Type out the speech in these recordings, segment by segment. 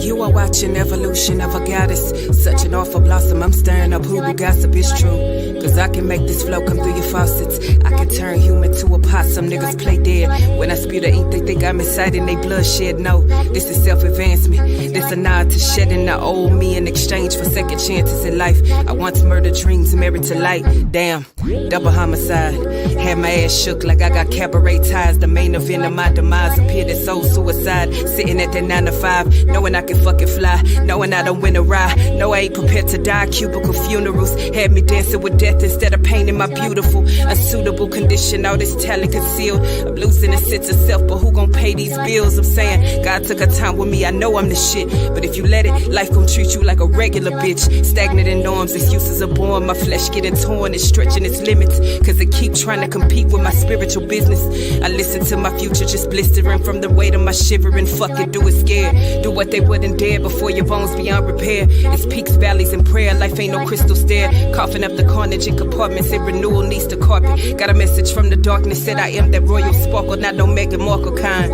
You are watching evolution of a goddess. Such an awful blossom, I'm stirring up who the gossip is true. Cause I can make this flow come through your faucets. I can turn human to a possum, niggas play dead. When I spew the ink, they think I'm inciting they bloodshed. No, this is self-advancement. This a nod to shedding the old me in exchange for second chances in life. I once murdered dreams, married to light. Damn, double homicide. Had my ass shook like I got cabaret ties. The main event of my demise appeared as soul suicide. Sitting at that 9 to 5, knowing I can fucking fly, knowing I don't win a ride. No, I ain't prepared to die. Cubicle funerals had me dancing with death instead of painting my beautiful, unsuitable condition. All this talent concealed. I'm losing a sense of self, but who gon' pay these bills? I'm saying God took a time with me. I know I'm the shit, but if you let it, life gon' treat you like a regular bitch. Stagnant in norms, excuses are born. My flesh getting torn, it's stretching its limits, cause it keep trying to compete with my spiritual business. I listen to my future just blistering from the weight of my shivering. Fuck it, do it scared. Do what they wouldn't dare before your bones beyond repair. It's peaks, valleys, and prayer. Life ain't no crystal stair. Coughing up the carnage in compartments. Say renewal needs the carpet. Got a message from the darkness. Said I am that royal sparkle, not no Meghan Markle kind.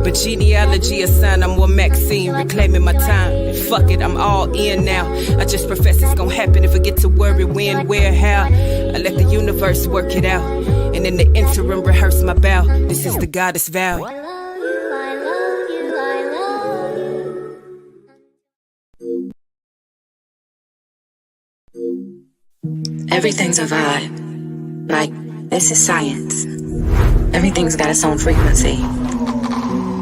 But genealogy assign I'm more Maxine, reclaiming my time. And fuck it, I'm all in now. I just profess it's gonna happen. If I get to worry when, where, how, I let the universe work it out. And in the interim rehearse my bow. This is the goddess vow. Everything's a vibe. Like, this is science. Everything's got its own frequency.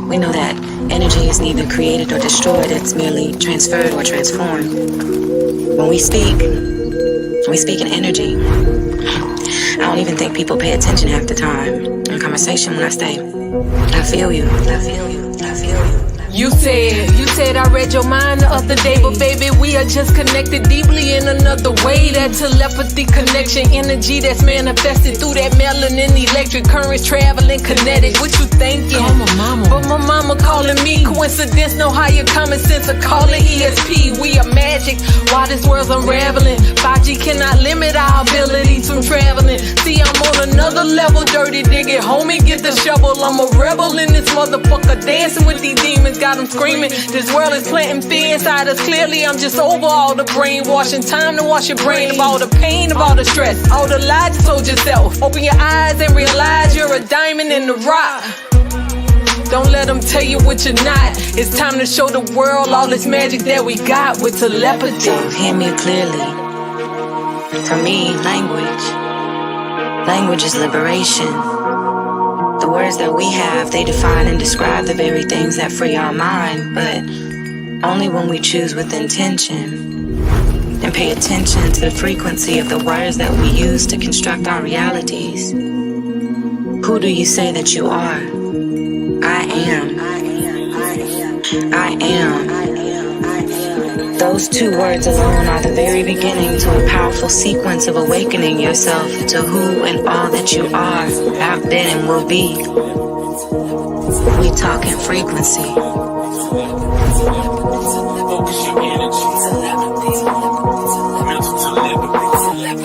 We know that energy is neither created or destroyed, it's merely transferred or transformed. When we speak in energy. I don't even think people pay attention half the time in conversation when I say, I feel you, I feel you, I feel you. You said I read your mind the other day, but baby, we are just connected deeply in another way. That telepathy connection, energy that's manifested through that melanin, electric currents traveling kinetic. What you thinking? Call my mama. But my mama calling me. Coincidence, no higher common sense. I call it ESP. We are magic while this world's unraveling. 5G cannot limit our ability to traveling. See, I'm on another level, dirty digging. Homie, get the shovel. I'm a rebel in this motherfucker, dancing with these demons. Got them screaming. This world is planting fear inside us. Clearly, I'm just over all the brainwashing. Time to wash your brain of all the pain, of all the stress, all the lies you told yourself. Open your eyes and realize you're a diamond in the rock. Don't let them tell you what you're not. It's time to show the world all this magic that we got with telepathy. So hear me clearly. For me, language is liberation. The words that we have, they define and describe the very things that free our mind, but only when we choose with intention and pay attention to the frequency of the words that we use to construct our realities. Who do you say that you are? I am. I am. Those two words alone are the very beginning to a powerful sequence of awakening yourself to who and all that you are, have been and will be. We talk in frequency. Focus your energy.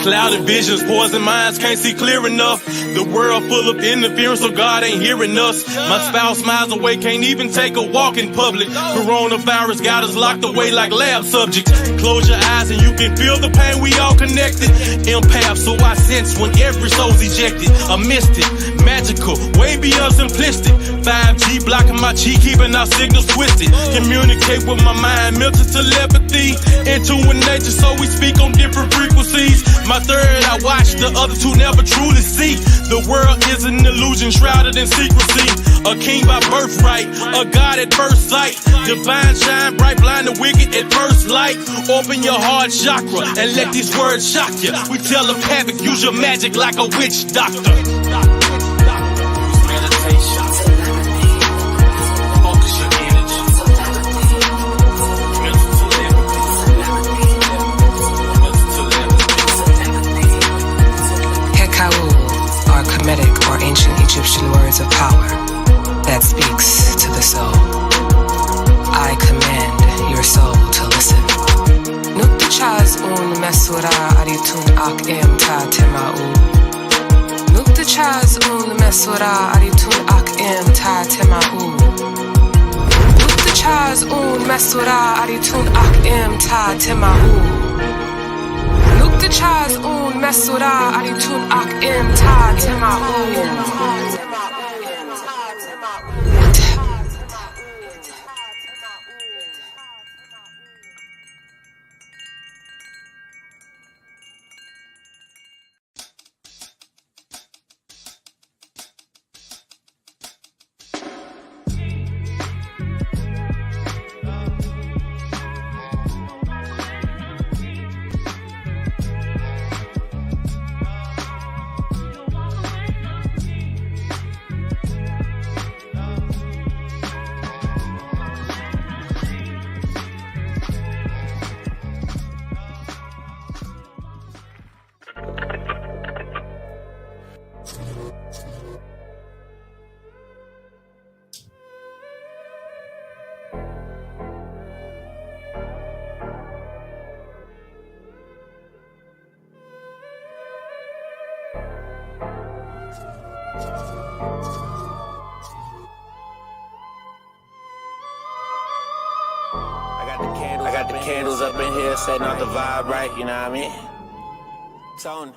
Clouded visions, poison minds, can't see clear enough. The world full of interference, so God ain't hearing us. My spouse miles away, can't even take a walk in public. Coronavirus got us locked away like lab subjects. Close your eyes and you can feel the pain, we all connected. Empath, so I sense when every soul's ejected. A mystic, magical, way beyond simplistic. 5G blocking my chi, keeping our signals twisted. Communicate with my mind, mental telepathy. Into nature, so we speak on different frequencies. My third I watch, the other two never truly see. The world is an illusion shrouded in secrecy. A king by birthright, a god at first sight. Divine shine bright, blind the wicked at first light. Open your heart chakra and let these words shock you. We telepathic, use your magic like a witch doctor. Or ancient Egyptian words of power that speaks to the soul. I command your soul to listen. Nukta chaz un mesura mesura aritun ak im ta tema u. Lukte chaz un mesura aritun ak im ta tema u. Lukte chaz un mesura aritun ak im ta tema u. I got the candles up in here, setting off the vibe right, you know what I mean? Tone,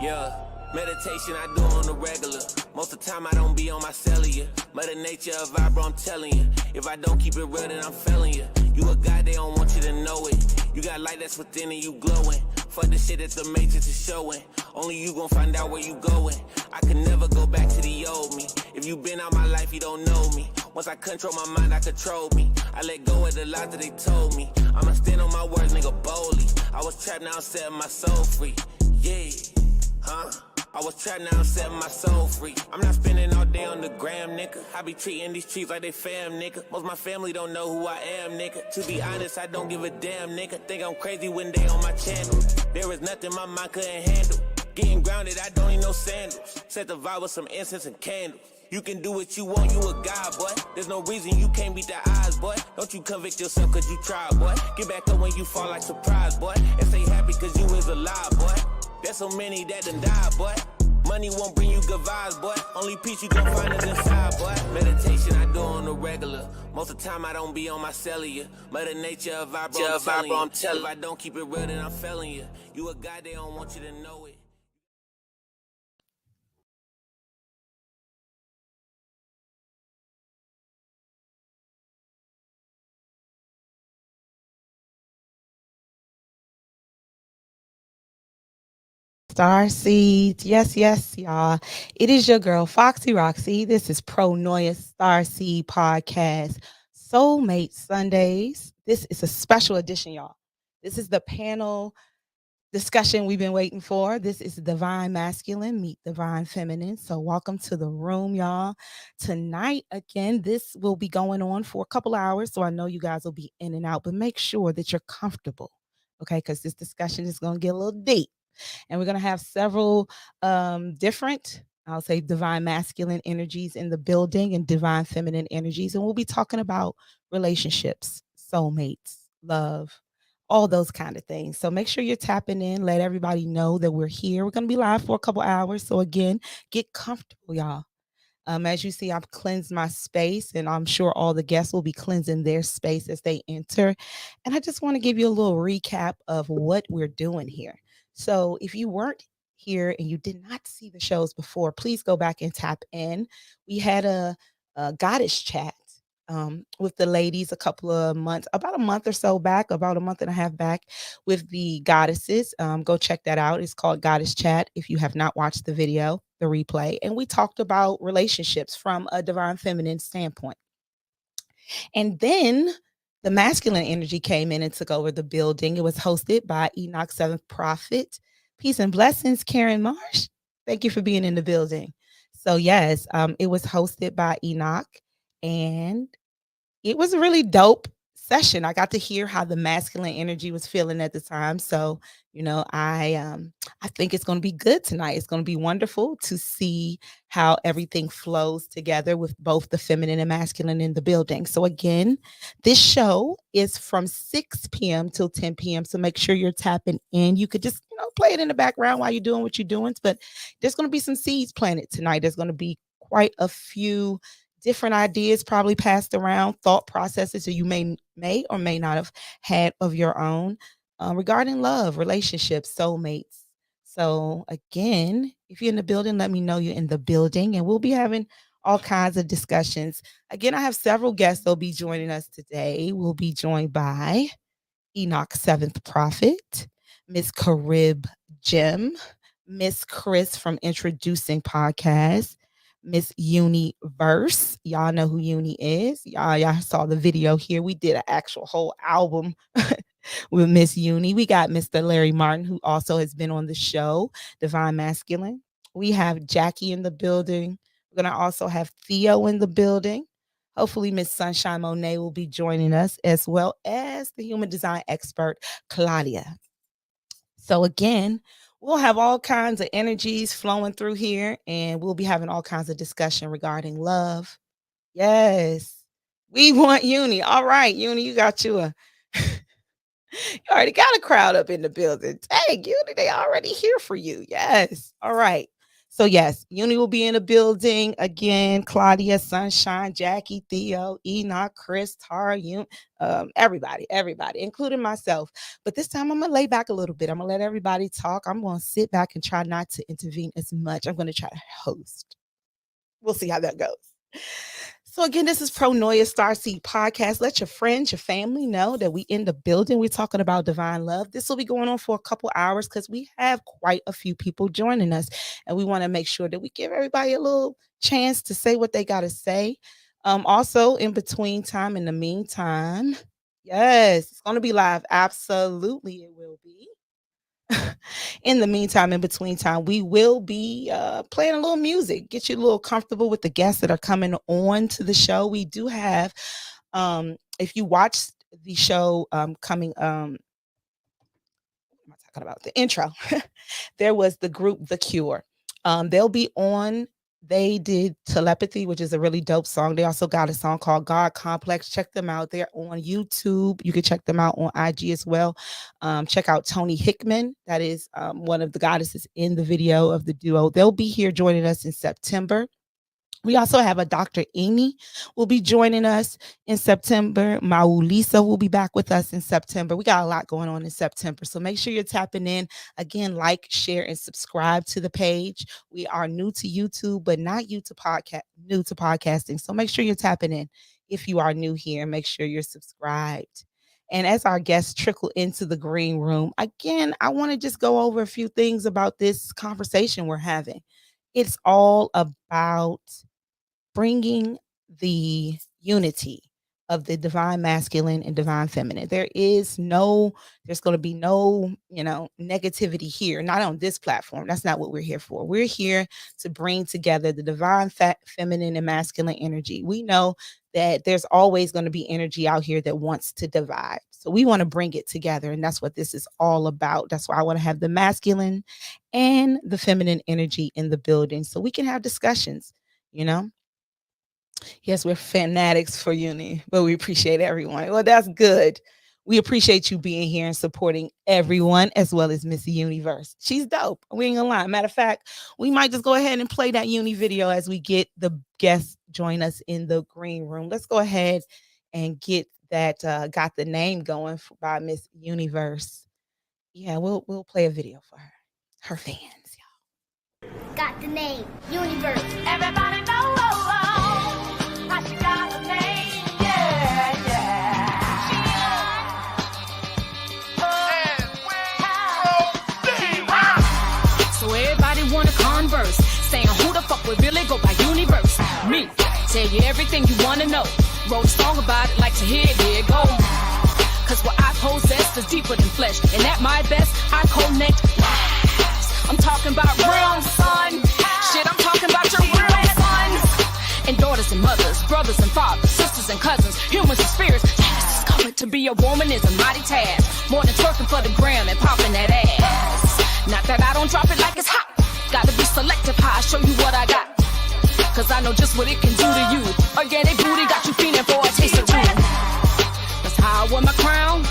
yeah. Meditation I do on the regular. Most of the time I don't be on my cellular. Mother nature a vibe, bro, I'm telling you. If I don't keep it real, then I'm failing you. You a guy, they don't want you to know it. You got light that's within and you glowing. Fuck the shit that the matrix is showing. Only you gon' find out where you going. I can never go back to the old me. If you been out my life, you don't know me. Once I control my mind, I control me. I let go of the lies that they told me. I'ma stand on my words, nigga, boldly. I was trapped, now I'm setting my soul free. Yeah, huh? I was trapped, now I'm setting my soul free. I'm not spending all day on the gram, nigga. I be treating these streets like they fam, nigga. Most my family don't know who I am, nigga. To be honest, I don't give a damn, nigga. Think I'm crazy when they on my channel. There was nothing my mind couldn't handle. Getting grounded, I don't need no sandals. Set the vibe with some incense and candles. You can do what you want, you a god, boy. There's no reason you can't beat the odds, boy. Don't you convict yourself cause you tried, boy. Get back up when you fall like surprise, boy. And stay happy cause you is alive, boy. There's so many that done died, boy. Money won't bring you good vibes, boy. Only peace you gon' find is inside, boy. Meditation I do on the regular. Most of the time I don't be on my cellular. Mother nature a vibe, bro, I'm telling you. If I don't keep it real, then I'm failing you. You a guy, they don't want you to know it. Star Seeds. Yes, yes, y'all. It is your girl, Foxy Roxy. This is Pro Noia Star Seed Podcast, Soulmate Sundays. This is a special edition, y'all. This is the panel discussion we've been waiting for. This is Divine Masculine meet Divine Feminine. So welcome to the room, y'all. Tonight, again, this will be going on for a couple hours. So I know you guys will be in and out, but make sure that you're comfortable, okay? Because this discussion is going to get a little deep. And we're going to have several different, I'll say, divine masculine energies in the building and divine feminine energies. And we'll be talking about relationships, soulmates, love, all those kind of things. So make sure you're tapping in. Let everybody know that we're here. We're going to be live for a couple hours. So again, get comfortable, y'all. As you see, I've cleansed my space, and I'm sure all the guests will be cleansing their space as they enter. And I just want to give you a little recap of what we're doing here. So if you weren't here and you did not see the shows before, please go back and tap in. We had a goddess chat with the ladies a couple of months, about a month or so back, about a month and a half back with the goddesses. Go check that out. It's called Goddess Chat. If you have not watched the video, the replay, and we talked about relationships from a divine feminine standpoint. And then the masculine energy came in and took over the building. It was hosted by Enoch Seventh Prophet. Peace and blessings, Karen Marsh. Thank you for being in the building. So yes, it was hosted by Enoch, and it was a really dope session, I got to hear how the masculine energy was feeling at the time. So, I think it's going to be good tonight. It's going to be wonderful to see how everything flows together with both the feminine and masculine in the building. So again, this show is from 6 p.m. till 10 p.m. So make sure you're tapping in. You could just, play it in the background while you're doing what you're doing. But there's going to be some seeds planted tonight. There's going to be quite a few different ideas probably passed around, thought processes that you may or may not have had of your own regarding love, relationships, soulmates. So again, if you're in the building, let me know you're in the building, and we'll be having all kinds of discussions. Again, I have several guests that'll be joining us today. We'll be joined by Enoch Seventh Prophet, Miss Carib Jim, Miss Chris from Introducing Podcast, Miss Universe. Y'all know who Uni is. Y'all saw the video here. We did an actual whole album with Miss Uni. We got Mr. Larry Martin, who also has been on the show, Divine Masculine. We have Jackie in the building. We're going to also have Theo in the building. Hopefully, Miss Sunshine Monet will be joining us, as well as the human design expert, Claudia. So again, we'll have all kinds of energies flowing through here, and we'll be having all kinds of discussion regarding love. Yes, we want Uni. All right, Uni, you got you a... You already got a crowd up in the building. Dang, Uni, they already here for you. Yes. All right. So yes, Uni will be in the building again. Claudia, Sunshine, Jackie, Theo, Enoch, Chris, Tara, everybody, including myself. But this time I'm going to lay back a little bit. I'm going to let everybody talk. I'm going to sit back and try not to intervene as much. I'm going to try to host. We'll see how that goes. So again, this is Pro Noia Starseed Podcast. Let your friends, your family know that we in the building. We're talking about divine love. This will be going on for a couple hours because we have quite a few people joining us. And we want to make sure that we give everybody a little chance to say what they got to say. Also, in between time, in the meantime, yes, it's going to be live. Absolutely, it will be. In the meantime, in between time, we will be playing a little music, get you a little comfortable with the guests that are coming on to the show. We do have, if you watch the show coming, what am I talking about? The intro. There was the group The Cure. They'll be on. They did Telepathy, which is a really dope song. They also got a song called God Complex. Check them out. They're on YouTube. You can check them out on IG as well. Check out Tony Hickman. That is one of the goddesses in the video of the duo. They'll be here joining us in September. We also have a Dr. Amy will be joining us in September. Maulisa will be back with us in September. We got a lot going on in September. So make sure you're tapping in. Again, like, share, and subscribe to the page. We are new to YouTube, but not new to podcasting. So make sure you're tapping in. If you are new here, make sure you're subscribed. And as our guests trickle into the green room, again, I want to just go over a few things about this conversation we're having. It's all about bringing the unity of the divine masculine and divine feminine. There's going to be no, negativity here, not on this platform. That's not what we're here for. We're here to bring together the divine feminine and masculine energy. We know that there's always going to be energy out here that wants to divide. So we want to bring it together. And that's what this is all about. That's why I want to have the masculine and the feminine energy in the building so we can have discussions, Yes, we're fanatics for Uni, but we appreciate everyone. Well, that's good. We appreciate you being here and supporting everyone, as well as Miss Universe. She's dope. We ain't gonna lie. Matter of fact, we might just go ahead and play that Uni video as we get the guests join us in the green room. Let's go ahead and get that Got the Name going by Miss Universe. Yeah, we'll play a video for her fans, y'all. Got the name, Universe. Everybody know. Converse, saying who the fuck would really go by Universe? Me, tell you everything you wanna know. Wrote a song about it, like to hear it, here it go. Cause what I possess is deeper than flesh, and at my best, I connect lives. I'm talking about real son. Shit, I'm talking about your real sons. And daughters and mothers, brothers and fathers, sisters and cousins, humans and spirits. Yes, come but to be a woman is a mighty task. More than twerking for the gram and popping that ass. Not that I don't drop it like it's hot. Gotta be selective how I show you what I got. Cause I know just what it can do to you. Organic booty got you feeling for a taste of truth. That's how I wear my crown.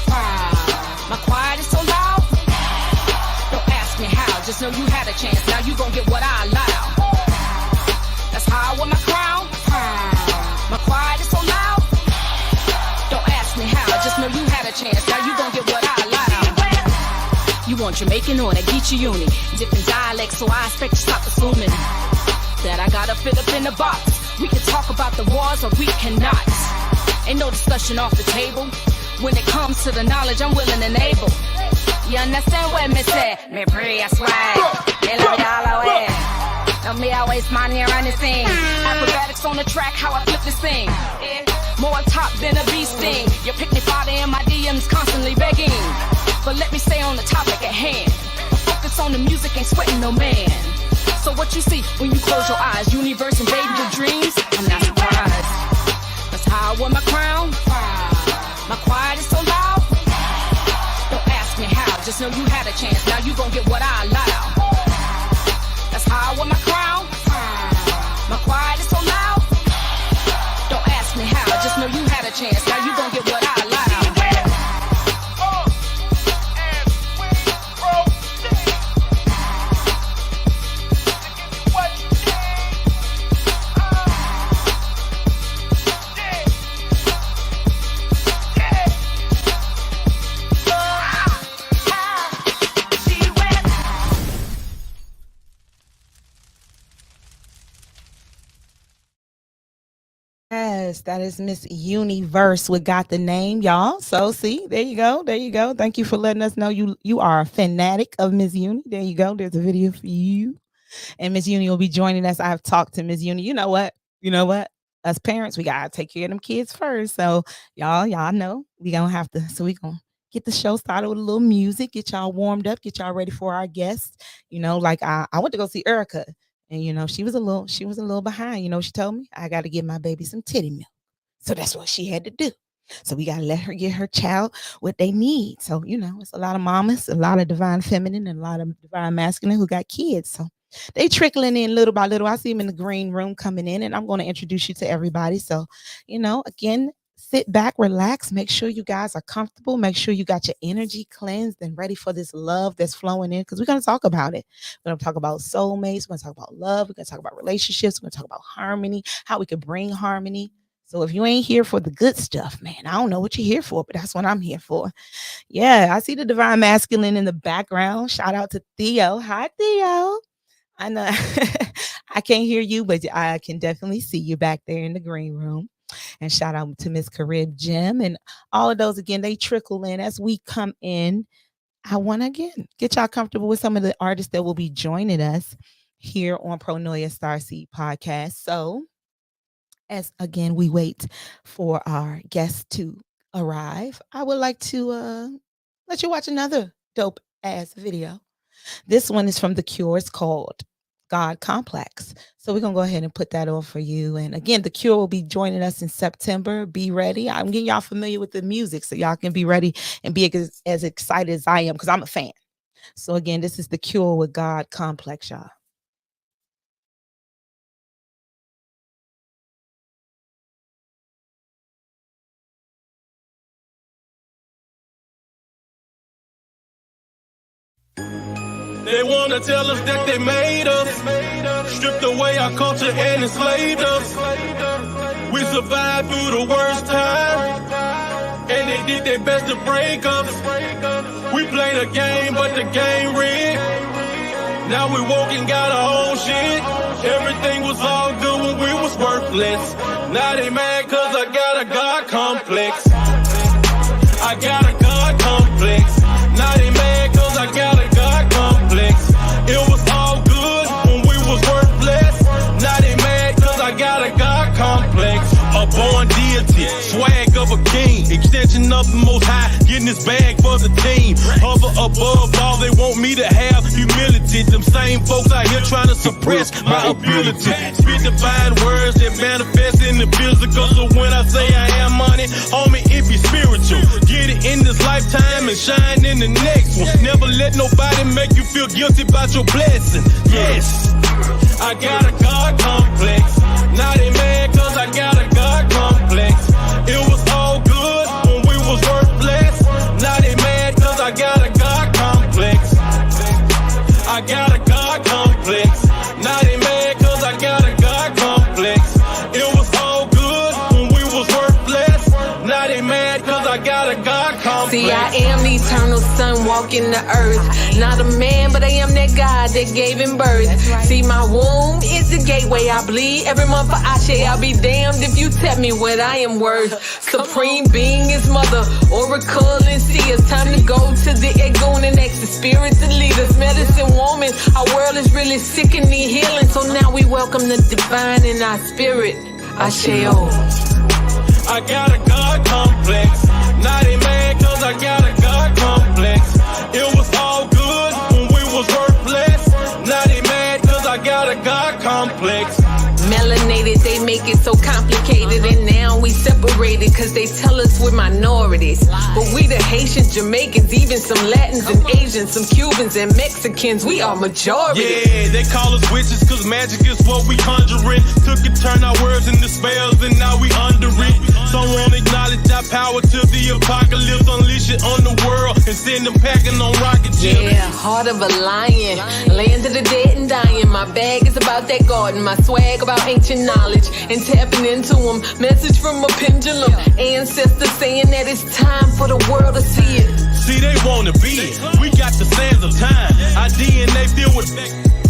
My quiet is so loud. Don't ask me how, just know you had a chance. Now you gon' get what I allow. That's how I wear my crown. My quiet is so loud. Don't ask me how, just know you had a chance. Now you gon' get what I allow. You want Jamaican or that Geechee uni. Different dialects, so I expect you stop assuming that I gotta fit up in the box. We can talk about the wars or we cannot. Ain't no discussion off the table. When it comes to the knowledge, I'm willing and able. You understand what me say? Me pray, I swear. They love it all away. Now me always mind here on this thing. Acrobatics on the track, how I flip this thing. More top than a bee sting. Your picnic father in my DMs constantly begging. But let me stay on the topic at hand. Focus on the music, ain't sweating no man. So what you see when you close your eyes, universe invading your dreams, I'm not surprised. That's how I wear my crown. My quiet is so loud. Don't ask me how, just know you had a chance. Now you gon' get what I allow. That's how I wear my crown. My quiet is so loud. Don't ask me how, just know you had a chance. Now you gon' get what I allow. Yes, that is Miss Universe with Got the Name, y'all. So see, there you go. There you go. Thank you for letting us know you are a fanatic of Miss Uni. There you go. There's a video for you. And Miss Uni will be joining us. I've talked to Miss Uni. You know what? As parents, we gotta take care of them kids first. So y'all know we gonna have to. So we gonna get the show started with a little music, get y'all warmed up, get y'all ready for our guests. Like I went to go see Erica. And she was a little behind. She told me I got to give my baby some titty milk. So that's what she had to do. So we got to let her get her child what they need. So, it's a lot of mamas, a lot of divine feminine, and a lot of divine masculine who got kids. So they trickling in little by little. I see them in the green room coming in, and I'm going to introduce you to everybody. So, again, sit back, relax, make sure you guys are comfortable. Make sure you got your energy cleansed and ready for this love that's flowing in, because we're going to talk about it. We're going to talk about soulmates. We're going to talk about love. We're going to talk about relationships. We're going to talk about harmony, how we can bring harmony. So if you ain't here for the good stuff, man, I don't know what you're here for, but that's what I'm here for. Yeah, I see the divine masculine in the background. Shout out to Theo. Hi, Theo. I know I can't hear you, but I can definitely see you back there in the green room. And shout out to Miss Carib Jim and all of those. Again, they trickle in as we come in. I want to, again, get y'all comfortable with some of the artists that will be joining us here on Pronoia Starseed Podcast. So as, again, we wait for our guests to arrive, I would like to let you watch another dope-ass video. This one is from The Cure. It's called God Complex. So we're going to go ahead and put that on for you. And again, The Cure will be joining us in September. Be ready. I'm getting y'all familiar with the music so y'all can be ready and be as excited as I am, because I'm a fan. So again, this is The Cure with God Complex, y'all. They wanna tell us that they made us, stripped away our culture and enslaved us. We survived through the worst time, and they did their best to break us. We played a game, but the game rigged. Now we woke and got our own shit. Everything was all good when we was worthless. Now they mad cause I got a God complex. I got a God complex. Now they mad cause I got a God complex. It was all good when we was worthless. Now they mad cause I got a God complex. A born deity humility, swag of a king, extension of the most high, getting this bag for the team. Hover above all, they want me to have humility. Them same folks out here trying to suppress my ability. Spit divine words that manifest in the physical. So when I say I am money, homie, it be spiritual. Get it in this lifetime and shine in the next one. Never let nobody make you feel guilty about your blessing. Yes, I got a God complex. Now they mad cause I got a God complex. It was all good when we was worthless. Now they mad cause I got a God complex. I got a God complex. Now they mad cause I got a God complex. It was all good when we was worthless. Now they mad cause I got a God complex. See, I am the eternal son walking the earth. Not a man, but I am that God that gave him birth. See, my womb is the gateway I bleed. Every month for Ashe, I'll be damned if you tell me what I am worth. Supreme being is mother, oracle and see. It's time to go to the Egon and ask the spirit to lead us. Medicine woman, our world is really sick and need healing. So now we welcome the divine in our spirit. Ashe. I got a God complex. Now they mad cause I got a God complex. It was all good when we was worthless. Now they mad cause I got a God complex. Melanated, they make it so complicated, and now we separated cause they tell us we're minorities. But we the Haitians, Jamaicans, even some Latins and Asians, some Cubans and Mexicans, we are majority. Yeah, they call us witches cause magic is what we conjuring. Took and turned our words into spells and now we under it. Some won't acknowledge our power till the apocalypse. Unleash it on the world and send them packing on rocket ships. Yeah, heart of a lion, land of the dead and dying. My bag is about that garden, my swag about ancient knowledge and tapping into them. Message from a pendulum, ancestors saying that it's time for the world to see it. See, they wanna be it. We got the sands of time. Our DNA filled with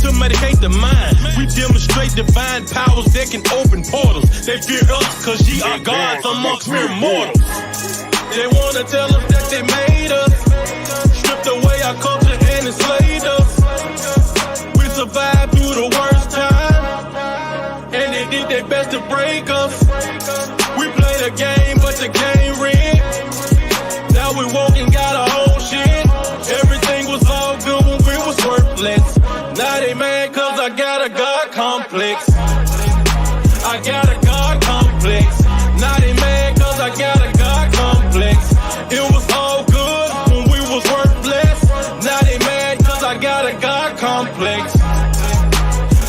to medicate the mind. We demonstrate divine powers that can open portals. They fear us cause ye are gods amongst mere mortals. They wanna tell us that they made us, stripped away our culture and enslaved us. We survived through the worst time, and they did their best to break us. We played a game, but the game rigged. Now we woke and got a whole shit. Everything was all good when we was worthless. Now they mad cause I got a God complex. I got a God complex. Now they mad cause I got a God complex. It was all good when we was worthless. Now they mad cause I got a God complex.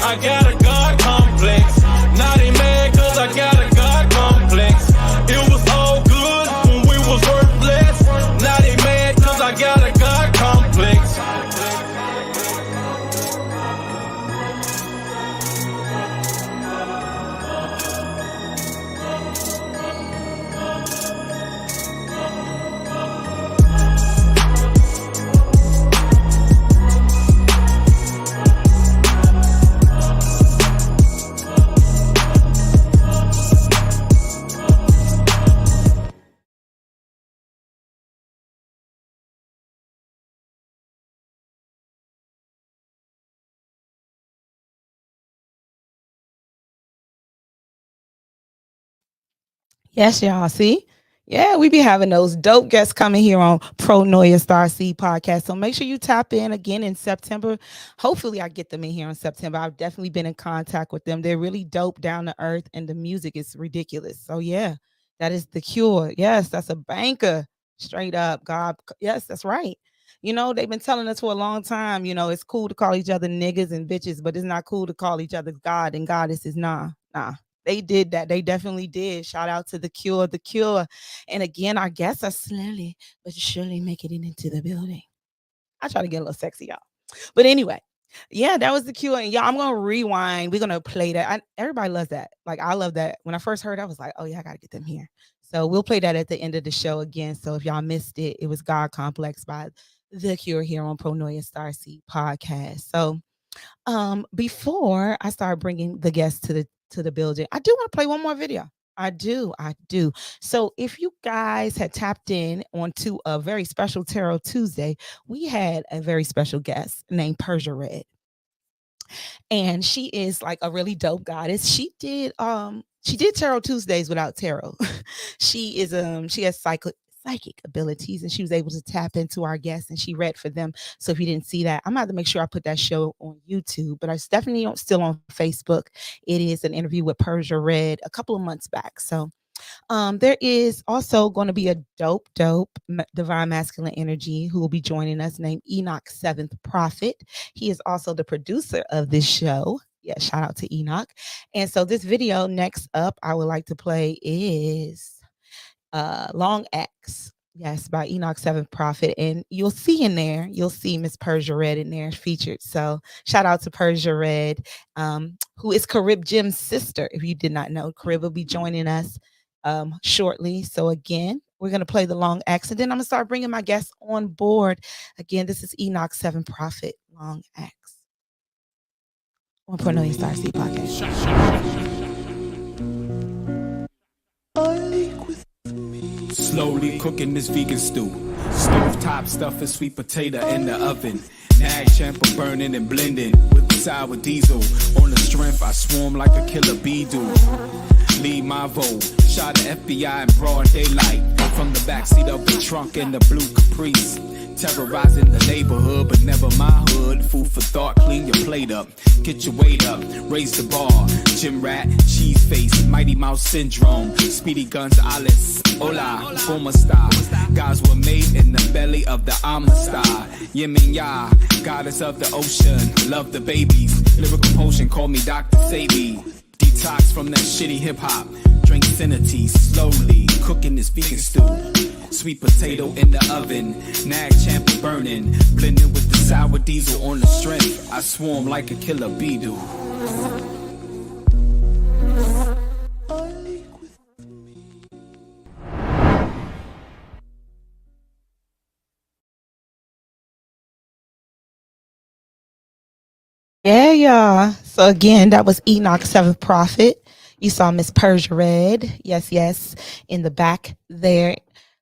I got a God complex. Now they mad cause I got a God complex. It was all good when we was worthless. Now they mad cause I got a God complex. Yes, y'all. See? Yeah, we be having those dope guests coming here on Pro Noya Star C podcast. So make sure you tap in again in September. Hopefully I get them in here in September. I've definitely been in contact with them. They're really dope, down to earth, and the music is ridiculous. So yeah, that is The Cure. Yes, that's a banker. Straight up. God. Yes, that's right. You know, they've been telling us for a long time, you know, it's cool to call each other niggas and bitches, but it's not cool to call each other God and goddesses. Nah. They did that. They definitely did. Shout out to The Cure, The Cure. And again, our guests are slowly but surely making it into the building. I try to get a little sexy, y'all. But anyway, yeah, that was The Cure. And yeah, I'm going to rewind. We're going to play that. Everybody loves that. Like, I love that. When I first heard it, I was like, oh, yeah, I got to get them here. So we'll play that at the end of the show again. So if y'all missed it, it was God Complex by The Cure here on Pro Noya Star C podcast. So before I start bringing the guests to the building, I do want to play one more video. I do. So if you guys had tapped in onto a very special Tarot Tuesday, we had a very special guest named Persia Red. And she is like a really dope goddess. She did She did Tarot Tuesdays without tarot. She has psychic abilities, and she was able to tap into our guests and she read for them. So if you didn't see that, I'm going to have to make sure I put that show on YouTube, but it's definitely still on Facebook. It is an interview with Persia Red a couple of months back. So there is also going to be a dope divine masculine energy who will be joining us, named Enoch Seventh Prophet. He is also the producer of this show. Yeah, shout out to Enoch. And so this video next up I would like to play is Long X. Yes, by Enoch Seventh Prophet. And you'll see Miss Persia Red in there featured. So shout out to Persia Red, who is Carib Jim's sister. If you did not know, Carib will be joining us shortly. So again, we're going to play the Long X, and then I'm going to start bringing my guests on board. Again, this is Enoch Seven Prophet, Long X on Pornoia Star Seed Podcast. Slowly cooking this vegan stew. Stovetop stuffing sweet potato in the oven. Nag champa burning and blending with the sour diesel. On the strength, I swarm like a killer bee do. Leave my vote. Shot the FBI in broad daylight. From the backseat of the trunk in the blue Caprice. Terrorizing the neighborhood, but never my hood. Food for thought, clean your plate up. Get your weight up, raise the bar. Gym rat, cheese face, Mighty Mouse syndrome. Speedy Gonzales, hola, former star. Guys were made in the belly of the Amistad. Yemin Ya, goddess of the ocean. Love the babies, lyrical potion, call me Dr. Sadie. Detox from that shitty hip-hop. Drink Sanity, slowly cooking this vegan stew. Sweet potato in the oven, nag champa burning, blending with the sour diesel on the strength. I swarm like a killer bee do. Yeah, y'all. So again, that was Enoch Seventh Prophet. You saw Miss Persia Red. Yes, in the back there.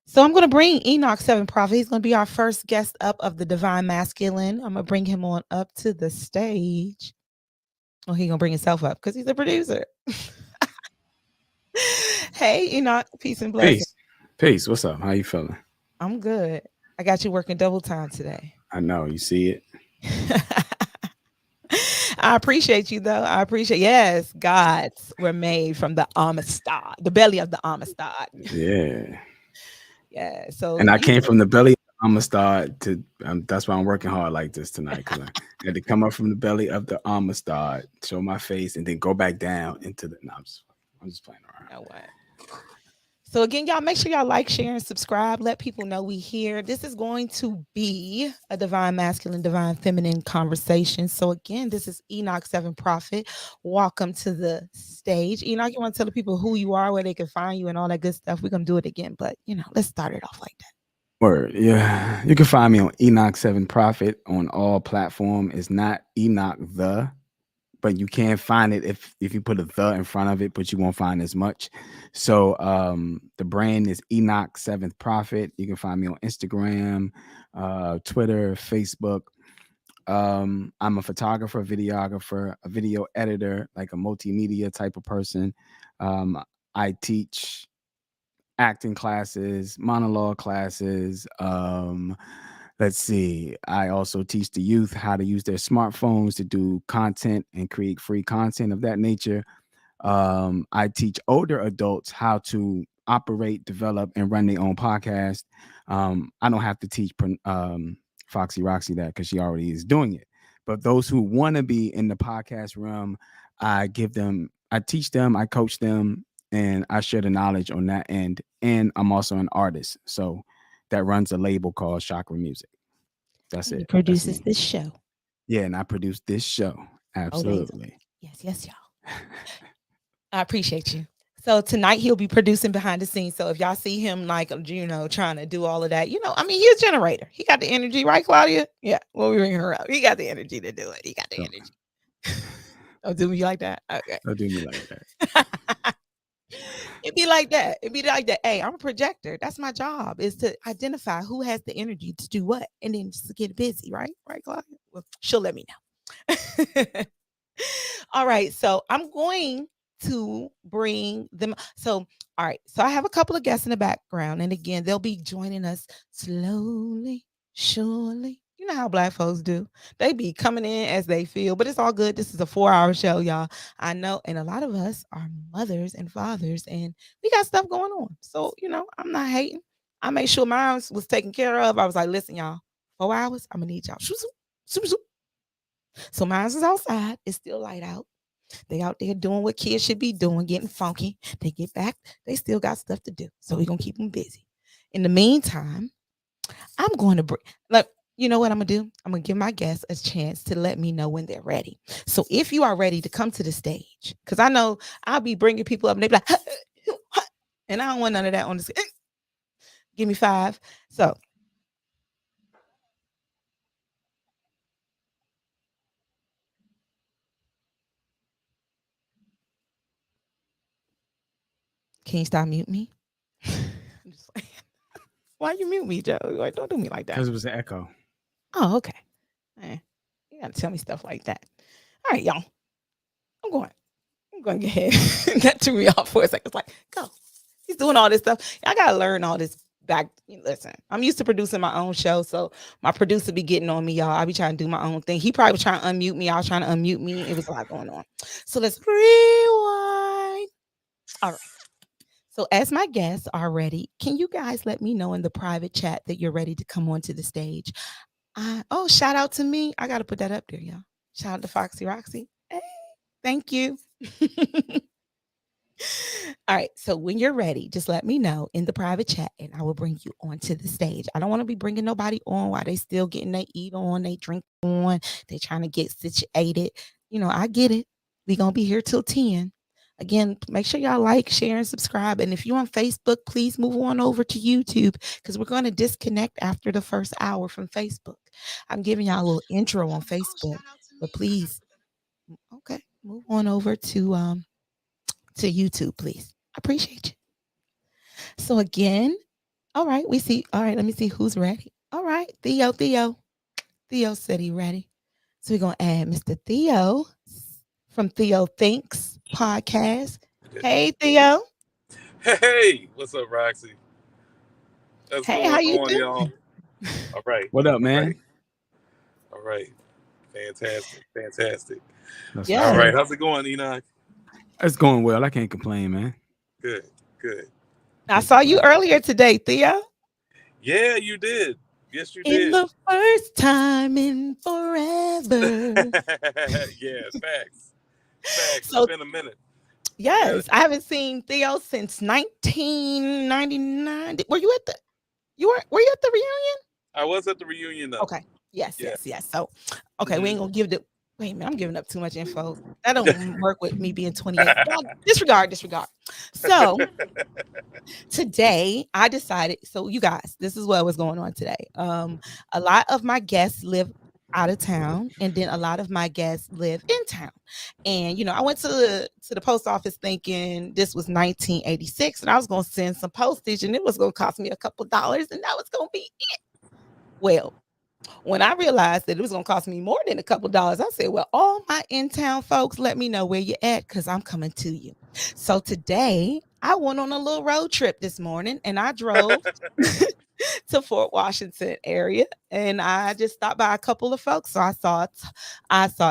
So I'm going to bring Enoch Seven Prophet. He's going to be our first guest up of the Divine Masculine. I'm going to bring him on up to the stage. Oh, he's going to bring himself up because he's a producer. Hey, Enoch. Peace and blessings. Peace. What's up? How you feeling? I'm good. I got you working double time today. I know. You see it? I appreciate you, though. Yes, gods were made from the Amistad, the belly of the Amistad. Yeah. Yeah. So, and I came from the belly of the Amistad to. That's why I'm working hard like this tonight, because I had to come up from the belly of the Amistad, show my face, and then go back down into the. No, I'm just playing around. No way. So again, y'all, make sure y'all like, share, and subscribe. Let people know we here. This is going to be a divine masculine, divine feminine conversation. So again, this is Enoch Seven Prophet. Welcome to the stage. Enoch, you want to tell the people who you are, where they can find you, and all that good stuff? We're going to do it again, but let's start it off like that. Word. Yeah. You can find me on Enoch Seven Prophet on all platforms. It's not Enoch but you can find it if you put a the in front of it, but you won't find as much. So the brand is Enoch Seventh Prophet. You can find me on Instagram, Twitter, Facebook. I'm a photographer, videographer, a video editor, like a multimedia type of person. I teach acting classes, monologue classes. Let's see. I also teach the youth how to use their smartphones to do content and create free content of that nature. I teach older adults how to operate, develop, and run their own podcast. I don't have to teach Foxy Roxy that because she already is doing it. But those who want to be in the podcast realm, I teach them, I coach them, and I share the knowledge on that end. And I'm also an artist. So that runs a label called Chakra Music. That's it. He produces this show. Yeah, and I produce this show. Absolutely. Yes, y'all. I appreciate you. So tonight he'll be producing behind the scenes. So if y'all see him trying to do all of that, he's a generator. He got the energy, right, Claudia? Yeah, well, we bring her up. He got the energy to do it. He got the energy. Oh, do me like that? Okay. Don't do me like that. It'd be like that. Hey, I'm a projector. That's my job, is to identify who has the energy to do what, and then just get busy, right? Right, Claudia? Well, she'll let me know. All right. So I'm going to bring them. So, all right. So I have a couple of guests in the background. And again, they'll be joining us slowly, surely. You know how black folks do. They be coming in as they feel, but it's all good. This is a 4-hour show, y'all. I know. And a lot of us are mothers and fathers, and we got stuff going on. So, I'm not hating. I made sure mine was taken care of. I was like, listen, y'all, 4 hours, I'm gonna need y'all. Shoop, shoop, shoop, shoop. So mine's is outside. It's still light out. They out there doing what kids should be doing, getting funky. They get back, they still got stuff to do. So we're gonna keep them busy. In the meantime, I'm going to bring look, you know what I'm gonna do? I'm gonna give my guests a chance to let me know when they're ready. So if you are ready to come to the stage, because I know I'll be bringing people up and they be like, and I don't want none of that on the stage. Give me 5. So can you stop mute me? I'm just like, why you mute me, Joe? Like, don't do me like that. Because it was an echo. Oh, okay. You gotta tell me stuff like that. All right, y'all. I'm going to get ahead. That threw me off for a second. It's like, go. He's doing all this stuff. I gotta learn all this back. Listen, I'm used to producing my own show, so my producer be getting on me, y'all. I be trying to do my own thing. He probably was trying to unmute me. I was trying to unmute me. It was a lot going on. So let's rewind. All right. So as my guests are ready, can you guys let me know in the private chat that you're ready to come onto the stage? Shout out to me. I got to put that up there, y'all. Shout out to Foxy Roxy. Hey, thank you. All right. So when you're ready, just let me know in the private chat and I will bring you onto the stage. I don't want to be bringing nobody on while they still getting they eat on, they drink on, they trying to get situated. I get it. We going to be here till 10. Again, make sure y'all like, share, and subscribe. And if you're on Facebook, please move on over to YouTube because we're going to disconnect after the first hour from Facebook. I'm giving y'all a little intro on Facebook, but please, okay, move on over to YouTube, please. I appreciate you. So again, all right, we see. All right, let me see who's ready. All right, Theo said he ready. So we're gonna add Mr. Theo from Theo Thinks podcast. Hey, Theo. Hey, what's up, Roxy? What's Hey, going how you on, doing? y'all? All right. What up, man? All right. Fantastic. Yeah. All right. How's it going, Enoch? It's going well. I can't complain, man. Good. I saw you earlier today, Theo. Yeah, you did. Yes, you In did. the first time in forever. Yeah, facts. So, It's been a minute. yes, I haven't seen Theo since 1999. Were you at the reunion? I was at the reunion, though. Okay. Yes. So, okay, we Mhm. ain't gonna give the. Wait a minute, I'm giving up too much info. That don't work with me being 28. Y'all, disregard. So today I decided. So you guys, this is what was going on today. A lot of my guests live out of town, and then a lot of my guests live in town. And I went to the post office thinking this was 1986, and I was gonna send some postage, and it was gonna cost me a couple dollars, and that was gonna be it. Well, when I realized that it was going to cost me more than a couple dollars, I said, well, all my in-town folks, let me know where you're at because I'm coming to you. So today, I went on a little road trip this morning and I drove to Fort Washington area and I just stopped by a couple of folks. So I saw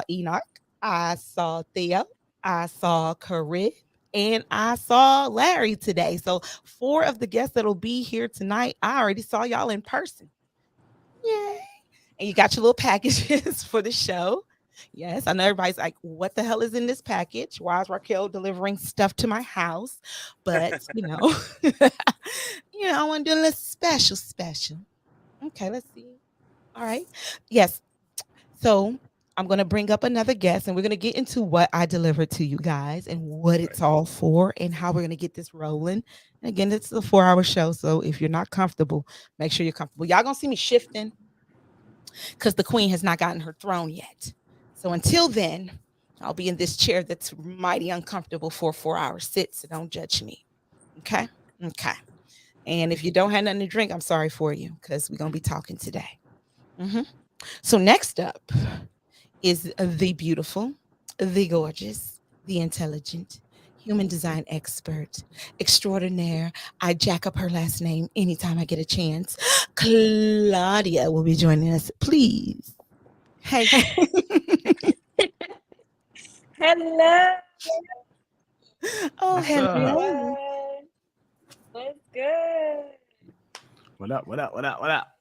Enoch, I saw Theo, I saw Corinne, and I saw Larry today. So 4 of the guests that'll be here tonight, I already saw y'all in person. Yay. And you got your little packages for the show. Yes, I know everybody's like, what the hell is in this package? Why is Raquel delivering stuff to my house? But, I want to do a little special. Okay, let's see. All right. Yes. So I'm going to bring up another guest and we're going to get into what I delivered to you guys and what it's all for and how we're going to get this rolling. And again, this is a 4-hour show. So if you're not comfortable, make sure you're comfortable. Y'all going to see me shifting because the queen has not gotten her throne yet. So until then, I'll be in this chair that's mighty uncomfortable for a 4-hour sit. So don't judge me. Okay. And if you don't have nothing to drink, I'm sorry for you because we're going to be talking today. So next up is the beautiful, the gorgeous, the intelligent, human design expert extraordinaire. I jack up her last name anytime I get a chance. Claudia will be joining us. Please. Hey, hey. Hello, Oh, What's up? hello. everyone. What's good? What up? What up? What up? What up?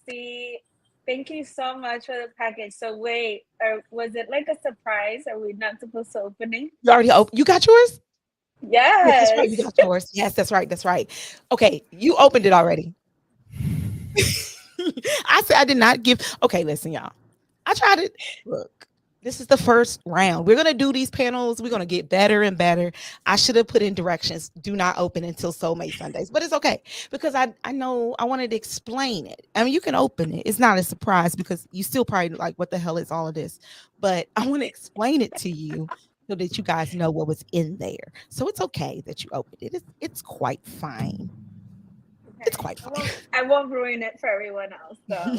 See, thank you so much for the package. So wait, was it like a surprise? Are we not supposed to open it? You already you got yours? Yes, that's right. Yes. You got yours. Yes, that's right. That's right. Okay, you opened it already. I said I did not give. Okay, listen, y'all. I tried it. Look, this is the first round. We're gonna do these panels. We're gonna get better and better. I should have put in directions. Do not open until Soulmate Sundays, but it's okay because I know I wanted to explain it. I mean, you can open it. It's not a surprise because you still probably like, what the hell is all of this? But I want to explain it to you so that you guys know what was in there. So it's okay that you opened it. It's quite fine. It's quite fine. I won't ruin it for everyone else, though.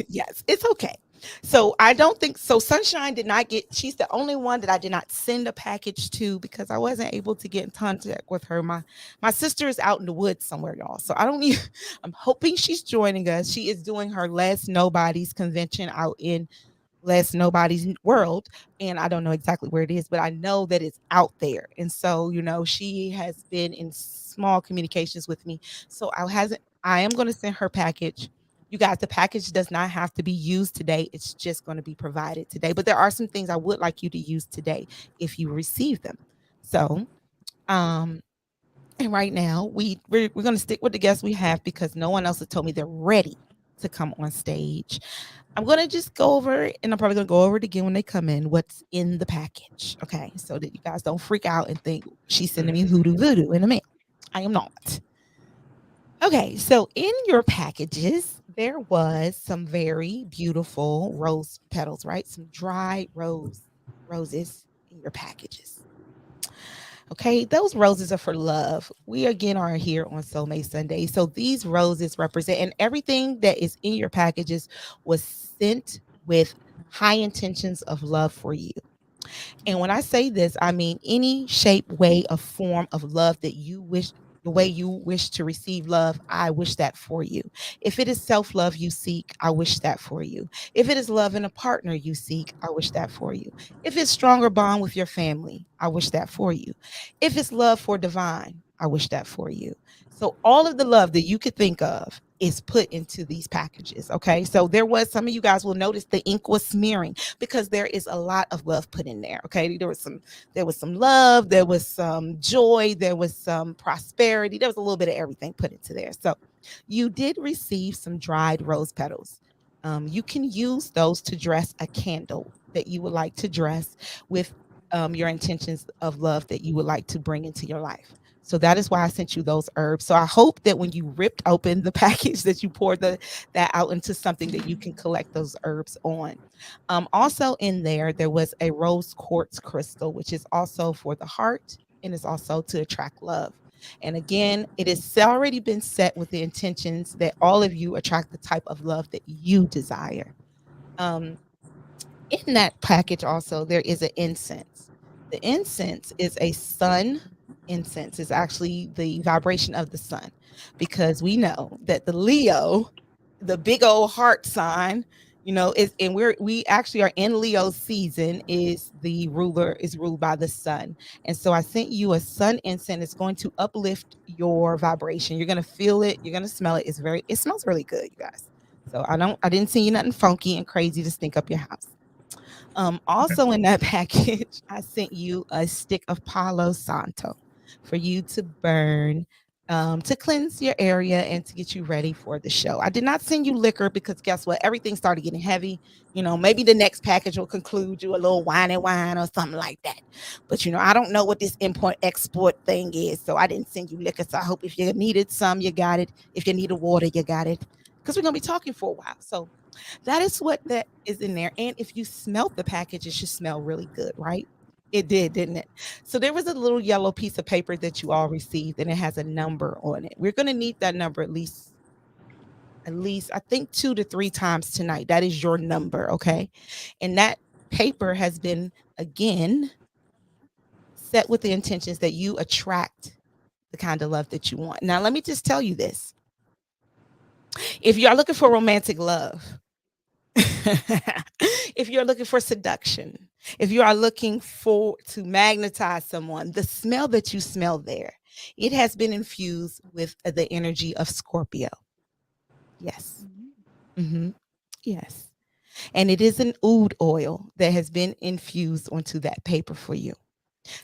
Yes, it's okay. So I don't think so. Sunshine did not get, she's the only one that I did not send a package to because I wasn't able to get in contact with her. My sister is out in the woods somewhere, y'all. So I don't even, I'm hoping she's joining us. She is doing her Last Nobody's convention out in Last Nobody's World. And I don't know exactly where it is, but I know that it's out there. And so, she has been in small communications with me. So I am going to send her package. You guys, the package does not have to be used today. It's just going to be provided today. But there are some things I would like you to use today if you receive them. So, and right now we're going to stick with the guests we have because no one else has told me they're ready to come on stage. I'm going to just go over, and I'm probably going to go over it again when they come in, what's in the package. Okay. So that you guys don't freak out and think she's sending me hoodoo voodoo in the mail. I am not. Okay. So in your packages, there was some very beautiful rose petals, right? Some dried roses in your packages. Okay, those roses are for love. We again are here on Soulmate Sunday. So these roses represent, and everything that is in your packages was sent with high intentions of love for you. And when I say this, I mean any shape, way, of form of love that you wish, the way you wish to receive love, I wish that for you. If it is self-love you seek, I wish that for you. If it is love in a partner you seek, I wish that for you. If it's stronger bond with your family, I wish that for you. If it's love for divine, I wish that for you. So all of the love that you could think of is put into these packages. Okay. So there was, some of you guys will notice the ink was smearing because there is a lot of love put in there. Okay. There was some love, there was some joy, there was some prosperity, there was a little bit of everything put into there. So you did receive some dried rose petals. You can use those to dress a candle that you would like to dress with your intentions of love that you would like to bring into your life. So that is why I sent you those herbs. So I hope that when you ripped open the package that you poured that out into something that you can collect those herbs on. Also in there was a rose quartz crystal, which is also for the heart and is also to attract love. And again, it has already been set with the intentions that all of you attract the type of love that you desire. In that package also, there is an incense. The incense is a sun incense. It's actually the vibration of the sun, because we know that the Leo, the big old heart sign, is, and we actually are in Leo season, is ruled by the sun. And so I sent you a sun incense. It's going to uplift your vibration. You're going to feel it, you're going to smell it. It smells really good, you guys. So I didn't see you nothing funky and crazy to stink up your house. Also in that package, I sent you a stick of Palo Santo for you to burn, to cleanse your area and to get you ready for the show. I did not send you liquor because guess what? Everything started getting heavy. Maybe the next package will conclude you a little wine or something like that. But I don't know what this import export thing is, so I didn't send you liquor. So I hope if you needed some, you got it. If you needed water, you got it. Because we're gonna be talking for a while. So that is what that is in there. And if you smelt the package, it should smell really good, right? It did, didn't it? So there was a little yellow piece of paper that you all received, and it has a number on it. We're going to need that number at least I think 2 to 3 times tonight. That is your number, okay? And that paper has been again set with the intentions that you attract the kind of love that you want. Now, let me just tell you this. If you are looking for romantic love, if you're looking for seduction, if you are looking for to magnetize someone, the smell that you smell there, it has been infused with the energy of Scorpio. Yes. Yes. And it is an oud oil that has been infused onto that paper for you.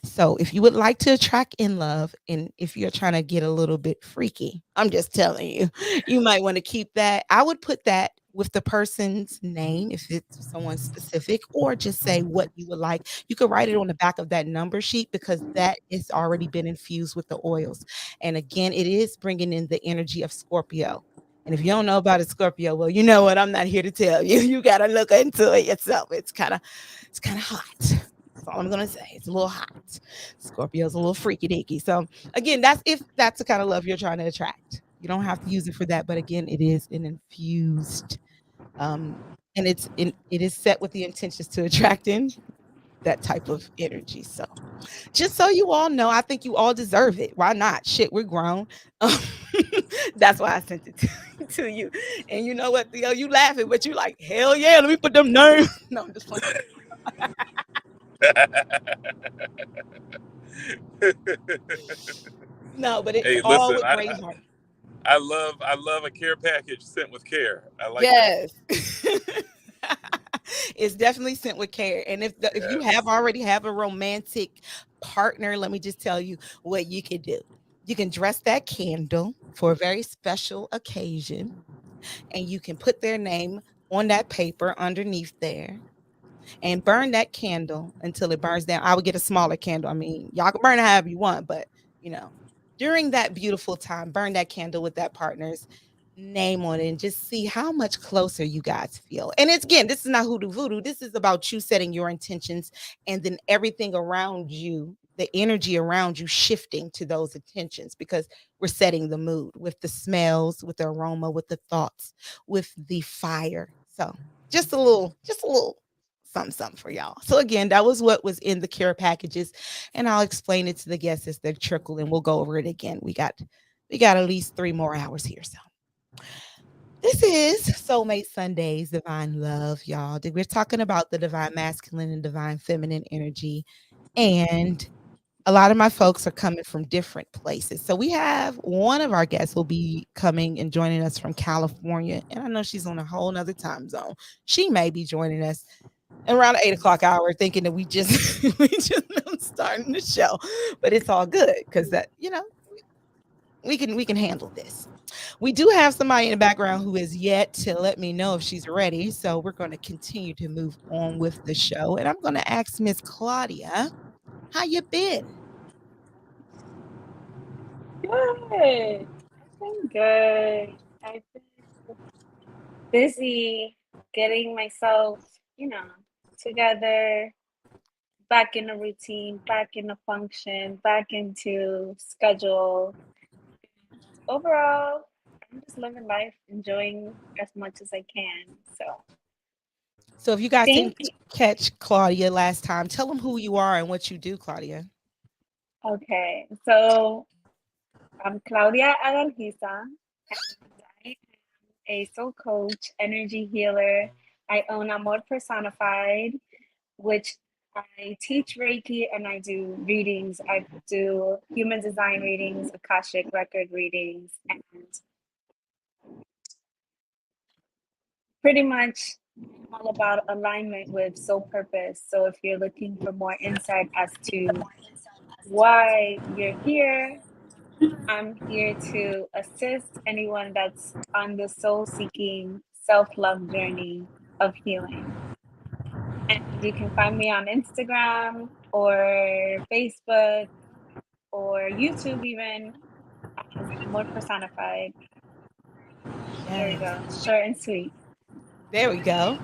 So if you would like to attract in love, and if you're trying to get a little bit freaky, I'm just telling you, you might want to keep that. I would put that with the person's name if it's someone specific, or just say what you would like. You could write it on the back of that number sheet because that is already been infused with the oils. And again, it is bringing in the energy of Scorpio. And if you don't know about a Scorpio, well, you know what? I'm not here to tell you. You got to look into it yourself. It's kind of hot. That's all I'm gonna say. It's a little hot. Scorpio's a little freaky deaky. So again, that's if that's the kind of love you're trying to attract. You don't have to use it for that, but again, it is an infused, and it is set with the intentions to attract in that type of energy. So just so you all know, I think you all deserve it. Why not? Shit, we're grown. That's why I sent it to you. And you know what, Theo? You laughing, but you like, hell yeah, let me put them names. No, I'm just playing. No, but Hey, it's all listen, with great heart. I love a care package sent with care. I like Yes. It's definitely sent with care. And if you have already have a romantic partner, let me just tell you what you can do. You can dress that candle for a very special occasion, and you can put their name on that paper underneath there and burn that candle until it burns down. I would get a smaller candle. I mean, y'all can burn it however you want, but during that beautiful time, burn that candle with that partner's name on it and just see how much closer you guys feel. And it's again, this is not hoodoo voodoo. This is about you setting your intentions and then everything around you, the energy around you shifting to those intentions because we're setting the mood with the smells, with the aroma, with the thoughts, with the fire. So just a little something for y'all. So again, that was what was in the care packages, and I'll explain it to the guests as they trickle, and we'll go over it again. We got at least 3 more hours here. So this is Soulmate Sundays, Divine Love, y'all. We're talking about the divine masculine and divine feminine energy, and a lot of my folks are coming from different places. So we have one of our guests will be coming and joining us from California, and I know she's on a whole nother time zone. She may be joining us around the 8 o'clock hour, thinking that we just starting the show, but it's all good because that we can handle this. We do have somebody in the background who is yet to let me know if she's ready, so we're going to continue to move on with the show, and I'm going to ask Miss Claudia, how you been? Good. I've been good. I've been busy getting myself, together, back in a routine, back in a function, back into schedule. Overall, I'm just living life, enjoying as much as I can. So if you guys Thank didn't catch Claudia last time, tell them who you are and what you do, Claudia. Okay, so I'm Claudia Adalgisa, and I am a soul coach, energy healer. I own Amor Personified, which I teach Reiki and I do readings. I do human design readings, Akashic record readings, and pretty much I'm all about alignment with soul purpose. So if you're looking for more insight as to why you're here, I'm here to assist anyone that's on the soul seeking self-love journey of healing. And you can find me on Instagram or Facebook or YouTube even as More Personified. There we go. Short and sweet. There we go.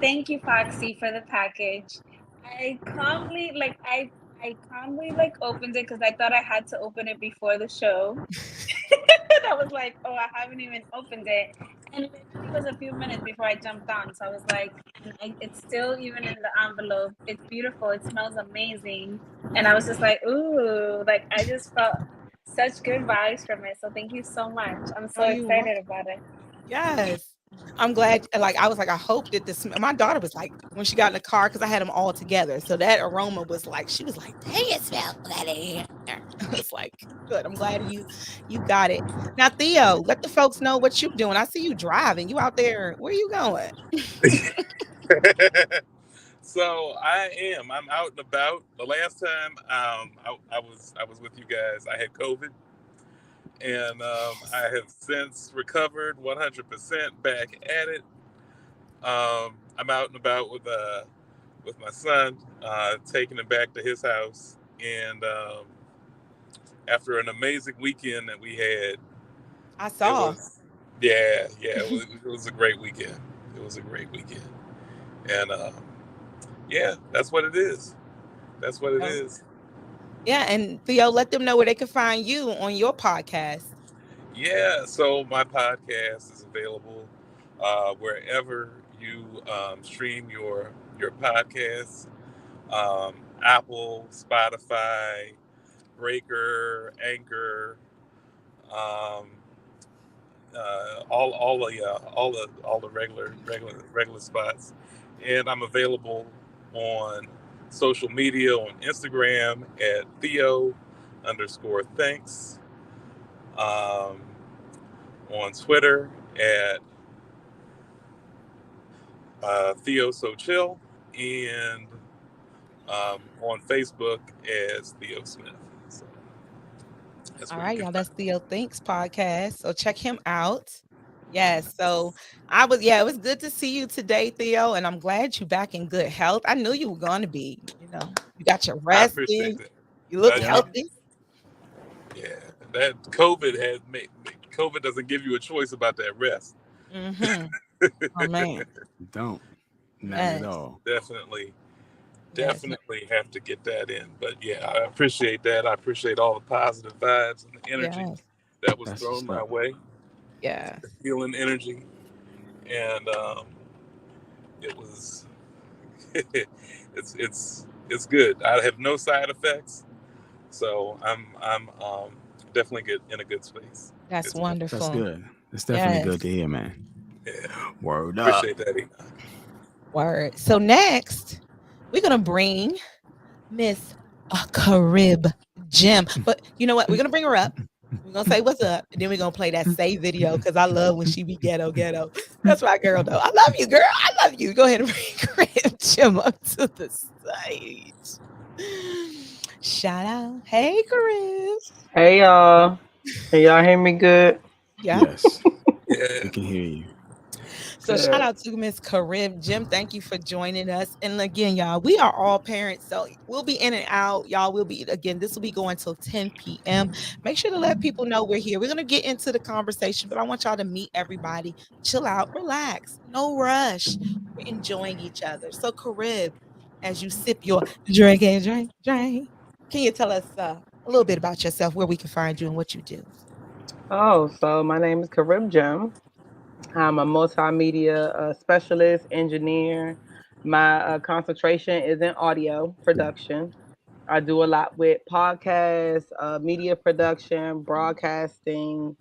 Thank you, Foxy, for the package. I calmly opened it because I thought I had to open it before the show. I was like, oh, I haven't even opened it. And literally was a few minutes before I jumped on. So I was like, it's still even in the envelope. It's beautiful. It smells amazing. And I was just like, ooh, like I just felt such good vibes from it. So thank you so much. I'm so Oh, you welcome. excited about it. Yes. I'm glad. Like, I was like, I hope that this. My daughter was like, when she got in the car, because I had them all together. So that aroma was like, she was like, dang, it smells that in here. I was like, good. I'm glad you got it. Now, Theo, let the folks know what you're doing. I see you driving. You out there. Where you going? So I'm out and about. The last time I was with you guys, I had COVID, and I have since recovered 100%, back at it. I'm out and about with my son, taking him back to his house, and after an amazing weekend that we had, I it saw. was it was a great weekend. It was a great weekend, and yeah, that's what it is. That's what it Oh. is. Yeah, and Theo, let them know where they can find you on your podcast. Yeah, so my podcast is available wherever you stream your podcasts. Apple, Spotify, Breaker, Anchor, um, all the regular spots, and I'm available on social media on Instagram at Theo_thanks, on Twitter at Theo So Chill, and on Facebook as Theo Smith. So that's All where you right, can y'all. find That's me. Theo Thinks podcast. So check him out. Yes. So it was good to see you today, Theo. And I'm glad you're back in good health. I knew you were going to be, you got your I rest appreciate in, that. you look Yeah. healthy. Yeah, that COVID COVID doesn't give you a choice about that rest. Mm-hmm. Oh, man. Don't. Not at Yes. all. Definitely, Yes. definitely have to get that in. But yeah, I appreciate that. I appreciate all the positive vibes and the energy Yes. that was That's thrown what's my up. way. Yeah. Healing energy, and it was it's good. I have no side effects, so I'm definitely good in a good space. That's Good space. That's wonderful. good. It's definitely Yes. good to hear, man. Yeah, Word up. appreciate that. Enoch. Word. So next, we're going to bring Miss Carib Jim. But you know what? We're going to bring her up. We're going to say what's up. And then we're going to play that say video because I love when she be ghetto, ghetto. That's my girl, though. I love you, girl. I love you. Go ahead and bring Carib Jim up to the stage. Shout out. Hey, Carib. Hey y'all. Can y'all hear me good? Yeah. Yes, Yeah. we can hear you. So shout Good. out to Miss Carib. Jim, thank you for joining us. And again, y'all, we are all parents. So we'll be in and out. Y'all will be, again, this will be going till 10 p.m. Make sure to let people know we're here. We're going to get into the conversation, but I want y'all to meet everybody. Chill out, relax, no rush. We're enjoying each other. So Carib, as you sip your drink and drink, can you tell us a little bit about yourself, where we can find you and what you do? Oh, so my name is Karim Jem. I'm a multimedia specialist, engineer. My concentration is in audio production. I do a lot with podcasts, media production, broadcasting,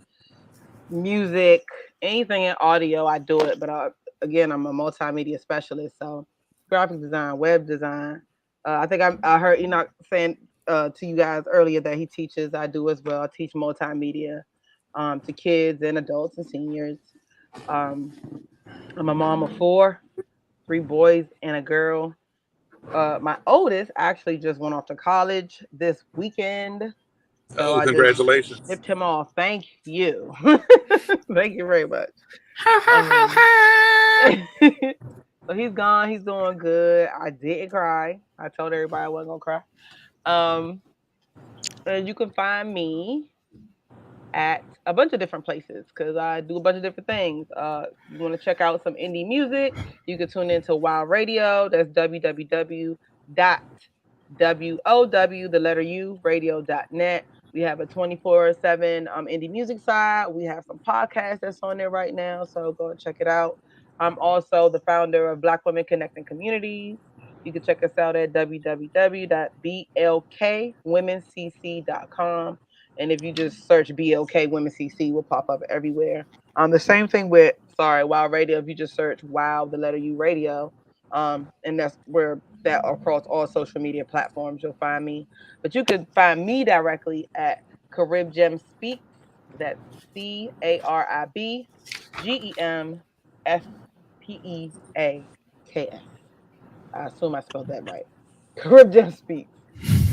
music, anything in audio. I do it, but again, I'm a multimedia specialist. So graphic design, web design. I think I heard Enoch saying to you guys earlier that he teaches. I do as well. I teach multimedia to kids and adults and seniors. Um, I'm a mom of four, three boys and a girl. My oldest actually just went off to college this weekend. So Oh, I just congratulations. shipped him off. Thank you. Thank you very much. Ha ha ha ha. So he's gone. He's doing good. I didn't cry. I told everybody I wasn't gonna cry. And you can find me at a bunch of different places because I do a bunch of different things. You want to check out some indie music? You can tune into Wild Radio. That's www.wow the letter u radio.net. We have a 24/7 indie music side. We have some podcasts that's on there right now, so go and check it out. I'm also the founder of Black Women Connecting Communities. You can check us out at www.blkwomencc.com. And if you just search BLK Women CC, will pop up everywhere. The same thing with Wow Radio. If you just search Wow, the letter U Radio, and that's where that across all social media platforms you'll find me. But you can find me directly at Carib Gem Speaks. That's CaribGemSpeaks. I assume I spelled that right. Carib Gem Speaks.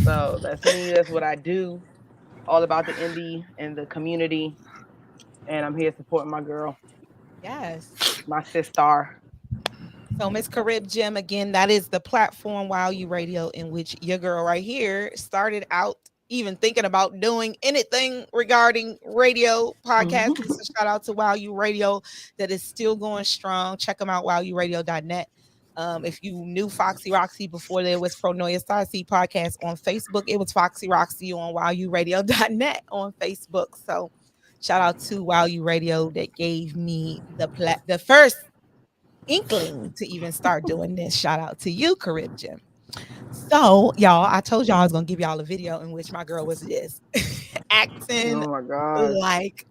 So that's me. That's what I do. All about the indie and the community. And I'm here supporting my girl. Yes. My sister. So Miss Carib Gem, again, that is the platform Wow You Radio in which your girl right here started out even thinking about doing anything regarding radio podcast. So shout out to Wow You Radio that is still going strong. Check them out, wowuradio.net. If you knew Foxy Roxy before there was Pro Noia Star Seed podcast on Facebook, it was Foxy Roxy on wowuradio.net on Facebook. So shout out to Wow You Radio that gave me the first inkling to even start doing this. Shout out to you, Carib Gem. So, y'all, I told y'all I was gonna give y'all a video in which my girl was this acting like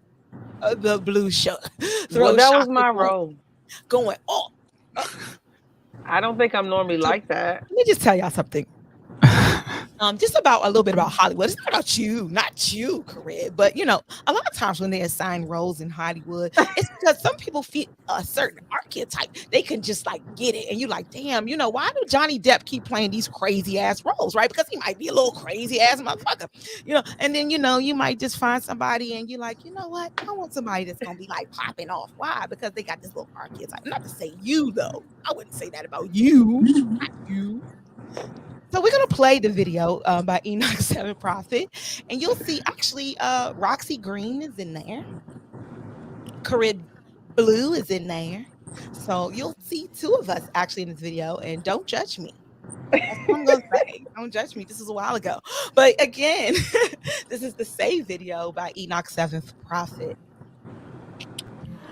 the blue show. Well, that was my role. Going I don't think I'm normally like that. Let me just tell y'all something. Just about a little bit about Hollywood. It's not about you, not you, Carib. But you know, a lot of times when they assign roles in Hollywood, it's because some people fit a certain archetype. They can just like get it, and you like, damn, you know, why do Johnny Depp keep playing these crazy ass roles, right? Because he might be a little crazy ass motherfucker, you know. And then you know, you might just find somebody, and you're like, you know what? I want somebody that's gonna be like popping off. Why? Because they got this little archetype. Not to say you though. I wouldn't say that about you, not you. So we're going to play the video by Enoch 7 Prophet, and you'll see actually Roxy Green is in there. Carib Blue is in there. So you'll see two of us actually in this video, and don't judge me. That's what I'm going to say. Don't judge me. This is a while ago. But again, this is the save video by Enoch 7 Prophet.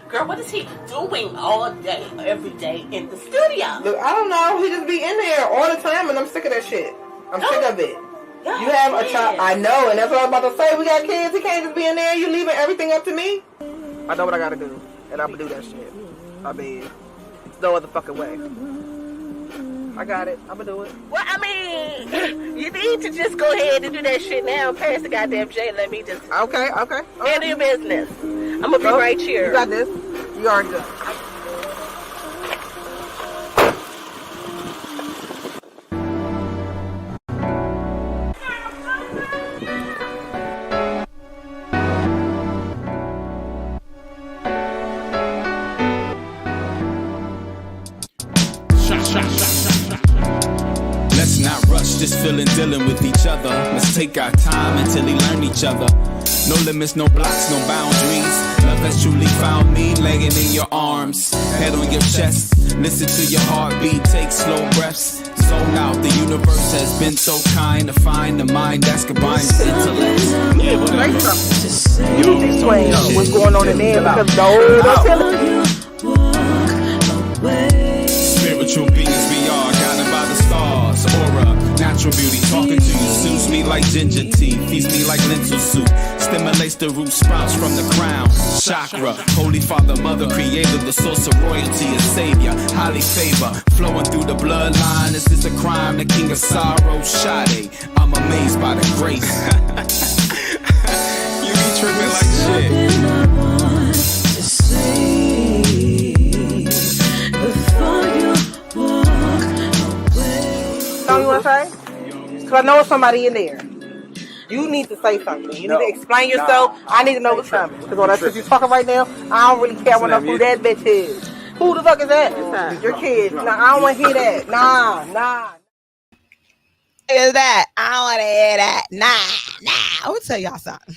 Girl, what is he doing all day, every day in the studio? Look, I don't know. He just be in there all the time, and I'm sick of that shit. I'm sick of it. You have a child. I know, and that's what I was about to say. We got kids. He can't just be in there. You leaving everything up to me? I know what I gotta do, and I'm gonna do that shit. I mean, it's no other fucking way. I got it. I'm gonna do it. Well, I mean, you need to just go ahead and do that shit now. Pass the goddamn J. Let me just. Okay. Handle your business. I'm gonna be right here. You got this. You already done. Let's not rush this feeling, dealing with each other. Let's take our time until we learn each other. No limits, no blocks, no boundaries. Love has truly found me, laying in your arms, head on your chest. Listen to your heartbeat, take slow breaths. Zone out, the universe has been so kind to find the mind that's combined intellect. Yo, what's going on in there? Spiritual beings we are, guided by the stars. Aura, natural beauty, talking to you soothes me like ginger tea, feeds me like lentil soup, stimulates the root sprouts from the crown chakra. Holy Father, Mother, Creator, the source of royalty, a savior, highly favor, flowing through the bloodline. This is a crime, the king of sorrow, Sade. I'm amazed by the grace. You be tripping like shit. Something you want to say? Because I know it's somebody in there. You need to say something. You need to explain yourself. I need to know what's coming. Because all that shit you talking right now, I don't really care who that bitch is. Who the fuck is that? Your kids. Nah, I don't want to hear that. Nah. Is that? I don't want to hear that. Nah. I will tell y'all something.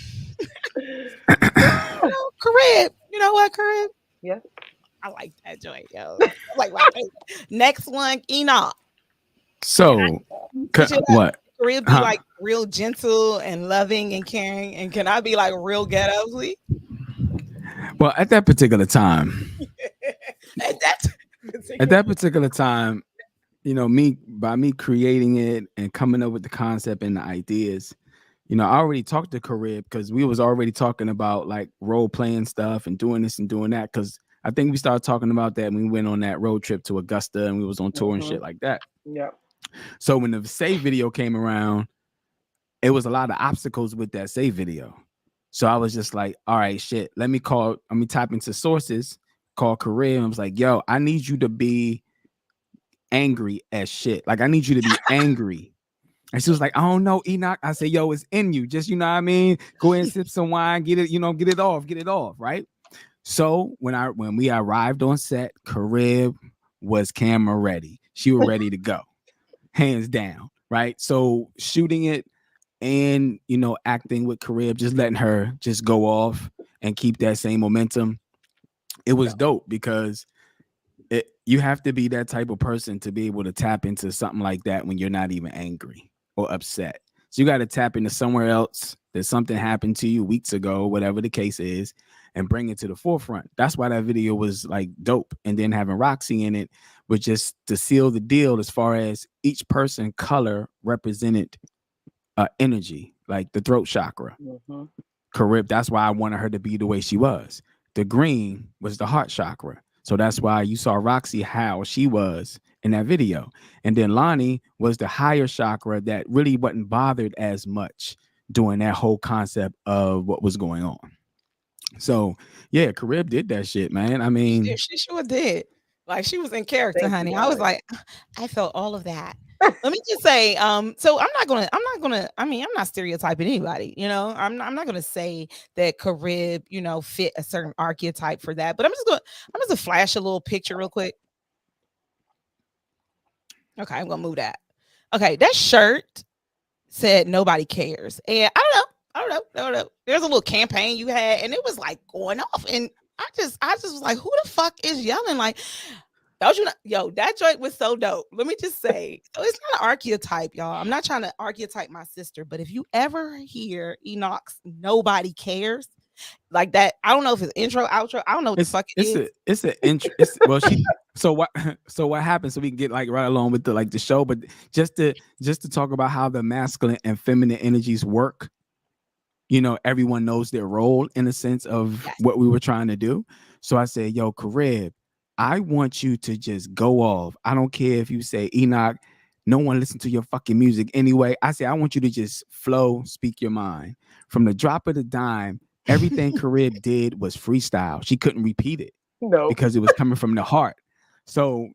Carib. You know what, Carib? Yeah. I like that joint, yo. Like my favorite. Next one, Enoch. So, what? Carib be like real gentle and loving and caring? And can I be like real ghetto, please? Well, at that particular time, At that at that particular time, me creating it and coming up with the concept and the ideas, I already talked to Carib because we was already talking about like role playing stuff and doing this and doing that. Because I think we started talking about that when we went on that road trip to Augusta and we was on tour and shit like that. Yeah. So when the save video came around, it was a lot of obstacles with that save video. So I was just like, all right, shit, let me type into sources, call Carib, and I was like, yo, I need you to be angry as shit. Like, I need you to be angry. And she was like, I don't know, Enoch. I said, yo, it's in you. Just, you know what I mean? Go ahead and sip some wine, get it off, right? So when we arrived on set, Carib was camera ready. She was ready to go, hands down, right? So shooting it and, acting with Carib, just letting her just go off and keep that same momentum. It was dope because you have to be that type of person to be able to tap into something like that when you're not even angry or upset. So you got to tap into somewhere else that something happened to you weeks ago, whatever the case is, and bring it to the forefront. That's why that video was like dope. And then having Roxy in it was just to seal the deal as far as each person color represented energy, like the throat chakra. Carib, that's why I wanted her to be the way she was. The green was the heart chakra. So that's why you saw Roxy how she was in that video. And then Lonnie was the higher chakra that really wasn't bothered as much doing that whole concept of what was going on. So yeah, Carib did that shit, man. I mean, she sure did. Like she was in character, honey. I was like, I felt all of that. Let me just say, so I'm not stereotyping anybody, I'm not gonna say that Carib, fit a certain archetype for that, but I'm just gonna flash a little picture real quick. Okay, I'm gonna move that. Okay, that shirt said nobody cares. And I don't know. There's a little campaign you had, and it was like going off. And I just was like, who the fuck is yelling? Like, don't you know? Yo, that joint was so dope. Let me just say, so it's not an archetype, y'all. I'm not trying to archetype my sister, but if you ever hear Enoch's "Nobody Cares," like that, I don't know if it's intro, outro. I don't know what the fuck it is. It's an intro. Well, so what happened? So we can get like right along with the show, but just to talk about how the masculine and feminine energies work. Everyone knows their role in a sense of what we were trying to do. So I said, yo, Carib, I want you to just go off. I don't care if you say, Enoch, no one listen to your fucking music anyway. I say, I want you to just flow, speak your mind. From the drop of the dime, everything Carib did was freestyle. She couldn't repeat it because it was coming from the heart. So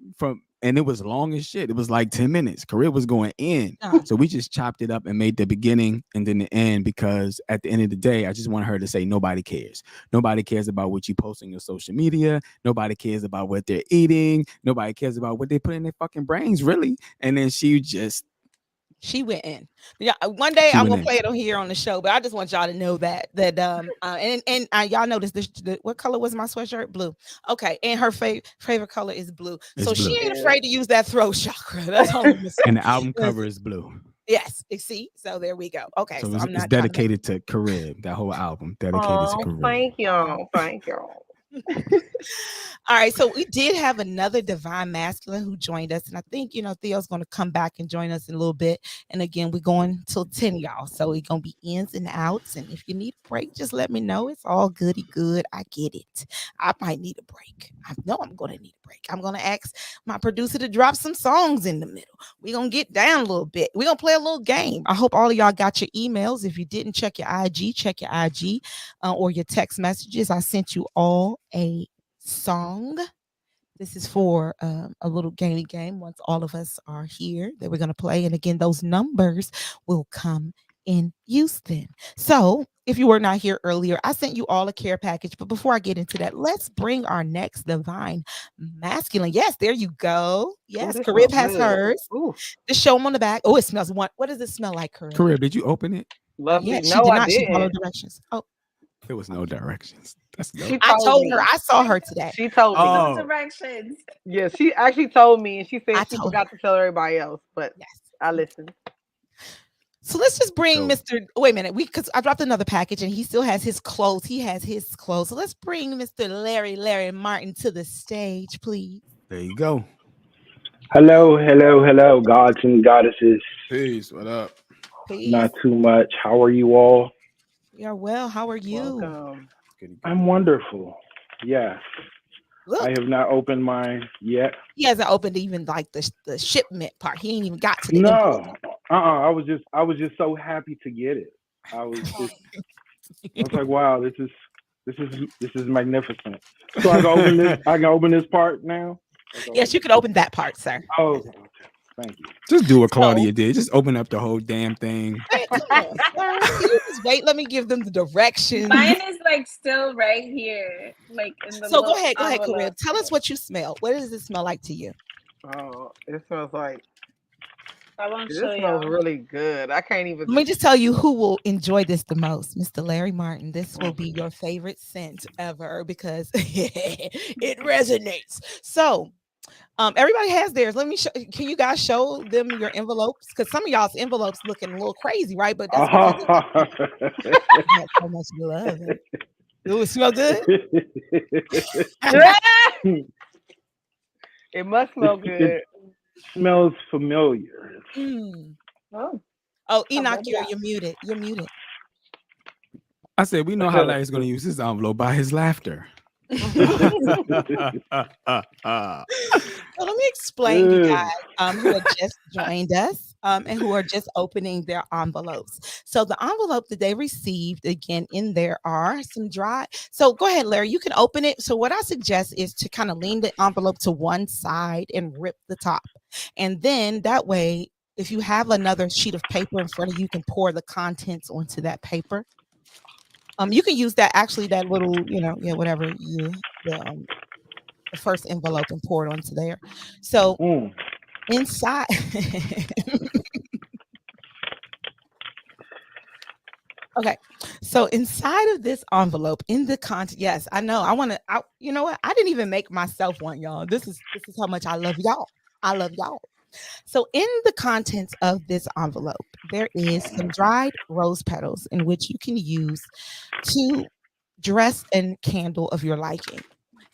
and it was long as shit. It was like 10 minutes. Carib was going in. So we just chopped it up and made the beginning and then the end, because at the end of the day, I just want her to say nobody cares. Nobody cares about what you post on your social media. Nobody cares about what they're eating. Nobody cares about what they put in their fucking brains, really. And then she went in. Yeah, one day I'm gonna play it on here on the show, but I just want y'all to know that y'all notice this. What color was my sweatshirt? Blue. Okay, and her favorite color is blue. So she ain't afraid to use that throat chakra. That's all I'm gonna say. And the album cover is blue. Yes, see, so there we go. Okay, so it's dedicated to Carib. That whole album dedicated to Carib. Thank y'all. All right, so we did have another divine masculine who joined us, and I think Theo's going to come back and join us in a little bit. And again, we're going till 10, y'all, so we're going to be ins and outs. And if you need a break, just let me know. It's all goody good. I get it. I might need a break. I know I'm going to need a break. I'm going to ask my producer to drop some songs in the middle. We're going to get down a little bit. We're going to play a little game. I hope all of y'all got your emails. If you didn't, check your IG or your text messages. I sent you all a song. This is for a little gamey game once all of us are here that we're going to play. And again, those numbers will come in Houston. So if you were not here earlier, I sent you all a care package. But before I get into that, let's bring our next divine masculine. Yes, there you go. Yes, Carib has hers. The show them on the back. Oh, it smells one. What does it smell like, Carib? Carib, did you open it? Lovely. Yeah, no, she did not. I didn't. She followed directions. Oh. There was no directions. That's dope. I told her. I saw her today. She told me. No directions. Yeah, she actually told me, and she said she forgot to tell everybody else. But yes, I listened. So let's just bring So- Mr. Wait a minute, because I dropped another package and he still has his clothes. He has his clothes. So let's bring Mr. Larry Martin to the stage, please. There you go. Hello, gods and goddesses. Peace. What up? Not Peace. too much. How are you all? You're well. How are you? Welcome. I'm wonderful. Yes. I Look, have not opened mine yet. he hasn't opened even like the shipment part. He ain't even got to the envelope. No. I was just so happy to get it. I was like, wow, this is magnificent. So I can open this. I can open this part now. Yes, you can open that part, sir. Oh, okay. Thank you. Just do what Claudia did. Just open up the whole damn thing. Hey, come on, sir. Can you just wait. Let me give them the directions. Mine is like still right here, like in the. So go little ahead, envelope. Karib. Tell us what you smell. What does it smell like to you? Oh, it smells like. I won't This show smells you. really good. I can't even. Let me just tell you who will enjoy this the most, Mr. Larry Martin. This will be your favorite scent ever because it resonates. So, everybody has theirs. Let me show. Can you guys show them your envelopes? Because some of y'all's envelopes looking a little crazy, right? But that's because you have so much love. Do it smell good? It must smell good. It smells familiar. Oh, Enoch, you're muted. You're muted. I said, we know how Larry's going to use his envelope by his laughter. So let me explain, you guys who have just joined us and who are just opening their envelopes. So the envelope that they received, again, in there are some dry. So go ahead, Larry, you can open it. So what I suggest is to kind of lean the envelope to one side and rip the top. And then that way, if you have another sheet of paper in front of you, you can pour the contents onto that paper. You can use that that little, whatever the first envelope and pour it onto there. So inside, okay. So inside of this envelope, in the content, yes, I know. You know what? I didn't even make myself one, y'all. This is how much I love y'all. I love y'all. So in the contents of this envelope, there is some dried rose petals in which you can use to dress a candle of your liking.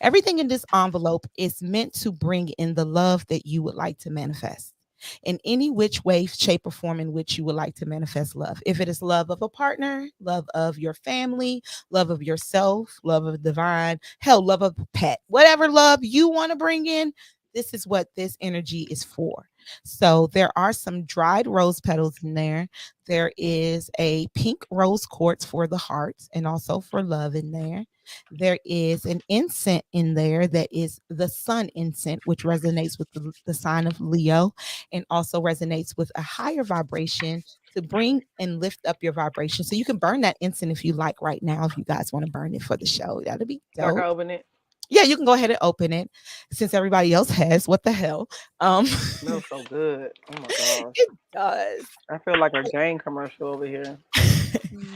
Everything in this envelope is meant to bring in the love that you would like to manifest in any which way, shape, or form in which you would like to manifest love. If it is love of a partner, love of your family, love of yourself, love of divine, hell, love of a pet, whatever love you want to bring in, this is what this energy is for. So there are some dried rose petals in there. There is a pink rose quartz for the heart and also for love in there. There is an incense in there that is the sun incense, which resonates with the sign of Leo and also resonates with a higher vibration to bring and lift up your vibration. So you can burn that incense if you like right now, if you guys want to burn it for the show. That'll be dope. I can open it. Yeah, you can go ahead and open it since everybody else has. What the hell? Smells so good. Oh my gosh. It does. I feel like a Jane commercial over here.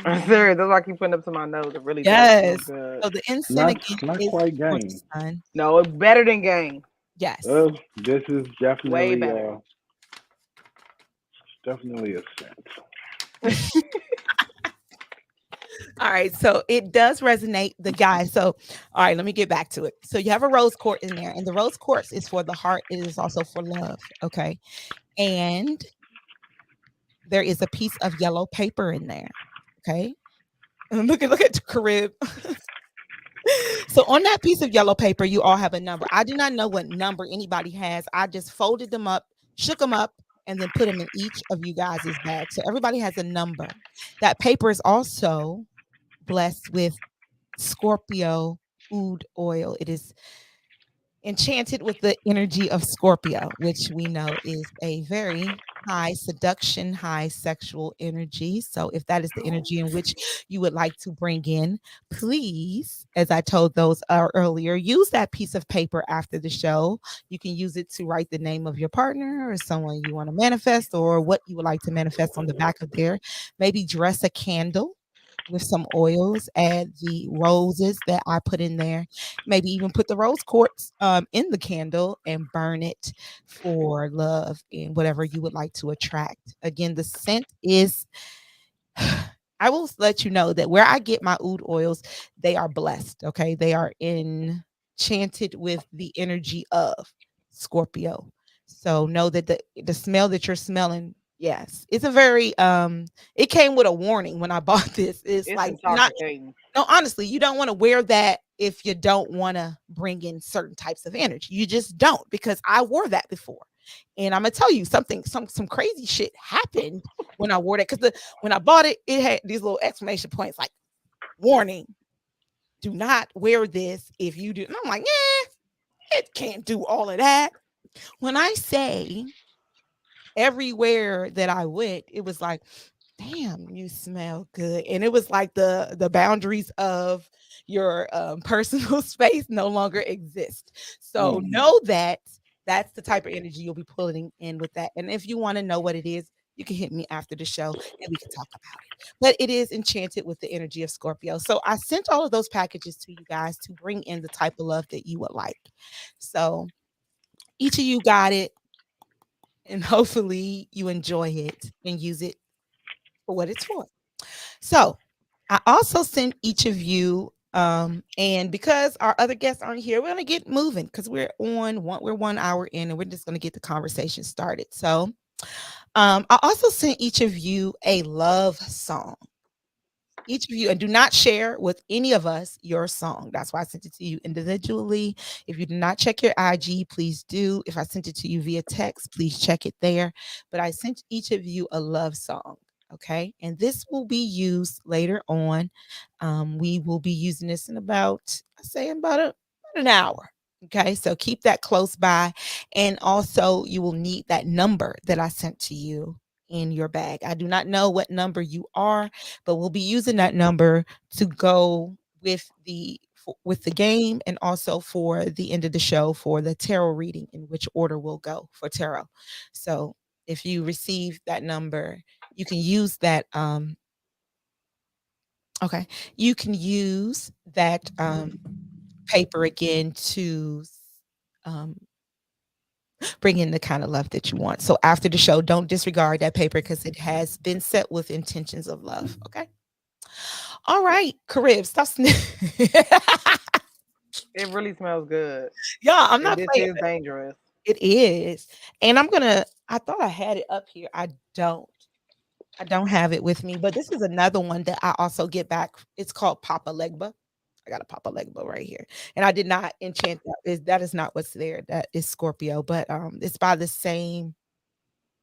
I'm serious. That's why I keep putting up to my nose. It really Yes. does smell good. So the incense Not is quite for the game. sun. No, it's better than Game. Yes. This is definitely Way better. Definitely a scent. All right, so it does resonate, the guy. So, all right, let me get back to it. So you have a rose quartz in there, and the rose quartz is for the heart. It is also for love. Okay, and there is a piece of yellow paper in there. Okay, and look at Carib. So on that piece of yellow paper, you all have a number. I do not know what number anybody has. I just folded them up, shook them up, and then put them in each of you guys' bag. So everybody has a number. That paper is also blessed with Scorpio oud oil. It is enchanted with the energy of Scorpio, which we know is a very high seduction, high sexual energy. So if that is the energy in which you would like to bring in, please, as I told those earlier, use that piece of paper after the show. You can use it to write the name of your partner or someone you want to manifest or what you would like to manifest on the back of there. Maybe dress a candle with some oils, add the roses that I put in there, maybe even put the rose quartz in the candle and burn it for love and whatever you would like to attract. Again, the scent is I will let you know that where I get my oud oils, they are blessed. Okay. They are enchanted with the energy of Scorpio. So know that the smell that you're smelling, yes, it's a very it came with a warning when I bought this. It's It's like not intoxicating. no, honestly, you don't want to wear that if you don't want to bring in certain types of energy. You just don't, because I wore that before. And I'm gonna tell you something, some crazy shit happened when I wore that. Because when I bought it, it had these little exclamation points like warning, do not wear this if you do. And I'm like, yeah, it can't do all of that. When I say everywhere that I went, it was like, damn, you smell good. And it was like the boundaries of your personal space no longer exist. So know that that's the type of energy you'll be pulling in with that. And if you want to know what it is, you can hit me after the show and we can talk about it. But it is enchanted with the energy of Scorpio. So I sent all of those packages to you guys to bring in the type of love that you would like. So each of you got it, and hopefully you enjoy it and use it for what it's for. So I also sent each of you, and because our other guests aren't here, we're gonna get moving because we're 1 hour in, and we're just gonna get the conversation started. So I also sent each of you a love song. Each of you, and do not share with any of us your song. That's why I sent it to you individually. If you do not check your IG, please do. If I sent it to you via text, please check it there. But I sent each of you a love song. Okay. And this will be used later on. We will be using this in about, I say, in about an hour. Okay. So keep that close by. And also, you will need that number that I sent to you in your bag. I do not know what number you are, but we'll be using that number to go with the game, and also for the end of the show for the tarot reading, in which order we'll go for tarot. So if you receive that number, you can use that okay, you can use that paper again to um bring in the kind of love that you want. So after the show, don't disregard that paper because it has been set with intentions of love. Okay. All right, Carib, stop sniffing. It really smells good. Yeah, I'm not This playing. is dangerous. It is. And I thought I had it up here. I don't. I don't have it with me, but this is another one that I also get back. It's called Papa Legba. I got a Papa Legba right here. And I did not enchant that. That is not what's there. That is Scorpio, but it's by the same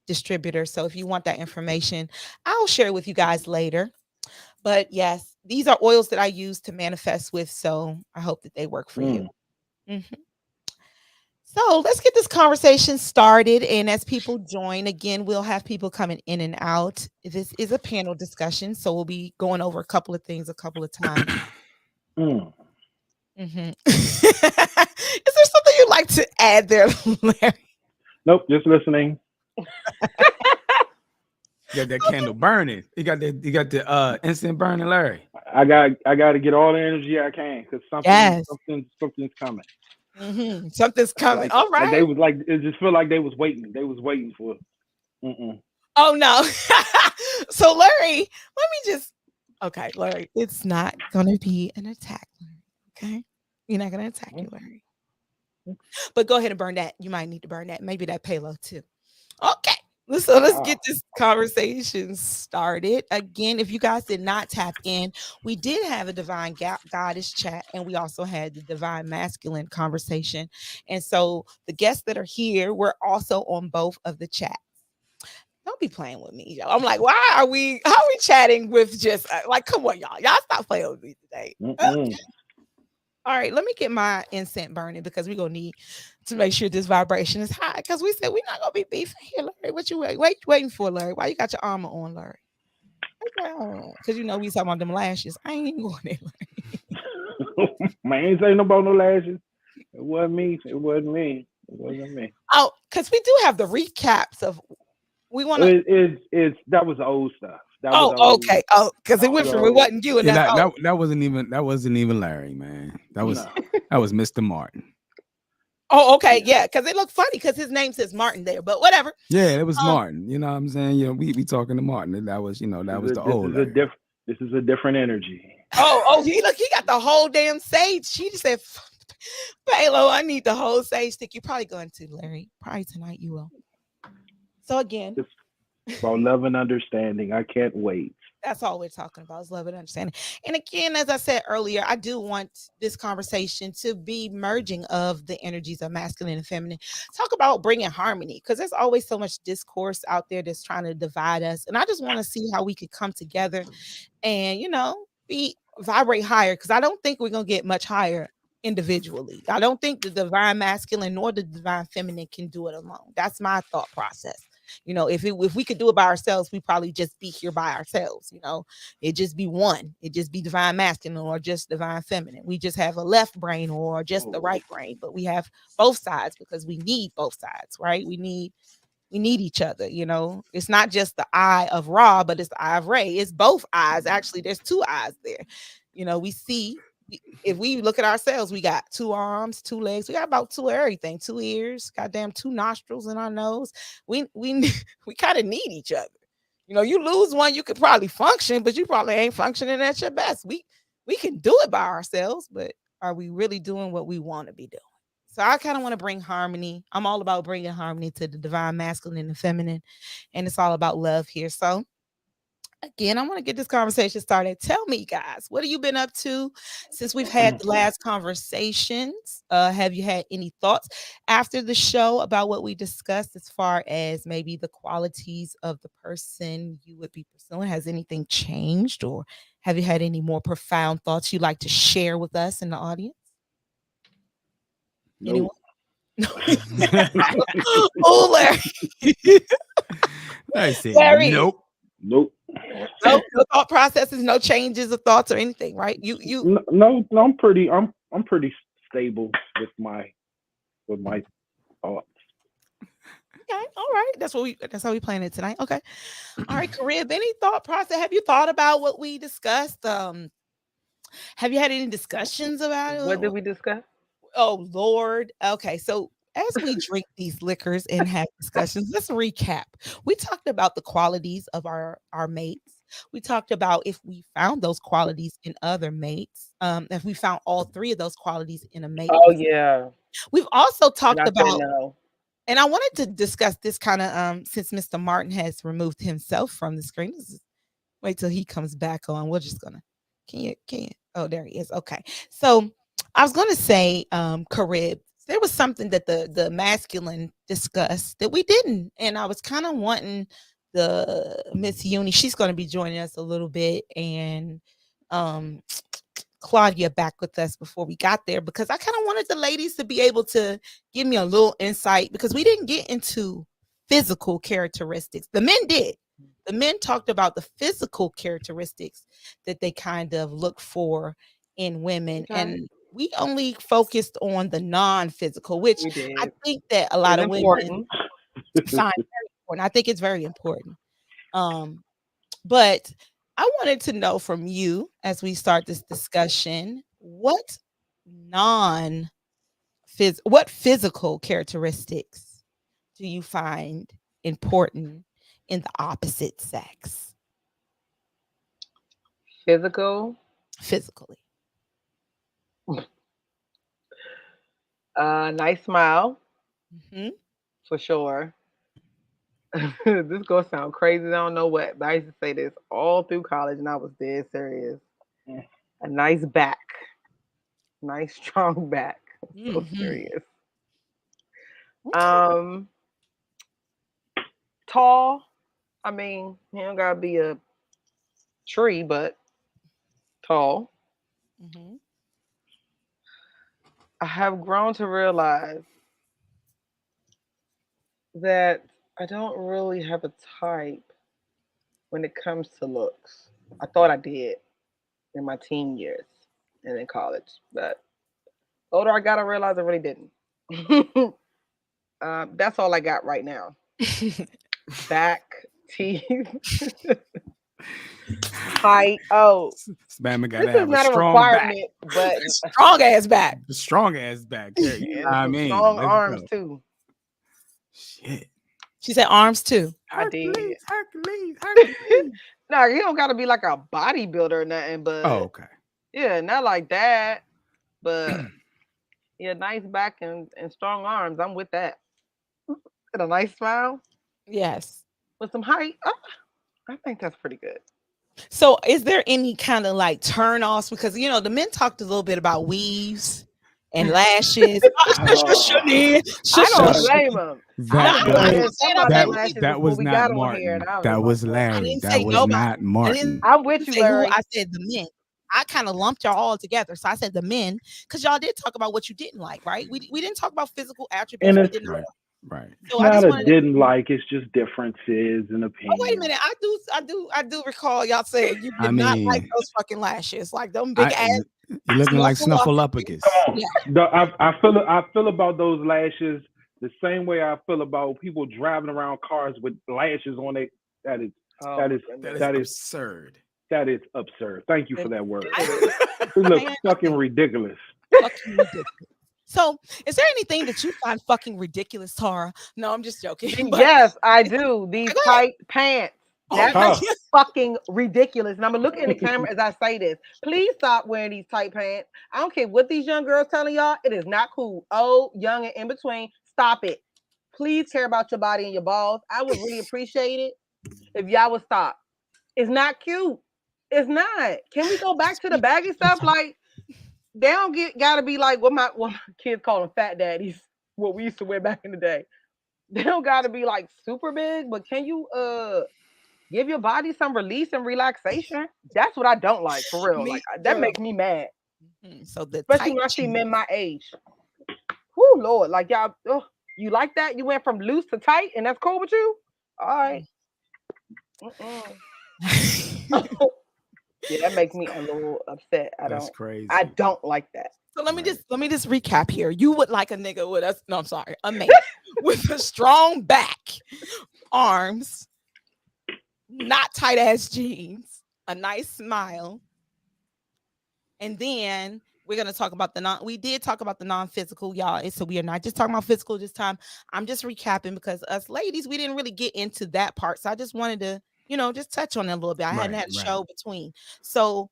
distributor. So if you want that information, I'll share it with you guys later. But yes, these are oils that I use to manifest with. So I hope that they work for you. Mhm. So let's get this conversation started. And as people join, again, we'll have people coming in and out. This is a panel discussion. So we'll be going over a couple of things a couple of times. Is there something you'd like to add there, Larry? Nope, just listening. You got that candle burning. You got the instant burning, Larry. I got to get all the energy I can because something's coming. Something's coming. Like, all right. Like they was like, it just felt like they was waiting. They was waiting for it. Oh no. So Larry, let me just okay, Larry, it's not gonna be an attack. Okay. You're not gonna attack you, Larry. But go ahead and burn that. You might need to burn that. Maybe that payload too. Okay. So let's get this conversation started. Again, if you guys did not tap in, we did have a divine goddess chat, and we also had the divine masculine conversation. And so the guests that are here were also on both of the chats. Don't be playing with me, y'all. I'm like, how are we chatting with just like, come on, y'all. Y'all stop playing with me today. Okay. All right, let me get my incense burning because we're gonna need to make sure this vibration is high. Because we said we're not gonna be beefing here, Larry. What you waiting for, Larry? Why you got your armor on, Larry? Because we talking about them lashes. I ain't going there, Larry. Man, ain't saying about no lashes. It wasn't me. It wasn't me. Oh, because we do have the recaps of we want to. It's that was old stuff. That was Oh, okay. Oh, because it went from it so wasn't you, and Yeah, that's that wasn't even Larry, man. That was no. Mr. Martin. Oh, okay, Yeah. yeah, because it looked funny because his name says Martin there, but whatever. Yeah, it was Um, Martin. You know what I'm saying? You know, we talking to Martin. That was that was the This old is a Larry. this is a different energy. he got the whole damn sage. She just said, Palo, I need the whole sage stick. You're probably going to, Larry. Probably tonight you will. So again, It's about love and understanding. I can't wait. that's all we're talking about is love and understanding. And again, as I said earlier, I do want this conversation to be merging of the energies of masculine and feminine. Talk about bringing harmony because there's always so much discourse out there that's trying to divide us. And I just want to see how we could come together and, be vibrate higher because I don't think we're going to get much higher individually. I don't think the divine masculine nor the divine feminine can do it alone. That's my thought process. If we could do it by ourselves, we probably just be here by ourselves. It just be one. It just be divine masculine or just divine feminine. We just have a left brain or just the right brain, but we have both sides because we need both sides, right? We need each other. It's not just the eye of Ra, but it's the eye of Ray. It's both eyes. Actually, there's two eyes there. We see. If we look at ourselves, we got two arms, two legs. We got about two of everything, two ears, goddamn two nostrils in our nose. We we kind of need each other. You lose one, you could probably function, but you probably ain't functioning at your best. We can do it by ourselves, but are we really doing what we want to be doing? So I kind of want to bring harmony. I'm all about bringing harmony to the divine masculine and feminine, and it's all about love here. So again, I want to get this conversation started. Tell me, guys, what have you been up to since we've had the last conversations? Have you had any thoughts after the show about what we discussed as far as maybe the qualities of the person you would be pursuing? Has anything changed, or have you had any more profound thoughts you'd like to share with us in the audience? Nope. Anyone? Oh, Larry. I said Larry. nope. Nope. No thought processes, no changes of thoughts or anything, right? You No, I'm pretty stable with my thoughts. Okay, all right. That's how we playing it tonight. Okay. All right, Carib, any thought process? Have you thought about what we discussed? Have you had any discussions about it? What did we discuss? Oh Lord. Okay, so as we drink these liquors and have discussions, let's recap. We talked about the qualities of our mates. We talked about if we found those qualities in other mates, if we found all three of those qualities in a mate. Oh yeah. We've also And talked I said about, no. and I wanted to discuss this kind of since Mr. Martin has removed himself from the screen. Wait till he comes back on. We're just gonna can you oh there he is. Okay. So I was gonna say, Carib, there was something that the masculine discussed that we didn't. And I was kind of wanting the Miss Uni, she's gonna be joining us a little bit, and Claudia back with us before we got there because I kind of wanted the ladies to be able to give me a little insight because we didn't get into physical characteristics. The men did. The men talked about the physical characteristics that they kind of look for in women. Okay. And we only focused on the non-physical, which We did. I think that a lot It's of women important. find very important. I think it's very important. But I wanted to know from you as we start this discussion, what physical characteristics do you find important in the opposite sex? Physically. Nice smile. Mm-hmm. For sure. This gonna sound crazy. I don't know what, but I used to say this all through college, and I was dead serious. A nice back, nice strong back. So serious. Okay. Tall. I mean, you don't gotta be a tree, but tall. Mm-hmm. I have grown to realize that I don't really have a type when it comes to looks. I thought I did in my teen years and in college, but the older I got, I realized I really didn't. That's all I got right now. Back, teeth. Height. Oh, Spammer got this to is have a not a strong back. requirement, but Strong ass back. Strong ass back. There, you know what I some mean? strong Let's arms go. too. Shit. She said arms too. I did. Hercules. No, you don't got to be like a bodybuilder or nothing, but Oh, okay. yeah, not like that. But yeah, nice back and strong arms. I'm with that. And a nice smile Yes. with some height. I think that's pretty good. So is there any kind of like turn offs? Because the men talked a little bit about weaves and lashes. I don't blame them. That was not Martin. That was Larry. That was not Martin. I'm with you, Larry. I said the men. I kind of lumped y'all all together. So I said the men, because y'all did talk about what you didn't like, right? We didn't talk about physical attributes. And We it's didn't like. Right. So it's not a didn't like. It's just differences and opinions. Oh, wait a minute. I do recall y'all saying you did not like those fucking lashes, like them big ass. You're looking like Snuffleupagus. Yeah. I feel about those lashes the same way I feel about people driving around cars with lashes on it. That is absurd. That is absurd. Thank you for that word. It looks fucking ridiculous. Fucking ridiculous. So, is there anything that you find fucking ridiculous, Tara? No, I'm just joking. Yes, I do. These tight pants. That's fucking ridiculous. And I'm gonna look in the camera as I say this. Please stop wearing these tight pants. I don't care what these young girls telling y'all. It is not cool. Old, young, and in between. Stop it. Please care about your body and your balls. I would really appreciate it if y'all would stop. It's not cute. It's not. Can we go back to the baggy stuff? Like, they don't gotta be like what my kids call them fat daddies, what we used to wear back in the day. They don't gotta be like super big, but can you give your body some release and relaxation? That's what I don't like, for real. That makes me mad. So especially when I see men my age. Whoo, Lord, like y'all, you like that? You went from loose to tight, and that's cool with you? All right. Yeah, that makes me a little upset. That's crazy. I don't like that. So let me just recap here. You would like a nigga with us? No, I'm sorry, a man with a strong back, arms, not tight ass jeans, a nice smile, and then we're gonna talk about we did talk about the non-physical, y'all. So we are not just talking about physical this time. I'm just recapping because us ladies, we didn't really get into that part. So I just wanted to, just touch on it a little bit. I hadn't had a show between. So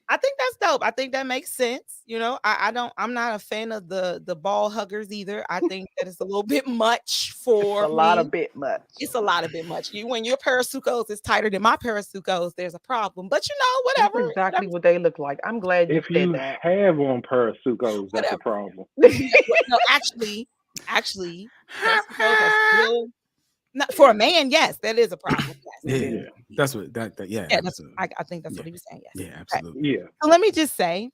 I think that's dope. I think that makes sense. I'm not a fan of the ball huggers either. I think that it's a little bit much for a lot of bit much. It's a lot of bit much. When your pair of Sucos is tighter than my pair of Sucos, there's a problem. But whatever. That's exactly what they look like. I'm glad you said that. If you have on pair of Sucos, that's a problem. No, actually, for a man, yes, that is a problem. Yes. Yeah, that's what that. Yeah, I think that's what he was saying. Yes. Yeah, absolutely. Yeah. So let me just say,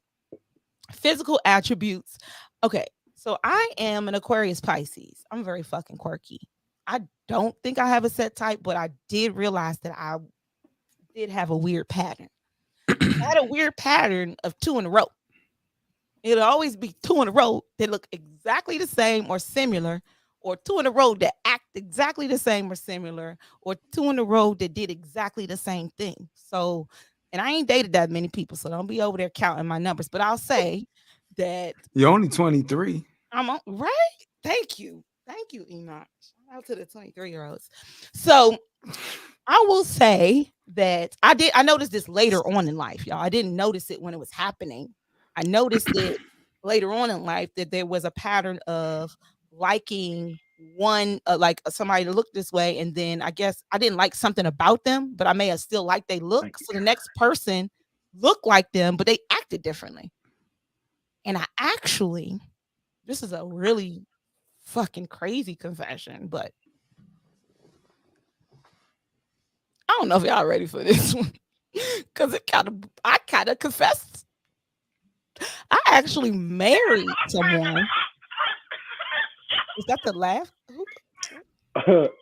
physical attributes. Okay, so I am an Aquarius Pisces. I'm very fucking quirky. I don't think I have a set type, but I did realize that I did have a weird pattern. I had a weird pattern of 2 in a row. It'll always be 2 in a row that look exactly the same or similar, or 2 in a row that act exactly the same or similar, or 2 in a row that did exactly the same thing. So, and I ain't dated that many people, so don't be over there counting my numbers. But I'll say that you're only 23. I'm right. Thank you, Enoch. Shout out to the 23-year-olds. So I will say that I noticed this later on in life, y'all. I didn't notice it when it was happening. I noticed it later on in life that there was a pattern of liking one, like somebody to look this way, and then I guess I didn't like something about them, but I may have still liked they look. So the next person looked like them, but they acted differently. And I actually, this is a really fucking crazy confession, but I don't know if y'all ready for this one, because I kind of confessed. I actually married someone. Is that the laugh?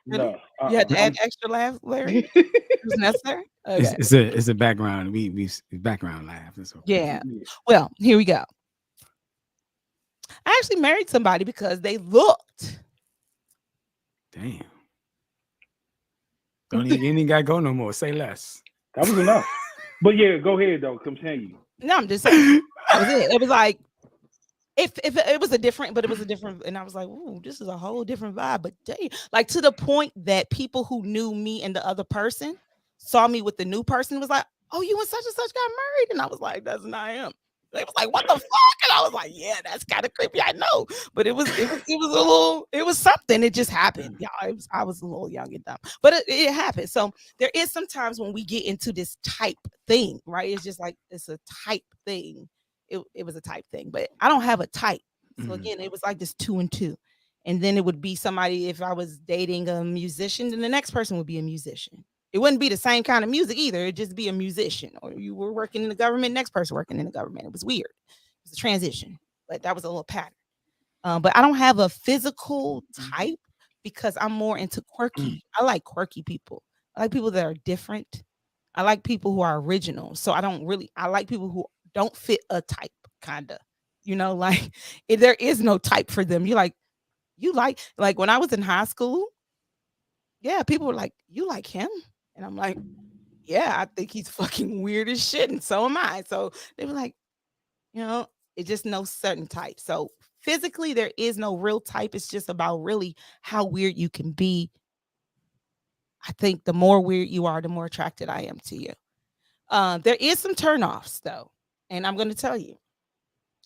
No. You had to add extra laugh, Larry? It was necessary? Okay. It's a background. We background laugh. Yeah. Well, here we go. I actually married somebody because they looked. Damn. You ain't got to go no more. Say less. That was enough. But yeah, go ahead though. Continue. No, I'm just saying that was it. It was like if it was a different, but it was a different, and I was like, ooh, this is a whole different vibe. But dang, like to the point that people who knew me and the other person saw me with the new person was like, oh, you and such got married, and I was like, that's not him. They was like, what the fuck? And I was like, yeah, that's kind of creepy. I know, but it was a little, it was something. It just happened. Yeah, I was a little young and dumb, but it happened. So there is sometimes when we get into this type thing, right? It's just like it's a type thing. It was a type thing, but I don't have a type. So again, it was like this 2 and 2. And then it would be somebody, if I was dating a musician, then the next person would be a musician. It wouldn't be the same kind of music either. It'd just be a musician. Or you were working in the government, next person working in the government. It was weird. It was a transition, but that was a little pattern. But I don't have a physical type because I'm more into quirky. I like quirky people. I like people that are different. I like people who are original. So I like people who don't fit a type, kind of. Like if there is no type for them. You like when I was in high school, yeah, people were like, you like him? And I'm like, yeah, I think he's fucking weird as shit, and so am I. So they were like, it's just no certain type. So physically, there is no real type. It's just about really how weird you can be. I think the more weird you are, the more attracted I am to you. There is some turnoffs though, and I'm going to tell you.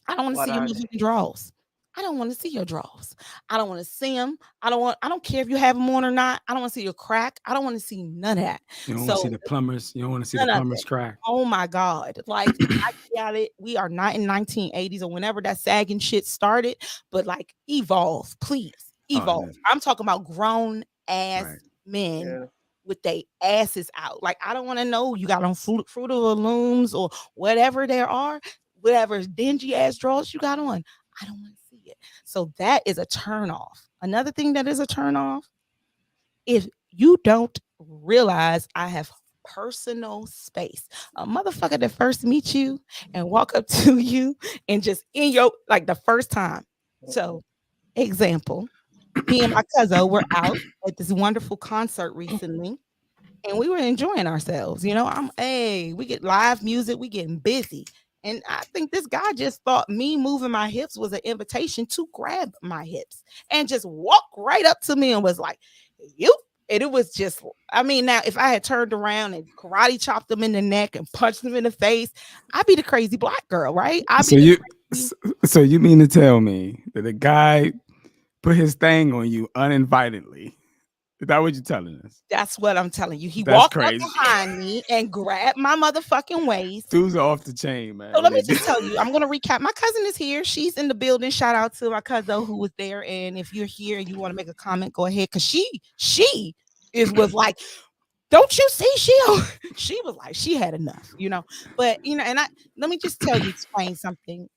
I don't want to see your motherfucking draws. I don't want to see your draws. I don't want to see them. I don't care if you have them on or not. I don't want to see your crack. I don't want to see none of that. You don't want to see the plumbers. You don't want to see the plumbers crack. Oh my God. Like I got it. We are not in 1980s or whenever that sagging shit started, but like evolve, please. Evolve. I'm talking about grown ass men with their asses out. Like I don't want to know you got on Fruit of the Looms or whatever there are. Whatever dingy ass drawers you got on, I don't want to see it. So that is a turn off. Another thing that is a turn off, if you don't realize I have personal space, a motherfucker that first meet you and walk up to you and just in your like the first time. So, example, me and my cousin were out at this wonderful concert recently. And we were enjoying ourselves, we get live music, we getting busy. And I think this guy just thought me moving my hips was an invitation to grab my hips and just walk right up to me and was like, you. And it was just, now if I had turned around and karate chopped him in the neck and punched him in the face, I'd be the crazy black girl, right? So you mean to tell me that a guy put his thing on you uninvitedly? Is that what you're telling us? That's what I'm telling you. He walked up behind me and grabbed my motherfucking waist. Dudes are off the chain, man. So let me just tell you, I'm going to recap. My cousin is here. She's in the building. Shout out to my cousin who was there. And if you're here and you want to make a comment, go ahead. Because she was like, don't you see? She was like, she had enough, But, and let me just explain something.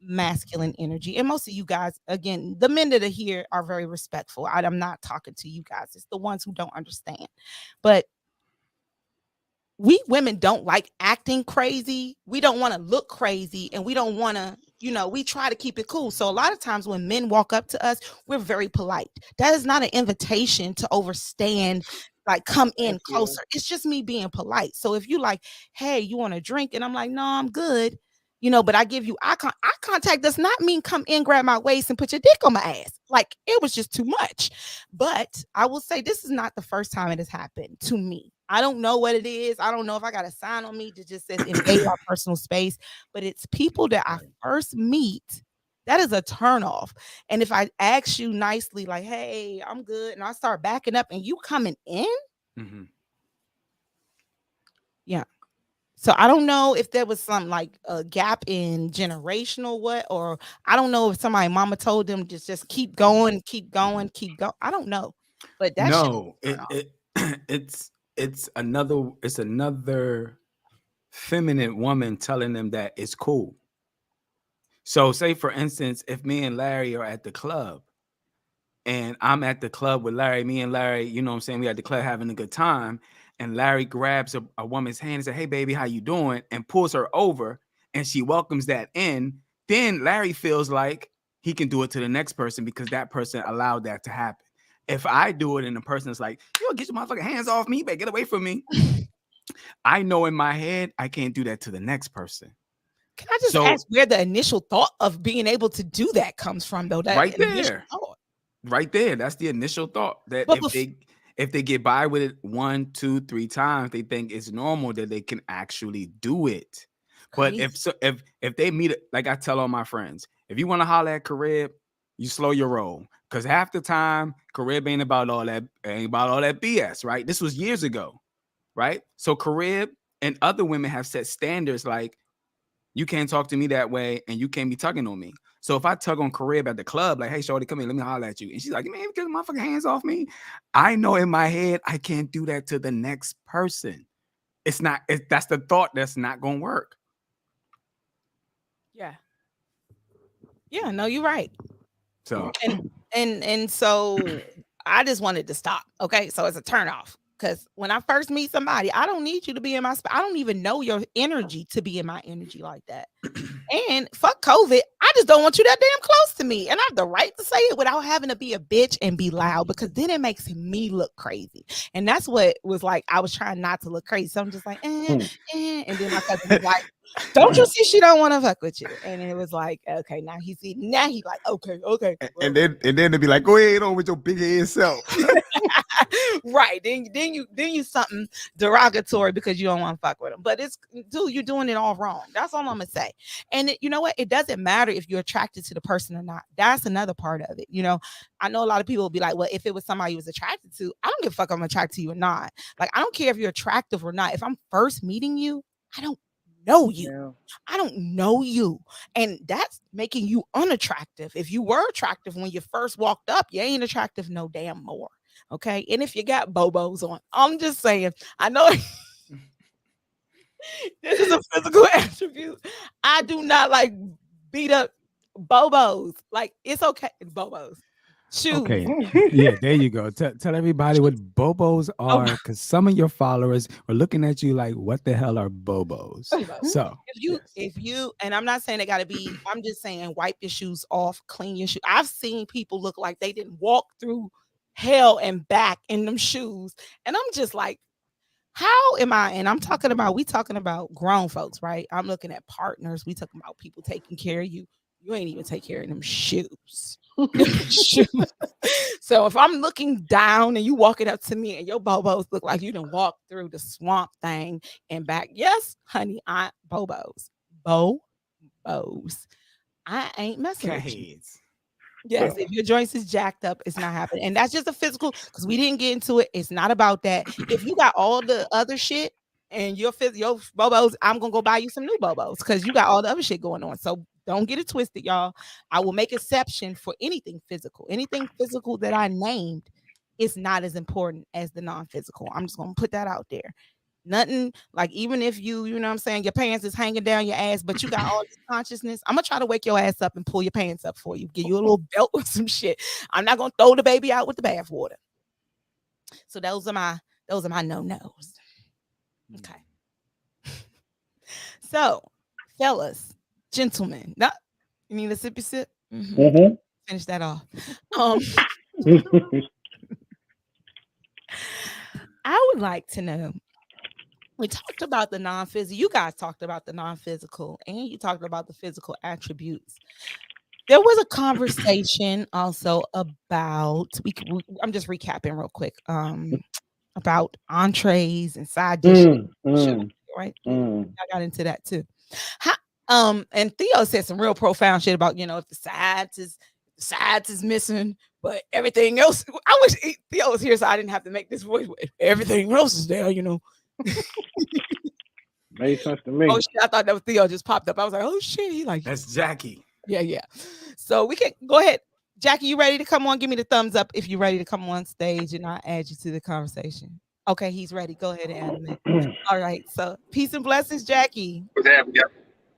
Masculine energy, and most of you guys, again, the men that are here are very respectful. I'm not talking to you guys, it's the ones who don't understand. But we women don't like acting crazy. We don't want to look crazy, and we don't want to, we try to keep it cool. So a lot of times when men walk up to us, we're very polite. That is not an invitation to overstand, like come in closer. It's just me being polite. So if you like, hey, you want a drink? And I'm like, no, I'm good. But I give you eye contact does not mean come in, grab my waist, and put your dick on my ass. Like it was just too much. But I will say this is not the first time it has happened to me. I don't know what it is. I don't know if I got a sign on me that just says invade our personal space, but it's people that I first meet. That is a turnoff. And if I ask you nicely, like, hey, I'm good, and I start backing up and you coming in, yeah. So I don't know if there was some like a gap in generational or I don't know if somebody mama told them just keep going. I don't know, but it's another feminine woman telling them that it's cool. So say for instance, if me and Larry are at the club and I'm at the club with Larry, me and Larry, we at the club having a good time. And Larry grabs a woman's hand and says, hey, baby, how you doing? And pulls her over and she welcomes that in. Then Larry feels like he can do it to the next person because that person allowed that to happen. If I do it and the person is like, yo, get your motherfucking hands off me, you better get away from me. I know in my head I can't do that to the next person. Can I just ask where the initial thought of being able to do that comes from, though? That right initial there. thought. Right there. That's the initial thought. That But if they get by with it 1, 2, 3 times, they think it's normal that they can actually do it. But if they meet it, like I tell all my friends, if you want to holler at Carib, you slow your roll. Because half the time, Carib ain't about all that BS, right? This was years ago, right? So Carib and other women have set standards like, you can't talk to me that way and you can't be tugging on me. So if I tug on Carib at the club, like, hey, shorty, come here, let me holler at you. And she's like, man, get the motherfucking hands off me. I know in my head, I can't do that to the next person. That's the thought that's not going to work. Yeah. Yeah, no, you're right. So and so I just wanted to stop. Okay, so it's a turnoff. Because when I first meet somebody, I don't need you to be in my spot. I don't even know your energy to be in my energy like that. And fuck COVID, I just don't want you that damn close to me. And I have the right to say it without having to be a bitch and be loud, because then it makes me look crazy. And that's what was like, I was trying not to look crazy. So I'm just like, and then my cousin was like, don't you see she don't want to fuck with you? And it was like, okay, now he's like, okay. And then they'd be like, go ahead on with your big head self. Right. Then you something derogatory because you don't want to fuck with them. But dude, you're doing it all wrong. That's all I'm gonna say. And you know what? It doesn't matter if you're attracted to the person or not. That's another part of it. You know, I know a lot of people will be like, well, if it was somebody you was attracted to, I don't give a fuck if I'm attracted to you or not. Like, I don't care if you're attractive or not. If I'm first meeting you, I don't know you. Yeah. I don't know you. And that's making you unattractive. If you were attractive when you first walked up, you ain't attractive no damn more. Okay. And if you got bobos on, I'm just saying, I know this is a physical attribute. I do not like beat up bobos. Like, it's okay. Bobos. Shoes. Okay. Yeah, there you go. Tell everybody what bobos are, because some of your followers are looking at you like, what the hell are bobos? So if you, and I'm not saying they gotta be, I'm just saying wipe your shoes off, clean your shoes. I've seen people look like they didn't walk through hell and back in them shoes. And I'm just like, how am I? And we talking about grown folks, right? I'm looking at partners. We talking about people taking care of you. You ain't even take care of them shoes. So if I'm looking down and you walking up to me and your bobos look like you done walked through the swamp thing and back, yes, honey, bobos. I ain't messing with you. Yes, if your joints is jacked up, it's not happening. And that's just a physical, because we didn't get into it. It's not about that. If you got all the other shit and your bobos, I'm gonna go buy you some new bobos because you got all the other shit going on. So don't get it twisted, y'all. I will make exception for anything physical. Anything physical that I named is not as important as the non-physical. I'm just gonna put that out there. Nothing like, even if you know what I'm saying, your pants is hanging down your ass, but you got all this consciousness, I'm gonna try to wake your ass up and pull your pants up for you, give you a little belt or some shit. I'm not gonna throw the baby out with the bathwater. So those are my no-nos. Okay. So, fellas, gentlemen, you need a sippy sip? Mm-hmm. Finish that off. I would like to know, we talked about the non-physical. You guys talked about the non-physical, and you talked about the physical attributes. There was a conversation also about, I'm just recapping real quick, about entrees and side dishes. Right? I got into that too. And Theo said some real profound shit about, if the sides is missing, but everything else. I wish Theo was here so I didn't have to make this voice. Everything else is there, Made sense to me. Oh shit! I thought that was Theo just popped up. I was like, oh shit, he like, that's Jackie. Yeah. So we can go ahead. Jackie, you ready to come on? Give me the thumbs up if you're ready to come on stage, and I'll add you to the conversation. Okay, he's ready. Go ahead and add him. All right. So peace and blessings, Jackie. What's happening?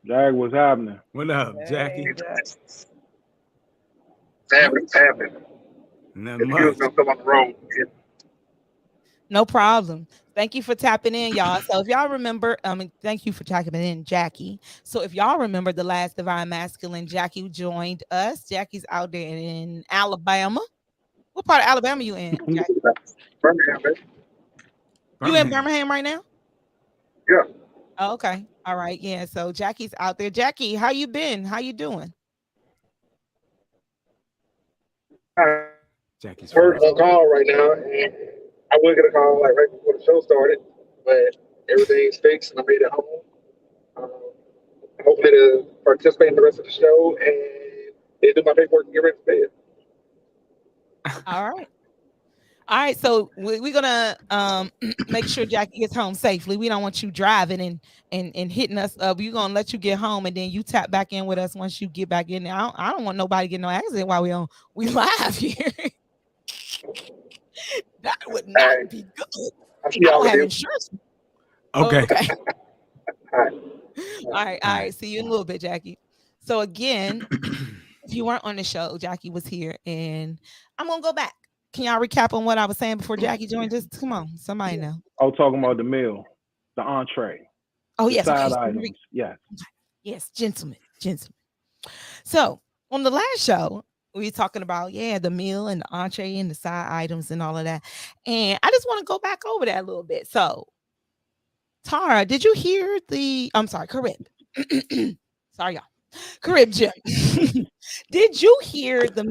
Jag, what's happening? What up, Jackie? What's happening? Nothing much. Come on the road. No problem. Thank you for tapping in, y'all. So if y'all remember, thank you for tapping in, Jackie. So if y'all remember the last Divine Masculine, Jackie joined us. Jackie's out there in Alabama. What part of Alabama you in, Jackie? Birmingham, baby. You in Birmingham right now? Yeah. Oh, okay. All right. Yeah. So Jackie's out there. Jackie, how you been? How you doing? Jackie's Working frozen. on a call right now, and I would get a call like right before the show started, but everything's fixed and I made it home. Um, hopefully to participate in the rest of the show and then do my paperwork and get ready for bed. All right. All right. So we're gonna make sure Jackie gets home safely. We don't want you driving and hitting us up. We're gonna let you get home and then you tap back in with us once you get back in there. I don't want nobody getting no accident while we live here. That would not be good. I'll see I y'all don't have later. insurance. Okay. Okay. All right. All right. All right. See you in a little bit, Jackie. So again, if you weren't on the show, Jackie was here, and I'm gonna go back. Can y'all recap on what I was saying before Jackie joined us? Come on, somebody know. Oh, talking about the meal, the entree, Oh the yes, side okay. items. Yes. Yes, gentlemen. So on the last show, we were talking about the meal and the entree and the side items and all of that, and I just want to go back over that a little bit. So, Tara, did you hear the? I'm sorry, Carib. Sorry, y'all. Carib Jim. Did you hear the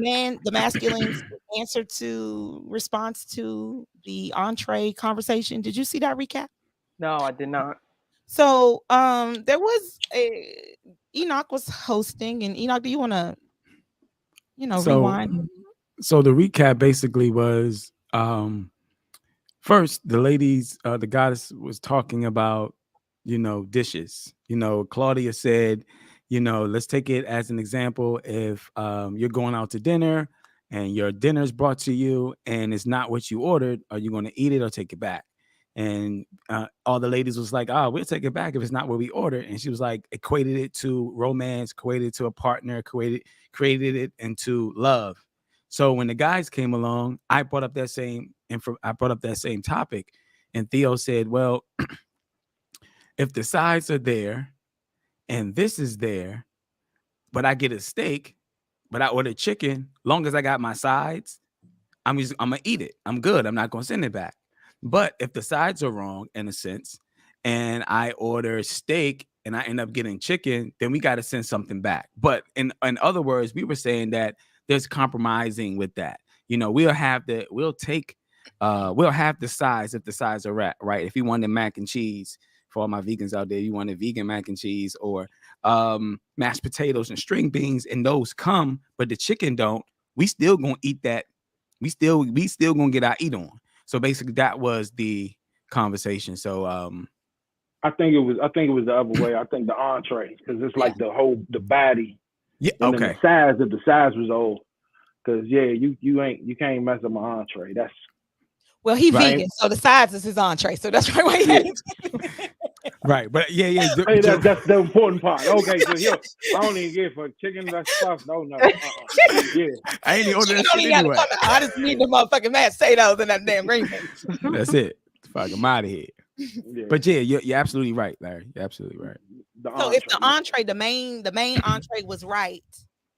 masculine's answer to response to the entree conversation? Did you see that recap? No, I did not. So there was Enoch was hosting, and Enoch, do you want to rewind? So the recap basically was first the ladies, the goddess was talking about dishes. Claudia said, let's take it as an example. If you're going out to dinner and your dinner is brought to you and it's not what you ordered, are you going to eat it or take it back? And all the ladies was like, we'll take it back if it's not what we ordered. And she was like, equated it to romance, equated it to a partner, created it into love. So when the guys came along, I brought up that same topic, and Theo said, well, if the sides are there and this is there, but I get a steak, but I order chicken, long as I got my sides, I'm gonna eat it. I'm good. I'm not gonna send it back. But if the sides are wrong in a sense, and I order steak and I end up getting chicken, then we got to send something back. But in other words, we were saying that there's compromising with that. We'll have the sides if the sides are right. If you wanted mac and cheese, for all my vegans out there, you wanted vegan mac and cheese or mashed potatoes and string beans, and those come, but the chicken don't. We still gonna eat that. We still gonna get our eat on. So basically, that was the conversation. So I think it was the other way. I think the entree, because it's like the baddie. Yeah. And Okay. then the size, if the size was old, because you can't mess up my entree. That's well, he right. vegan, so the sides is his entree. So that's right. Why he had Right, but yeah. Hey, that's the important part. Okay, so I don't even get for chicken. That's stuff. No. Yeah, I ain't even order that shit gotta anyway. come out. I just need the motherfucking mashed potatoes and that damn green bean. That's it. Fuck, I'm out of here. Yeah. But yeah, you're absolutely right, Larry. You're absolutely right. So if the entree, the main entree was right,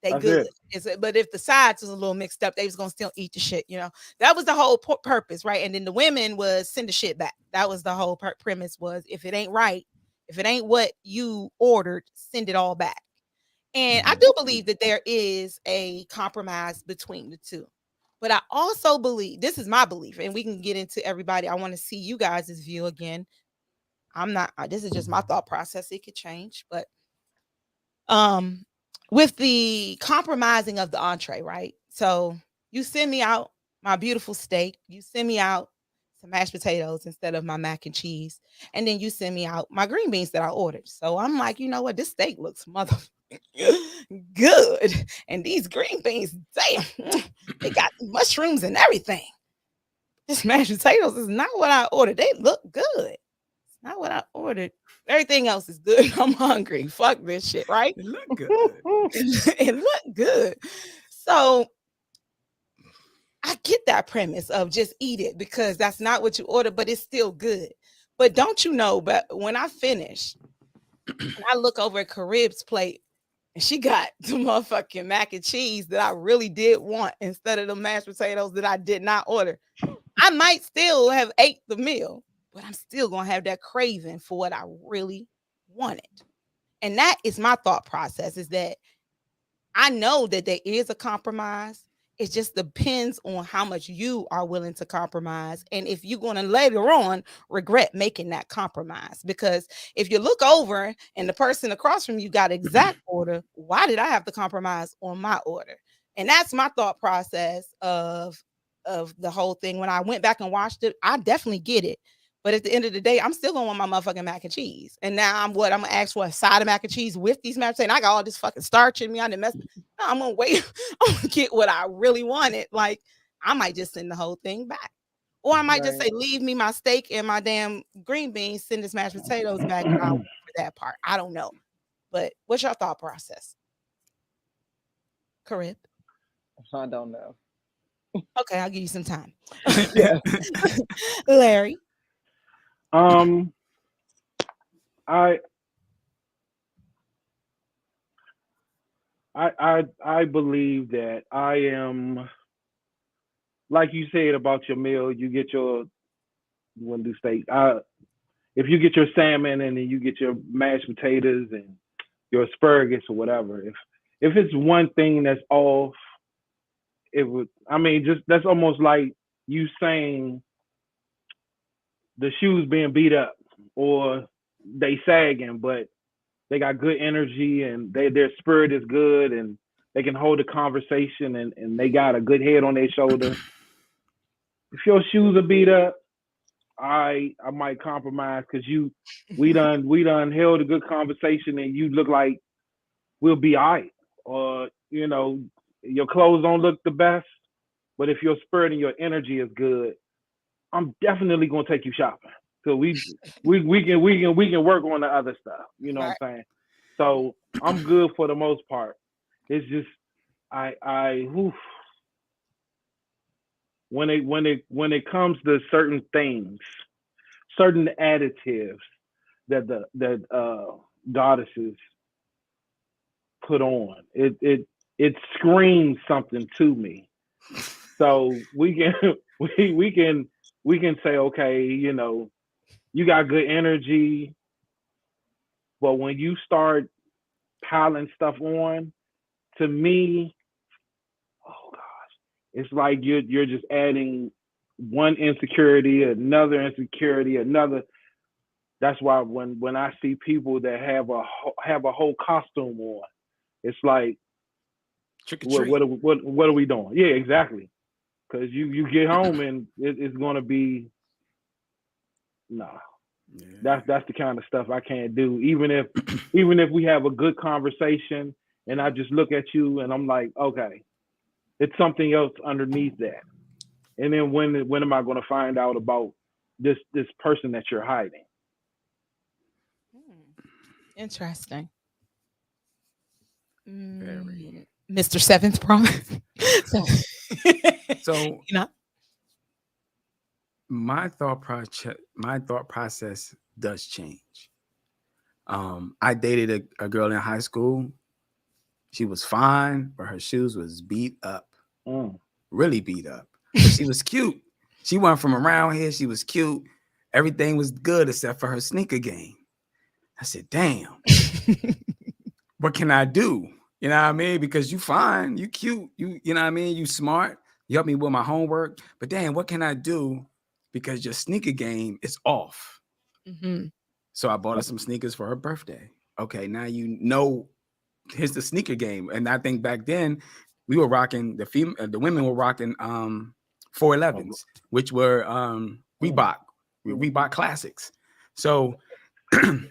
they That's good. it. But if the sides was a little mixed up, they was gonna still eat the shit. That was the whole purpose, right? And then the women was send the shit back. That was the whole premise was if it ain't right, if it ain't what you ordered, send it all back. And I do believe that there is a compromise between the two. But I also believe, this is my belief, and we can get into everybody. I want to see you guys' view again. This is just my thought process. It could change, but with the compromising of the entree, right? So you send me out my beautiful steak, you send me out some mashed potatoes instead of my mac and cheese, and then you send me out my green beans that I ordered. So I'm like, you know what? This steak looks good, and these green beans, damn, they got mushrooms and everything. This mashed potatoes is not what I ordered. They look good. It's not what I ordered. Everything else is good. I'm hungry. Fuck this shit, right? It looked good. It looked good. So I get that premise of just eat it because that's not what you ordered, but it's still good. But don't you know, but when I finish and I look over at Carib's plate and she got the motherfucking mac and cheese that I really did want instead of the mashed potatoes that I did not order, I might still have ate the meal. but I'm still gonna have that craving for what I really wanted. And that is my thought process, is that I know that there is a compromise. It just depends on how much you are willing to compromise. And if you're going to later on regret making that compromise. Because if you look over and the person across from you got exact order, why did I have to compromise on my order? And that's my thought process of the whole thing. When I went back and watched it, I definitely get it. But at the end of the day, I'm still gonna want my motherfucking mac and cheese. And now I'm gonna ask for a side of mac and cheese with these mashed potatoes. And I got all this fucking starch in me. I didn't mess. No, I'm gonna wait. I'm gonna get what I really wanted. Like, I might just send the whole thing back. Or I might just say, leave me my steak and my damn green beans, send this mashed potatoes back, and I'll wait for that part. I don't know. But what's your thought process? Carib? I don't know. Okay, I'll give you some time. Larry? I believe that I am, like you said about your meal. You get your, you want to do steak. If you get your salmon and then you get your mashed potatoes and your asparagus or whatever, if it's one thing that's off, it would. I mean, just that's almost like you saying the shoes being beat up or they sagging, but they got good energy and their spirit is good and they can hold a conversation and they got a good head on their shoulder. If your shoes are beat up, I might compromise because we done held a good conversation and you look like we'll be all right. Or, your clothes don't look the best, but if your spirit and your energy is good, I'm definitely gonna take you shopping. So we can work on the other stuff. You know what I'm saying? So I'm good for the most part. It's just when it comes to certain things, certain additives that goddesses put on, it screams something to me. So we can say, okay, you got good energy, but when you start piling stuff on, to me, oh gosh, it's like you're just adding one insecurity, another insecurity, another. That's why when I see people that have a whole costume on, it's like, trick or treat. What are we doing? Yeah, exactly. Because you get home and it's gonna be nah. Yeah. That's the kind of stuff I can't do. Even if we have a good conversation and I just look at you and I'm like, okay, it's something else underneath that. And then when am I going to find out about this person that you're hiding? Interesting. Mr. Seventh Promise. So my thought process does change. I dated a girl in high school. She was fine, but her shoes was beat up, really beat up. But she was cute. She wasn't from around here. She was cute. Everything was good except for her sneaker game. I said, damn, what can I do? You know what I mean? Because you fine, you cute, you know what I mean? You smart, you help me with my homework. But damn, what can I do? Because your sneaker game is off. Mm-hmm. So I bought her some sneakers for her birthday. Okay, now here's the sneaker game. And I think back then we were rocking the women were rocking 411s, which were Reebok classics. So I'm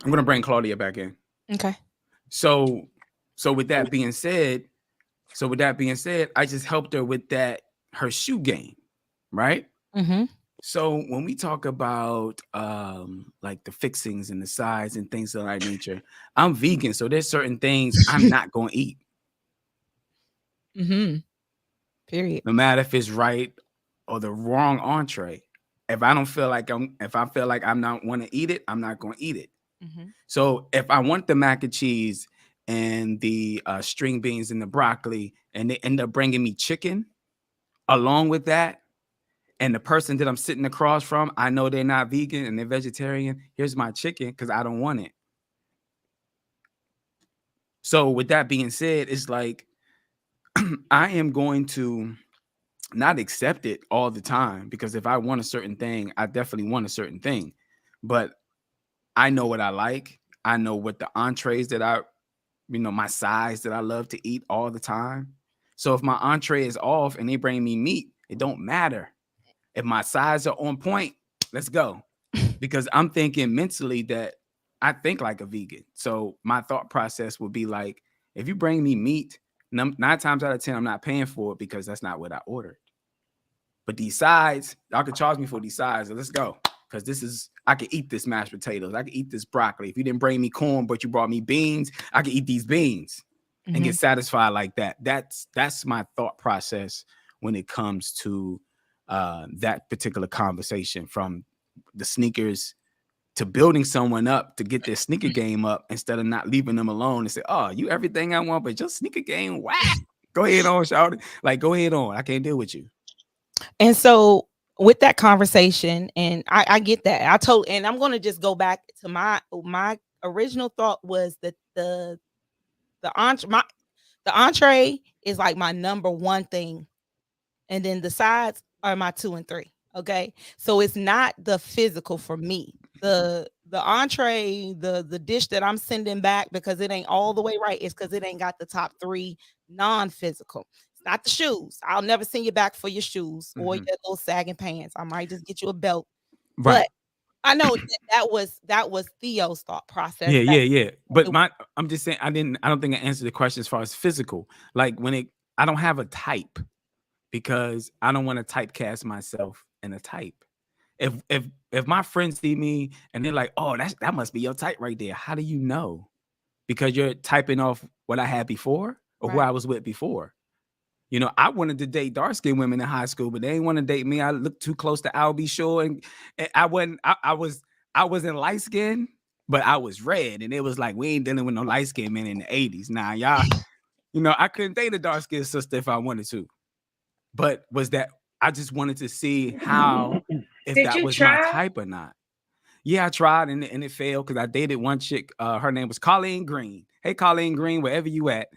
gonna bring Claudia back in. Okay. So with that being said, I just helped her with her shoe game, right? Mm-hmm. So when we talk about like the fixings and the size and things of that nature, I'm vegan, so there's certain things I'm not going to eat. Mm-hmm. Period. No matter if it's right or the wrong entree, if I feel like I'm not want to eat it, I'm not going to eat it. Mm-hmm. So if I want the mac and cheese and the string beans and the broccoli, and they end up bringing me chicken along with that, and the person that I'm sitting across from, I know they're not vegan and they're vegetarian. Here's my chicken because I don't want it. So with that being said, it's like I am going to not accept it all the time, because if I want a certain thing, I definitely want a certain thing. But I know what I like. I know what the entrees that my size that I love to eat all the time. So if my entree is off and they bring me meat, it don't matter. If my sides are on point, let's go. Because I'm thinking mentally that I think like a vegan. So my thought process would be like, if you bring me meat, 9 times out of 10, I'm not paying for it because that's not what I ordered. But these sides, y'all can charge me for these sides. So let's go. Because I can eat this mashed potatoes. I can eat this broccoli. If you didn't bring me corn, but you brought me beans, I can eat these beans and get satisfied like that. That's my thought process when it comes to that particular conversation, from the sneakers to building someone up to get their sneaker game up instead of not leaving them alone and say, oh, you everything I want, but your sneaker game, whack. Go ahead on, shout it. Like, go ahead on. I can't deal with you. And so with that conversation, and I get that. And I'm going to just go back to my original thought was that the entree is like my number one thing. And then the sides are my 2 and 3. Okay. So it's not the physical for me. The entree, the dish that I'm sending back because it ain't all the way right is because it ain't got the top 3 non-physical. It's not the shoes. I'll never send you back for your shoes or your little sagging pants. I might just get you a belt. Right. But I know that was Theo's thought process. Yeah. But I'm just saying, I don't think I answered the question as far as physical. Like I don't have a type, because I don't want to typecast myself in a type. If my friends see me and they're like, oh, that must be your type right there. How do you know? Because you're typing off what I had before or who I was with before. I wanted to date dark-skinned women in high school, but they didn't want to date me. I looked too close to Albie Shore, and I wasn't light-skinned, but I was red. And it was like, we ain't dealing with no light-skinned men in the 80s. Nah, y'all, I couldn't date a dark-skinned sister if I wanted to. But I just wanted to see if that was my type or not. Yeah, I tried and it failed because I dated one chick. Her name was Colleen Green. Hey, Colleen Green, wherever you at.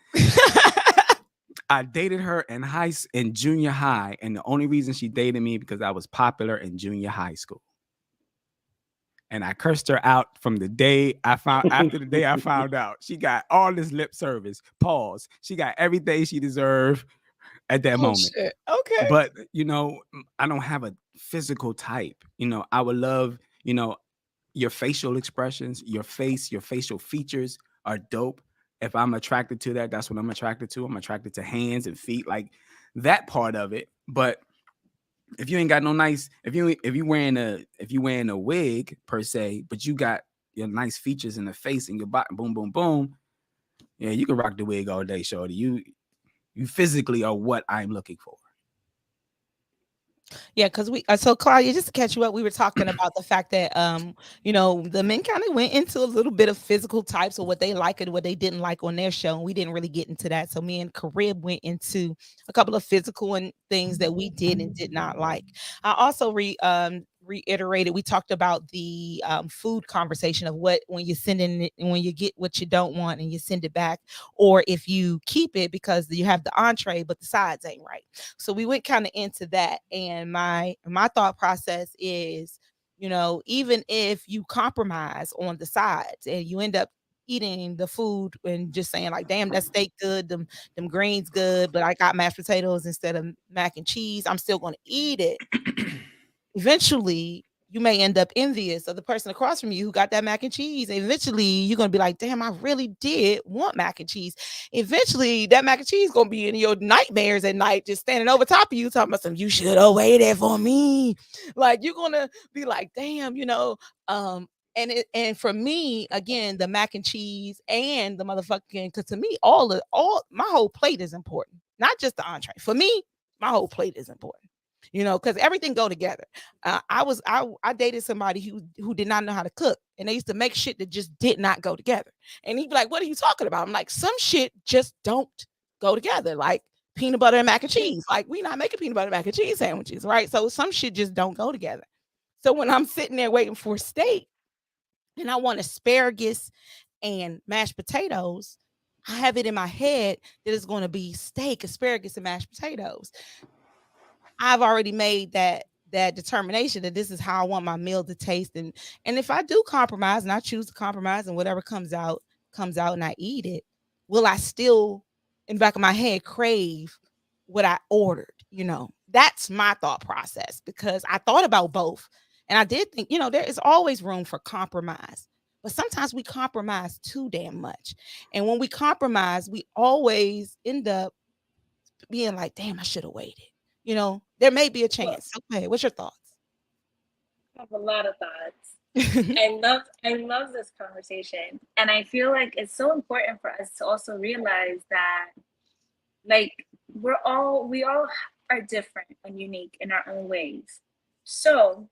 I dated her in junior high, and the only reason she dated me because I was popular in junior high school. And I cursed her out from the day after the day I found out. She got all this lip service. Pause. She got everything she deserved at that moment. Shit. Okay. But I don't have a physical type. I would love, your facial expressions, your face, your facial features are dope. If I'm attracted to that, that's what I'm attracted to. I'm attracted to hands and feet, like that part of it. But if you ain't got no nice, if you wearing a wig per se, but you got your nice features in the face and your body, boom, boom, boom. Yeah, you can rock the wig all day, shorty. You physically are what I'm looking for. Yeah, because so Claudia, just to catch you up, we were talking about the fact that the men kind of went into a little bit of physical types of what they like and what they didn't like on their show, and we didn't really get into that. So me and Carib went into a couple of physical and things that we did and did not like. I also reiterated, we talked about the food conversation of when you get what you don't want and you send it back, or if you keep it because you have the entree but the sides ain't right. So we went kind of into that, and my thought process is, even if you compromise on the sides and you end up eating the food and just saying like, damn, that steak good, them greens good, but I got mashed potatoes instead of mac and cheese, I'm still going to eat it. Eventually you may end up envious of the person across from you who got that mac and cheese. Eventually you're going to be like, damn, I really did want mac and cheese. Eventually that mac and cheese going to be in your nightmares at night, just standing over top of you talking about some, you should have waited for me. Like, you're going to be like, damn, and for me, again, the mac and cheese and the motherfucking, because to me, all my whole plate is important, not just the entree. For me, my whole plate is important. Because everything go together. I dated somebody who did not know how to cook, and they used to make shit that just did not go together. And he'd be like, "What are you talking about?" I'm like, "Some shit just don't go together. Like peanut butter and mac and cheese. Like, we not making peanut butter and mac and cheese sandwiches, right? So some shit just don't go together. So when I'm sitting there waiting for steak and I want asparagus and mashed potatoes, I have it in my head that it's going to be steak, asparagus, and mashed potatoes. I've already made that determination that this is how I want my meal to taste. And if I do compromise and I choose to compromise and whatever comes out and I eat it, will I still in the back of my head crave what I ordered? That's my thought process, because I thought about both. And I did think, there is always room for compromise. But sometimes we compromise too damn much. And when we compromise, we always end up being like, damn, I should have waited. There may be a chance. Okay, what's your thoughts? I have a lot of thoughts. I love this conversation. And I feel like it's so important for us to also realize that, like, we all are different and unique in our own ways. So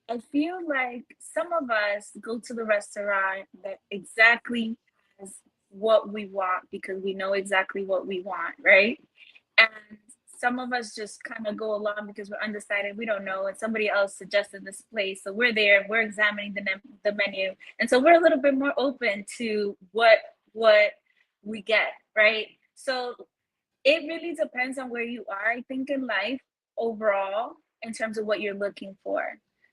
I feel like some of us go to the restaurant that exactly has what we want because we know exactly what we want, right? And some of us just kind of go along because we're undecided, we don't know, and somebody else suggested this place, so we're there, we're examining the menu, and so we're a little bit more open to what we get, right? So it really depends on where you are, I think, in life overall, in terms of what you're looking for.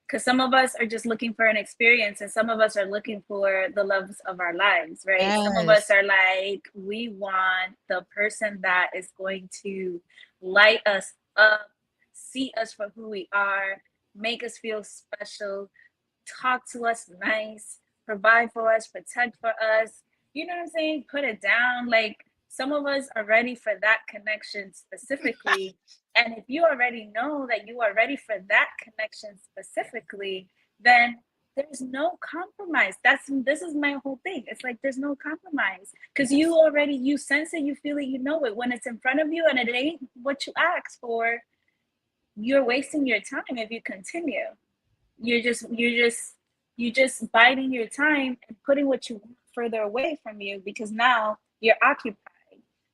Because some of us are just looking for an experience, and some of us are looking for the loves of our lives, right? Some of us Yes. are like, we want the person that is going to light us up, see us for who we are, make us feel special, talk to us nice, provide for us, protect for us. You know what I'm saying? Put it down. Like, some of us are ready for that connection specifically. And if you already know that you are ready for that connection specifically, then there's no compromise. This is my whole thing. It's like there's no compromise because you sense it, you feel it, you know it. When it's in front of you and it ain't what you asked for, you're wasting your time if you continue. You're just biding your time and putting what you want further away from you because now you're occupied.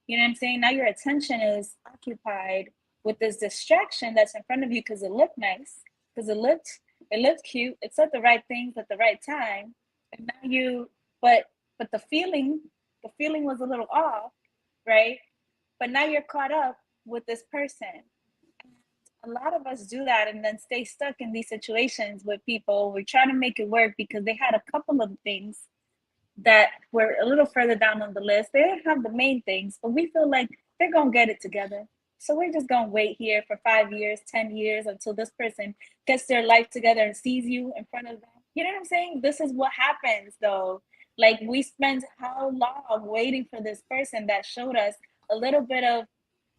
You know what I'm saying? Now your attention is occupied with this distraction that's in front of you because it looked nice, because it looked cute, it said the right things at the right time, and now but the feeling was a little off, right? But now you're caught up with this person. A lot of us do that and then stay stuck in these situations with people. We're trying to make it work because they had a couple of things that were a little further down on the list. They didn't have the main things, but we feel like they're going to get it together. So we're just going to wait here for 5 years, 10 years until this person gets their life together and sees you in front of them. You know what I'm saying? This is what happens though. Like, we spent how long waiting for this person that showed us a little bit of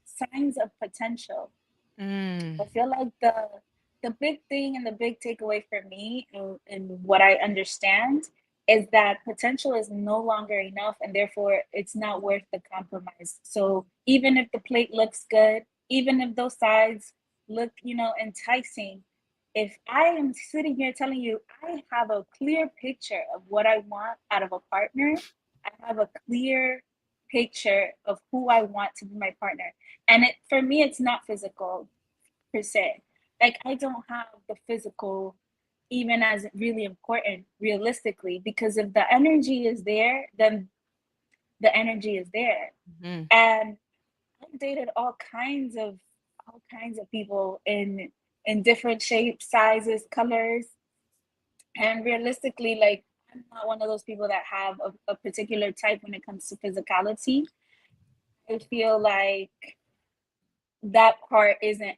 signs of potential. I feel like the big thing and the big takeaway for me and what I understand is that potential is no longer enough and therefore it's not worth the compromise. So even if the plate looks good, even if those sides look, enticing, if I am sitting here telling you I have a clear picture of what I want out of a partner, I have a clear picture of who I want to be my partner. And for me, it's not physical per se. Like, I don't have the physical even as really important realistically, because if the energy is there, then the energy is there. Mhm. And I've dated all kinds of people in different shapes, sizes, colors. And realistically, like, I'm not one of those people that have a particular type when it comes to physicality. I feel like that part isn't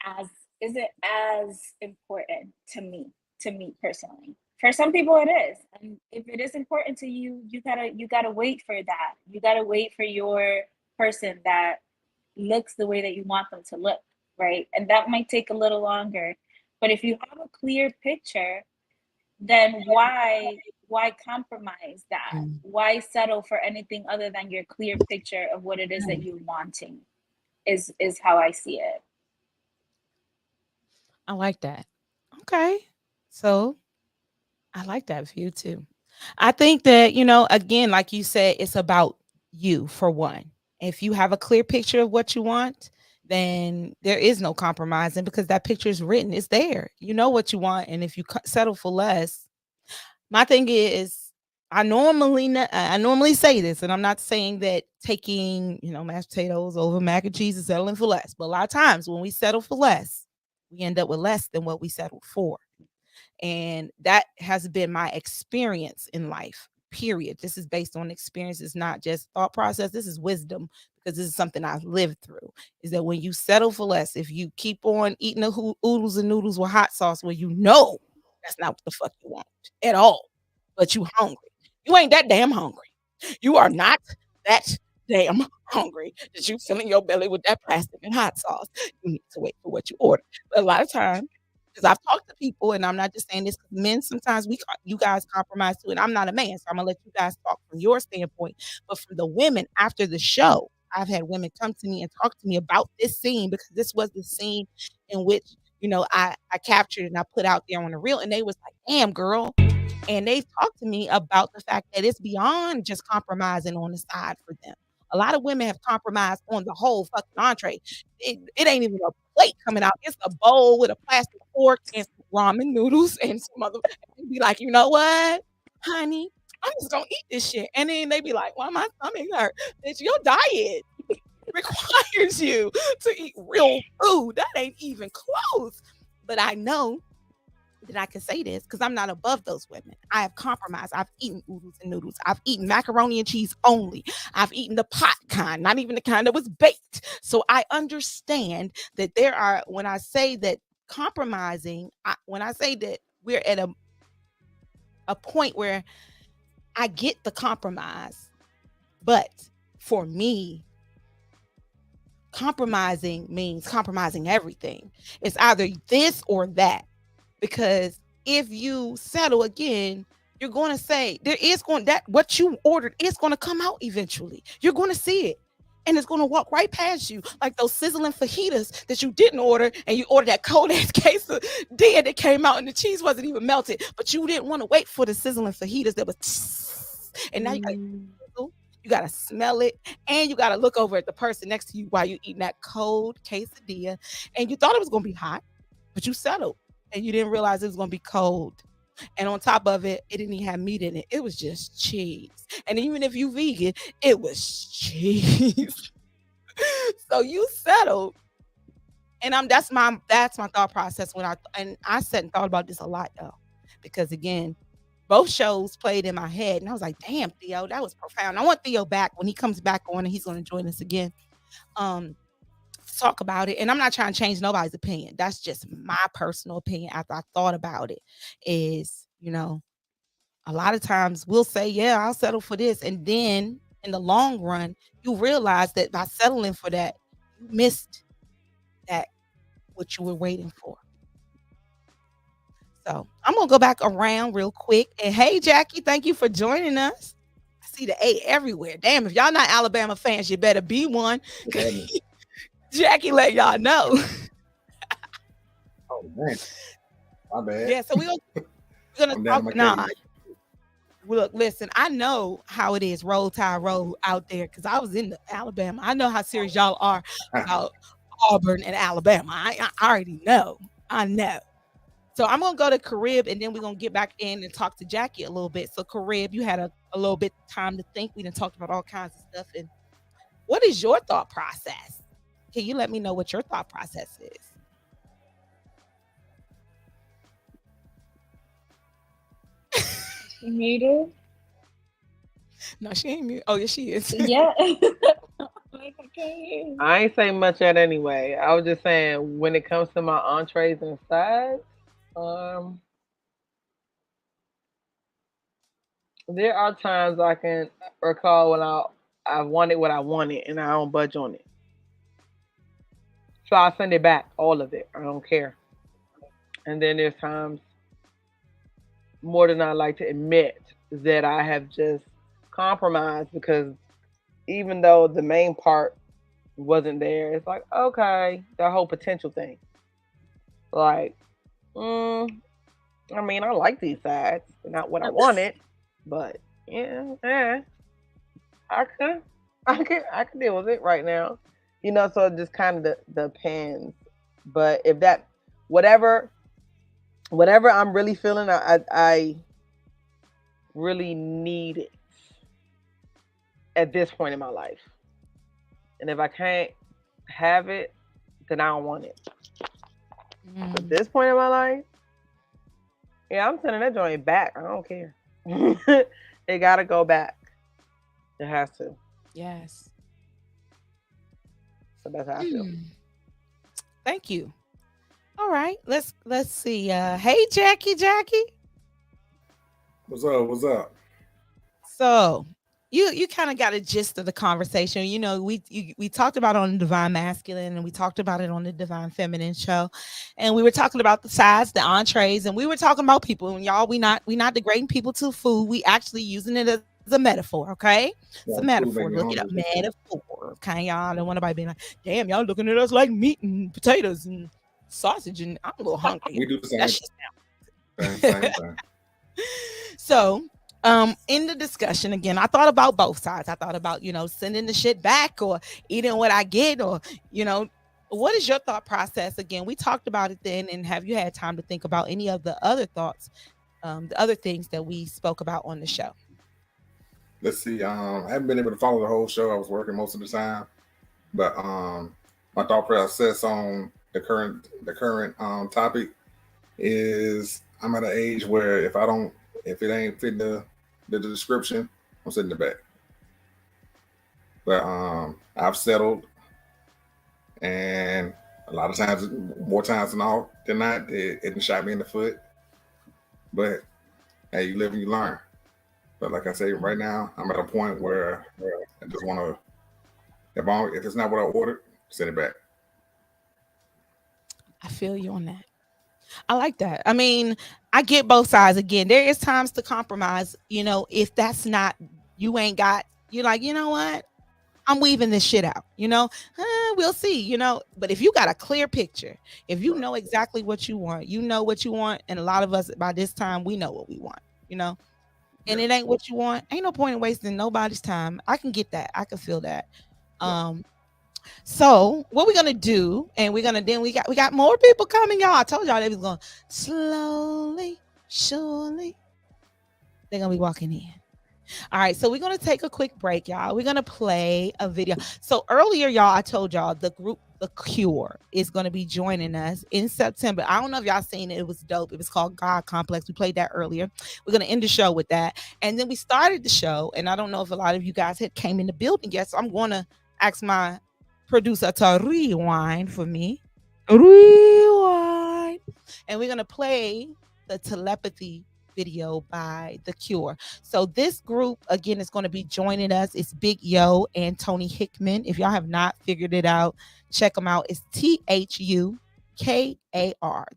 as important to me personally. For some people it is, and if it is important to you, you gotta wait for that. You gotta wait for your person that looks the way that you want them to look, right? And that might take a little longer, but if you have a clear picture, then why compromise that? Mm. Why settle for anything other than your clear picture of what it is that you're wanting? Is how I see it. I like that. Okay. So I like that view too. I think that, again, like you said, it's about you for one. If you have a clear picture of what you want, then there is no compromising because that picture is written. It's there. You know what you want. And if you settle for less, my thing is, I normally say this, and I'm not saying that taking, mashed potatoes over mac and cheese is settling for less. But a lot of times when we settle for less, we end up with less than what we settled for. And that has been my experience in life, period. This is based on experience. It's not just thought process. This is wisdom because this is something I've lived through. Is that when you settle for less, if you keep on eating the oodles and noodles with hot sauce, where you know that's not what the fuck you want at all, but you hungry. You ain't that damn hungry. You are not that damn hungry that you filling your belly with that plastic and hot sauce. You need to wait for what you order. But a lot of times, because I've talked to people, and I'm not just saying this because men sometimes you guys compromise too, and I'm not a man, so I'm gonna let you guys talk from your standpoint. But for the women after the show, I've had women come to me and talk to me about this scene because this was the scene in which I captured and I put out there on the reel, and they was like, "Damn, girl." And they talked to me about the fact that it's beyond just compromising on the side for them. A lot of women have compromised on the whole fucking entree. It ain't even a plate coming out. It's a bowl with a plastic fork and some ramen noodles and some other. And be like, you know what, honey, I'm just gonna eat this shit. And then they be like, well, my stomach hurt. Bitch, your diet requires you to eat real food. That ain't even close. But I know that I can say this because I'm not above those women. I have compromised. I've eaten oodles and noodles. I've eaten macaroni and cheese only. I've eaten the pot kind, not even the kind that was baked. So I understand that when I say that compromising, when I say that we're at a point where I get the compromise, but for me, compromising means compromising everything. It's either this or that. Because if you settle again, you're going to say what you ordered is going to come out eventually. You're going to see it. And it's going to walk right past you, like those sizzling fajitas that you didn't order, and you ordered that cold ass case of dead that came out, and the cheese wasn't even melted. But you didn't want to wait for the sizzling fajitas that was, and now you gotta smell it, and you gotta look over at the person next to you while you're eating that cold quesadilla, and you thought it was gonna be hot, but you settled. And you didn't realize it was going to be cold. And on top of it, it didn't even have meat in it. It was just cheese. And even if you vegan, it was cheese. So you settled. And that's my thought process when I sat and thought about this a lot though. Because again, both shows played in my head. And I was like, damn, Theo, that was profound. I want Theo back when he comes back on and he's going to join us again. Talk about it. And I'm not trying to change nobody's opinion. That's just my personal opinion after I thought about it is, a lot of times we'll say, yeah, I'll settle for this. And then in the long run, you realize that by settling for that, you missed that what you were waiting for. So I'm going to go back around real quick. And hey, Jackie, thank you for joining us. I see the A everywhere. Damn, if y'all not Alabama fans, you better be one. Jackie let y'all know. Oh man, my bad. Yeah, so we're gonna talk now. Look, listen, I know how it is, Roll Tide Road out there, because I was in Alabama. I know how serious y'all are about Auburn and Alabama. I already know. I know. So I'm gonna go to Carib, and then we're gonna get back in and talk to Jackie a little bit. So Carib, you had a little bit of time to think. We done talked about all kinds of stuff. And what is your thought process? Can you let me know what your thought process is? Muted? No, she ain't muted. Oh, yeah, she is. Yeah. I ain't saying much yet anyway. I was just saying when it comes to my entrees and sides, there are times I can recall when I wanted what I wanted and I don't budge on it. So I'll send it back, all of it. I don't care. And then there's times, more than I like to admit, that I have just compromised because even though the main part wasn't there, it's like, okay, the whole potential thing. Like, I mean, I like these sides. They're not what I wanted, but yeah, I I can deal with it right now. You know, so it just kind of depends. But if that whatever I'm really feeling, I really need it at this point in my life. And if I can't have it, then I don't want it. At this point in my life, yeah, I'm sending that joint back. I don't care. It gotta go back. It has to. Yes. So that's how I feel. Thank you. All right, let's see. Hey, Jackie. What's up? What's up? So you kind of got a gist of the conversation. You know, we talked about it on the Divine Masculine, and we talked about it on the Divine Feminine show, and we were talking about the sides, the entrees, and we were talking about people. And y'all, we not degrading people to food. We actually using it as a metaphor. Okay, it's a metaphor. Look it up, metaphor. Okay, y'all. Don't want nobody being like, damn, y'all looking at us like meat and potatoes and sausage, and I'm a little hungry. We do the same. Same thing. So, in the discussion again, I thought about both sides. I thought about, you know, sending the shit back or eating what I get, or, you know, what is your thought process? Again, we talked about it then, and have you had time to think about any of the other thoughts, the other things that we spoke about on the show? Let's see. I haven't been able to follow the whole show. I was working most of the time, but my thought process on the current topic is I'm at an age where if it ain't fit the description, I'm sitting in the back. But I've settled, and a lot of times, more times than not, it shot me in the foot. But hey, you live and you learn. But like I say, right now, I'm at a point where I just want to, if it's not what I ordered, send it back. I feel you on that. I like that. I mean, I get both sides. Again, there is times to compromise. You know, if that's not, you're like, you know what? I'm weaving this shit out, you know, we'll see, you know, but if you got a clear picture, if you know exactly what you want, and a lot of us by this time, we know what we want, you know, and it ain't what you want. Ain't no point in wasting nobody's time. I can get that. I can feel that. So what we're gonna do, and we got more people coming, y'all. I told y'all they was going slowly, surely. They're gonna be walking in. All right, so we're gonna take a quick break, y'all. We're gonna play a video. So earlier, y'all, I told y'all the group The Cure is gonna be joining us in September. I don't know if y'all seen it. It was dope. It was called God Complex. We played that earlier. We're gonna end the show with that, and then we started the show. And I don't know if a lot of you guys had came in the building yet, so I'm gonna ask my producer to rewind for me. Rewind, and we're gonna play the telepathy video by The Cure. So this group again is going to be joining us. It's Big Yo and Tony Hickman. If y'all have not figured it out, check them out. It's THUKAR.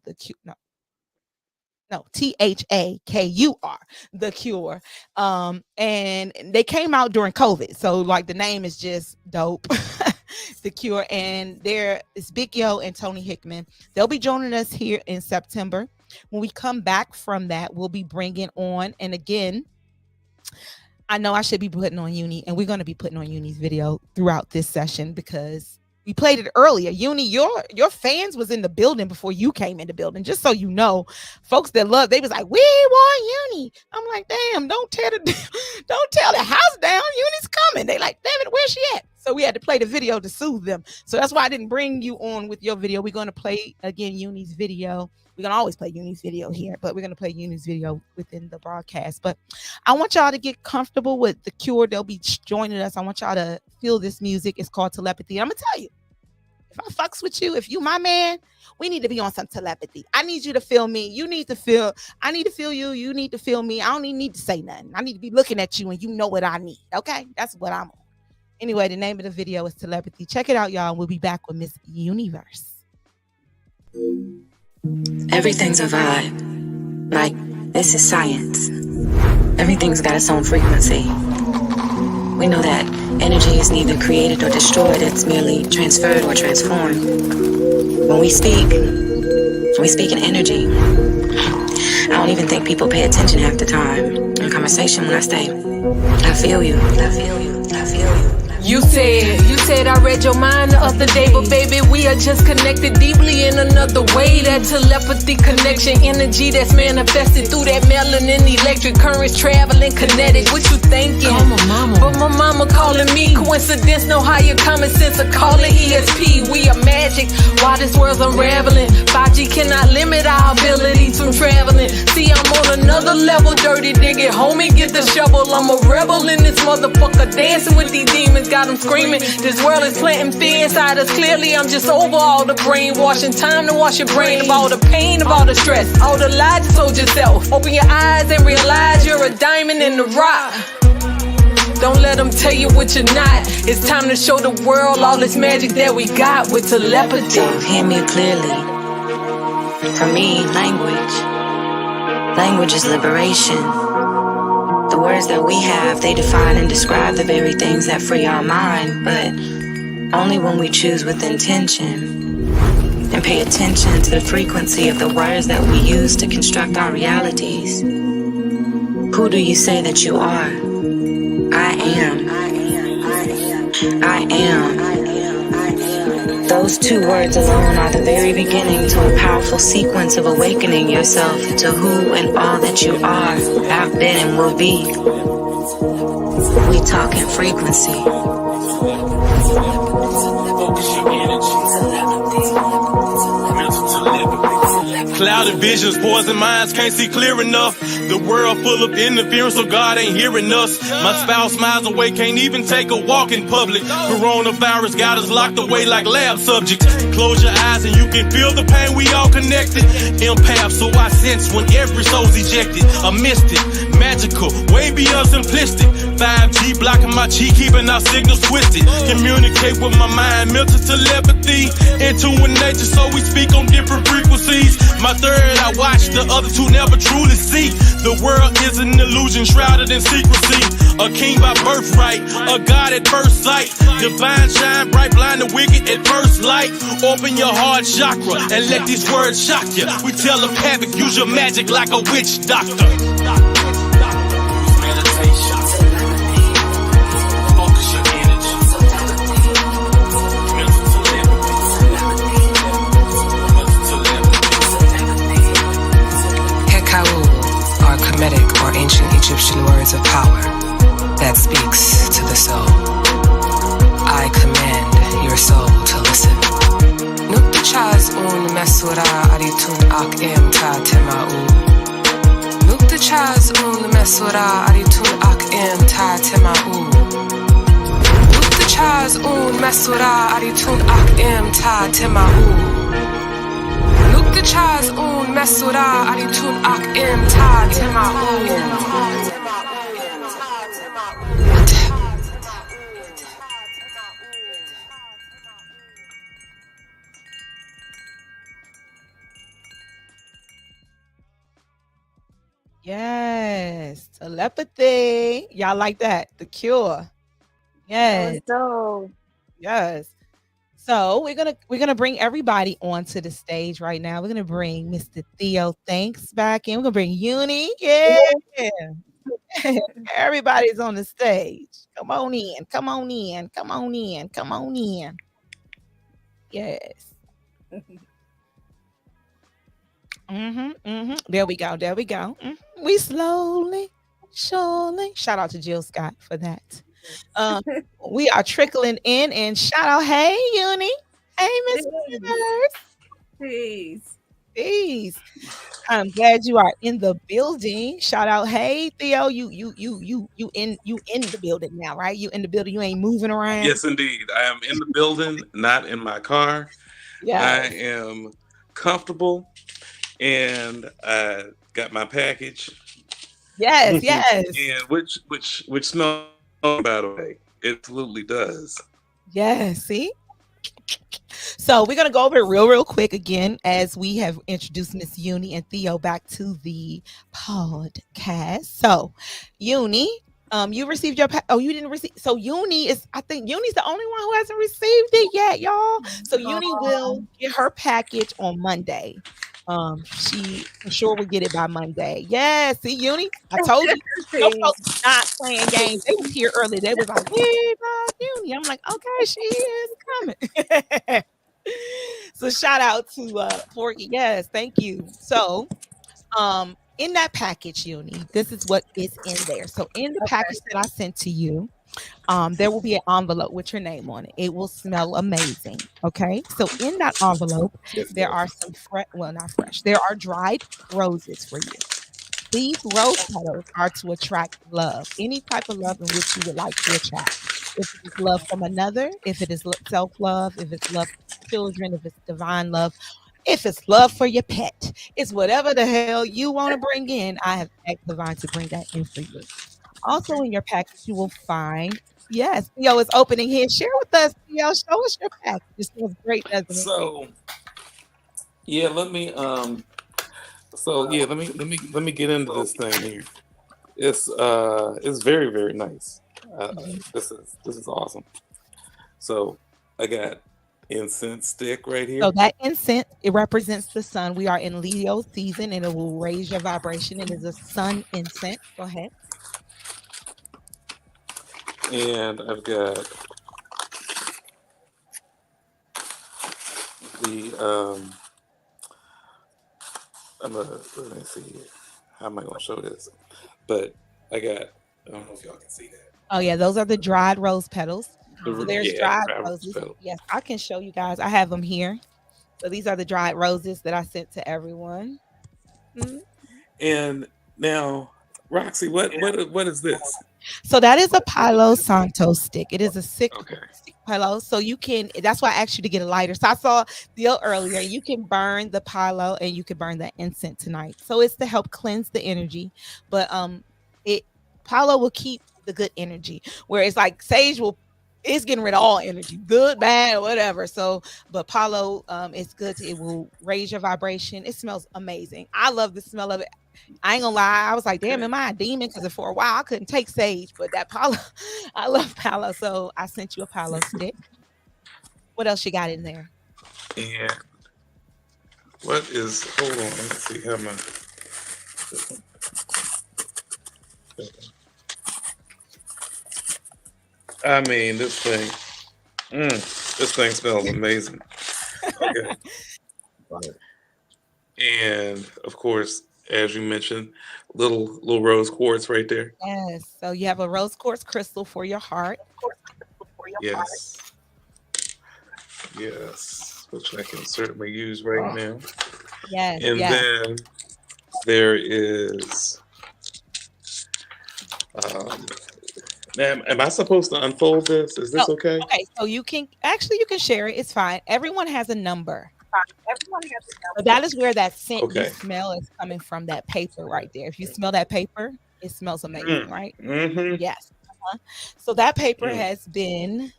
The Cure. No, THAKUR, The Cure. And they came out during COVID. So like the name is just dope. The Cure. And it's Big Yo and Tony Hickman. They'll be joining us here in September. When we come back from that, we'll be bringing on, and again, I know I should be putting on Uni, and we're going to be putting on Uni's video throughout this session because we played it earlier. Uni, your fans was in the building before you came in the building. Just so you know, folks that love, they was like, we want Uni. I'm like, damn, don't tear the house down. Uni's coming. They like, damn it, where's she at? So we had to play the video to soothe them. So that's why I didn't bring you on with your video. We're going to play again Uni's video. We're going to always play Uni's video here, but we're going to play Uni's video within the broadcast. But I want y'all to get comfortable with The Cure. They'll be joining us. I want y'all to feel this music. It's called Telepathy. I'm going to tell you, if I fucks with you, if you my man, we need to be on some telepathy. I need you to feel me. I need to feel you. You need to feel me. I don't even need to say nothing. I need to be looking at you and you know what I need. Okay? That's what I'm on. Anyway, the name of the video is Telepathy. Check it out, y'all. And we'll be back with Miss Universe. Everything's a vibe. Like, this is science. Everything's got its own frequency. We know that energy is neither created or destroyed, it's merely transferred or transformed. When we speak in energy. I don't even think people pay attention half the time in conversation when I say, I feel you, I feel you, I feel you. You said I read your mind the other day, but baby, we are just connected deeply in another way. That telepathy connection, energy that's manifested through that melanin, electric currents traveling kinetic. What you thinking? But my mama calling me coincidence, no higher common sense. A calling ESP, we are magic. While this world's unraveling, 5G cannot limit our abilities from traveling. See, I'm on another level, dirty digging. Homie, get the shovel. I'm a rebel in this motherfucker, dancing with these demons. Got them screaming. This world is planting fear inside us. Clearly, I'm just over all the brainwashing. Time to wash your brain of all the pain, of all the stress, all the lies you told yourself. Open your eyes and realize you're a diamond in the rock. Don't let them tell you what you're not. It's time to show the world all this magic that we got with telepathy. So hear me clearly. For me, language is liberation. The words that we have, they define and describe the very things that free our mind, but only when we choose with intention and pay attention to the frequency of the words that we use to construct our realities. Who do you say that you are? I am. I am. Those two words alone are the very beginning to a powerful sequence of awakening yourself to who and all that you are, have been, and will be. We talk in frequency. Focus your energy. Clouded visions, poison minds, can't see clear enough. The world full of interference, so God ain't hearing us. My spouse miles away, can't even take a walk in public. Coronavirus got us locked away like lab subjects. Close your eyes and you can feel the pain, we all connected. Empath, so I sense when every soul's ejected. A mystic, magical, way beyond simplistic. 5G blocking my chi, keeping our signals twisted. Communicate with my mind, mental telepathy. Into nature, so we speak on different frequencies. My third I watch, the other two never truly see. The world is an illusion shrouded in secrecy. A king by birthright, a god at first sight. Divine shine bright, blind the wicked at first light. Open your heart chakra and let these words shock you. We tell them havoc, use your magic like a witch doctor. Meditation. Focus your energy. Mental telepathy. Hekau are Kemetic or ancient Egyptian words of power that speaks to the soul. I command your soul to listen. Nukta un mesura aritun ak em ta temau. Nukta un mesura aritun ak em ta temau. Nukta un mesura aritun ak em ta temau. Nukta un mesura aritun ak em ta temau. Yes, telepathy. Y'all like that? The Cure. Yes. So Yes. So we're gonna bring everybody onto the stage right now. We're gonna bring Mr. Theo Thanks back in. We're gonna bring Uni. Yeah. Everybody's on the stage. Come on in. Come on in. Come on in. Come on in. Yes. There we go. There we go. We slowly, surely. Shout out to Jill Scott for that. We are trickling in, and shout out, hey Uni, hey Miss Universe. Peace. Peace. I'm glad you are in the building. Shout out, hey Theo, you in the building now, right? You in the building. You ain't moving around. Yes, indeed. I am in the building, not in my car. Yes. I am comfortable, and I got my package. Yes, yes. And which smells, by the way, it absolutely does. Yeah, see? So we're gonna go over it real quick again as we have introduced Miss Uni and Theo back to the podcast. So Uni, you received your you didn't receive. So I think Uni's the only one who hasn't received it yet, y'all. So Uni will get her package on Monday. She I'm sure will get it by Monday. Yeah, see, Uni, I told you, no folks not playing games. They was here early. They was like, we love Uni. I'm like, okay, she is coming. So shout out to Porky. Yes, thank you. So in that package, Uni, this is what is in there. So in the package that I sent to you, there will be an envelope with your name on it. It will smell amazing. Okay. So in that envelope, there are some well, not fresh. There are dried roses for you. These rose petals are to attract love, any type of love in which you would like to attract. If it is love from another, if it is self love, if it's love for children, if it's divine love, if it's love for your pet, it's whatever the hell you want to bring in. I have asked Divine to bring that in for you. Also, in your package, you will find, yes, Theo is opening his. Share with us, Theo. Show us your package. It smells great, doesn't it? So yeah, let me get into this thing here. It's very, very nice. This is awesome. So I got incense stick right here. So that incense, it represents the sun. We are in Leo season and it will raise your vibration. It is a sun incense. Go ahead. And I've got the let me see here. How am I gonna show this? But I don't know if y'all can see that. Oh yeah, those are the dried rose petals. So there's dried roses. Petal. Yes, I can show you guys. I have them here. So these are the dried roses that I sent to everyone. Mm-hmm. And now, Roxy, what is this? So that is a Palo Santo stick. It is a stick Palo. So you can, that's why I asked you to get a lighter. So I saw Theo earlier, you can burn the Palo and you can burn the incense tonight. So it's to help cleanse the energy. But Palo will keep the good energy. Whereas like sage it's getting rid of all energy, good, bad, whatever. So, but Palo, it's good. It will raise your vibration. It smells amazing. I love the smell of it. I ain't gonna lie. I was like, damn, am I a demon? Because for a while I couldn't take sage, but that Palo, I love Palo. So I sent you a Palo stick. What else you got in there? And hold on, let's see how much. I mean, this thing smells amazing. Okay. And of course, as you mentioned, little rose quartz right there. Yes. So you have a rose quartz crystal for your heart. Yes. Yes. Which I can certainly use right now. Yes. And then there is am I supposed to unfold this? Is this okay? Okay, so you can share it. It's fine. Everyone has a number. So that is where that scent you smell is coming from, that paper right there. If you smell that paper, it smells amazing, right? Mm-hmm. Yes. So that paper has been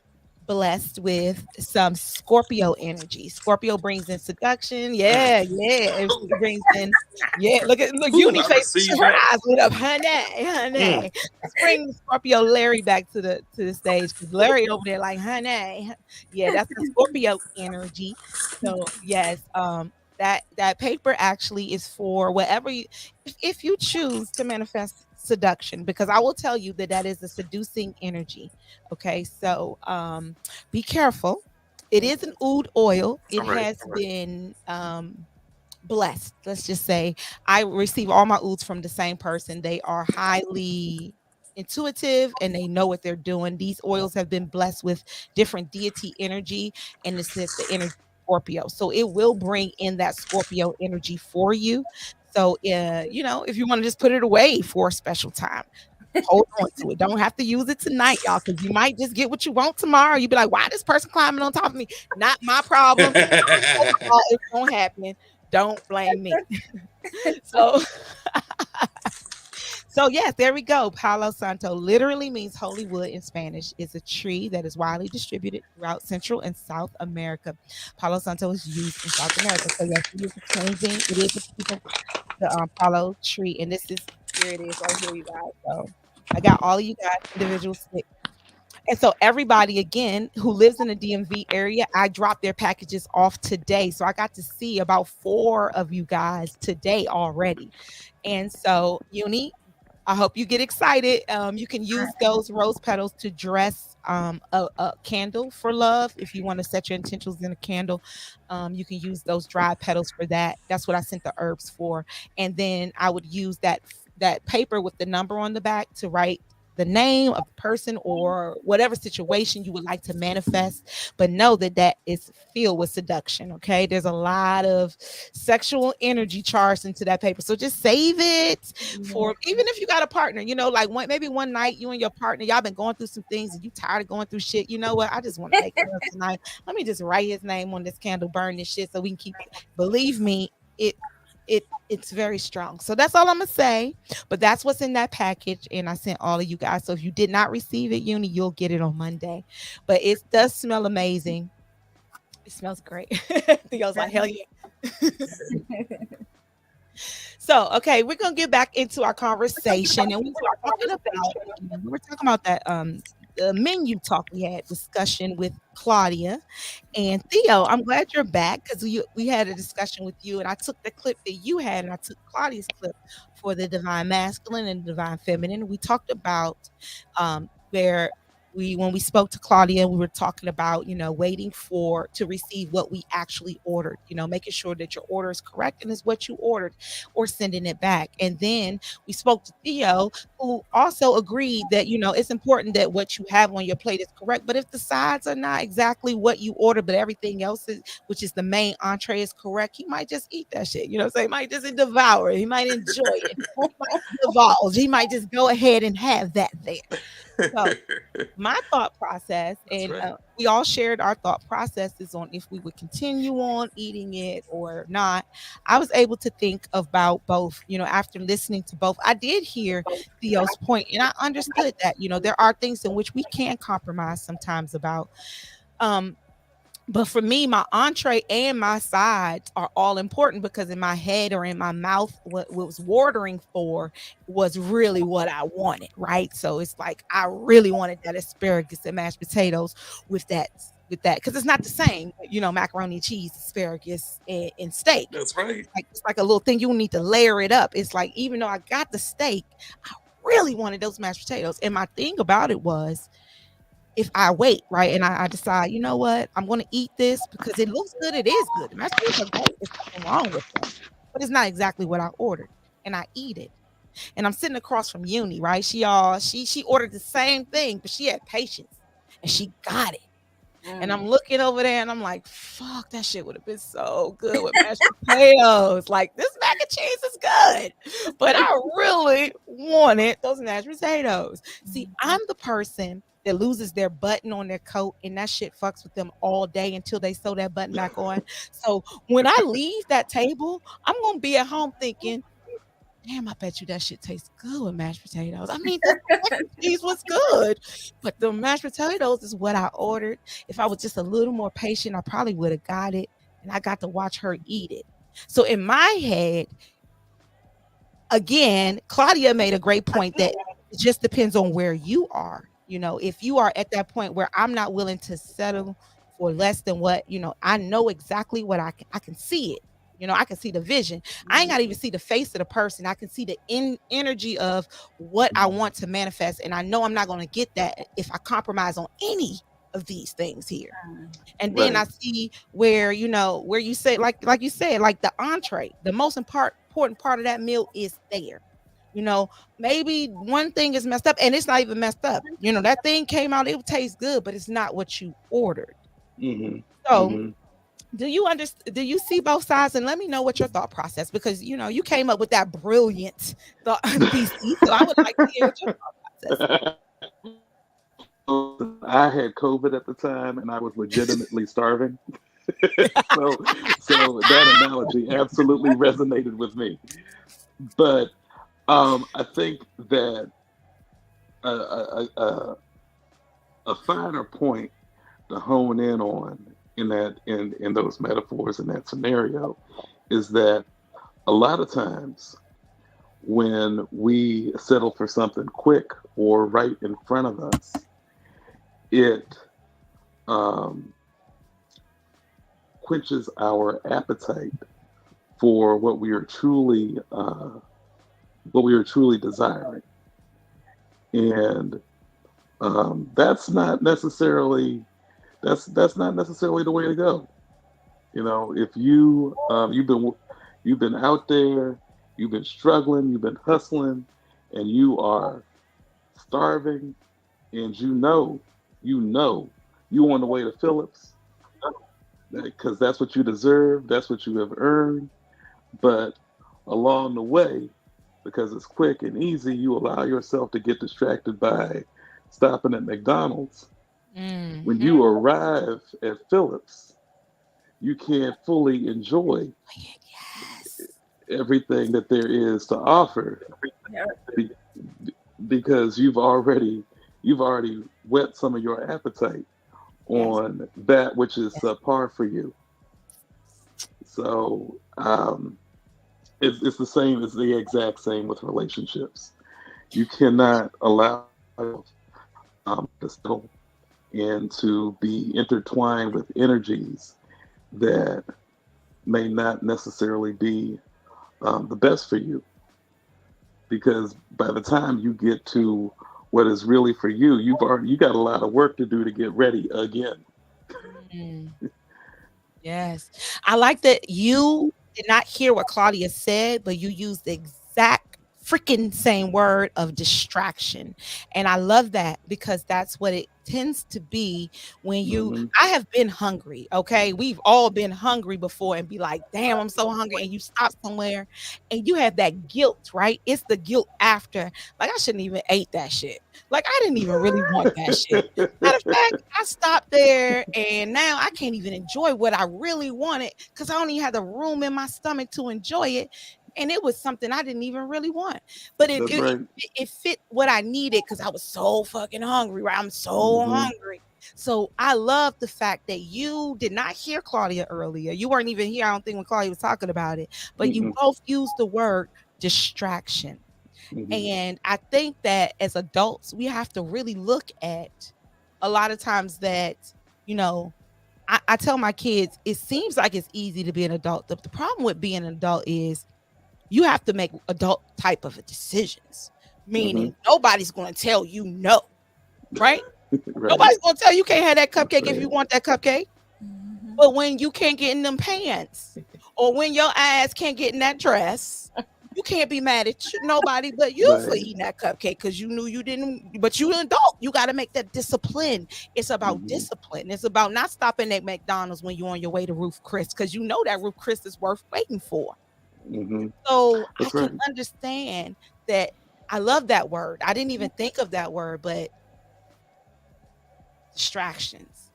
blessed with some Scorpio energy. Scorpio brings in seduction. Yeah. It brings in, look Uni face, her eyes lit up, honey. Let's bring Scorpio Larry back to the stage, because Larry over there like, honey. Yeah, that's the Scorpio energy. So yes, that paper actually is for whatever if you choose to manifest seduction, because I will tell you that is a seducing energy. Okay, so be careful. It is an oud oil. It has been blessed. Let's just say I receive all my ouds from the same person. They are highly intuitive and they know what they're doing. These oils have been blessed with different deity energy, and it's the energy Scorpio. So it will bring in that Scorpio energy for you. So if you want to just put it away for a special time, hold on to it. Don't have to use it tonight, y'all, because you might just get what you want tomorrow. You'd be like, why this person climbing on top of me? Not my problem. It won't happen. Don't blame me. So yes, there we go. Palo Santo literally means holy wood in Spanish. It's a tree that is widely distributed throughout Central and South America. Palo Santo is used in South America. So yes, it is cleansing. It is the Palo tree, and here it is right here, you guys. So I got all of you guys individual sticks. And so everybody, again, who lives in the DMV area, I dropped their packages off today. So I got to see about 4 of you guys today already. And so, Uni, I hope you get excited. You can use those rose petals to dress a candle for love. If you want to set your intentions in a candle, you can use those dried petals for that. That's what I sent the herbs for. And then I would use that paper with the number on the back to write the name of the person or whatever situation you would like to manifest, but know that that is filled with seduction. Okay, there's a lot of sexual energy charged into that paper, so just save it for even if you got a partner. Like maybe one night you and your partner, y'all been going through some things and you tired of going through shit. You know what, I just want to make love tonight. Let me just write his name on this candle, burn this shit so we can keep. Believe me, it's very strong. So that's all I'm gonna say. But that's what's in that package, and I sent all of you guys. So if you did not receive it, Uni, you'll get it on Monday. But it does smell amazing. It smells great. Theo's like, hell yeah. So, okay, we're gonna get back into our conversation, and we were talking about that the menu talk we had discussion with Claudia and Theo. I'm glad you're back because we had a discussion with you, and I took the clip that you had, and I took Claudia's clip for the divine masculine and divine feminine. We talked about where when we spoke to Claudia, we were talking about, waiting to receive what we actually ordered, making sure that your order is correct and is what you ordered, or sending it back. And then we spoke to Theo, who also agreed that, it's important that what you have on your plate is correct. But if the sides are not exactly what you ordered, but everything else is, which is the main entree, is correct, he might just eat that shit. So he might just devour it. He might enjoy it. He might divulge. He might just go ahead and have that there. So my thought process, and we all shared our thought processes on if we would continue on eating it or not. I was able to think about both, after listening to both. I did hear Theo's point, and I understood that, there are things in which we can compromise sometimes about. But for me, my entree and my sides are all important, because in my head or in my mouth, what was watering for was really what I wanted, right? So it's like I really wanted that asparagus and mashed potatoes with that, because it's not the same, macaroni and cheese, asparagus, and steak. That's right. It's like a little thing you need to layer it up. It's like, even though I got the steak, I really wanted those mashed potatoes. And my thing about it was, if I wait, right, and I decide, you know what, I'm going to eat this because it looks good, it is good. The mashed potatoes are great. There's nothing wrong with them, but it's not exactly what I ordered, and I eat it. And I'm sitting across from Uni, right? She ordered the same thing, but she had patience, and she got it. And I'm looking over there, and I'm like, fuck, that shit would have been so good with mashed potatoes. Like, this mac and cheese is good, but I really wanted those mashed potatoes. See, I'm the person that loses their button on their coat, and that shit fucks with them all day until they sew that button back on. So when I leave that table, I'm going to be at home thinking, damn, I bet you that shit tastes good with mashed potatoes. I mean, the mac and cheese was good, but the mashed potatoes is what I ordered. If I was just a little more patient, I probably would have got it, and I got to watch her eat it. So in my head, again, Claudia made a great point that it just depends on where you are. If you are at that point where I'm not willing to settle for less than what, I know exactly what I can see it. I can see the vision. I ain't got to even see the face of the person. I can see the energy of what I want to manifest. And I know I'm not going to get that if I compromise on any of these things here. And then I see where you say, like you said, like the entree, the most important part of that meal is there. Maybe one thing is messed up, and it's not even messed up. That thing came out, it tastes good, but it's not what you ordered. So do you see both sides? And let me know what your thought process, because you came up with that brilliant thought thesis. So I would like to hear what your thought process. I had COVID at the time, and I was legitimately starving. so that analogy absolutely resonated with me. But I think that a finer point to hone in on in those metaphors in that scenario is that a lot of times when we settle for something quick or right in front of us, it quenches our appetite for what we are truly desiring. and that's not necessarily the way to go. You know, if you've been out there, you've been struggling, you've been hustling, and you are starving, and you on the way to Phillips because that's what you deserve, that's what you have earned. But along the way, because it's quick and easy, you allow yourself to get distracted by stopping at McDonald's. When Mm-hmm. you arrive at Phillips, you can't fully enjoy everything that there is to offer be- because you've already whet some of your appetite Yes. on that which is Yes. par for you. So it's the same. It's the exact same with relationships. You cannot allow to settle and to be intertwined with energies that may not necessarily be the best for you. Because by the time you get to what is really for you, you got a lot of work to do to get ready again. Mm. Yes. I like that you did not hear what Claudia said, but you used the exact freaking same word of distraction. And I love that because that's what it tends to be when Hmm. I have been hungry. Okay. We've all been hungry before and be like, damn, I'm so hungry. And you stop somewhere and you have that guilt, right? It's the guilt after. Like, I shouldn't even ate that shit. Like, I didn't even really want that shit. Matter of fact, I stopped there and now I can't even enjoy what I really wanted because I only had the room in my stomach to enjoy it. And it was something I didn't even really want. But it That's it, right. it fit what I needed because I was so fucking hungry, right? I'm so Hmm. hungry. So I love the fact that you did not hear Claudia earlier. You weren't even here, I don't think, when Claudia was talking about it, but you Hmm. both used the word distraction. Hmm. And I think that as adults, we have to really look at a lot of times that, you know, I tell my kids, it seems like it's easy to be an adult. The problem with being an adult is you have to make adult type of decisions, Hmm. meaning nobody's going to tell you no, right? Right. Nobody's going to tell you can't have that That's cupcake if right. you want that cupcake. But when you can't get in them pants, or when your ass can't get in that dress, you can't be mad at nobody but you for Right. eating that cupcake because you knew you didn't. But you an adult. You got to make that discipline. It's about Hmm. discipline. It's about not stopping at McDonald's when you're on your way to Ruth Chris because you know that Ruth Chris is worth waiting for. Hmm. So I That's can right. understand that. I love that word. I didn't even think of that word, but distractions.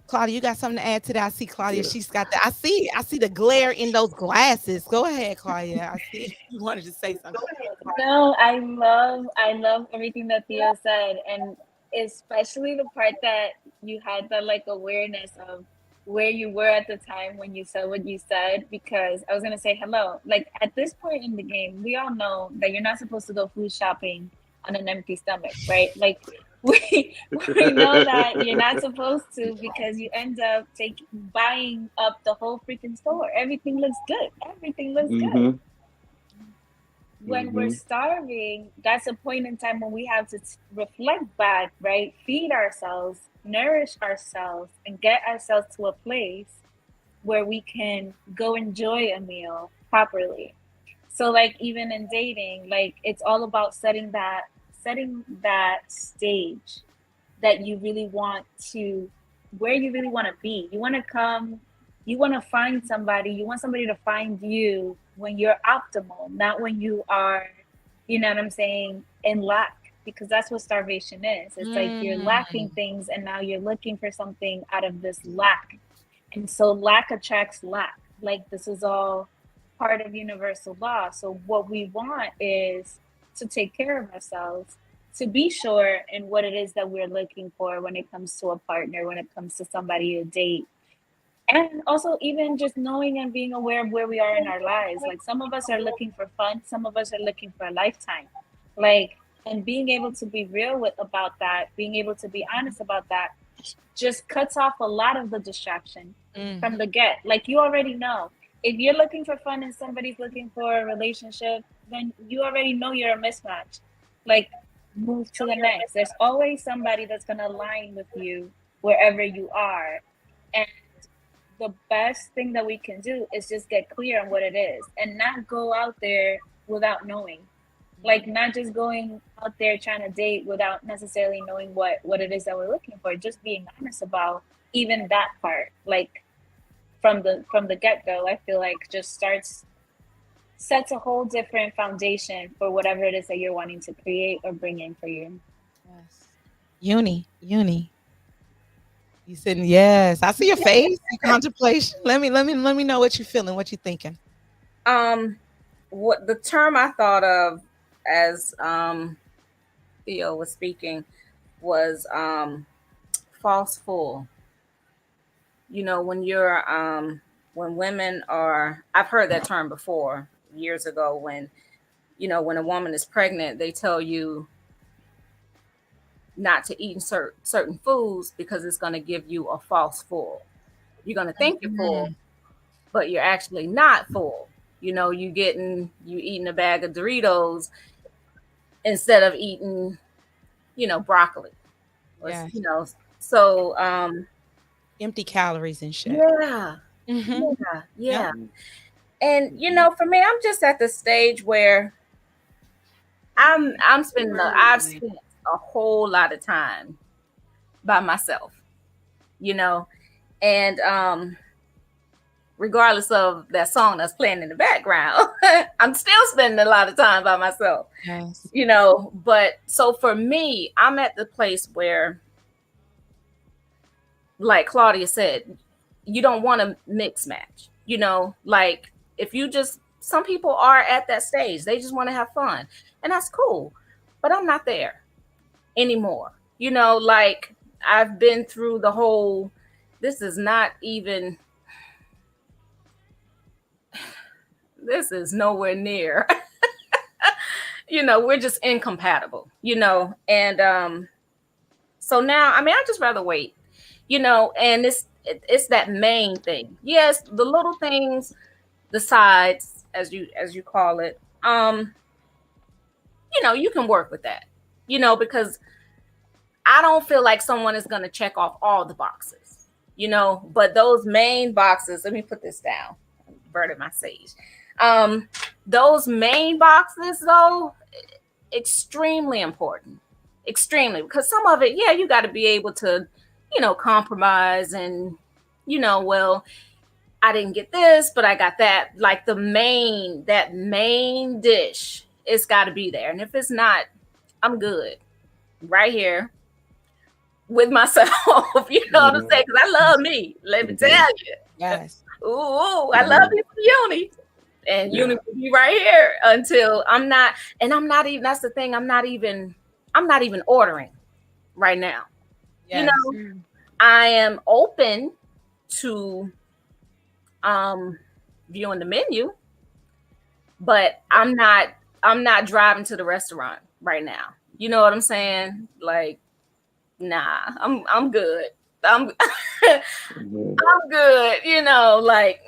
Claudia, you got something to add to that? I see Claudia. Yeah. She's got that. I see. I see the glare in those glasses. Go ahead, Claudia. I see you wanted to say something. No, I love everything that Theo said, and especially the part that you had the like awareness of where you were at the time when you said what you said. Because I was gonna say hello. Like at this point in the game, we all know that you're not supposed to go food shopping on an empty stomach, right? Like we know that you're not supposed to because you end up buying up the whole freaking store. Everything looks good. Everything looks good. Hmm. When we're Hmm. starving, that's a point in time when we have to reflect back, right? Feed ourselves, nourish ourselves, and get ourselves to a place where we can go enjoy a meal properly. So, like, even in dating, like, it's all about setting that stage that you really want to, where you really want to be. You want to come, you want to find somebody, you want somebody to find you when you're optimal, not when you are, you know what I'm saying, in lack. Because that's what starvation is. It's like you're lacking Mm. things and now you're looking for something out of this lack. And so lack attracts lack. Like this is all part of universal law. So what we want is to take care of ourselves, to be sure in what it is that we're looking for when it comes to a partner, when it comes to somebody to date. And also even just knowing and being aware of where we are in our lives. Like some of us are looking for fun, some of us are looking for a lifetime. Like, and being able to be real with about that, being able to be honest about that just cuts off a lot of the distraction from Mhm. the get. Like you already know. If you're looking for fun and somebody's looking for a relationship, then you already know you're a mismatch. Like move to the next. There's always somebody that's going to align with you wherever you are. And the best thing that we can do is just get clear on what it is and not go out there without knowing. Like, not just going out there trying to date without necessarily knowing what it is that we're looking for. Just being honest about even that part. Like, from the get-go, I feel like just sets a whole different foundation for whatever it is that you're wanting to create or bring in for you. Yes. Uni. You said yes. I see your face in contemplation. Let me know what you're feeling, what you're thinking. What the term I thought of as Theo was speaking was false fool. You know, when you're when women are, I've heard that term before years ago, when, you know, when a woman is pregnant, they tell you not to eat certain foods because it's going to give you a false full. You're going to think you're full, but you're actually not full. You know, you eating a bag of Doritos instead of eating, you know, broccoli. Yes. You know, so empty calories and shit. Yeah. Mm-hmm. Yeah. And you know, for me, I'm just at the stage where I've spent a whole lot of time by myself, you know, and regardless of that song that's playing in the background, I'm still spending a lot of time by myself. Yes. You know, but so for me, I'm at the place where, like Claudia said, you don't want to mix match, you know, like if you just, some people are at that stage, they just want to have fun, and that's cool, but I'm not there anymore. You know, like I've been through the whole, this is nowhere near, you know, we're just incompatible, you know, and so now, I mean, I just rather wait, you know, and it's that main thing. Yes, the little things, the sides, as you call it, you know, you can work with that, you know, because I don't feel like someone is going to check off all the boxes, you know, but those main boxes, let me put this down, burning my sage. Those main boxes, though, extremely important, extremely, because some of it, yeah, you got to be able to, you know, compromise and, you know, well, I didn't get this, but I got that. Like that main dish, it's got to be there. And if it's not, I'm good right here with myself. You know what I'm saying? Because I love me. Let me tell you. Yes. Ooh, I love you for Uni. And Uni will be right here until I'm not even, that's the thing, I'm not even ordering right now. Yes. You know, I am open to viewing the menu, but I'm not driving to the restaurant right now. You know what I'm saying? Like, nah, I'm good. I'm good. You know, like,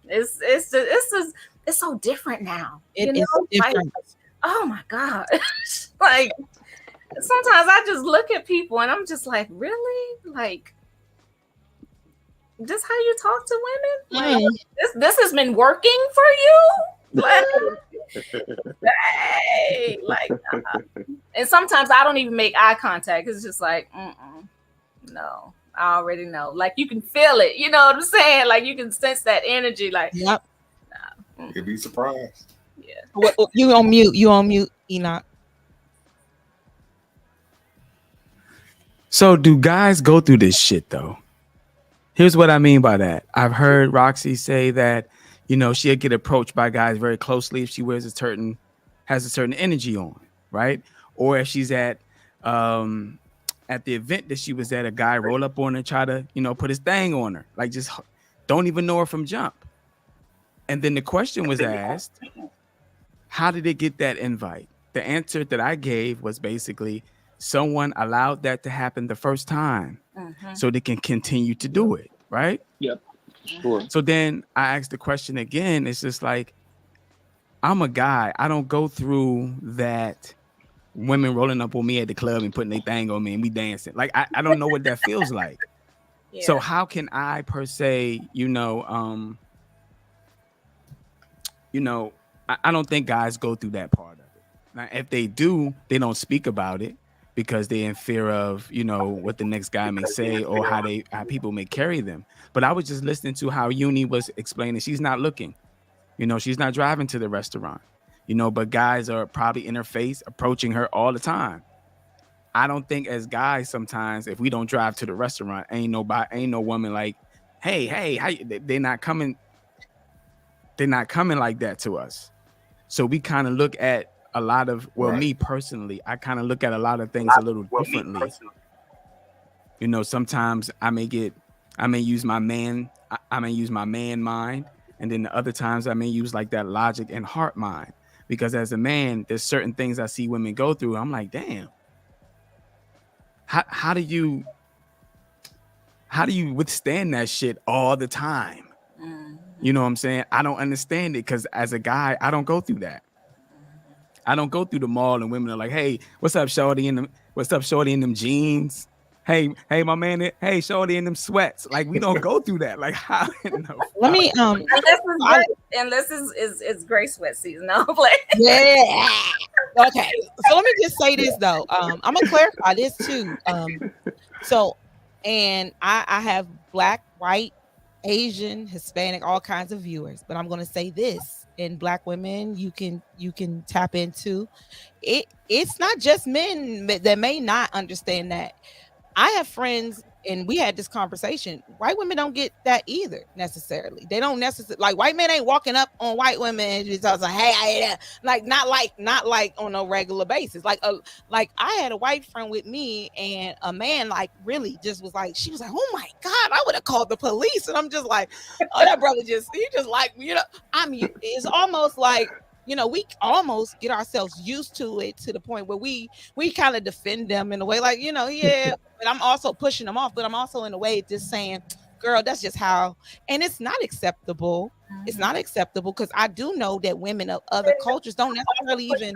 it's so different now. It is different. Like, oh my God. Like, sometimes I just look at people and I'm just like, really? Like, this how you talk to women? Like, this has been working for you? Like, hey, like, and sometimes I don't even make eye contact. It's just like, no, I already know. Like, you can feel it. You know what I'm saying? Like, you can sense that energy. Like, yep. You'd be surprised. Yeah. You on mute, Enoch. So do guys go through this shit though? Here's what I mean by that. I've heard Roxy say that, you know, she'll get approached by guys very closely if she has a certain energy on, right? Or if she's at the event that she was at, a guy roll up on her and try to, you know, put his thing on her, like just don't even know her from jump. And then the question was asked, how did they get that invite? The answer that I gave was basically someone allowed that to happen the first time so they can continue to do it, right? Yep, sure. So then I asked the question again. It's just like, I'm a guy. I don't go through that women rolling up on me at the club and putting their thing on me and we dancing. Like I don't know what that feels like. Yeah. So how can I per se, I don't think guys go through that part of it. Now, if they do, they don't speak about it because they're in fear of, what the next guy may say or how people may carry them. But I was just listening to how Uni was explaining she's not looking. She's not driving to the restaurant. But guys are probably in her face, approaching her all the time. I don't think as guys sometimes if we don't drive to the restaurant, ain't no woman like, hey, they're not coming. They're not coming like that to us. So we kind of look at a lot of, me personally, I kind of look at a lot of things a little differently. Sometimes I may use my man mind, and then the other times I may use like that logic and heart mind. Because as a man, there's certain things I see women go through. I'm like, damn. How do you withstand that shit all the time? You know what I'm saying? I don't understand it because as a guy, I don't go through that. I don't go through the mall and women are like, hey, what's up, shorty in them jeans? Hey, my man, hey, shorty in them sweats. Like, we don't go through that. Like, how? Let me unless it's gray sweat season. No, yeah. Okay. So let me just say this though. I'm gonna clarify this too. And I have Black, white, Asian, Hispanic, all kinds of viewers, but I'm gonna say this: in Black women, you can tap into it. It's not just men that may not understand that. I have friends, and we had this conversation. White women don't get that either necessarily. They don't necessarily like white men ain't walking up on white women and just like, hey, not like on a regular basis. Like I had a white friend with me, and a man like really just was like, she was like, oh my God, I would have called the police, and I'm just like, oh, that brother he just like, it's almost like. We almost get ourselves used to it to the point where we kind of defend them in a way like, yeah, but I'm also pushing them off, but I'm also in a way just saying, girl, that's just how, and it's not acceptable. It's not acceptable because I do know that women of other cultures don't necessarily even,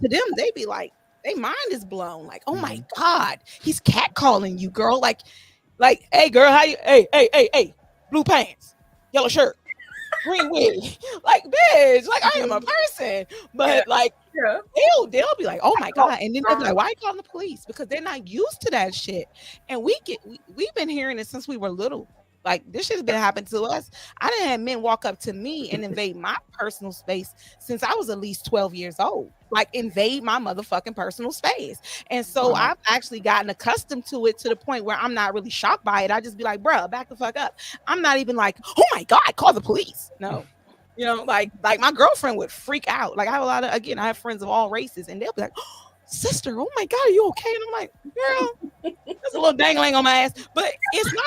to them, they be like, their mind is blown. Like, oh my God, he's catcalling you, girl. Like, hey, girl, how you, hey, blue pants, yellow shirt. Green wig, like bitch, like I am a person, but like they'll be like, oh my God, and then they'll be like, why are you calling the police? Because they're not used to that shit, and we've been hearing it since we were little. Like this shit's been happening to us. I done had men walk up to me and invade my personal space since I was at least 12 years old. Like invade my motherfucking personal space. And so I've actually gotten accustomed to it to the point where I'm not really shocked by it. I just be like, bruh, back the fuck up. I'm not even like, oh my God, call the police. No. Like my girlfriend would freak out. Like I have friends of all races, and they'll be like, oh, sister, oh my God, are you okay? And I'm like, girl, there's a little dangling on my ass, but it's not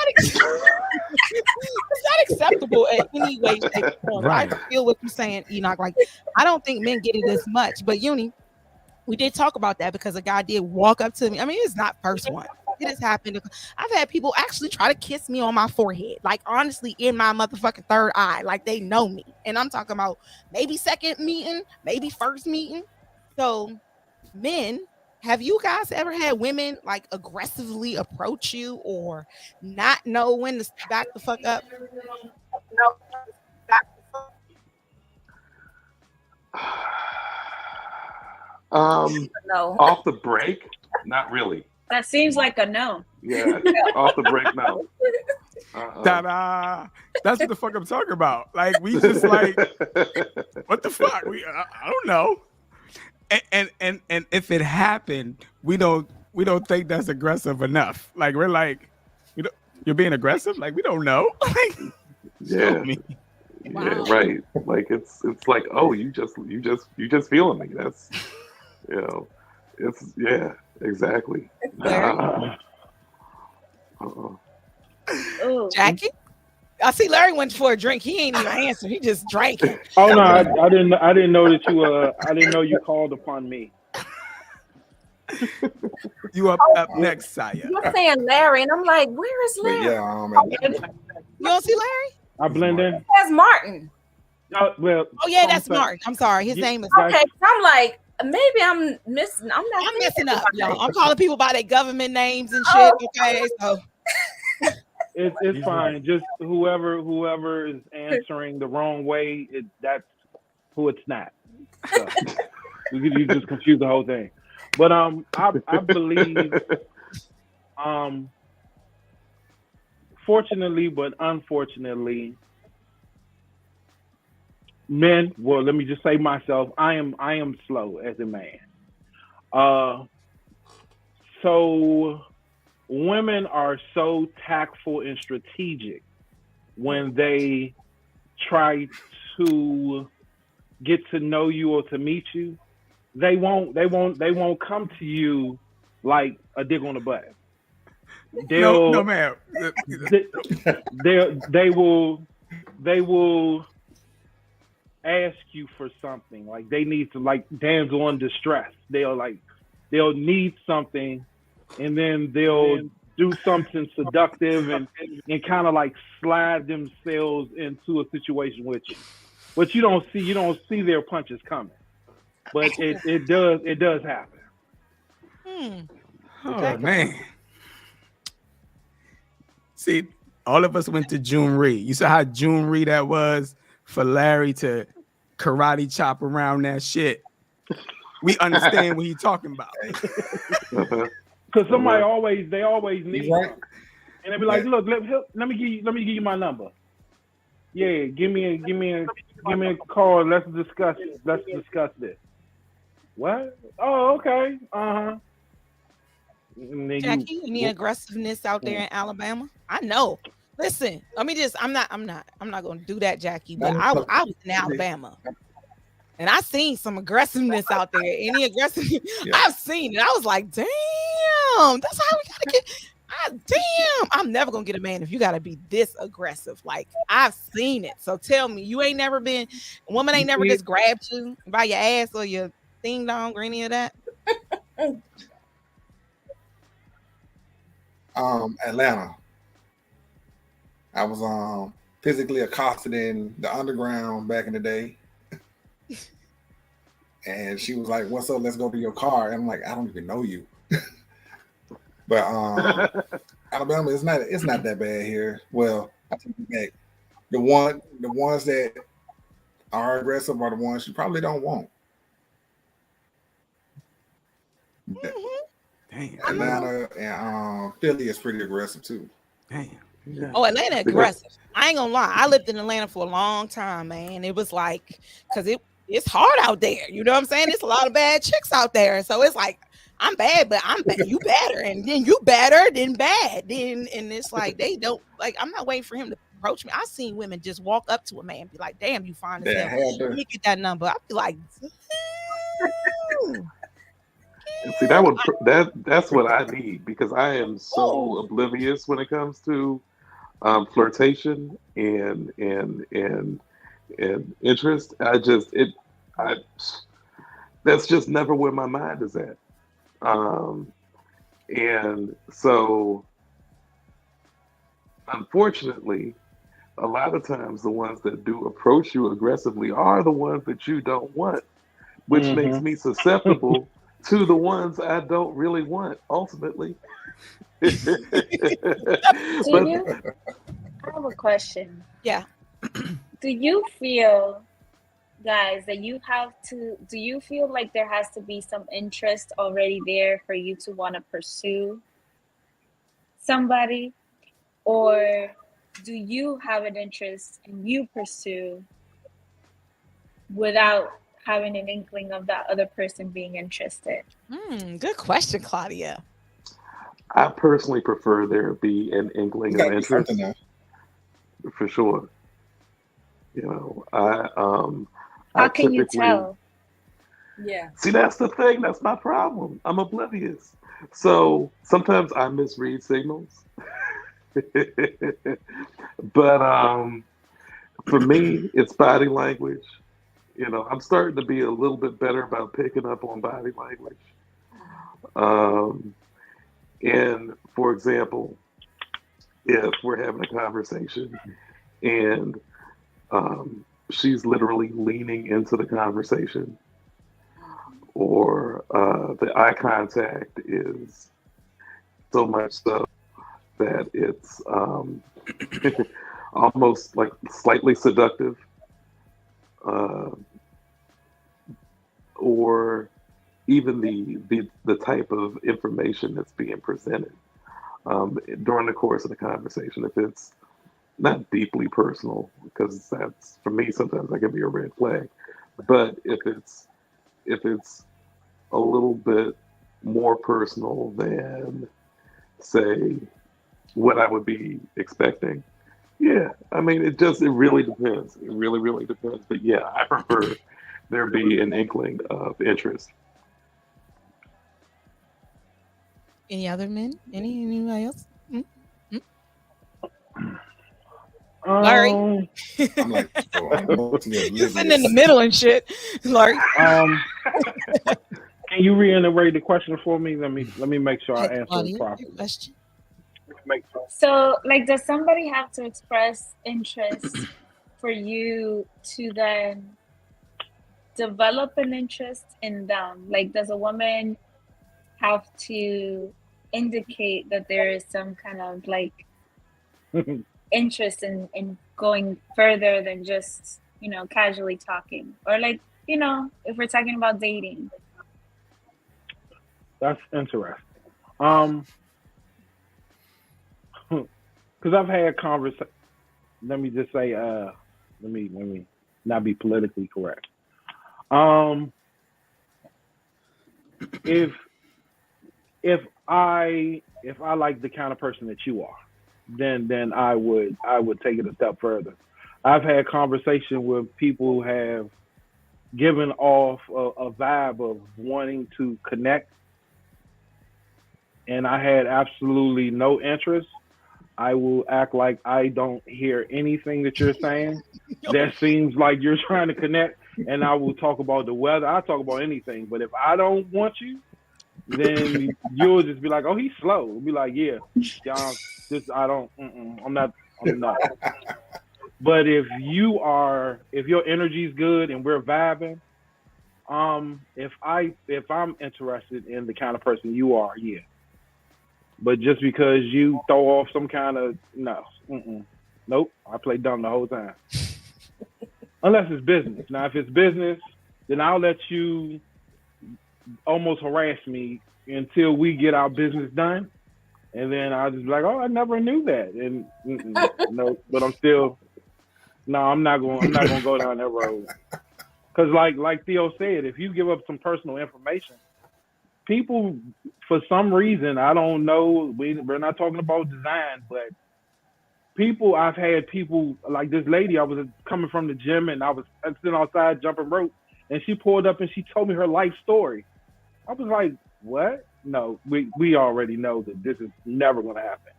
acceptable in any way, shape, or form. Right. I feel what you're saying, Enoch. Like, I don't think men get it as much, but Uni, we did talk about that because a guy did walk up to me. I mean, it's not first one. It has happened. I've had people actually try to kiss me on my forehead, like honestly in my motherfucking third eye, like they know me. And I'm talking about maybe second meeting, maybe first meeting. So men, have you guys ever had women like aggressively approach you or not know when to back the fuck up? No. Off the break, not really. That seems like a no. Yeah, off the break, no. Ta-da! That's what the fuck I'm talking about. Like we just like, what the fuck? I don't know. And if it happened, we don't think that's aggressive enough. Like we're like, you're being aggressive. Like we don't know. Yeah. Wow. Yeah, right. Like it's like, oh, you just feeling me. That's it's exactly. Jackie? I see Larry went for a drink. He ain't even answer. He just drank it. Oh no, I didn't know that you I didn't know you called upon me. You up next, Saya. You're saying Larry, and I'm like, where is Larry? You don't see Larry? I blend in. That's Martin. Well. Oh yeah, that's Martin. I'm sorry. His name is okay. I'm like, maybe I'm missing. I'm messing up, y'all. I'm calling people by their government names and Oh, shit. Okay, so It's fine. Just whoever is answering the wrong way, that's who it's not. So you just confuse the whole thing. But I believe fortunately but unfortunately, men, well, let me just say myself, I am slow as a man. So women are so tactful and strategic when they try to get to know you or to meet you. They won't come to you like a dick on the butt. No, ma'am. They will ask you for something. Like they need to, like damsel in distress. They'll need something, and then they'll do something seductive and kind of like slide themselves into a situation with you. But you don't see their punches coming. But it does happen. Oh man. See, all of us went to June Reed. You saw how June Reed that was for Larry to karate chop around that shit. We understand what he's talking about. Because somebody always need something. And they be like, look, let me give you my number. Yeah, give me a call. Let's discuss this. What? Oh, okay. Jackie, any aggressiveness out there in Alabama? I know. Listen, I'm not gonna do that, Jackie. But I was in Alabama, and I seen some aggressiveness out there. Any aggressiveness? I've seen it. I was like, damn, that's how we gotta get. Damn, I'm never gonna get a man if you gotta be this aggressive. Like I've seen it. So tell me, you ain't never been a woman ain't never just grabbed you by your ass or your ding dong or any of that. Atlanta. I was physically accosted in the underground back in the day. And she was like, "What's up? Let's go to your car." And I'm like, "I don't even know you." But Alabama, it's not that bad here. Well, I take it back. The ones that are aggressive are the ones you probably don't want. Damn. Atlanta and Philly is pretty aggressive too. Damn. Yeah. Oh, Atlanta aggressive. I ain't gonna lie. I lived in Atlanta for a long time, man. It was like, cause it's hard out there. You know what I'm saying? It's a lot of bad chicks out there. So it's like, I'm bad, but I'm bad. You better, and then you better than bad. Then and it's like they don't like. I'm not waiting for him to approach me. I've seen women just walk up to a man and be like, "Damn, you fine as hell. Let me get that number." I'd be like, see, that's what I need, because I am so oblivious when it comes to flirtation and interest. That's just never where my mind is at. And so, unfortunately, a lot of times the ones that do approach you aggressively are the ones that you don't want, which makes me susceptible to the ones I don't really want, ultimately. I have a question. Yeah. Do you feel, guys, that do you feel like there has to be some interest already there for you to want to pursue somebody? Or do you have an interest and you pursue without having an inkling of that other person being interested? Good question, Claudia. I personally prefer there be an inkling of interest, for sure. You know, How can you tell? Yeah. See, that's the thing. That's my problem. I'm oblivious. So sometimes I misread signals. But for me, it's body language. You know, I'm starting to be a little bit better about picking up on body language. And for example, if we're having a conversation and she's literally leaning into the conversation, or the eye contact is so much so that it's almost like slightly seductive, or even the type of information that's being presented during the course of the conversation. If it's not deeply personal, because that's, for me, sometimes that can be a red flag. But if it's a little bit more personal than, say, what I would be expecting, yeah, I mean, it really depends. It really, really depends. But yeah, I prefer there be an inkling of interest. Any other men? Anybody else? Larry, I'm like, you sitting in the middle and shit, Larry. Can you reiterate the question for me? Let me make sure I answer it properly. Question. So, like, does somebody have to express interest for you to then develop an interest in them? Like, does a woman have to indicate that there is some kind of like interest in going further than just, you know, casually talking? Or like, you know, if we're talking about dating? That's interesting. Because I've had conversations. Let me just say, let me not be politically correct. If I like the kind of person that you are, then I would take it a step further. I've had conversation with people who have given off a vibe of wanting to connect, and I had absolutely no interest. I will act like I don't hear anything that you're saying. That seems like you're trying to connect, and I will talk about the weather. I'll talk about anything. But if I don't want you, then you'll just be like, "Oh, he's slow." We'll be like, "Yeah, y'all, I'm not." But if your energy is good and we're vibing, if I'm interested in the kind of person you are, yeah. But just because you throw off some kind of nope, I play dumb the whole time. Unless it's business. Now, if it's business, then I'll let you almost harass me until we get our business done, and then I'll just be like, "Oh, I never knew that." And no, but I'm not going to go down that road. Because like Theo said, if you give up some personal information, people, for some reason, I don't know, we're not talking about design, but I've had people, like this lady, I was coming from the gym and I was sitting outside jumping rope, and she pulled up and she told me her life story. I was like, what? No, we already know that this is never going to happen.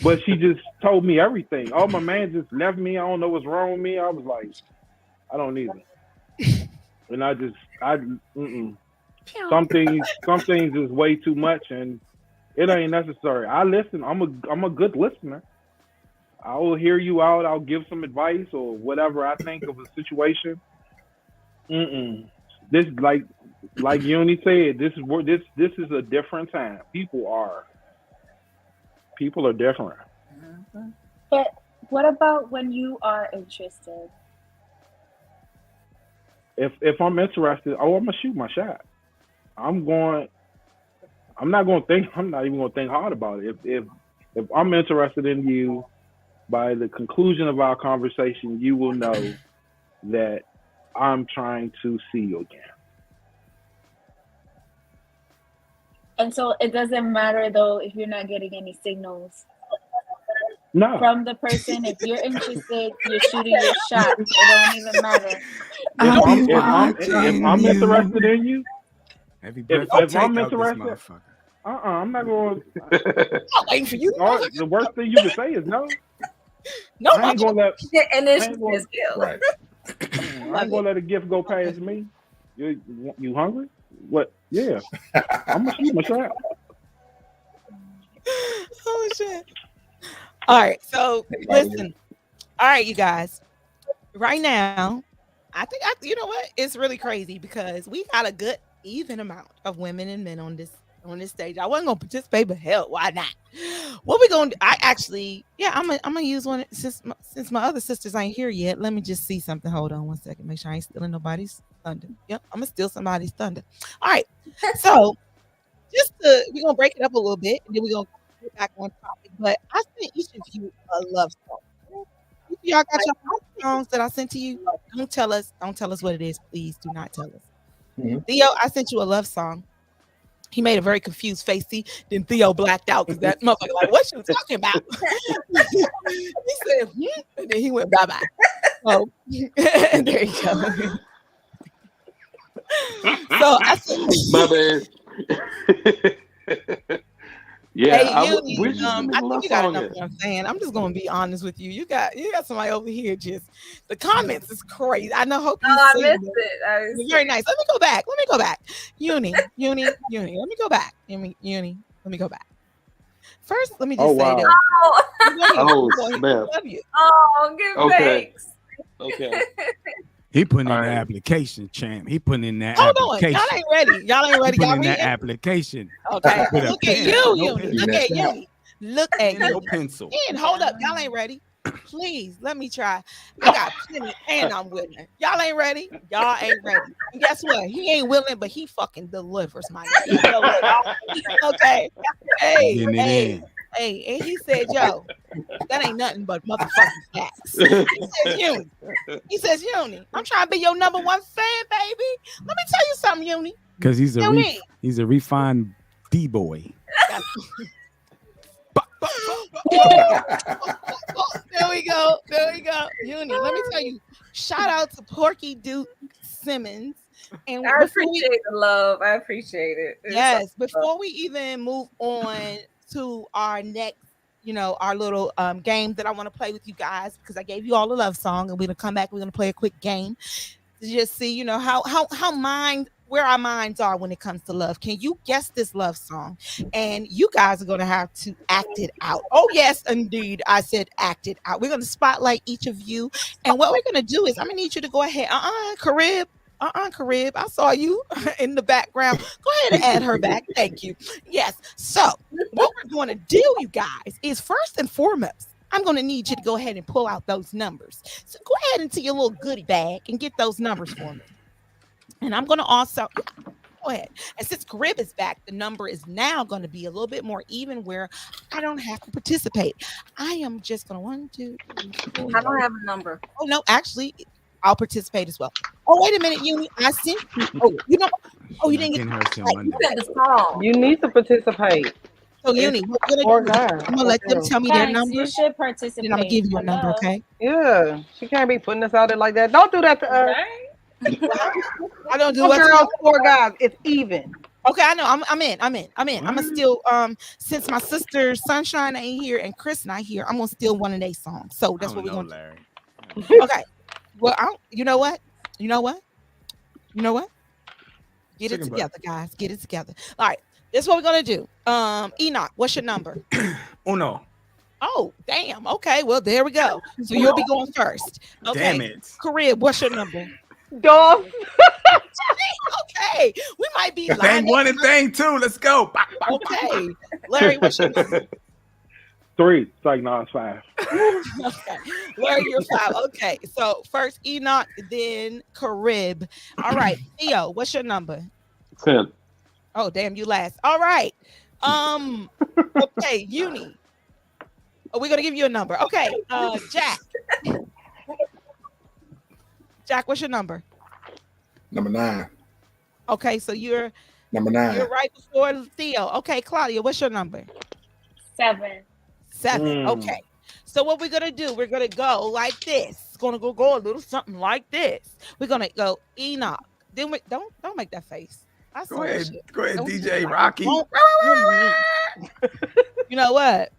But she just told me everything. Oh, my man just left me. I don't know what's wrong with me. I was like, I don't either. And some things is way too much, and it ain't necessary. I listen. I'm a good listener. I will hear you out. I'll give some advice or whatever I think of a situation. This like Uni said, this is a different time. People are different. But what about when you are interested? If I'm interested, I'm gonna shoot my shot. I'm not even gonna think hard about it. If I'm interested in you, by the conclusion of our conversation, you will know that I'm trying to see you again. And so it doesn't matter though if you're not getting any signals from the person. If you're interested, you're shooting your shot. It don't even matter. If I'm interested in you, if I'm interested, I'm not going. I'm waiting for you. The worst thing you can say is no. No, I ain't gonna let. And this is right. I ain't gonna let a gift go past me. You hungry? What? Yeah, I'm gonna shoot my shot. Oh shit! All right, so listen. All right, you guys. Right now, I think you know what? It's really crazy because we got a good even amount of women and men on this stage. I wasn't gonna participate, but hell, why not? What we gonna do? I actually, yeah, I'm gonna use one since my other sisters ain't here yet. Let me just see something. Hold on one second. Make sure I ain't stealing nobody's thunder. Yep, I'm gonna steal somebody's thunder. All right. So we're gonna break it up a little bit, and then we're gonna get back on topic. But I sent each of you a love song. Each of y'all got your own songs that I sent to you. Don't tell us what it is. Please do not tell us. Theo, I sent you a love song. He made a very confused face. See, then Theo blacked out because that motherfucker like, what you talking about? He said, and then he went bye bye. Oh, there you go. So I said, my bad. Yeah, hey, I Uni, think you got enough what I'm saying. I'm just gonna be honest with you. You got somebody over here. Just the comments is crazy. I know. Hope you I see missed it. it. It's very nice. Let me go back. Uni. Let me go back. Uni. Let me go back. First, let me just say this. Oh, snap. Love you. Oh, give thanks. Okay. He putting in the application, champ. He putting in that Hold on. application. Y'all ain't ready. He Y'all putting in ready? that application. Okay. With a Look at pen. you, No Uni. pen. Look at Uni. Look at No you. pencil. And hold up. Y'all ain't ready. Please let me try. I got plenty and I'm willing. Y'all ain't ready. Y'all ain't ready. And guess what? He ain't willing, but he fucking delivers, my nigga. Okay. Hey. And he said, yo, that ain't nothing but motherfucking facts. He says, Uni, I'm trying to be your number one fan, baby. Let me tell you something, Uni. Because he's a refined D-boy. There we go. Uni, let me tell you, shout out to Porky Duke Simmons. And I appreciate the love. I appreciate it. Yes. Before we even move on to our next, our little game that I want to play with you guys, because I gave you all a love song, and we're gonna come back. We're gonna play a quick game to just see, where our minds are when it comes to love. Can you guess this love song? And you guys are gonna have to act it out. Oh yes, indeed, I said act it out. We're gonna spotlight each of you, and what we're gonna do is I'm gonna need you to go ahead. Carib. Carib, I saw you in the background. Go ahead and add her back. Thank you. Yes. So what we're going to do, you guys, is first and foremost, I'm going to need you to go ahead and pull out those numbers. So go ahead into your little goodie bag and get those numbers for me. And I'm going to also go ahead. And since Carib is back, the number is now going to be a little bit more even, where I don't have to participate. I am just going to 1, 2, 3, 4. I don't have a number. Oh no, actually, I'll participate as well. Oh, wait a minute, Uni. I sent you. Oh, you didn't get the song. You need to participate. So, Uni, I'm gonna let them tell me their number. You should participate. Then I'm gonna give you a number, okay? Yeah, she can't be putting us out there like that. Don't do that to us. I don't do what. Girls, 4 guys. It's even. Okay, I know. I'm in. I'm gonna steal. Since my sister Sunshine ain't here and Chris not here, I'm gonna steal one of their songs. So that's what we're gonna do. Okay. Well, you know what? Get it together, guys. Get it together. All right. This is what we're gonna do. Enoch, what's your number? Uno. Oh, damn. Okay. Well, there we go. So you'll be going first. Okay. Damn it. Carib, what's your number? Dolph. Okay. We might be thing 1 and thing 2. Let's go. Okay. Larry, what's your number? 3. It's like, no, it's 5. Okay. Larry, you're 5. Okay. So first Enoch, then Carib. All right. Theo, what's your number? 10. Oh, damn, you last. All right. Okay, Uni. Oh, we're gonna give you a number. Okay, Jack. Jack, what's your number? Number 9. Okay, so you're number 9. You're right before Theo. Okay, Claudia, what's your number? 7. 7. Okay. So what we're gonna do? We're gonna go like this. It's gonna go a little something like this. We're gonna go Enoch. Then we don't make that face. Go ahead, DJ Rocky. You know what?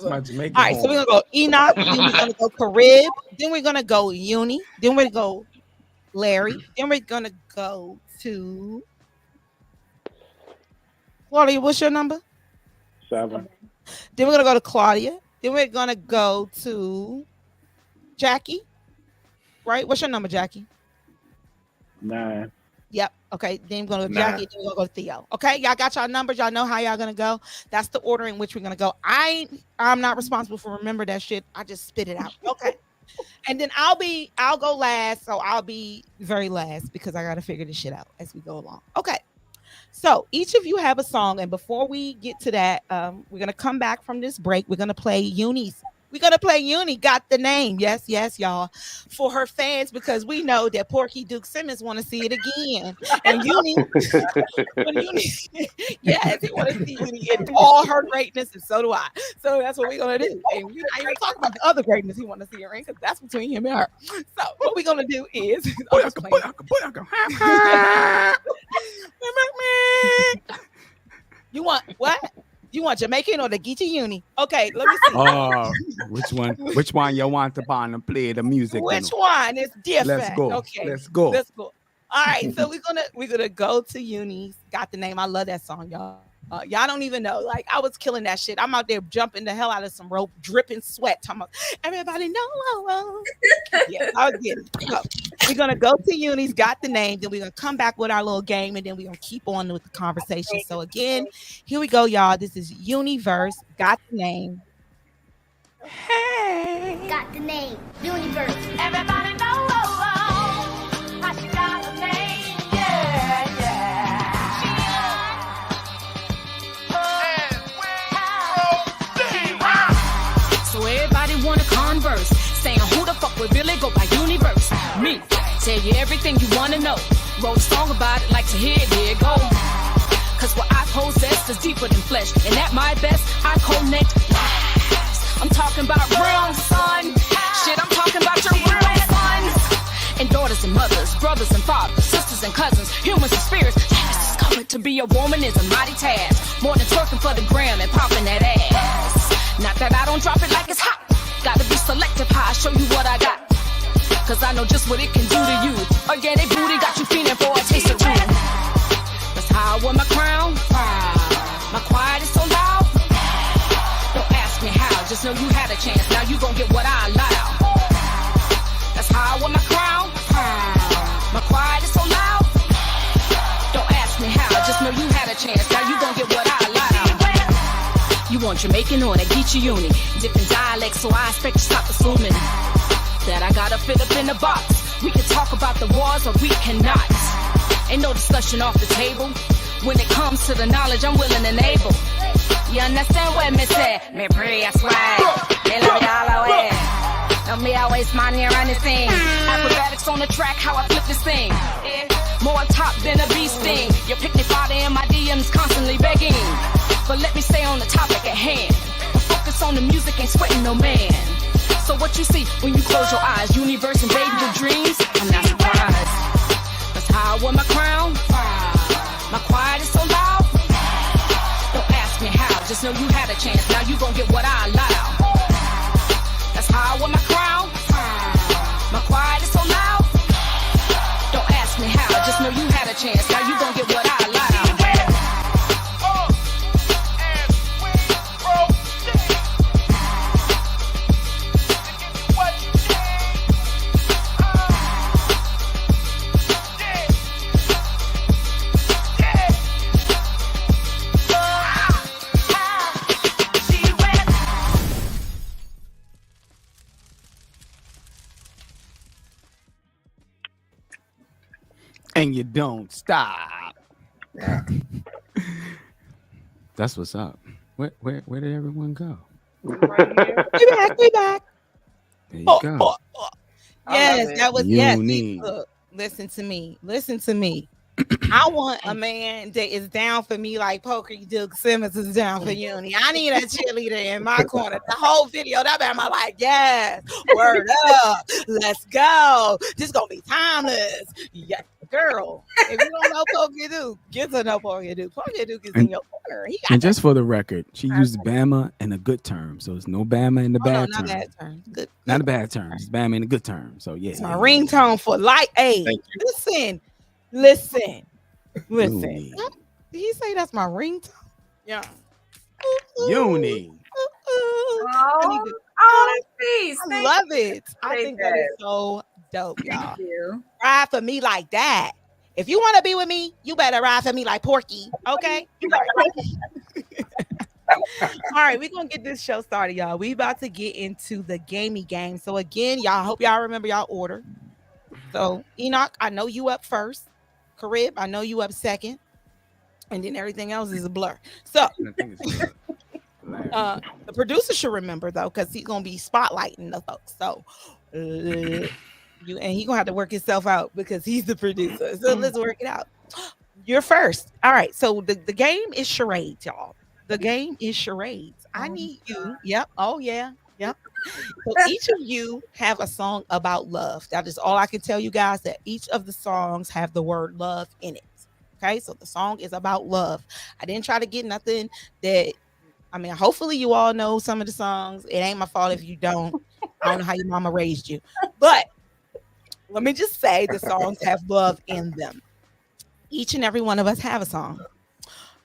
My Jamaican All right, so we're gonna go Enoch, then we're gonna go Carib, then we're gonna go Uni, then we're gonna go Larry, then we're gonna go to Claudia. What's your number? 7. Then we're gonna go to Claudia. Then we're gonna go to Jackie. Right? What's your number, Jackie? 9. Yep. Okay. Then we're gonna go 9. Jackie. Then we're gonna go to Theo. Okay. Y'all got y'all numbers. Y'all know how y'all gonna go. That's the order in which we're gonna go. I'm not responsible for remember that shit. I just spit it out. Okay. And then I'll go last. So I'll be very last because I gotta figure this shit out as we go along. Okay. So each of you have a song, and before we get to that, we're gonna come back from this break. We're gonna play Uni's. We're gonna play Uni Got the Name. Yes, yes, y'all, for her fans because we know that Porky Duke Simmons want to see it again. And Uni, yes, he want to see Uni in all her greatness, and so do I. So that's what we're gonna do. And we're not even talking about the other greatness he want to see her in because that's between him and her. So what we're gonna do is you want what? You want Jamaican or the Geechee Uni? Okay, let me see. Oh, which one? Which one you want to pan and play the music? Which one is different? Let's go. Okay, Let's go. Let's go. All right, so we're gonna go to Uni's Got the Name. I love that song, y'all. Y'all don't even know. Like I was killing that shit. I'm out there jumping the hell out of some rope, dripping sweat. Talking about everybody know. Yeah, I was getting. So, we're gonna go to Uni's Got the Name. Then we're gonna come back with our little game, and then we're gonna keep on with the conversation. So again, here we go, y'all. This is Universe Got the Name. Hey, got the name. Universe. Everybody know. How she got the name. Yeah, yeah. So everybody wanna converse, saying who the fuck would really go by Universe? Me, tell you everything you wanna know. Wrote a song about it, like to hear it, here it go. Cause what I possess is deeper than flesh, and at my best, I connect lives. I'm talking about real son. Shit, I'm talking about your real sons. And daughters and mothers, brothers and fathers, sisters and cousins, humans and spirits. Yes, to be a woman is a mighty task. More than twerking for the gram and popping that ass. Not that I don't drop it like it's hot. Gotta be selective how I show you what I got. Cause I know just what it can do to you. Organic booty got you feeling for a taste of truth. That's how I wore my crown. My quiet is so loud. Don't ask me how, just know you had a chance. Now you gon' get what I allow. That's how I wore my crown. My quiet is so loud. Don't ask me how, just know you had a chance. Now you gon' get what I allow. You want Jamaican or that Geechee Uni? Different dialects, so I expect you stop assuming that I gotta fit up in the box. We can talk about the wars or we cannot. Ain't no discussion off the table. When it comes to the knowledge, I'm willing and able. You understand what me say? Me pray, I swag. Me love y'all away. Don't me always mind you run this thing. Acrobatics on the track, how I flip this thing. More top than a bee sting. Your picnic father in my DMs constantly begging. But let me stay on the topic at hand. Focus on the music, ain't sweating no man. So what you see when you close your eyes? Universe invading your dreams? I'm not surprised. That's how I wore my crown. My quiet is so loud. Don't ask me how, just know you had a chance. Now you gon' get what I allow. That's how I wore my crown. My quiet is so loud. Don't ask me how, just know you had a chance. Now you gon' get what I allow. And you don't stop. That's what's up. Where did everyone go? We back. There you go. Yes, that was Uni. yes. Look, listen to me. I want a man that is down for me like Porky Duke Simmons is down for Uni. I need a cheerleader in my corner. The whole video, that man, I'm like, yes, word up, let's go. This gonna be timeless. Yeah, girl. If you don't know Porky Duke, get to know Porky Duke. Porky Duke is in your corner. And just for the record, she used Bama in a good term. So it's no Bama in the bad not term. bad term. Good. Not a bad term. It's Bama in a good term. So yeah. It's my ringtone for light. Hey, listen. Did he say that's my ringtone? Yeah. Uni. I love it. I think that is so dope, y'all. Thank you. Ride for me like that. If you want to be with me, you better ride for me like Porky. Okay? You better ride. All right, we're gonna get this show started, y'all. We about to get into the gamey game. So again, y'all hope y'all remember y'all order. So Enoch, I know you up first. Carib, I know you up second. And then everything else is a blur. So the producer should remember though, because he's gonna be spotlighting the folks. So he's gonna have to work himself out because he's the producer. So let's work it out. You're first. All right. So the game is charades, y'all. The game is charades. I need you. Yep. Oh yeah. Yep. So each of you have a song about love. That is all I can tell you guys, that each of the songs have the word love in it. Okay. So the song is about love. I didn't try to get nothing that, I mean, hopefully you all know some of the songs. It ain't my fault if you don't. I don't know how your mama raised you. But let me just say the songs have love in them. Each and every one of us have a song.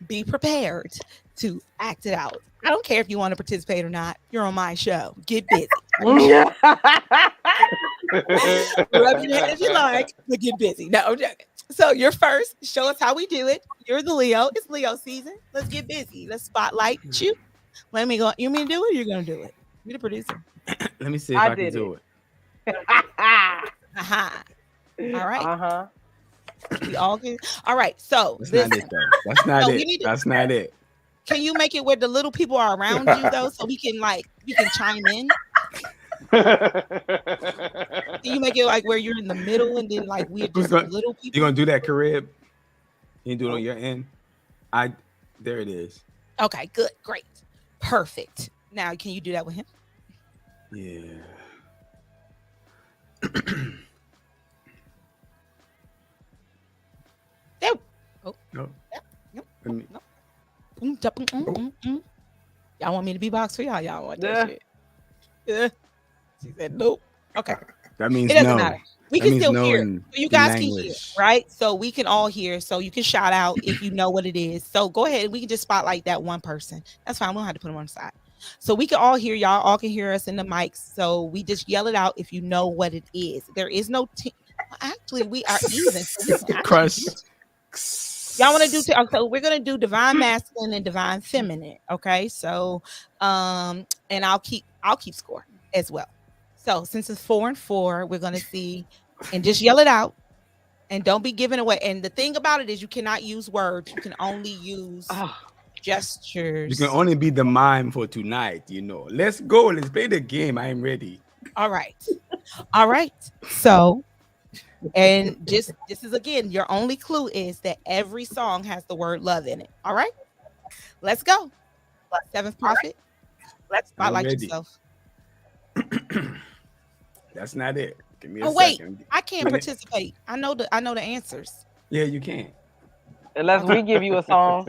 Be prepared to act it out. I don't care if you want to participate or not. You're on my show. Get busy. Rub your head if you like, but get busy. No, I'm joking. So you're first. Show us how we do it. You're the Leo. It's Leo season. Let's get busy. Let's spotlight you. Let me go. You mean to do it? Or you're gonna do it. You're the producer. Let me see if I can do it. All right. We all can. All right. So that's not it, though. That's not it. That's not it. Can you make it where the little people are around you though, so we can chime in? Can you make it like where you're in the middle and then like we're just little people? You gonna do that, Carib? You do it on your end. There it is. Okay, good, great, perfect. Now, can you do that with him? Yeah. There. Oh no. Y'all want me to beatbox for y'all? Y'all want that shit? Yeah. She said nope. Okay. That means it doesn't no. matter. We can still hear. You guys can hear, right? So we can all hear. So you can shout out if you know what it is. So go ahead. We can just spotlight that one person. That's fine. We don't have to put them on the side. So we can all hear. Y'all all can hear us in the mics. So we just yell it out if you know what it is. There is no team. Actually, we are even. Crush. Y'all want to do so we're gonna do divine masculine and divine feminine. Okay. So and I'll keep score as well. So since it's 4 and 4, we're gonna see and just yell it out and don't be giving away. And the thing about it is you cannot use words, you can only use gestures. You can only be the mime for tonight, you know. Let's go, let's play the game. I'm ready. All right. So and this is again, your only clue is that every song has the word love in it. All right, let's go. Seventh Prophet, let's spotlight yourself. That's not it. Give me a second. I can't participate. I know the answers. Yeah, you can. Unless we give you a song.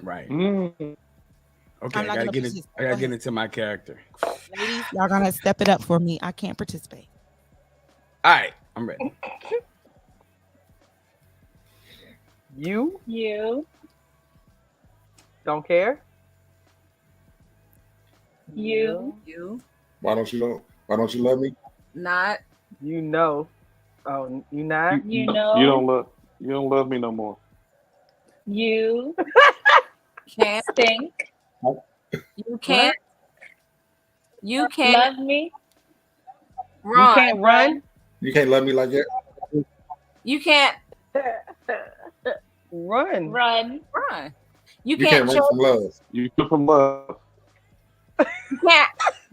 Right. Okay, I gotta get into my character. Ladies, y'all gonna step it up for me. I can't participate. All right, I'm ready. You don't care. You. Why don't you love me? Not. You know. Oh, you not. You know. You don't love me no more. You can't think. You can't. You can't love me. Run. You can't run. You can't love me like that. You can't run. You can't run from love. You run from love. You can't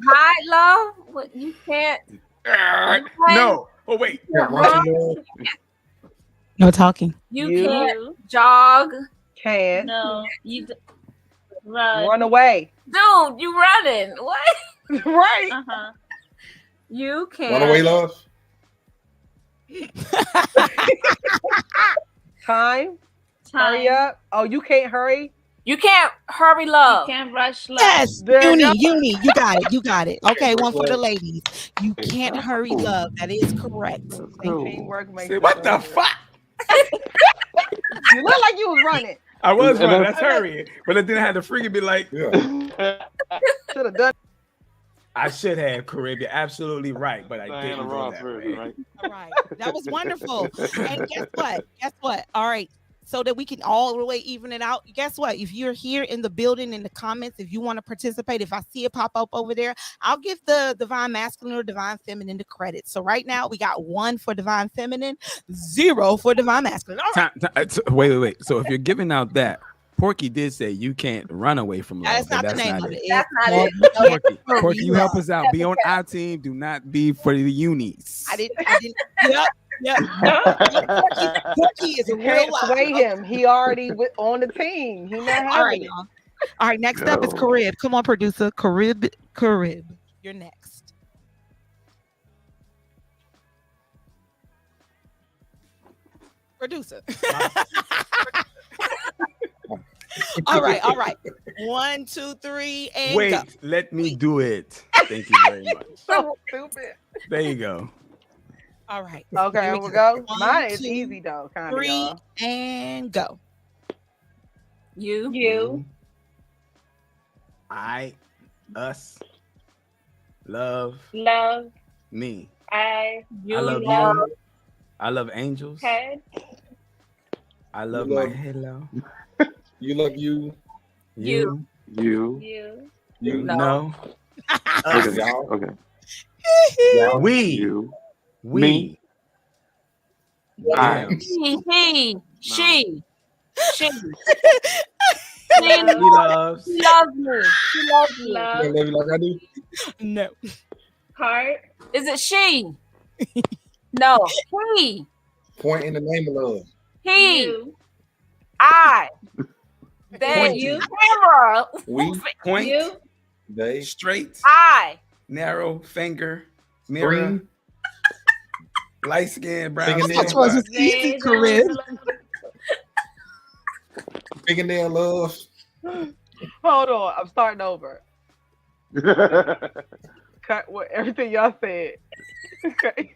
hide love. What you can't. No. Oh wait. No talking. You can't jog. Can't. No. You run away. Dude, you running. What? Right. You can't run away, love. Time. Hurry up. Oh, you can't hurry. You can't hurry love. You can't rush love. Yes, Uni, you got it. Okay, one for the ladies. You can't hurry love. That is correct. What the fuck? You look like you was running. I was running. That's hurrying, but I didn't have to freaking be like. Should have done. I should have, Carib. You're absolutely right, but I Diana didn't go Ross that version, way. right? All right. That was wonderful. And guess what? Guess what? All right. So that we can all the way even it out. Guess what? If you're here in the building in the comments, if you want to participate, if I see it pop up over there, I'll give the divine masculine or divine feminine the credit. So right now we got 1 for divine feminine, 0 for divine masculine. All right. Wait. So if you're giving out that, Porky did say you can't run away from love. That's not the and name of it. it. That's not It's it. called Porky, you help us out. Be on Yeah. our team. Do not be for the unis. I didn't. Yep. Porky is a You real can't live. sway him. He already on the team. He not All having right, it. y'all. All right, next up is Yo. Carib. Come on, producer. Carib. You're next. Producer. All right. 1, 2, 3, and Wait, go. let me do it. Thank you very much. So stupid. There you go. All right. Okay, Here we'll go. 1, Mine is 2, easy though, kind of 3, y'all. and go. You. I, us, love Love. me. I. I love love. you. I love angels. Head. I love You my love- hello. You love you. You. You. You. No. Okay. Y'all. Okay. We. You. We. Me. I. Them. He. She. She. He loves. She loves me. She loves me. You Love. love you like I do. No. Heart. Is it she? No. He. Point in the name of love. He. You. I. They. Point You. Camera. We. Point. You. They. Straight. I. Narrow. Finger. Mirror. Green. Light skin. Brown Fingernail. skin. Which was easy, They Carib. Fingernail love. Hold on, I'm starting over. Cut what everything y'all said. Okay.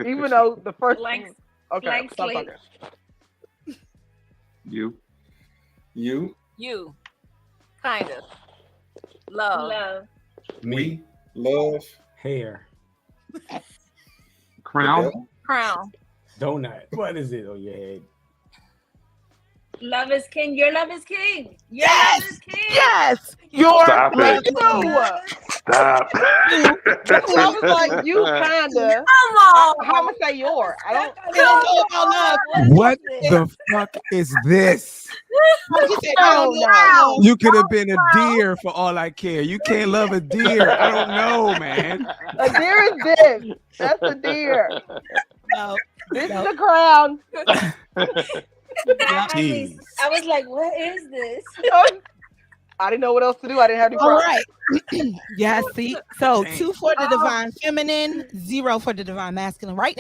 Even though the first Blank- one. Okay, blank stop slate. talking. You. You. You. Kind of. Love. Love. Me. Love. Hair. Crown. Crown. Donut. What is it on your head? Love is king. Your love is king. Your Yes! love is king. Yes. Your Stop love it. is king. Stop. That sounds like you kinda. Come on. How much say your? I don't. I don't know about love. What the fuck is this? He said, I don't know about Wow. love. You could have been a deer for all I care. You can't love a deer. I don't know, man. A deer is this. That's a deer. No. This No. is the crown. Jeez. I was like, what is this? I didn't know what else to do. I didn't have any All crown. right. Yeah, see. So Dang. 2 for the divine feminine, 0 for the divine masculine. Right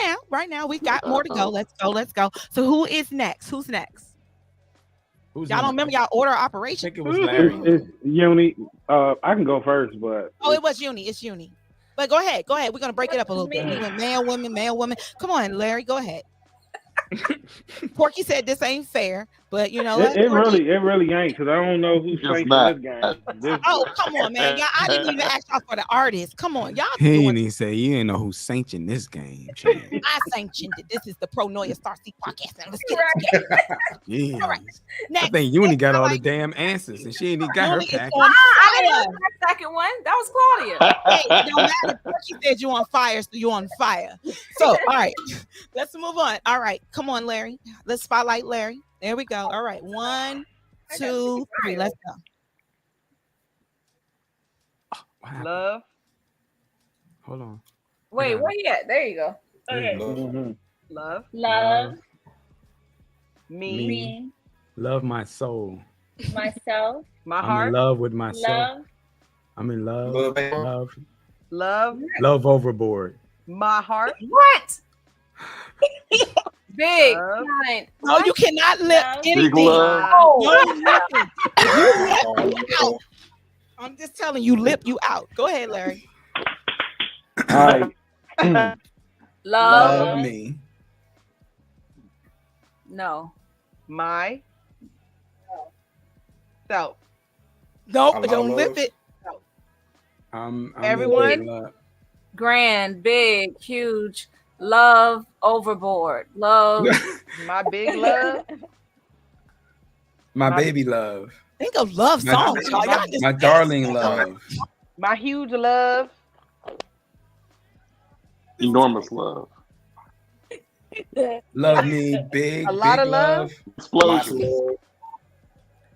now, we got more to go. Let's go. So who is next? Who's next? Who's Y'all in don't remember y'all order of operation? I think it was Larry. It's Uni. I can go first, but Oh, it was Uni. It's Uni. But go ahead. We're gonna break it up a little bit. We went male, women. Come on, Larry. Go ahead. Porky said this ain't fair, but you know what? it Porky- really ain't, because I don't know who's It's sanctioning not. this game. This, Oh, come on, man. Y'all, I didn't even ask y'all for the artist. Come on, y'all. He Doing, didn't even say you didn't know who sanctioned this game. Shane. I sanctioned it. This is the Pro Noia Star C podcast. Now let's get it together. Yeah. All right. I Next. think Uni got all the Somebody- damn answers, and she ain't even got her Uni is pack. on I didn't fire. know that second one. That was Claudia. Hey, it don't matter. Porky said you on fire, so you on fire. So, all right, let's move on. All right, come on, Larry. Let's spotlight Larry. There we go. All right, 1, 2, 3. Let's go. What happened? Love. Hold on. Wait, where you at? There you go. Okay. Mhm. Love. Love. Me. Me. Love my soul. Myself. My I'm in heart. love with myself. Love. I'm in love. Love. Love. Love. Love overboard. My heart. What? Big. Love. Giant. No, you cannot let Love. Big anything. love. No, listen. Oh, You out. I'm just telling you, you out. Go ahead, Larry. All right. Love. Love me. No. My. Self. No, I don't love lip it. I'm Everyone? in big love. Grand, big, huge, love, overboard, love. My big love. My baby love. Think of love My- songs, y'all. Y'all just My darling love. My huge love. Enormous love. Love me big. A lot big of love. Explosion.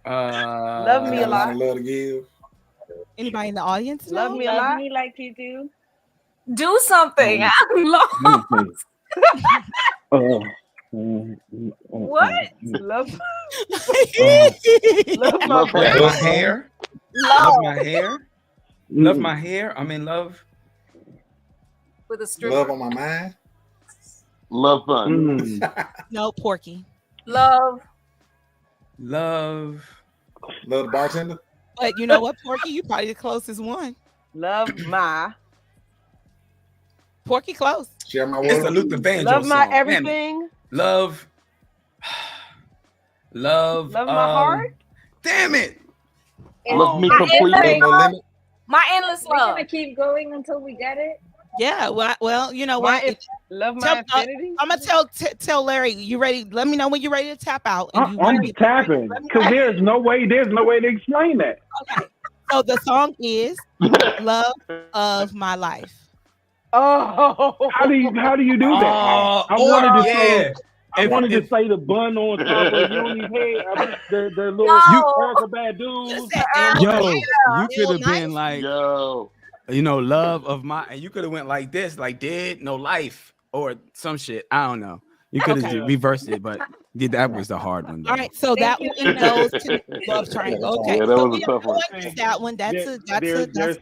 Love me a lot. Love to give. Anybody in the audience? Love know? me a Love lot. me like you do. Do something. I'm lost. What? Love. Love Love my baby. my hair. Love my hair. Love my hair. I'm in love. With a stripper. Love on my mind. Love fun. No, Porky. Love. Love. Love the bartender. But you know what, Porky? You probably the closest one. Love my. Porky close. Share my It's a world. Luther Vandross Love my song. Damn it. everything. Love. Love. Love my heart. Damn it. Love me My completely. endless No love. limit. My endless We're love. gonna keep going until we get it. Yeah. Well, you know My what? love my Tell- infinity. I'm gonna tell Larry. You ready? Let me know when you're ready to tap out. And you I'm wanna get- tapping because there's no way to explain that. Okay. So the song is "Love of My Life." Oh. How do you do that? Oh, I wanted to yeah. say I If- wanted if- to say the bun on top of Yoni's head. I mean, the little No. Erica Badu's. Yo, you could have been like, Yo. you know, love of my, and you could have went like this, like dead, no life, or some shit. I don't know. You could have Okay. reversed it, but yeah, that was the hard one. Though. All right. So that one goes to Love Triangle. Okay. Yeah, that so was a we tough one. avoid that one. They're That's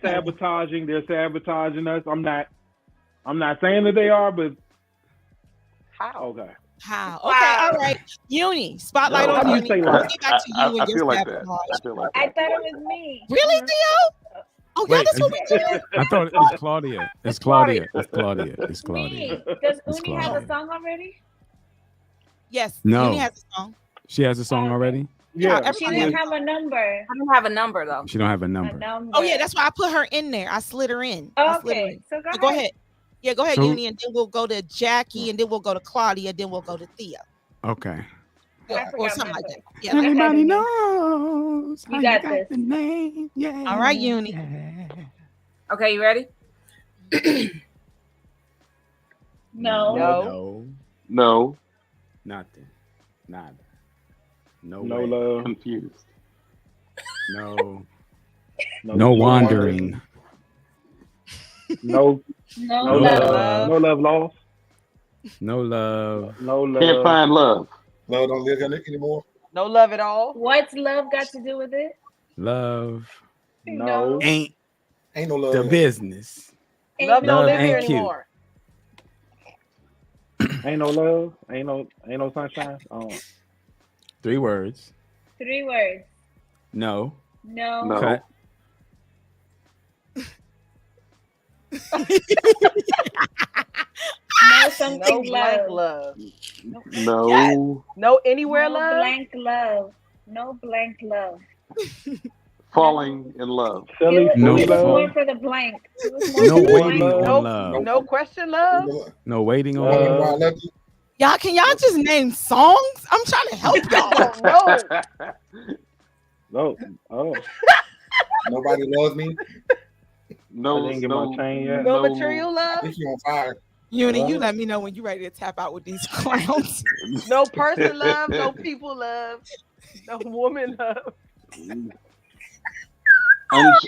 sabotaging. They're sabotaging us. I'm not saying that they are, but How? okay. how. Okay. All right. Uni. Spotlight No, on how Uni. do you say I'll that? get back to you I and your feel like sabotage. that. I feel like I that. thought it was me. Really, Theo? Oh, yeah, Wait, that's what we do. I thought it was Claudia. It's Claudia. It's Claudia. It's Me. Claudia. Does It's Uni have a Claudia. song already? Yes. No. Uni has a song. She has a song already. Yeah, She everybody didn't has. have a number. I don't have a number though. She don't have a A number. number. Oh yeah, that's why I put her in there. I slid her in. I slid her Okay. in. So go So go ahead. ahead. Yeah, go ahead, So- Uni, and then we'll go to Jackie, and then we'll go to Claudia, then we'll go to Thea. Okay. I Or forgot something my like vote. that. Yeah. Everybody knows. You how got got this. the name. Yeah. All right, Uni. Okay, you ready? No. No. No. Nothing. Nada. No. No way. love. Confused. No. No wandering. No No love. love. No love lost. No love. No love. Can't find love. Love don't live anymore. No love at all. What's love got to do with it? Love No. ain't Ain't no love. the business. Ain't Love no don't Love live here ain't cute. anymore. Ain't no love. Ain't no sunshine. Oh. 3 words. 3 words. No. No. No. Cut. No No something blank love. love. No. No anywhere No love. blank love. No blank love. Falling in love. Silly, No Give silly us love. more for the blank. Give us more No for the waiting blank. on love. No question love. No waiting on Uh, love. Y'all, can y'all just name songs? I'm trying to help y'all. No. No. Oh. Nobody loves me. No. I didn't get my chain yet. No material I love. think you on fire. Uni, you let me know when you're ready to tap out with these clowns. No person love. No people love. No woman love.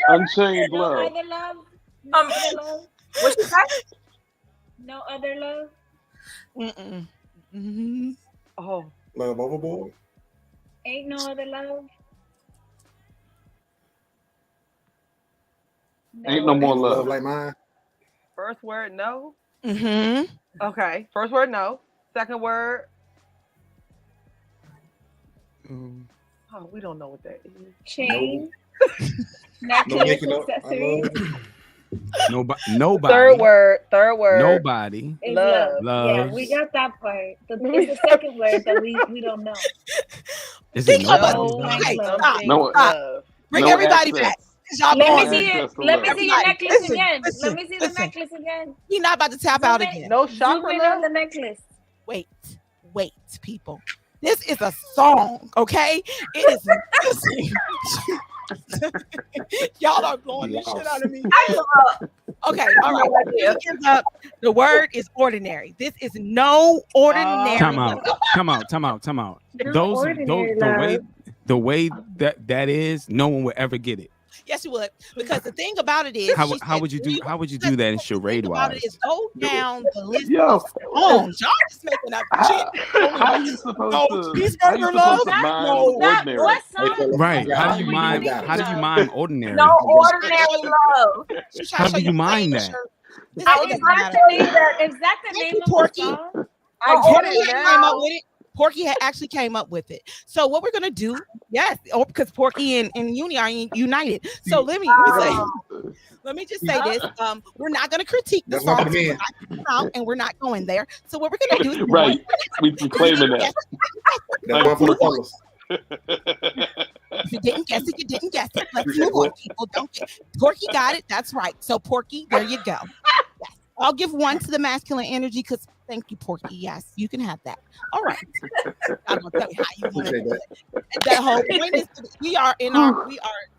Unchained No love. other love. No other love. What's your type? No other love. Mm-mm. Mm-hmm. Oh. Love overboard. Ain't no other love. Ain't no more Ain't no love love. like mine. First word no. Mm-hmm. Okay. First word no. Second word. Oh, we don't know what that is. Chain. No Necklace, making up. I accessories. love. Nobody. Third word. Third word. Nobody. Is Love. love. Yeah, we got that part. It's the second word that we don't know. Is it Think of nobody? us. No blank Okay, love. stop. No. Stop. Love. Bring No everybody access. back. Y'all Let me going see there. it. Let me see your Everybody, necklace listen, again. Let listen, me see the listen. necklace again. You're not about to tap Zoom out in. again. No Zoom chakra in on left? the necklace. Wait. People. This is a song, okay? It is. Listen. Y'all are blowing this shit out of me. I give up. Okay, all No right. idea. This is up. The word is ordinary. This is no ordinary. Time out. Those ordinary the way that is, no one would ever get it. Yes, you would. Because the thing about it is, How would you do that in charade about it wise? is go down the list Yo, of songs. Y'all just making up shit. how you supposed No, to? Cheeseburger How you Love? supposed to mime No. ordinary? What Hey, song? fellas, Right. I How got do it. you I mime? got it. How do you mime ordinary? No ordinary love. She's trying How to show do you mime plain that? shirt. This I ain't was even trying matter. to leave that. Is that the Thank name you, of the Porky. song? I Porky get it came now. up with it. Porky had actually came up with it. So what we're gonna do? Yes, because Porky and Uni are united. So let me just say this. We're not gonna critique the That's one song. for the men. We're not out and we're not going there. So what we're gonna do is Right. We claiming that. That's one for the fellas. If you didn't guess it, you didn't guess it. Let's move on, people. Don't get Porky got it. That's right. So Porky, there you go. Yes. I'll give one to the masculine energy because thank you, Porky. Yes, you can have that. All right. I'm gonna tell you how you want Appreciate it. that. The whole point is we are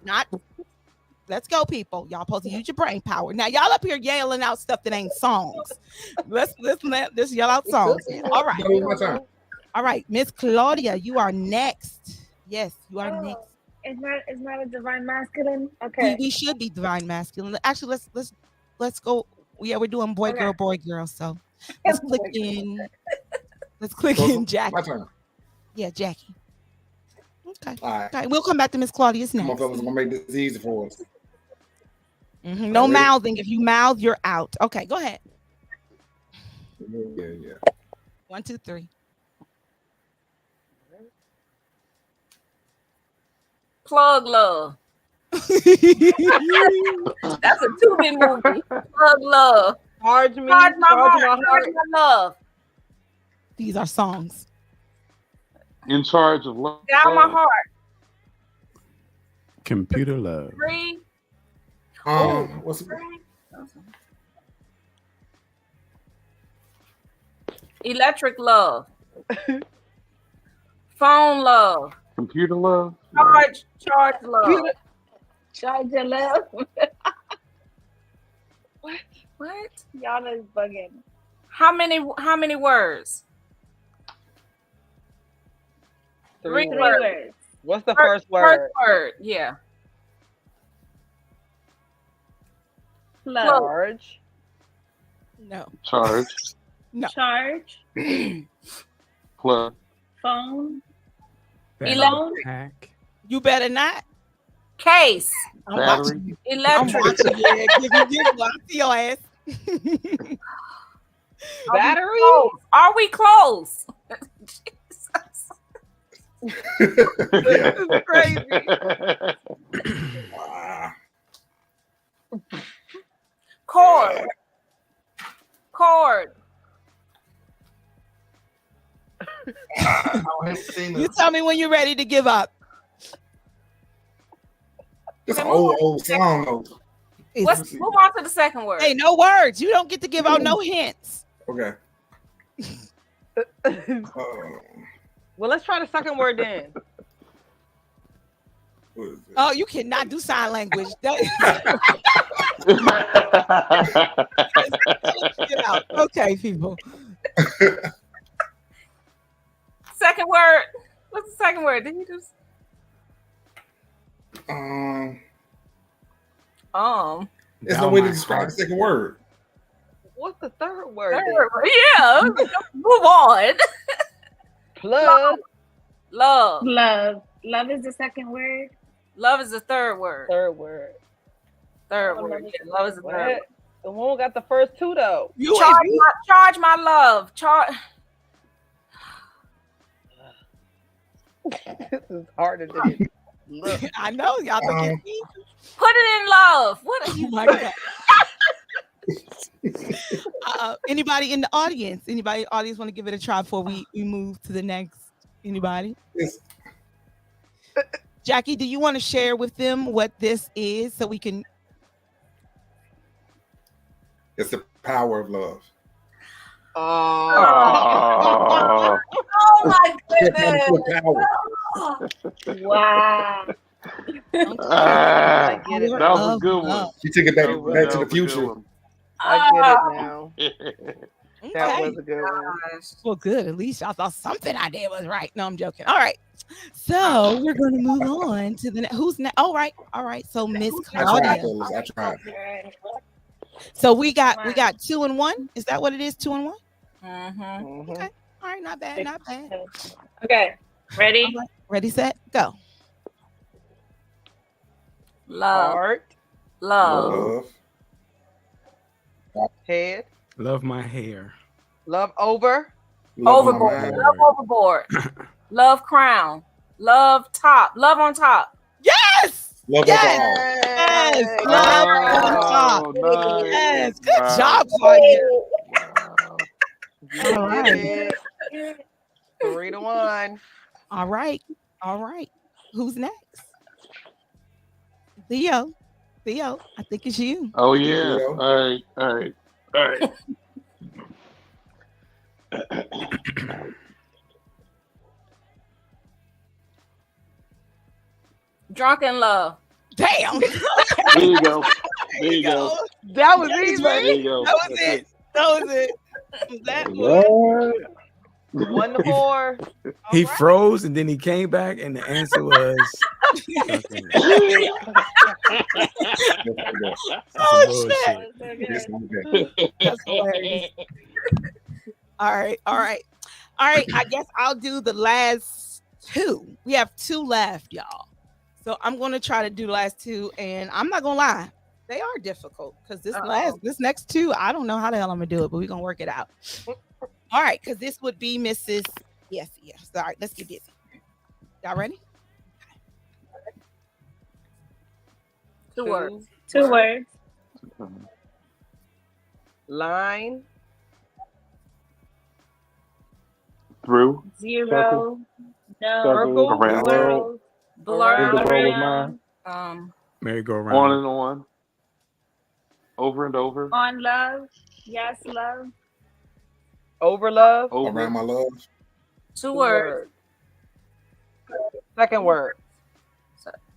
not. Let's go, people. Y'all supposed to use your brain power. Now y'all up here yelling out stuff that ain't songs. Let's yell out songs. All right. That was my turn. All right, Miss Claudia, you are next. Yes, you are next. It's not a divine masculine. Okay. We should be divine masculine. Actually, let's go. Yeah, we're doing boy, girl. So let's click in. Let's click in Jackie. My turn. Yeah, Jackie. Okay. All right. Okay. We'll come back to Miss Claudia's Come on, next. fellas. I'm gonna make this easy for us. No Ready? mouthing. If you mouth, you're out. Okay, go ahead. Yeah. 1, 2, 3. Plug love. That's a 2B movie. Plug love. Charge me. Charge my heart. my Charge my love. These are songs. In charge of love. Down my heart. Computer love. 3. What's it? Electric love. Phone love. Computer love. Charge love. Charge your love. What? Y'all is bugging. How many words? 3 Three words. words. What's the first word? First word, yeah. Love. Charge. No. Charge. No. Charge. Plug. Phone. Elon. Hack. You better not. Case. I'm Battery. watching you. Electric. I'm watching you. Yeah, give I see your ass. Battery. Are we close? This is crazy. Cord. You tell me when you're ready to give up. It's an old song though. Let's move on to the second word. Hey, no words. You don't get to give out no hints. Okay. Well, let's try the second word then. Oh, you cannot do sign language. Get out. Okay, people. Second word. What's the second word? Did you just There's no way to describe the second word. What's the third word? Yeah. Move on. Plug. Love. Love is the second word. Love is the third word. Third word. Third word. Yeah, love is the third What? word. The one got the first two though. Charge my love. This is harder than look. I know y'all think it's easy. Put it in love. What are you? My God. Anybody in the audience? Anybody in the audience want to give it a try before we move to the next? Anybody? Jackie, do you want to share with them what this is so we can? It's the power of love. Oh my goodness. Wow. I get it. That was a good one. She took it back That to the was a future. good one. I get it now. That Okay. was a good one. Well, good. At least I thought something I did was right. No, I'm joking. All right. So we're going to move on to the who's next. All right. So Miss I tried, Claudia. fellas. I tried. So we got 2 and 1. Is that what it is? 2 and 1? Mm-hmm. Okay. All right. Not bad. Not bad. Okay. Ready? Right. Ready, set, go. Love. Heart. Love. Head. Love my hair. Love over. Overboard. Love overboard. Love crown. Love top. Love on top. Yes. Love Yes. Love on top. Nice. Yes. Good job, Claudia. All right. 3-1. All right. Who's next? Theo, I think it's you. Oh yeah. All right. Drunken love. Damn. There you go. That was easy. There you go. That was it. That What? 1-4. He froze and then he came back, and the answer was. Oh shit. That's hilarious. All right. I guess I'll do the last 2. We have 2 left, y'all. So I'm going to try to do the last 2, and I'm not going to lie. They are difficult because this next 2, I don't know how the hell I'm going to do it, but we're going to work it out. All right, because this would be Mrs. Yes. All right, let's get busy. Y'all ready? 2 words. 2 words. Line. Through. 0. No. Circle. Around. World. Blur. The world was Around. Merry-go-round. On and on. Over and over. On love. Yes, love. Over love. Over. Around my love. 2 words. Second word.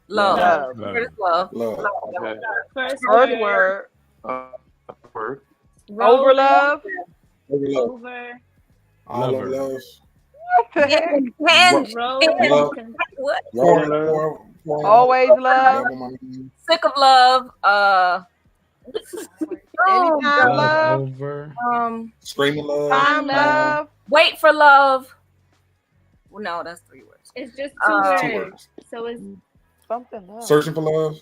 Love. Love. First love. Love. Okay. First Word. Word. Over Roll. love. Over love. Over. All of love. What the heck? Roll. Love. What? Pour Always love. on my name. Sick of love. Anytime love. Over. Screaming love. Time love. Wait for love. Well, no, that's 3 words. It's just 2 2 words. words. So it's Something love. Searching for love.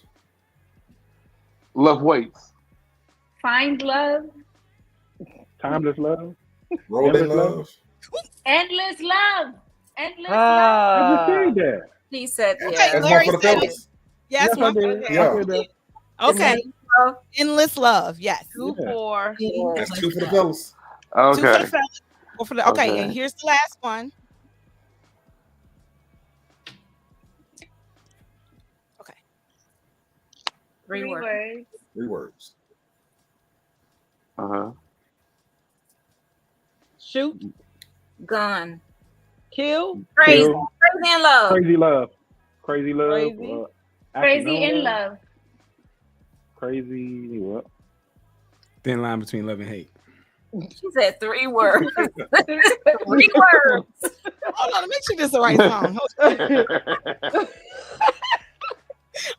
Love waits. find love. Timeless love. Rolling Endless love. love. Endless love. Endless love. I just said that. He said, Okay, yeah. That's Larry one for the said it. fellas. Yes, Yes, I one for did. the Yeah. I said that. Okay. Endless love. Yes. 2-4. That's 2 for the fellas. 2 for the Okay. fellas. 4 for the, okay, Okay. and here's the last one. Okay. 3 words. 3 words. Uh-huh. Shoot. Gun. Kill. Crazy. Kill. Crazy in love. Crazy love. Crazy love. Crazy. Crazy acting in on love. Crazy what? Thin line between love and hate. She said 3 words. 3 words. Hold on, make sure this is the right song.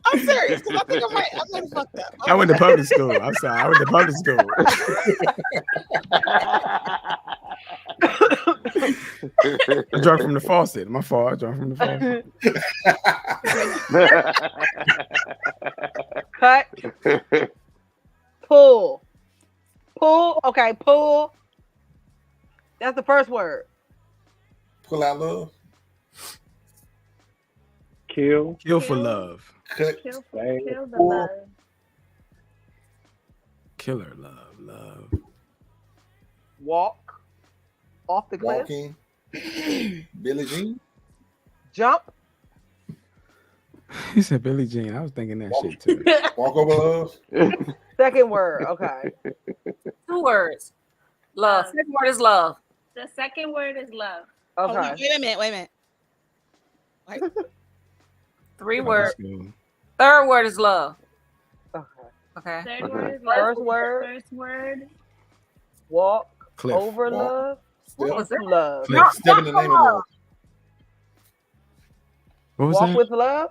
I'm serious because I think I might fucked up. I went to public school. I'm sorry. I went to public school. I drank from the faucet. My fault. I drank from the faucet. Cut. Pull. Pull. Okay, pull. That's the first word. Pull out love. Kill. Kill for love. Cut. Kill Bang. the love. Killer love. Love. Walk. Off the cliff. Walking. Billie Jean. Jump. He said Billie Jean. I was thinking that shit too. Walk over love. Second word. Okay. 2 words. Love. Second word is love. The second word is love. Hold on, Okay. wait a minute. Wait. 3 words. Third word is love. Okay. Third word is love. First word. First word. Walk Cliff. over Walk. love. Step. What was it? Love. Cliff. Step in the name of love. What was Walk that? with love.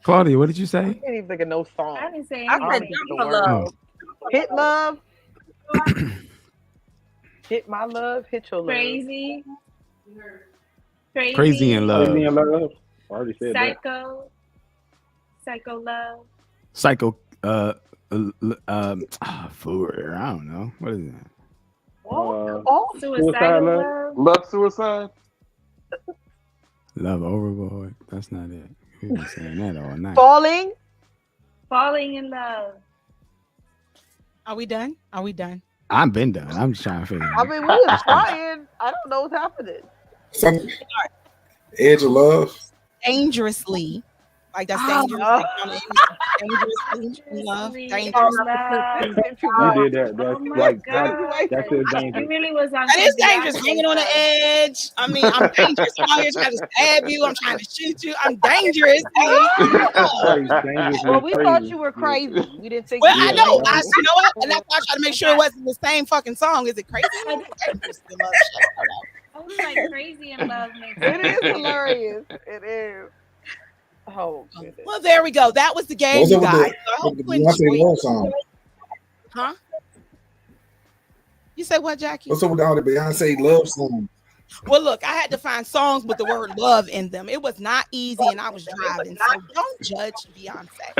Claudia, what did you I say? can't even think of no song. I didn't say I anything. said jump for love. Hit love. Hit my love. Hit your love. Crazy. Crazy in love. Crazy in love. I already said that. Psycho. Psycho love. Psycho. For I don't know. What is that? Suicidal love. Love suicide. Love overboard. That's not it. We've been saying that all night. Falling. Falling in love. Are we done? Are we done? I've been done. I'm just trying to figure it I out. mean, we were trying. I don't know what's happening. Edge of love. Dangerously. Like that's dangerous. Dangerously love. Dangerous. You did that. That's like that's dangerous. You really was on. That is dangerous. Hanging on the edge. I mean, I'm dangerous. I'm out here trying to stab you. I'm trying to shoot you. I'm dangerous. Well, we thought you were crazy. We didn't think. Well, I know. You know what? And that's why I tried to make sure it wasn't the same fucking song. Is it crazy? Dangerous to love. I was like crazy in love. It is hilarious. It is. Oh, goodness. Well, there we go. That was the game, What's you up with guys. the- So I hope with you the Beyonce enjoyed love it. song? Huh? You said what, Jackie? What's up with all the Beyonce love songs? Well, look, I had to find songs with the word love in them. It was not easy, and I was driving. So don't judge Beyonce.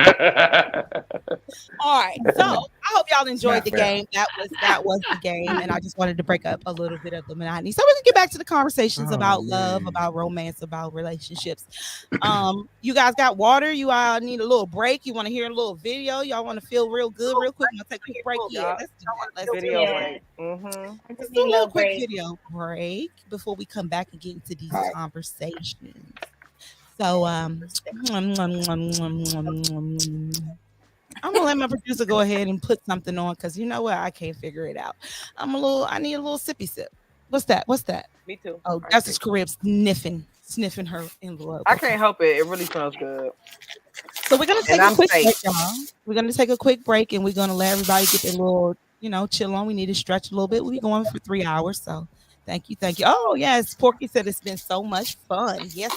All right. So I hope y'all enjoyed the game. That was the game. And I just wanted to break up a little bit of the monotony. So we can get back to the conversations about love, about romance, about relationships. You guys got water? You all need a little break? You want to hear a little video? Y'all want to feel real good real quick? I'm gonna take a quick break. Yeah, let's do that. Let's Video do break. that. Let's do a little quick video break before we come back and get into these conversations. So I'm gonna let my producer go ahead and put something on because you know what, I can't figure it out. I need a little sippy sip. What's that? Me too. Oh, that's his Carib sniffing her envelope. I can't help it. It really smells good. So we're gonna take And a I'm quick safe. break, y'all. We're gonna take a quick break and we're gonna let everybody get their little, chill on. We need to stretch a little bit. We'll be going for 3 hours. So thank you. Oh, yes. Porky said it's been so much fun. Yes.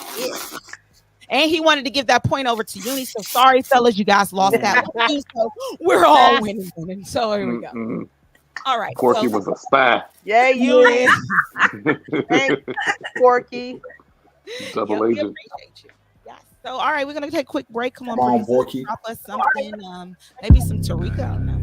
And he wanted to give that point over to Uni. So sorry, fellas, you guys lost that one too. So we're all winning. So here we go. All right. Porky was a spy. Yeah, you. Thanks, Porky. Double we agent. appreciate you. Yes. So all right, we're gonna take a quick break. Come on, Come on, producer, Porky. drop us something. Maybe some Tarika. I don't know.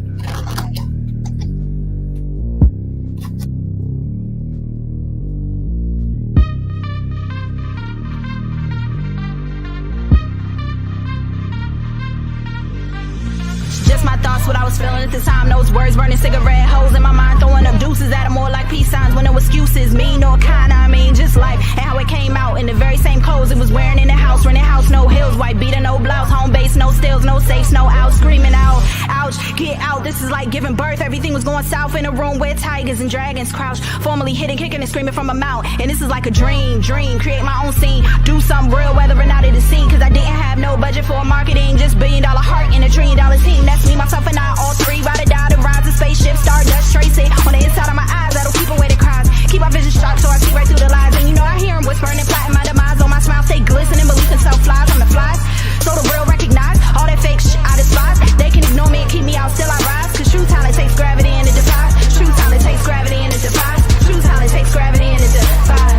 Just my thoughts, what I was feeling at the time. Those words burning cigarette holes in my mind, throwing up deuces at them more like peace signs. When no excuses, mean or kind, I mean just life. And how it came out in the very same clothes it was wearing in the house. Renting house, no hills, white beater, no blouse, home base, no stills, no safes, no out, screaming out, ouch, get out. This is like giving birth. Everything was going south in a room where tigers and dragons crouch, formerly hidden, kicking and screaming from a mount. And this is like a dream, create my own scene, do something real, whether or not it is seen. Cause I didn't have no budget for marketing, just $1 billion heart in $1 trillion team. That's me, myself, and I, all three. Ride or die, the rise of spaceship, stardust, trace it on the inside of my eyes. That'll keep away the cries. Keep my vision sharp so I see right through the lies. And you know I hear them whispering and plotting my demise. On my smile stay glistening, belief in self flies on the flies. So the real recognize all that fake shit I despise. They can ignore me and keep me out, still I rise. Cause true talent takes gravity and it defies. True talent takes gravity and it defies. True talent takes gravity and it defies.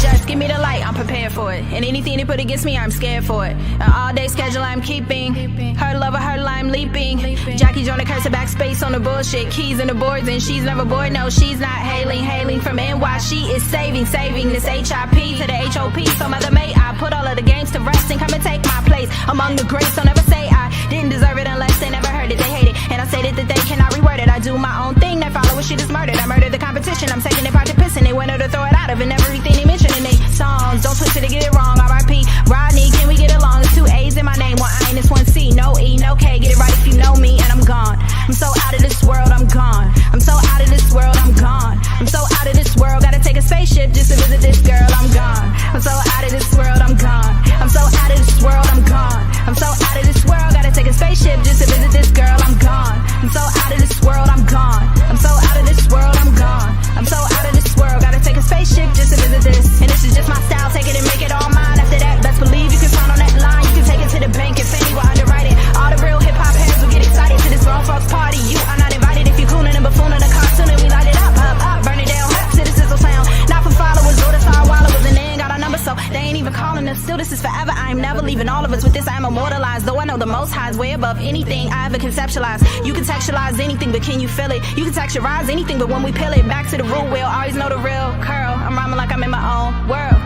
Just give me the light, I'm prepared for it. And anything they put against me, I'm scared for it. An all-day schedule I'm keeping. Her lover, her line leaping. Jackie joined the curse of backspace on the bullshit. Keys in the boards and she's never bored. No, she's not hailing from NY. She is saving this HIP to the HOP. So mother mate, I put all of the games to rest and come and take my place among the greats. So never say I didn't deserve it unless they never heard it. They hate it. And I stated that they cannot reword it. I do my own thing. That follower shit is murdered. I murdered the the competition. I'm taking it part to pissing. They wanted to throw it out of and everything they mention in they songs. Don't twist it to get it wrong. R.I.P. Rodney, can we get along? There's 2 A's in my name, 1 I and it's 1 C. No E, no K. Get it right if you know me, and I'm gone. I'm so out of this world, I'm gone. I'm so out of this world, I'm gone. I'm so out of this world. Gotta take a spaceship just to visit this girl, I'm gone. I'm so out of this world, I'm gone. I'm so out of this world, I'm gone. I'm so out of this world. Gotta take a spaceship just to visit this girl, I'm gone. I'm so out of this world, I'm gone. I'm so out of this world, I'm gone. I'm so out of this world. Gotta take a spaceship just to visit this. And this is just my style. Take it and make it all mine. After that, best believe you can find on that line. You can take it to the bank if any will underwrite it. All the real hip hop heads will get excited to this grown folks party. You are not invited if you cooning and buffooning a cartoon and we light it up, burn it down, to the sizzle sound. Not for followers or the star wallowers, and they ain't got our number, so they ain't even calling us. Still, this is forever. I am never leaving all of us. With this, I am immortalized. Though I know the Most High is way above anything I ever conceptualized. You can textualize anything, but can you feel it? You can texturize anything, but when we peel it back to the root, we'll always know the real curl. I'm rhyming like I'm in my own world.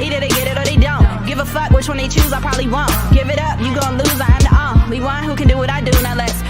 Either they get it or they don't. Give a fuck which one they choose, I probably won't. Give it up, you gon' lose. I am the only one who can do what I do. Now let's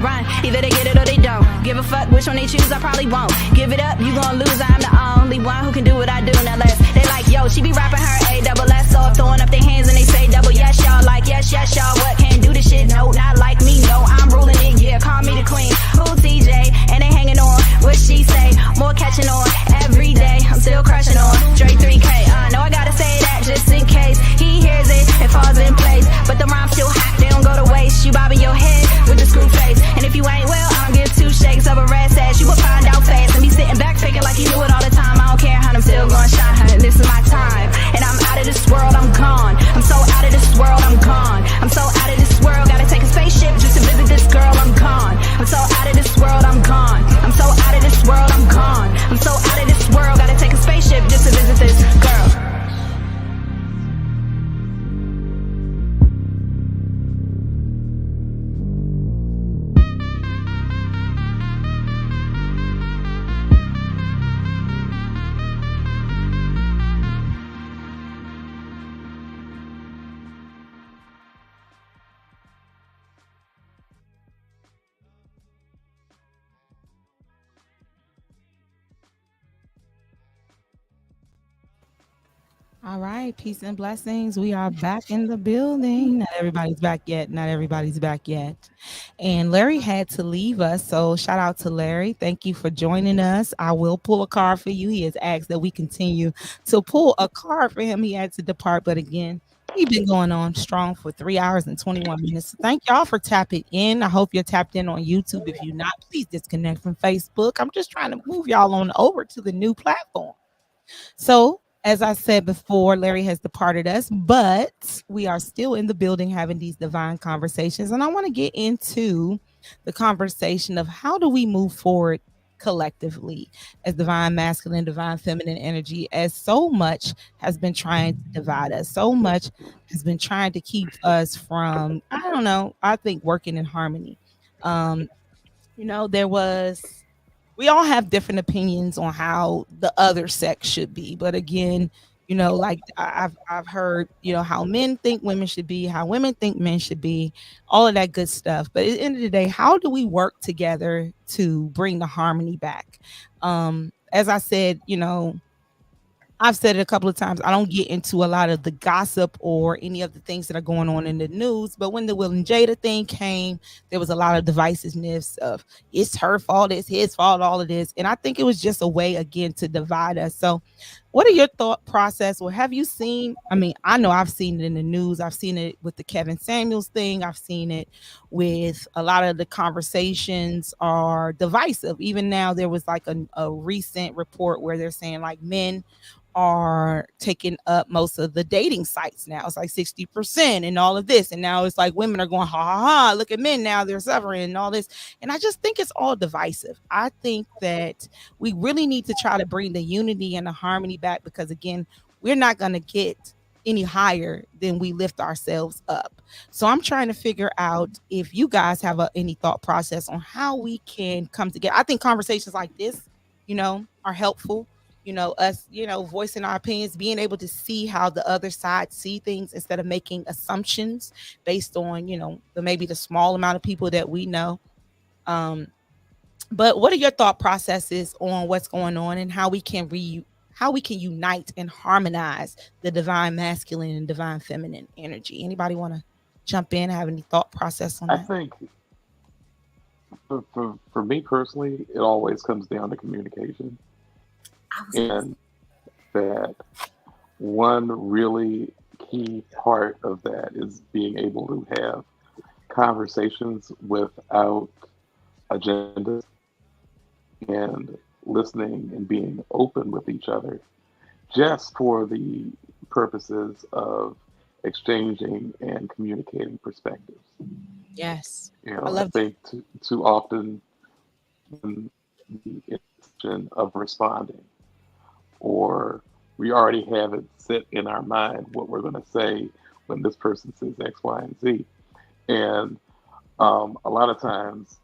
run. Either they get it or they don't. Give a fuck which one they choose, I probably won't. Give it up, you gon' lose. I am the only one who can do what I do. Now let's. They like, yo, she be rapping her A-double-S off, throwing up their hands and they say double yes, y'all. Like, yes, y'all. What can do this shit? No, not like me. No, I'm ruling it. Yeah, call me the queen. Who TJ? And they hanging on. What she say? More catching on every day. I'm still crushing on. Dre 3K. No, I gotta say that just in case he hears it and falls in place. But the rhymes still hot, they don't go to waste. You bobbing your head with the screw face. And if you ain't well, I don't give 2 shakes of a rat's ass. You will find out fast and be sitting back faking like you knew it all the time. I don't care, how I'm still gonna shine, honey. This is my time. And I'm out of this world, I'm gone. I'm so out of this world, I'm gone. I'm so out of this world, gotta take a spaceship just to visit this girl, I'm gone. I'm so out of this world, I'm gone. I'm so out of this world, I'm gone. I'm so out of this world, gotta take a spaceship just to visit this girl. All right, peace and blessings. We are back in the building. Not everybody's back yet. Not everybody's back yet. And Larry had to leave us. So shout out to Larry. Thank you for joining us. I will pull a card for you. He has asked that we continue to pull a card for him. He had to depart. But again, we've been going on strong for 3 hours and 21 minutes. So thank y'all for tapping in. I hope you're tapped in on YouTube. If you're not, please disconnect from Facebook. I'm just trying to move y'all on over to the new platform. So as I said before, Larry has departed us, but we are still in the building having these divine conversations. And I want to get into the conversation of how do we move forward collectively as divine masculine, divine feminine energy, as so much has been trying to divide us. So much has been trying to keep us from, I don't know, I think working in harmony. We all have different opinions on how the other sex should be. But again, like I've heard, how men think women should be, how women think men should be, all of that good stuff. But at the end of the day, how do we work together to bring the harmony back? As I said, I've said it a couple of times. I don't get into a lot of the gossip or any of the things that are going on in the news. But when the Will and Jada thing came, there was a lot of divisiveness of it's her fault, it's his fault, all of this. And I think it was just a way, again, to divide us. So what are your thought process? Or have you seen, I know I've seen it in the news. I've seen it with the Kevin Samuels thing. I've seen it with a lot of the conversations are divisive. Even now, there was like a recent report where they're saying like men are taking up most of the dating sites now. It's like 60% and all of this. And now it's like women are going, ha ha ha, look at men now, they're suffering and all this. And I just think it's all divisive. I think that we really need to try to bring the unity and the harmony back, because again, we're not going to get any higher than we lift ourselves up. So I'm trying to figure out if you guys have any thought process on how we can come together. I think conversations like this, are helpful. Us, voicing our opinions, being able to see how the other side see things instead of making assumptions based on, maybe the small amount of people that we know. But what are your thought processes on what's going on and how we can unite and harmonize the divine masculine and divine feminine energy? Anybody want to jump in? Have any thought process on I that? think for me personally, it always comes down to communication, and that one really key part of that is being able to have conversations without agendas and listening and being open with each other just for the purposes of exchanging and communicating perspectives. Yes. You I know, I love that. think too often when the intention of responding, or we already have it set in our mind what we're going to say when this person says X, Y, and Z. And a lot of times,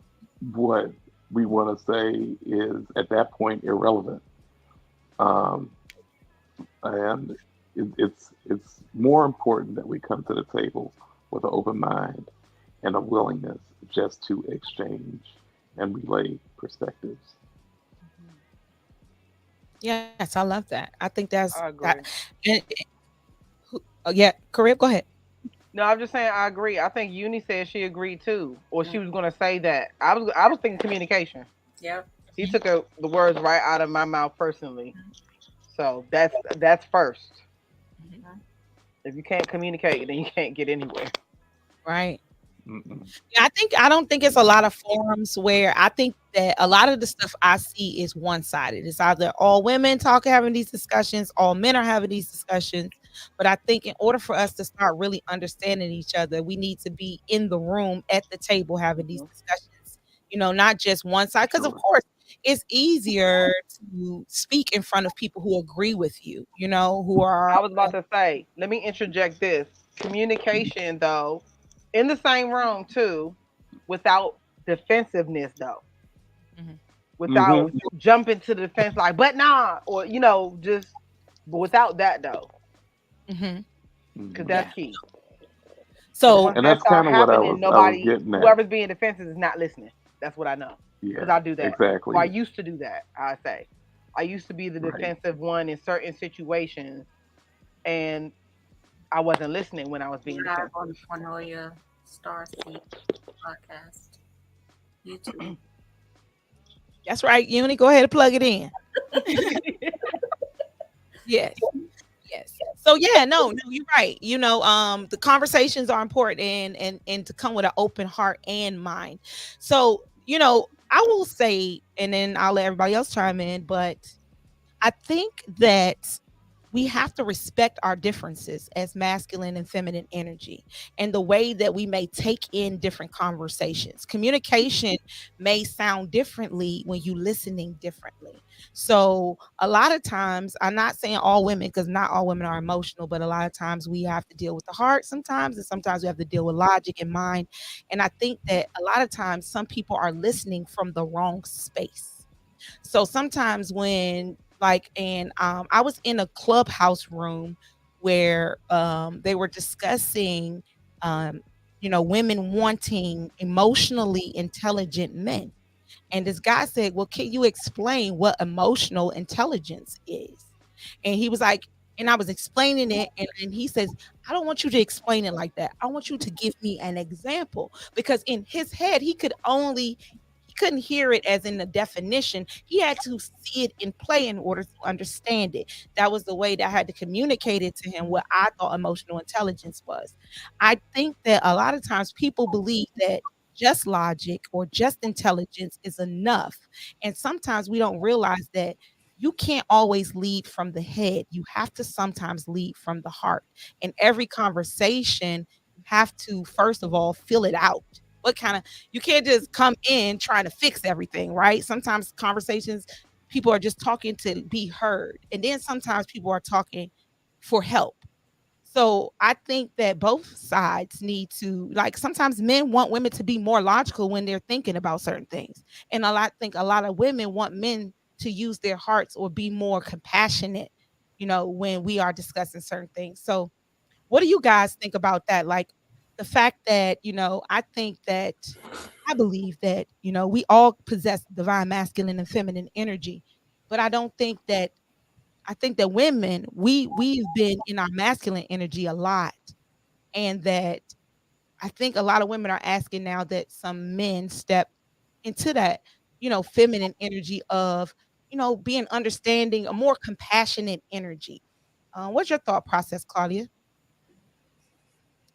what we want to say is at that point irrelevant. Um, and it's more important that we come to the table with an open mind and a willingness just to exchange and relay perspectives. Yes, I love that. I think that's I that. agree. And oh, yeah, Karib, go ahead. No, I'm just saying I agree. I think Uni said she agreed too, or she was gonna say that. I was thinking communication. Yep. He took the words right out of my mouth personally. So that's first. If you can't communicate, then you can't get anywhere. Right. Mm-mm. Yeah, I don't think it's a lot of forums where I think that a lot of the stuff I see is one sided. It's either all women talking, having these discussions, all men are having these discussions. But I think in order for us to start really understanding each other, we need to be in the room at the table having these discussions, not just one side. Because, of Sure. course, it's easier to speak in front of people who agree with you, who are, I was about to say, let me interject this. Communication though, in the same room too, without defensiveness though. Mhm. Without Mm-hmm. jumping to the defense like, but nah, or just but without that though. Mhm. Because Mm-hmm. that's Yeah. key. Because So, once And that that's start kind of what happening, I was nobody, getting at. whoever's being defensive is not listening. That's what I know. Because Yeah, I do that. Well, I exactly. used to do that. I say, I used to be the Right. defensive one in certain situations, and I wasn't listening when I was being Live defensive. on Cornelia Starseed podcast, YouTube. that's right, Uni. Go ahead and plug it in. Yes. Yes. So yeah, no, you're right. The conversations are important and to come with an open heart and mind. So, I will say, and then I'll let everybody else chime in, but I think that we have to respect our differences as masculine and feminine energy and the way that we may take in different conversations. Communication may sound differently when you listening differently. So a lot of times, I'm not saying all women because not all women are emotional, but a lot of times we have to deal with the heart sometimes, and sometimes we have to deal with logic and mind. And I think that a lot of times some people are listening from the wrong space. So sometimes when and I was in a clubhouse room where they were discussing um women wanting emotionally intelligent men. And this guy said, "Well, can you explain what emotional intelligence is?" And he was like, and I was explaining it, and he says, "I don't want you to explain it like that. I want you to give me an example." Because in his head, he couldn't hear it as in the definition. He had to see it in play in order to understand it. That was the way that I had to communicate it to him what I thought emotional intelligence was. I think that a lot of times people believe that just logic or just intelligence is enough. And sometimes we don't realize that you can't always lead from the head. You have to sometimes lead from the heart. In every conversation, you have to, first of all, fill it out. What kind of, you can't just come in trying to fix everything, right? Sometimes conversations, people are just talking to be heard. And then sometimes people are talking for help. So I think that both sides need to, like, sometimes men want women to be more logical when they're thinking about certain things. And think a lot of women want men to use their hearts or be more compassionate, when we are discussing certain things. So what do you guys think about that? Like the fact that, I think that I believe that, we all possess divine masculine and feminine energy, but I think that women, we've been in our masculine energy a lot, and that I think a lot of women are asking now that some men step into that, feminine energy of, being understanding, a more compassionate energy. What's your thought process, Claudia?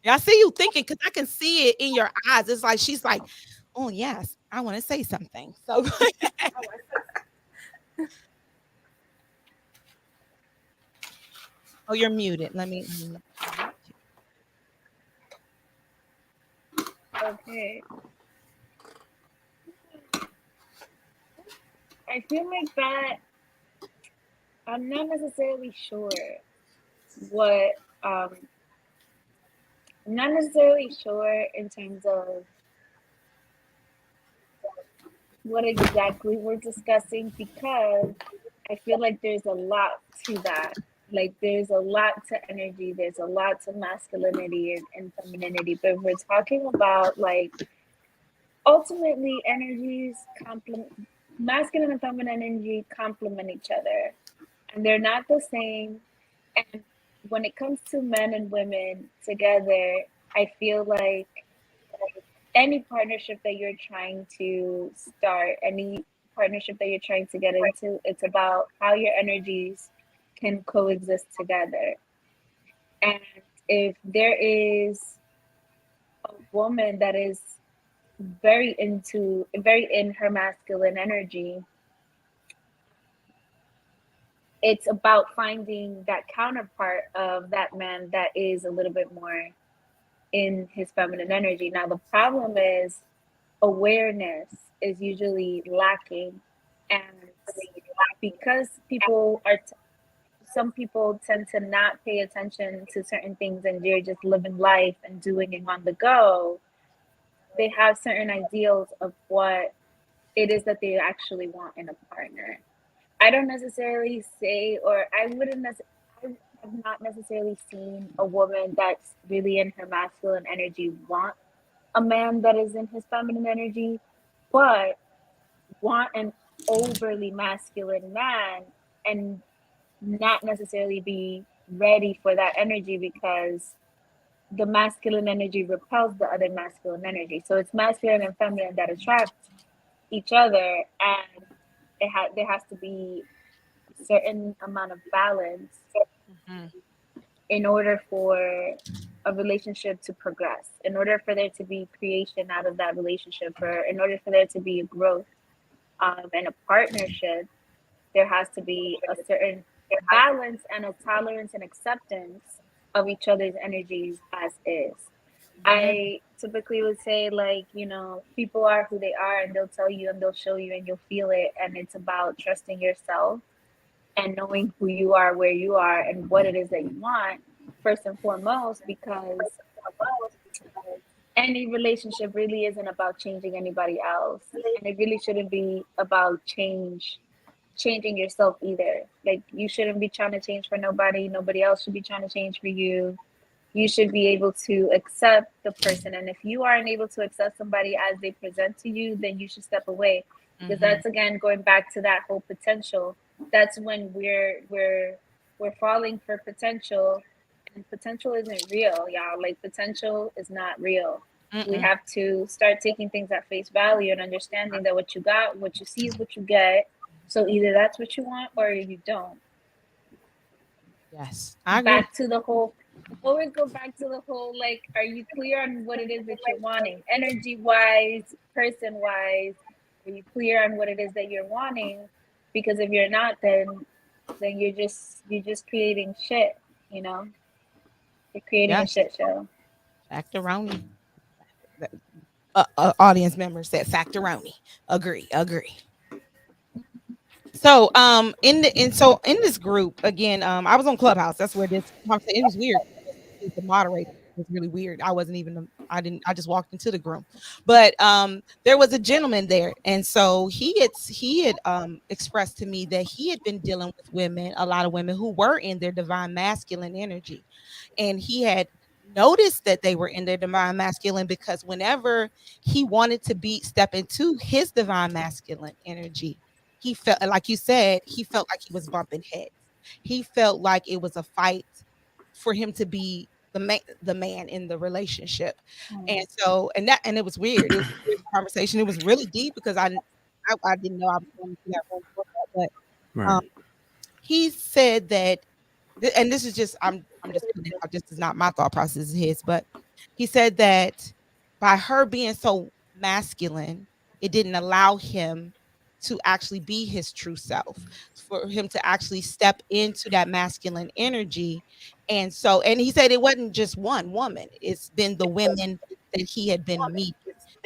Yeah, I see you thinking because I can see it in your eyes. It's like she's like, "Oh yes, I want to say something." So, oh, you're muted. Let me. Okay. I feel like that I'm not necessarily sure what I'm not necessarily sure in terms of what exactly we're discussing because I feel like there's a lot to that. Like there's a lot to energy, there's a lot to masculinity and femininity. But if we're talking about like ultimately energies complement masculine and feminine energy complement each other. And they're not the same. And when it comes to men and women together, I feel like any partnership that you're trying to start, any partnership that you're trying to get into, it's about how your energies can coexist together. And if there is a woman that is very in her masculine energy, it's about finding that counterpart of that man that is a little bit more in his feminine energy. Now, the problem is awareness is usually lacking. And because some people tend to not pay attention to certain things and they're just living life and doing it on the go, they have certain ideals of what it is that they actually want in a partner. I don't necessarily say, or I wouldn't necessarily, I have not necessarily seen a woman that's really in her masculine energy want a man that is in his feminine energy, but want an overly masculine man and not necessarily be ready for that energy because the masculine energy repels the other masculine energy. So it's masculine and feminine that attract each other, and there has to be a certain amount of balance Mhm. in order for a relationship to progress, in order for there to be creation out of that relationship, or in order for there to be a growth and a partnership, there has to be a certain balance and a tolerance and acceptance of each other's energies as is. Mhm. I typically would say, like, people are who they are and they'll tell you and they'll show you and you'll feel it. And it's about trusting yourself and knowing who you are, where you are, and what it is that you want, first and foremost, because any relationship really isn't about changing anybody else. And it really shouldn't be about changing yourself either. Like, you shouldn't be trying to change for nobody. Nobody else should be trying to change for you. You should be able to accept the person. And if you aren't able to accept somebody as they present to you, then you should step away. Because Mhm. that's, again, going back to that whole potential. That's when we're falling for potential, and potential isn't real, y'all. Like, potential is not real. We Mm-mm. have to start taking things at face value and understanding that what you got, what you see is what you get. So either that's what you want or you don't. Yes, I agree. Back to the whole, always go back to the whole, like, are you clear on what it is that you're wanting? Energy wise, person wise, are you clear on what it is that you're wanting? Because if you're not, then you're just creating shit, you know? You're creating a Yes, shit show. factoroni. Audience member said factoroni. Agree, agree. So, in this group again, I was on Clubhouse. That's where this conversation. It was weird. The moderator was really weird. I wasn't even. I didn't. I just walked into the room, but there was a gentleman there, and so he had expressed to me that he had been dealing with women, a lot of women who were in their divine masculine energy, and he had noticed that they were in their divine masculine, because whenever he wanted to step into his divine masculine energy, he felt, like you said, he felt like he was bumping heads. He felt like it was a fight for him to be the man in the relationship. And so, and it was weird. It was a weird conversation. It was really deep because I didn't know I was going to that room for that, but Right. he said that, and this is just, I'm just putting it out, this is not my thought process, is his, but he said that by her being so masculine, it didn't allow him to actually be his true self, for him to actually step into that masculine energy. And so, and he said it wasn't just one woman, it's been the women that he had been meeting.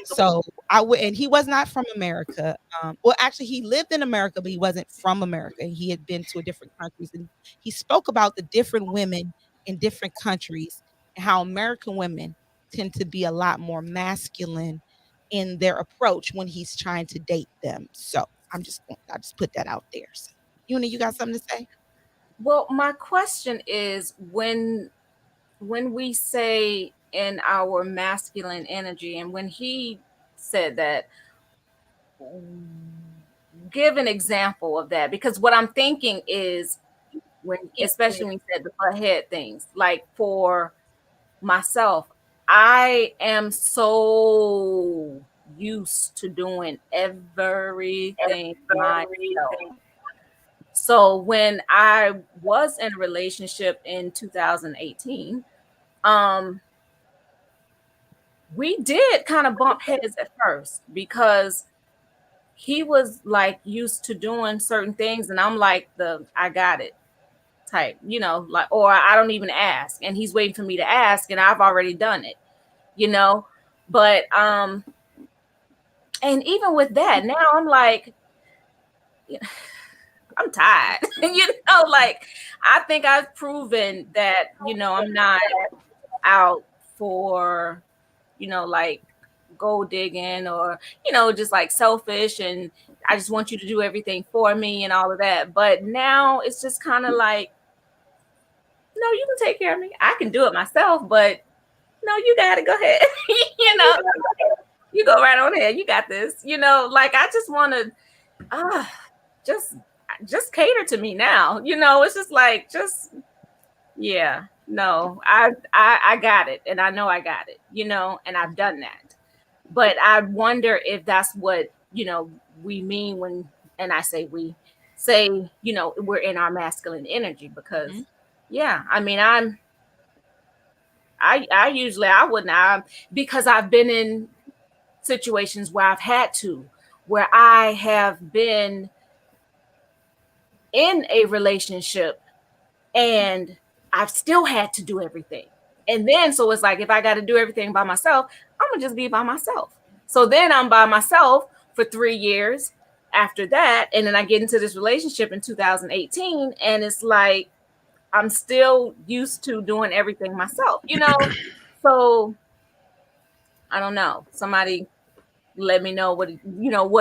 So I would, and he was not from America. Well, actually, he lived in America, but he wasn't from America. He had been to a different countries, and he spoke about the different women in different countries and how American women tend to be a lot more masculine in their approach when he's trying to date them. So I just put that out there. So, Una, you got something to say? Well, my question is, when we say in our masculine energy, and when he said that, give an example of that, because what I'm thinking is, when, especially when you said the butt head things, like for myself, I am so used to doing everything myself. So when I was in a relationship in 2018, we did kind of bump heads at first, because he was like used to doing certain things, and I'm like the I got it type, like, or I don't even ask, and he's waiting for me to ask, and I've already done it, you know. But and even with that, now I'm like, I'm tired. Like, I think I've proven that, I'm not out for, like, gold digging, or, just like selfish, and I just want you to do everything for me and all of that. But now it's just kind of like, no, you can take care of me. I can do it myself, but no, you got to go ahead. you know, you go right on ahead. You got this. Like, I just want to just cater to me now. It's just like, yeah, no, I got it, and I know I got it. And I've done that. But I wonder if that's what we mean when, and I say we say, we're in our masculine energy, because yeah, I mean, I usually, I wouldn't, because I've been in situations where I've had to, where I have been in a relationship and I've still had to do everything. And then, so it's like, if I got to do everything by myself, I'm gonna just be by myself. So then I'm by myself for 3 years after that. And then I get into this relationship in 2018, and it's like, I'm still used to doing everything myself, So I don't know. Somebody let me know, what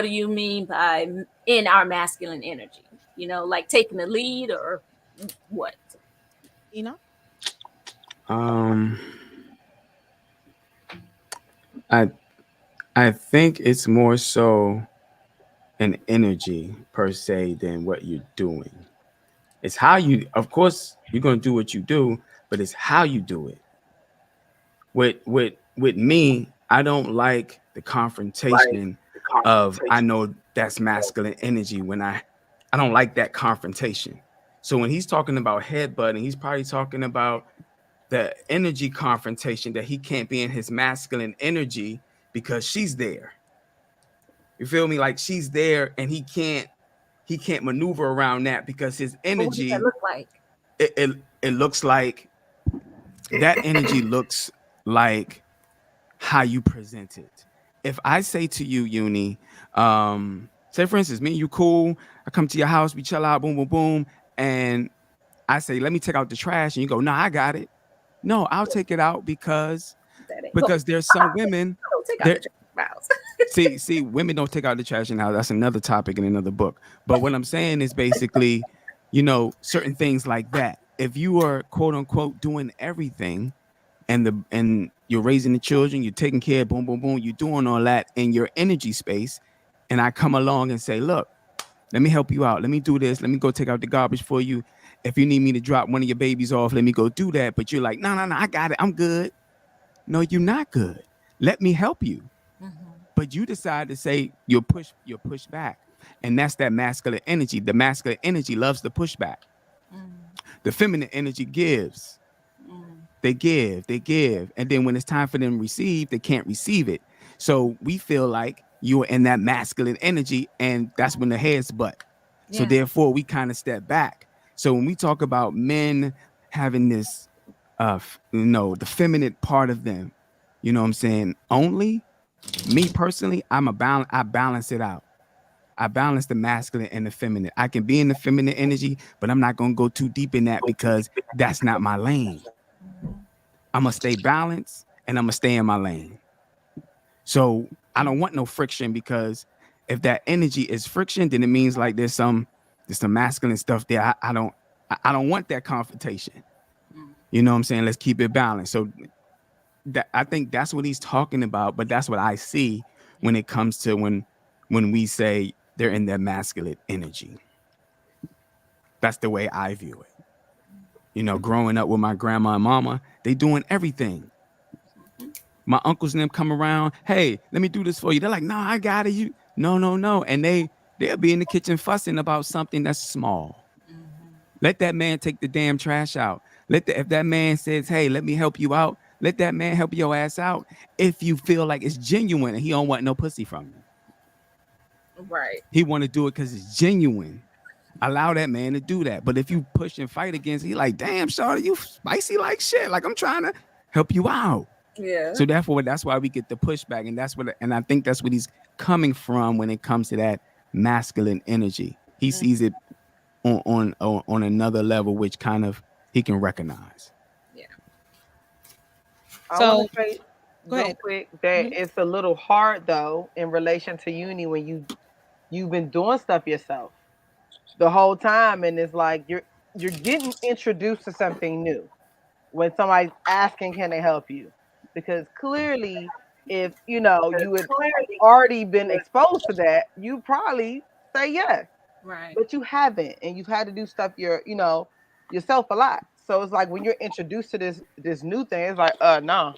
do you mean by in our masculine energy? Like taking the lead, or what? Um, I I think it's more so an energy per se than what you're doing. It's how you, of course, you're gonna do what you do, but it's how you do it. With me, I don't like the confrontation of, I know that's masculine energy, when I don't like that confrontation. So when he's talking about headbutting, he's probably talking about the energy confrontation, that he can't be in his masculine energy because she's there. You feel me? Like, she's there, and he can't maneuver around that, because his But what does that energy, look like? it looks like, that energy looks like how you present it. If I say to you, Uni, say for instance, me and you cool, I come to your house, we chill out, boom, boom, boom, and I say, let me take out the trash, and you go, nah, I got it. No, I'll take it out, because That ain't gonna there's some women don't take out there. the mouse. See, women don't take out the trash in the house. That's another topic in another book. But what I'm saying is basically, certain things like that. If you are quote unquote doing everything, and you're raising the children, you're taking care, boom, boom, boom, you're doing all that in your energy space. And I come along and say, look, let me help you out. Let me do this. Let me go take out the garbage for you. If you need me to drop one of your babies off, let me go do that. But you're like, no, no, no, I got it. I'm good. No, you're not good. Let me help you. But you decide to say you're push back. And that's that masculine energy. The masculine energy loves the pushback. The feminine energy gives. They give. And then when it's time for them to receive, they can't receive it. So we feel like you're in that masculine energy, and that's when the head's butt. So therefore, we kind of step back. So when we talk about men having this, the feminine part of them, you know what I'm saying? Only me personally, I balance it out. I balance the masculine and the feminine. I can be in the feminine energy, but I'm not going to go too deep in that because that's not my lane. I'm going to stay balanced and I'm going to stay in my lane. So I don't want no friction, because if that energy is friction, then it means like there's some masculine stuff there. I don't want that confrontation. You know what I'm saying? Let's keep it balanced. So I think that's what he's talking about, but that's what I see when it comes to when we say they're in their masculine energy. That's the way I view it. You know, growing up with my grandma and mama, they doing everything. My uncles and them come around, hey, let me do this for you. They're like, no, I got it. You no. And they'll be in the kitchen fussing about something that's small. Let that man take the damn trash out. If that man says, hey, let me help you out, let that man help your ass out. If you feel like it's genuine and he don't want no pussy from you. Right. He want to do it because it's genuine. Allow that man to do that. But if you push and fight against, he like, damn, shawty, you spicy like shit. Like, I'm trying to help you out. Yeah. So therefore, that's why we get the pushback, and I think that's what he's coming from when it comes to that masculine energy. He sees it on another level, which kind of he can recognize. Yeah. I want to say real quick that it's a little hard though in relation to uni when you've been doing stuff yourself the whole time, and it's like you're getting introduced to something new when somebody's asking, can they help you? Because clearly, if you had already been exposed to that, you probably say yes. Right. But you haven't, and you've had to do stuff yourself a lot. So it's like when you're introduced to this new thing, it's like, no.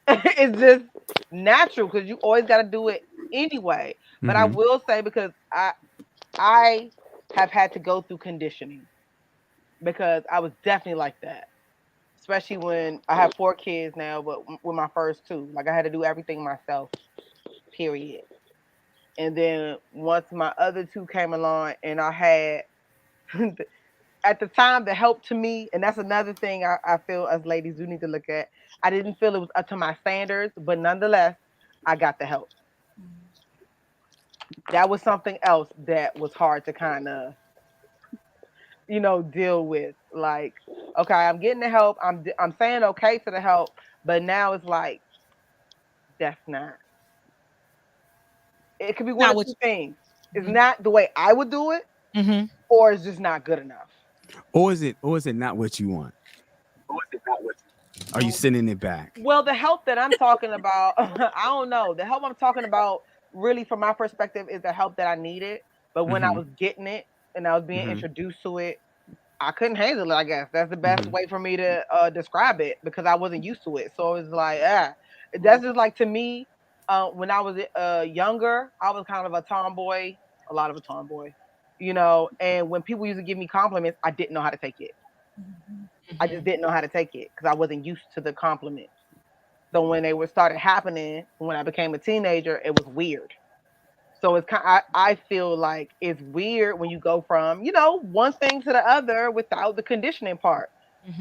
It's just natural because you always got to do it anyway. But I will say, because I have had to go through conditioning, because I was definitely like that. Especially when I have 4 kids now, but with my first 2, like I had to do everything myself, period. And then once my other 2 came along, and I had at the time the help to me, and that's another thing I feel us ladies do need to look at. I didn't feel it was up to my standards, but nonetheless, I got the help. That was something else that was hard to kind of deal with. Like, okay, I'm getting the help. I'm saying okay to the help, but now it's like that's not. It could be one of 2 things. It's not the way I would do it, or it's just not good enough. Or is it not what you want? Are you sending it back? Well, the help that I'm talking about, I don't know. The help I'm talking about, really, from my perspective, is the help that I needed. But when I was getting it and I was being introduced to it, I couldn't handle it. I guess that's the best way for me to describe it, because I wasn't used to it. So it's like, that's just like, to me. When I was younger, I was kind of a tomboy, a lot of a tomboy, And when people used to give me compliments, I didn't know how to take it. I just didn't know how to take it because I wasn't used to the compliments. So when they started happening, when I became a teenager, it was weird. So it's I feel like it's weird when you go from one thing to the other without the conditioning part.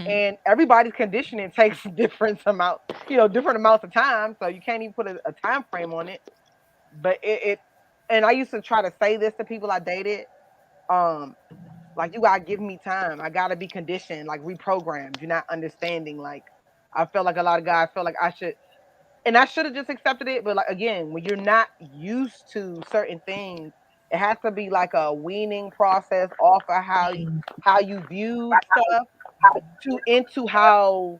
And everybody's conditioning takes different amounts of time. So you can't even put a time frame on it. But and I used to try to say this to people I dated. Like, you gotta give me time. I gotta be conditioned, like reprogrammed. You're not understanding. Like, I felt like a lot of guys felt like I should, and I should have just accepted it. But like, again, when you're not used to certain things, it has to be like a weaning process off of how you view stuff into how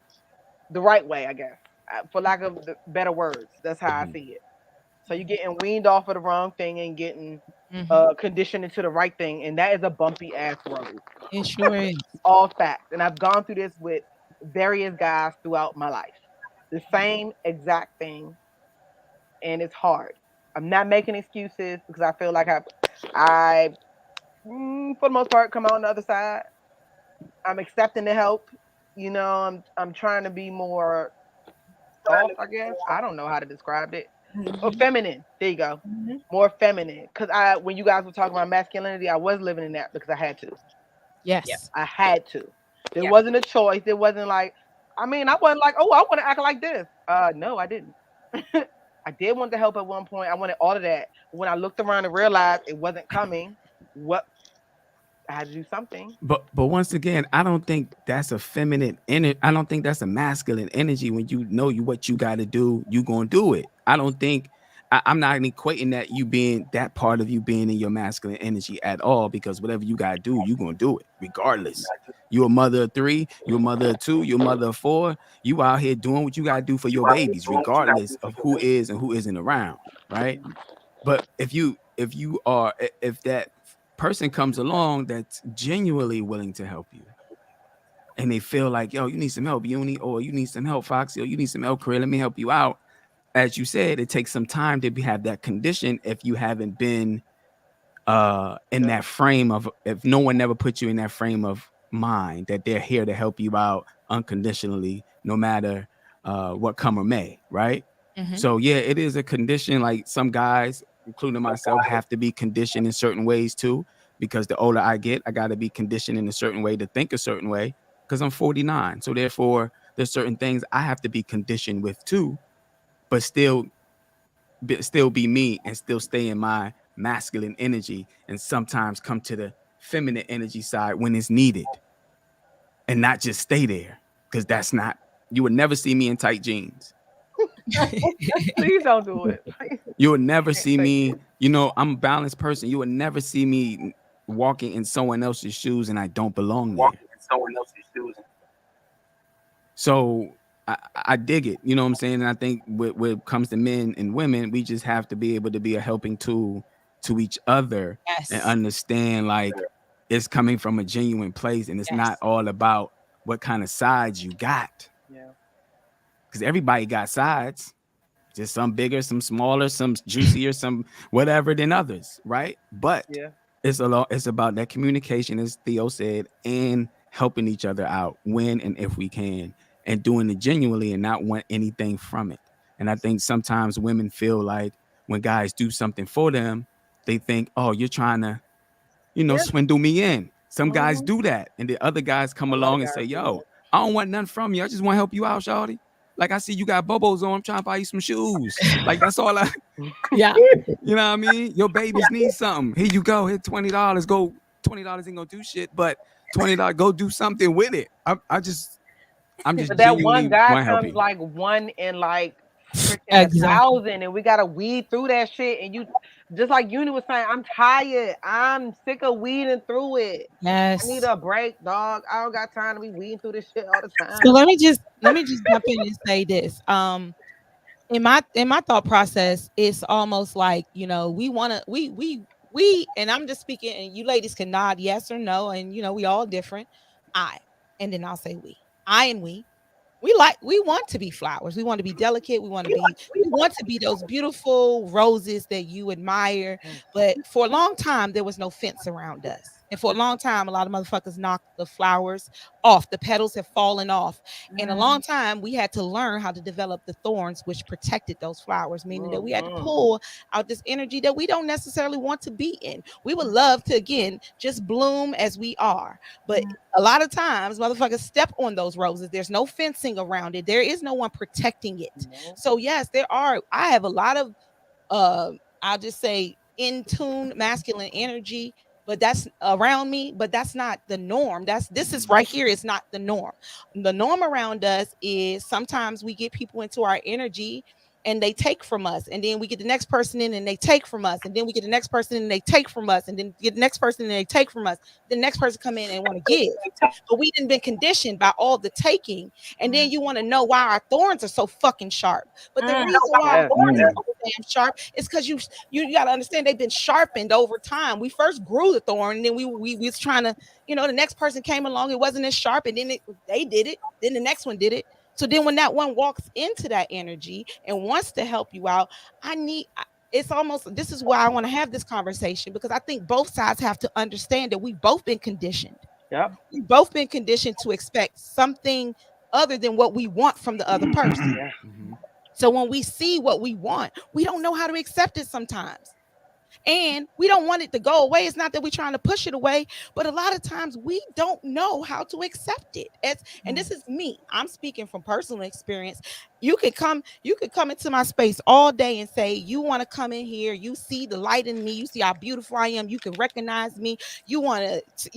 the right way, I guess, for lack of better words. That's how I Mhm. see it. So you're getting weaned off of the wrong thing and getting conditioned into the right thing, and that is a bumpy ass road. It sure is. All facts. And I've gone through this with various guys throughout my life. The same exact thing, and it's hard. I'm not making excuses because I feel like for the most part, come out on the other side. I'm accepting the help. I'm trying to be more soft, I guess. I don't know how to describe it. Or feminine. There you go. More feminine. Because when you guys were talking about masculinity, I was living in that because I had to. Yes. I had to. There Yeah. wasn't a choice. It wasn't like, I wasn't like, oh, I want to act like this. No, I didn't. I did want to help at one point. I wanted all of that. When I looked around and realized it wasn't coming, what I had to do something. But once again, I don't think that's a feminine energy. I don't think that's a masculine energy. When you know what you got to do, you gonna do it. I don't think I'm not equating that you being that part of you being in your masculine energy at all. Because whatever you gotta do, you gonna do it regardless. You a mother of 3, you a mother of 2, you a mother of 4. You out here doing what you gotta do for your babies, regardless of who is and who isn't around, right? But if that person comes along that's genuinely willing to help you, and they feel like, yo, you need some help, you need some help, Foxy, or you need some help, Korea, let me help you out. As you said, it takes some time to have that condition if you haven't been in that frame of, if no one never put you in that frame of mind that they're here to help you out unconditionally, no matter what come or may, right? Mhm. So yeah, it is a condition. Like some guys, including myself, have to be conditioned in certain ways too, because the older I get, I got to be conditioned in a certain way to think a certain way, because I'm 49. So therefore there's certain things I have to be conditioned with too, but still be me and still stay in my masculine energy, and sometimes come to the feminine energy side when it's needed, and not just stay there, because that's not, you would never see me in tight jeans. Please don't do it. You would never see me, I'm a balanced person. You would never see me walking in someone else's shoes, and I don't belong there. So I dig it, you know what I'm saying? And I think when it comes to men and women, we just have to be able to be a helping tool to each other, and Yes. understand like it's coming from a genuine place, and it's not all about what kind of sides you got. Yeah. Because everybody got sides, just some bigger, some smaller, some juicier, some whatever than others, right? But Yeah. it's about that communication, as Theo said, and helping each other out when and if we can, and doing it genuinely and not want anything from it. And I think sometimes women feel like when guys do something for them, they think, oh, you're trying to, swindle me in. Some guys do that, and the other guys come A lot of along and guys say, do yo, I don't want nothing from you. I just want to help you out, shawty. Like, I see you got bubbles on. I'm trying to buy you some shoes. Like, that's all I. Yeah. You know what I mean? Your babies need something. Here you go. Here, $20. Go. $20 ain't gonna do shit, but $20, go do something with it. I'm just But that one genuinely guy want to help comes you. like one in like freaking Exactly. 1,000, and we gotta weed through that shit. And you, just like Uni was saying, I'm tired. I'm sick of weeding through it. I need Yes. a break, dog. I don't got time to be weeding through this shit all the So time. let me just jump in and say this. In my thought process, it's almost like, we want to and I'm just speaking, and you ladies can nod yes or no, and we all different. I and then I'll say we want to be flowers, we want to be delicate, we want to be those beautiful roses that you admire. But for a long time there was no fence around us, and for a long time a lot of motherfuckers knocked the flowers off, the petals have fallen off, and a long time we had to learn how to develop the thorns which protected those flowers, meaning that we had to pull out this energy that we don't necessarily want to be in. We would love to, again, just bloom as we are, but a lot of times motherfuckers step on those roses. There's no fencing around it, there is no one protecting it. So yes, I have a lot of I'll just say in tune masculine energy, but that's around me, but that's not the norm. This is right here, it's not the norm. The norm around us is sometimes we get people into our energy and they take from us, and then we get the next person in and they take from us, and then we get the next person in and they take from us, and then get the next person and they take from us. The next person come in and want to give, but we didn't been conditioned by all the taking, and then you want to know why our thorns are so fucking sharp. But the reason why our thorns are so damn sharp is because you got to understand they've been sharpened over time. We first grew the thorn, and then we was trying to, the next person came along, it wasn't as sharp, and then they did it, then the next one did it. So then when that one walks into that energy and wants to help you out, it's almost, this is why I want to have this conversation, because I think both sides have to understand that we've both been conditioned. Yep. We've both been conditioned to expect something other than what we want from the other person. Yeah. So when we see what we want, we don't know how to accept it sometimes. And we don't want it to go away. It's not that we're trying to push it away, but a lot of times we don't know how to accept it. And this is me. I'm speaking from personal experience. You could come into my space all day and say, you want to come in here. You see the light in me. You see how beautiful I am. You can recognize me. You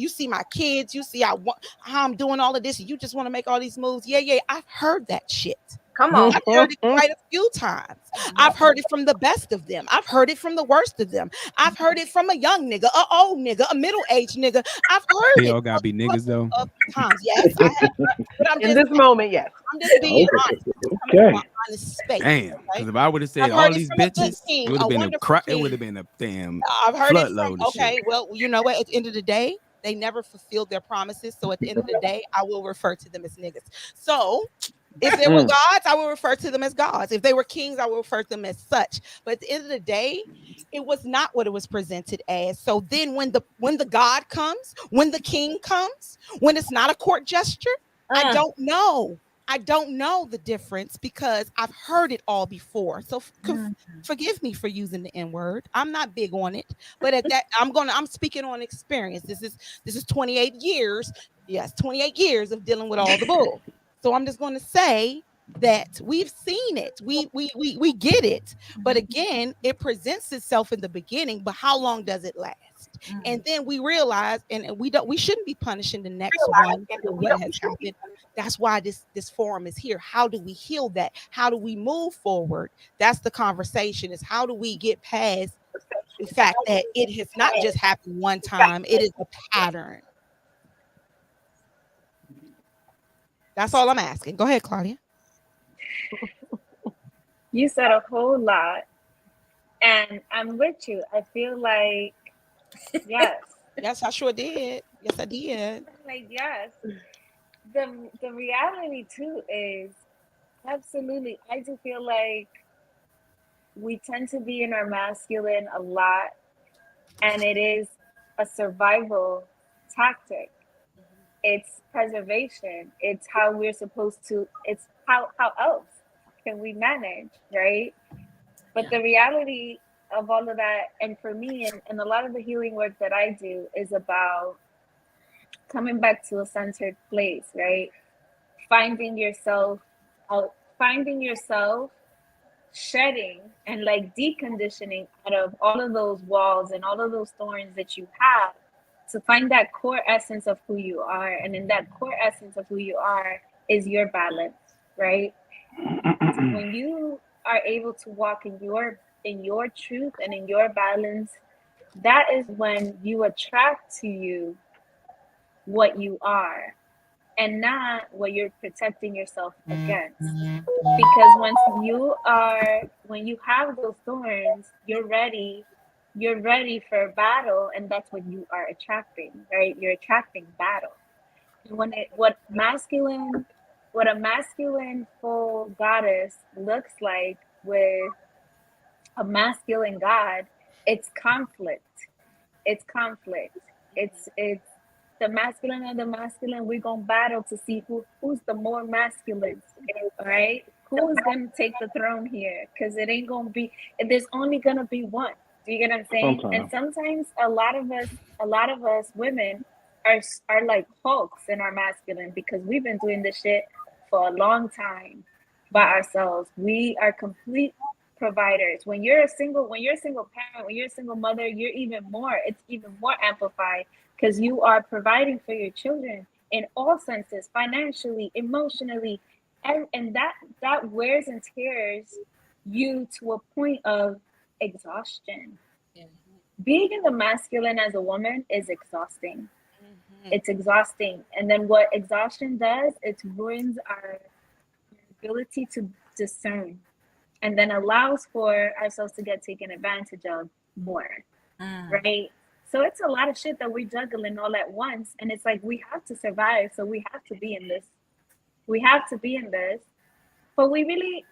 see my kids. You see how I'm doing all of this. You just want to make all these moves. Yeah. I've heard that shit. Come on. I've heard it quite a few times. I've heard it from the best of them. I've heard it from the worst of them. I've heard it from a young nigga, a old nigga, a middle-aged nigga. I've heard They it all gotta be niggas though. times. Yes, I have. But I'm In this moment, yes. I'm just being honest. Okay. Honest space. Damn, because if I would have said I've all heard it these from a good bitches, king, it would a have been wonderful it king. would have been a damn I've heard it floodload from, of shit. okay, well, you know what? At the end of the day, they never fulfilled their promises. So at the end of the day, I will refer to them as niggas. So if they were gods, I will refer to them as gods. If they were kings, I will refer to them as such. But at the end of the day, it was not what it was presented as. So then when the god comes, when the king comes, when it's not a court gesture, I don't know. I don't know the difference because I've heard it all before. So forgive me for using the N-word. I'm not big on it, but at that I'm speaking on experience. This is 28 years. Yes, 28 years of dealing with all the bull. So I'm just going to say that we've seen it. We get it. But again, it presents itself in the beginning, but how long does it last? And then we realize, and we shouldn't be punishing the next one for what has happened. That's why this forum is here. How do we heal that? How do we move forward? That's the conversation, is how do we get past the fact that it has not just happened one time, it is a pattern. That's all I'm asking. Go ahead, Claudia. You said a whole lot, and I'm with you. I feel like, yes. Yes, I sure did. Yes, I did. Like, yes. The reality too is, absolutely, I do feel like we tend to be in our masculine a lot, and it is a survival tactic. It's preservation. It's how we're supposed to, it's how else can we manage, right? But the reality of all of that, and for me, and a lot of the healing work that I do is about coming back to a centered place, right? Finding yourself, shedding and like deconditioning out of all of those walls and all of those thorns that you have, to find that core essence of who you are. And in that core essence of who you are is your balance, right? When you are able to walk in your truth and in your balance, that is when you attract to you what you are, and not what you're protecting yourself against. Because when you have those thorns, you're ready for battle, and that's what you are attracting, right? You're attracting battle. And what a masculine full goddess looks like with a masculine god, it's conflict. It's the masculine and the masculine. We're gonna battle to see who's the more masculine, right? Who's gonna take the throne here? Because it ain't gonna be. There's only gonna be one. Do you get what I'm saying? And sometimes a lot of us women are like Hulks in our masculine, because we've been doing this shit for a long time by ourselves. We are complete providers. When you're a single parent, when you're a single mother, it's even more amplified, because you are providing for your children in all senses, financially, emotionally, and that wears and tears you to a point of exhaustion. Being in the masculine as a woman is exhausting. It's exhausting. And then what exhaustion does, it ruins our ability to discern and then allows for ourselves to get taken advantage of more. Right? So it's a lot of shit that we're juggling all at once. And it's like we have to survive. So we have to be in this. We have to be in this. But we really,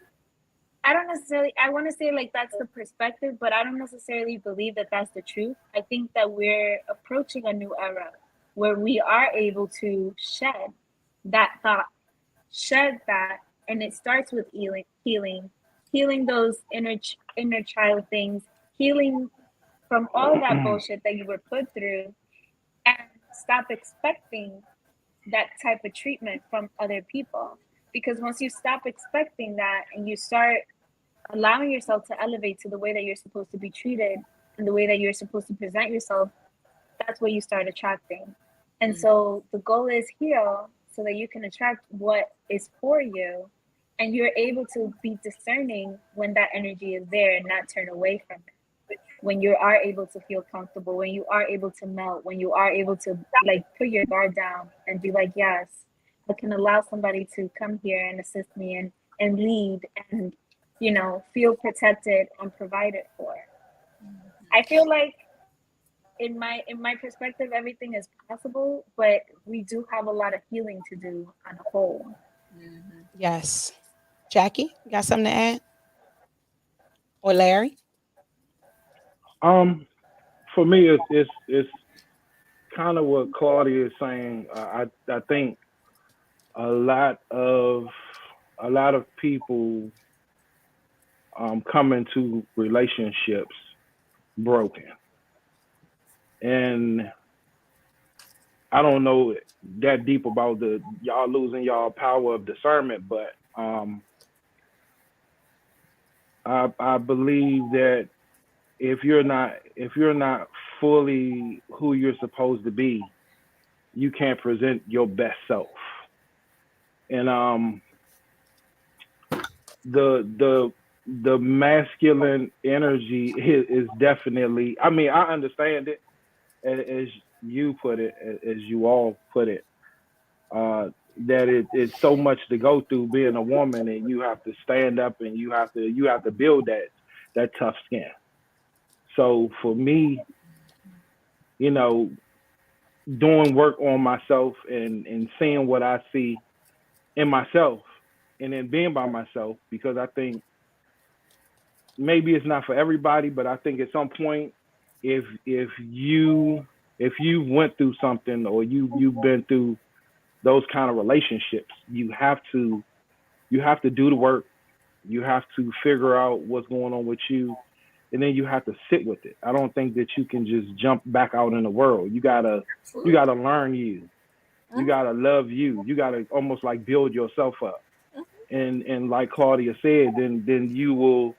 I don't necessarily, I want to say like that's the perspective, but I don't necessarily believe that that's the truth. I think that we're approaching a new era where we are able to shed that thought, shed that, and it starts with healing those inner child things, healing from all that bullshit that you were put through, and stop expecting that type of treatment from other people. Because once you stop expecting that and you start allowing yourself to elevate to the way that you're supposed to be treated and the way that you're supposed to present yourself, that's what you start attracting. And so the goal is heal so that you can attract what is for you, and you're able to be discerning when that energy is there and not turn away from it. When you are able to feel comfortable, when you are able to melt, when you are able to like put your guard down and be like, yes, I can allow somebody to come here and assist me and lead and, you know, feel protected and provided for. I feel like in my perspective, everything is possible, but we do have a lot of healing to do on a whole. Yes. Jackie, you got something to add? Or Larry? For me, it's kind of what Claudia is saying. I think a lot of people come into relationships broken, and I don't know that deep about the y'all losing y'all power of discernment, but I believe that if you're not fully who you're supposed to be, you can't present your best self. And the masculine energy is definitely, I mean, I understand it as you put it, as you all put it, that it's so much to go through being a woman, and you have to stand up and you have to build that tough skin. So for me, you know, doing work on myself and seeing what I see in myself and then being by myself, because I think maybe it's not for everybody, but I think at some point, if you went through something or you've been through those kind of relationships, you have to do the work. You have to figure out what's going on with you, and then you have to sit with it. I don't think that you can just jump back out in the world. You gotta learn you. You gotta love you. You gotta almost like build yourself up. And like Claudia said, then you will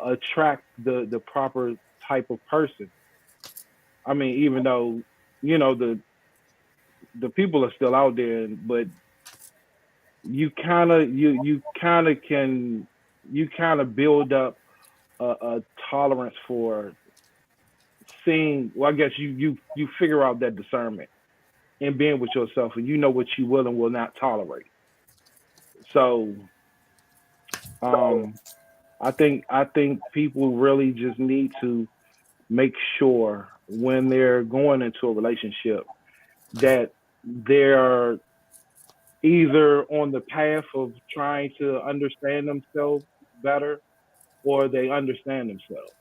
attract the proper type of person. I mean, even though, you know, the people are still out there, but you kind of build up a tolerance for seeing. Well, I guess you figure out that discernment and being with yourself, and you know what you will and will not tolerate. So I think people really just need to make sure when they're going into a relationship that they're either on the path of trying to understand themselves better, or they understand themselves.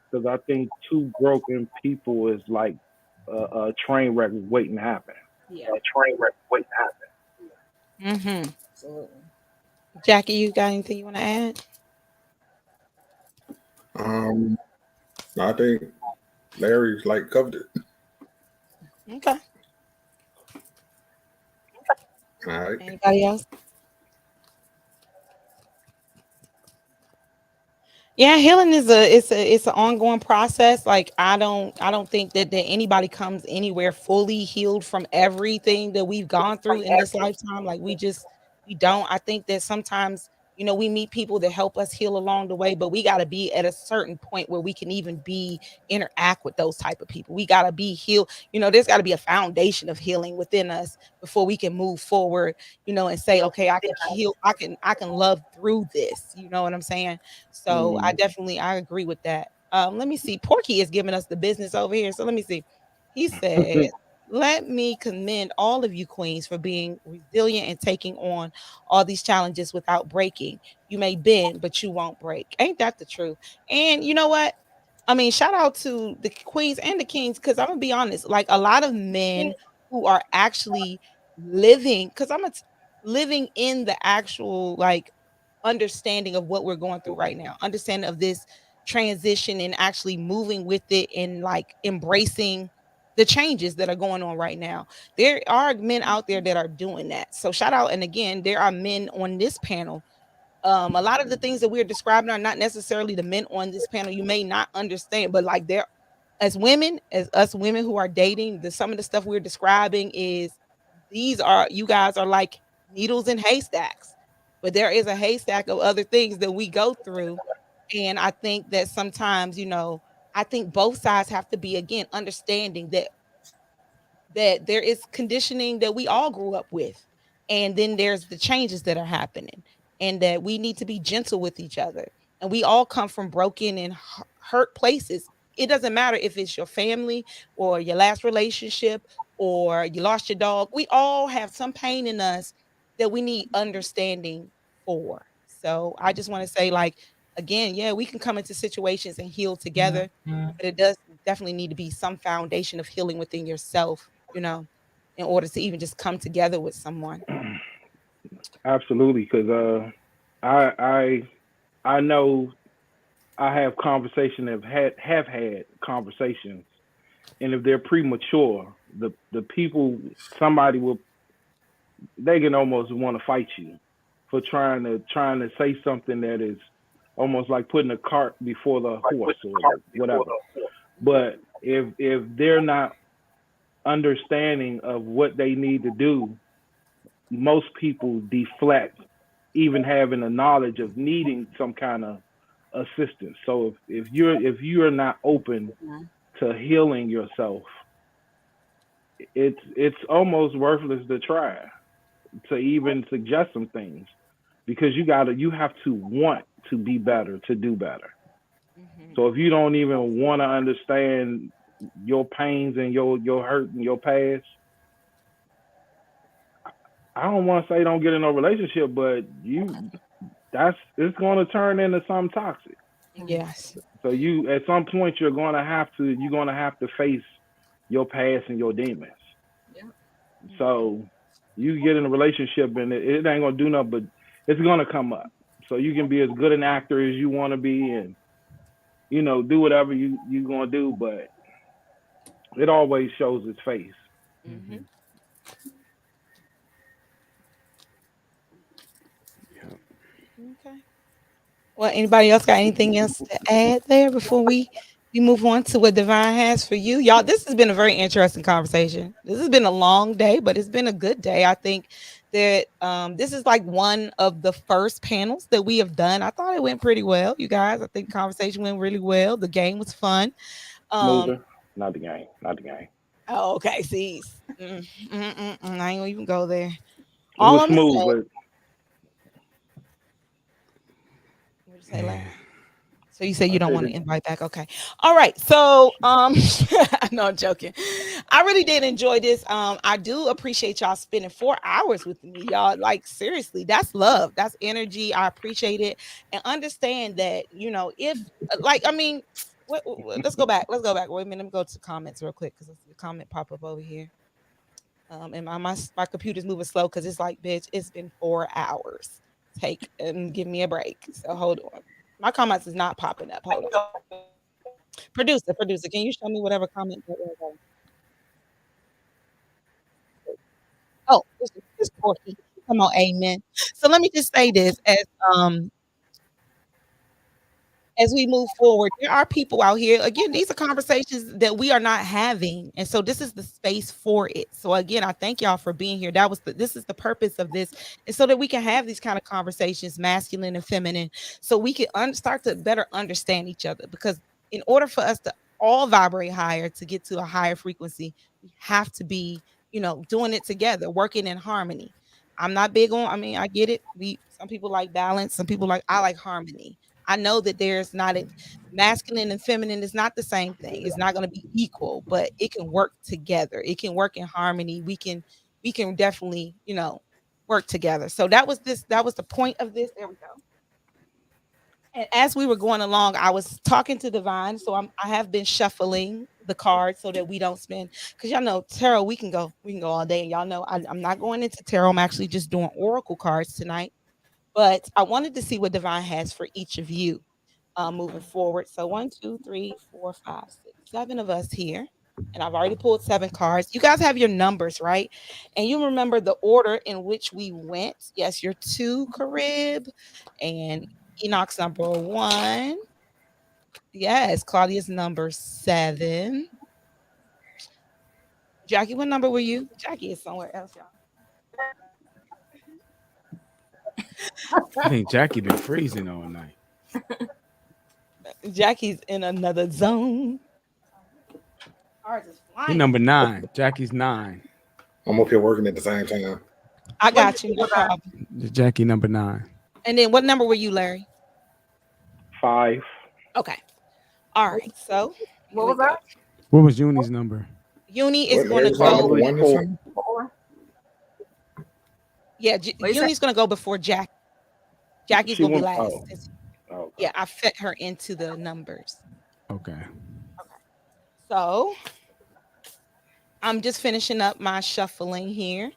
Because I think two broken people is like a train wreck waiting to happen. Yeah. A train wreck waiting to happen. Mm-hmm. Absolutely. Jackie, you got anything you want to add? I think Larry's like covered it. Okay. All right. Anybody else? Yeah, healing is it's an ongoing process. Like I don't think that anybody comes anywhere fully healed from everything that we've gone through in this lifetime. Like we don't. I think that sometimes We meet people that help us heal along the way, but we got to be at a certain point where we can even be interact with those type of people. We got to be healed. There's got to be a foundation of healing within us before we can move forward, and say, okay, I can heal, I can love through this. You know what I'm saying? So Mm. I agree with that. Let me see. Porky is giving us the business over here. So let me see. He said, let me commend all of you queens for being resilient and taking on all these challenges without breaking. You may bend, but you won't break. Ain't that the truth? And you know what? I mean, shout out to the queens and the kings, because I'm gonna be honest, like a lot of men who are actually living, because living in the actual like understanding of what we're going through right now, understanding of this transition and actually moving with it and like embracing the changes that are going on right now. There are men out there that are doing that. So shout out. And again, there are men on this panel. A lot of the things that we're describing are not necessarily the men on this panel. You may not understand, but like there, as women, as us women who are dating, some of the stuff we're describing is these are, you guys are like needles in haystacks, but there is a haystack of other things that we go through. And I think that sometimes, I think both sides have to be again understanding that there is conditioning that we all grew up with. And then there's the changes that are happening, and that we need to be gentle with each other. And we all come from broken and hurt places. It doesn't matter if it's your family or your last relationship or you lost your dog. We all have some pain in us that we need understanding for. So I just want to say, like, again, yeah, we can come into situations and heal together, but it does definitely need to be some foundation of healing within yourself, in order to even just come together with someone. Absolutely, because I I know I have conversation have had conversations, and if they're premature, the people, somebody will, they can almost want to fight you for trying to say something that is almost like putting a cart before the horse or whatever. But if they're not understanding of what they need to do, most people deflect even having the knowledge of needing some kind of assistance. So if you're not open to healing yourself, it's almost worthless to try to even suggest some things, because you have to want to be better, to do better. So if you don't even want to understand your pains and your hurt and your past, I don't want to say don't get in a relationship, but it's going to turn into something toxic. Yes. So you, at some point, you're going to have to face your past and your demons. So you get in a relationship and it ain't gonna do nothing, but it's gonna come up. So you can be as good an actor as you want to be, and do whatever you gonna do, but it always shows its face. Mm-hmm. Okay. Well, anybody else got anything else to add there before we move on to what Divine has for you? Y'all, this has been a very interesting conversation. This has been a long day, but it's been a good day. I think that this is like one of the first panels that we have done. I thought it went pretty well, you guys. I think the conversation went really well. The game was fun. Um, Smoother, not the game, not the game. oh, okay, see. I ain't gonna even go there. It All was I'm gonna smooth, say, but what you say, last? So you say you I don't said want to it. invite back. Okay. All right. So no, I'm joking. I really did enjoy this. I do appreciate y'all spending 4 hours with me, y'all. Like seriously, that's love. That's energy. I appreciate it. And understand that, if like I mean, let's go back. Let's go back. Wait a minute. Let me go to comments real quick because I see a comment pop up over here. And my computer's moving slow because it's like, bitch, it's been 4 hours. Take and give me a break. So hold on. My comments is not popping up. Hold on. Producer, can you show me whatever comment that was? Oh, it's Porky. Come on, amen. So let me just say this um as we move forward, there are people out here. Again, these are conversations that we are not having, and so this is the space for it. So again, I thank y'all for being here. This is the purpose of this, and so that we can have these kind of conversations, masculine and feminine, so we can start to better understand each other. Because in order for us to all vibrate higher, to get to a higher frequency, we have to be, doing it together, working in harmony. I'm not big on. I mean, I get it. Some people like balance. Some people I like harmony. I know that there's not a masculine and feminine is not the same thing. It's not going to be equal, but it can work together. It can work in harmony. We can definitely, work together. So that was the point of this. There we go. And as we were going along, I was talking to Divine. So I have been shuffling the cards so that we don't spend, because y'all know tarot, we can go all day. And y'all know I'm not going into tarot. I'm actually just doing oracle cards tonight. But I wanted to see what Divine has for each of you moving forward. So 1, 2, 3, 4, 5, 6, 7 of us here. And I've already pulled 7 cards. You guys have your numbers, right? And you remember the order in which we went. Yes, your 2, Carib, and Enoch's number 1. Yes, Claudia's number 7. Jackie, what number were you? Jackie is somewhere else, y'all. I think Jackie been freezing all night. Jackie's in another zone. Cards is He flying. number 9. Jackie's 9. I'm up here working at the same time. I got you. No problem. Jackie number 9. And then what number were you, Larry? 5. Okay. All right. So What was that? What was Uni's number? Uni is What, going to Larry's number go. one this time? 4. Yeah, Uni's going to go before Jack. Jackie's She going to be went. last. Oh. Yeah, I fit her into the numbers. Okay. So I'm just finishing up my shuffling here.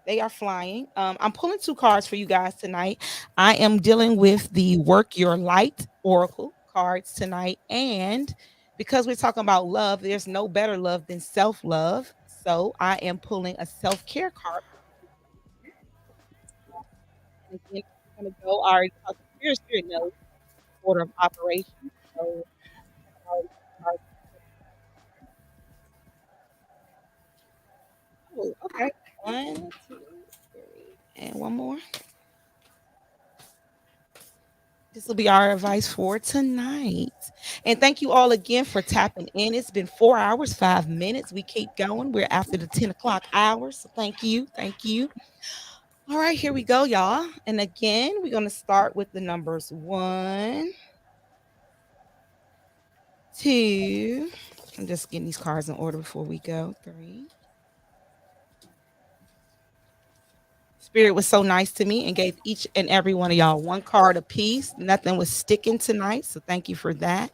They are flying. I'm pulling 2 cards for you guys tonight. I am dealing with the Work Your Light Oracle cards tonight. And because we're talking about love, there's no better love than self-love. So I am pulling a self-care card. And then I'm going to go. I already talked to Spirit knows order of operation. So okay. 1, 2, 3, and one more. This will be our advice for tonight. And thank you all again for tapping in. It's been 4 hours, 5 minutes. We keep going. We're after the 10 o'clock hour. So thank you. Thank you. All right, here we go, y'all. And again, we're going to start with the numbers 1, 2. I'm just getting these cards in order before we go. 3. Spirit was so nice to me and gave each and every one of y'all 1 card apiece. Nothing was sticking tonight. So thank you for that.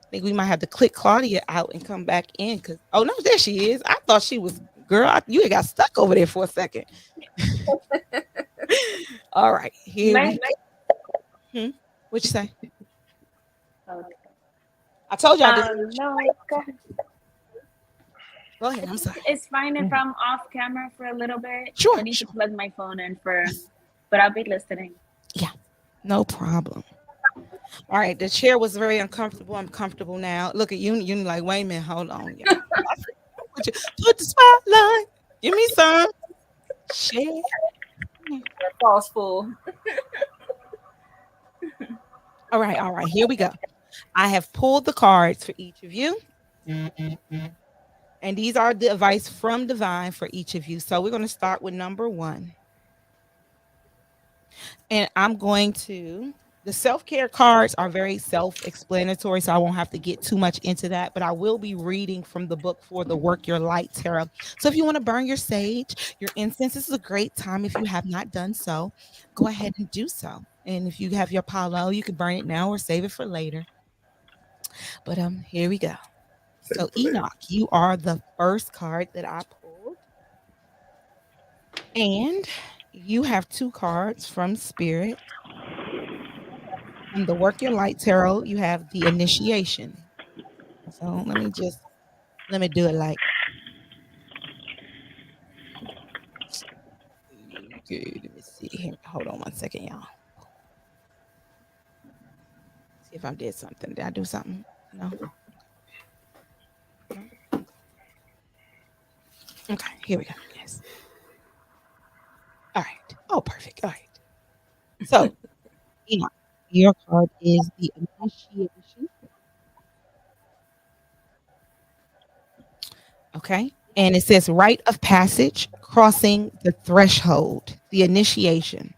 I think we might have to click Claudia out and come back in because oh no, there she is. I thought she was you got stuck over there for a second. All right, here we go. What'd you say? I told y'all this. No, Go ahead. I'm sorry. it's fine if I'm off camera for a little bit. Sure. I need to plug my phone in but I'll be listening. Yeah, no problem. All right, the chair was very uncomfortable. I'm comfortable now. Look at you. You like, wait a minute, hold on. Y'all. Put the spotlight. Give me some. Share. False fool. All right. Here we go. I have pulled the cards for each of you. And these are the advice from Divine for each of you. So we're going to start with number 1. And I'm going to, the self-care cards are very self-explanatory, so I won't have to get too much into that, but I will be reading from the book for the Work Your Light Tarot. So if you want to burn your sage, your incense, this is a great time. If you have not done so, go ahead and do so. And if you have your palo, you can burn it now or save it for later. But here we go. So Enoch, you are the first card that I pulled. And you have 2 cards from Spirit. From the Work Your Light Tarot, you have the Initiation. So let me do it like. Okay, let me see here. Hold on one second, y'all. See if I did something. Did I do something? No. No. Okay, here we go. Yes. All right. Oh, perfect. All right. So, Enoch, your card is the initiation. Okay. And it says rite of passage, crossing the threshold, the initiation.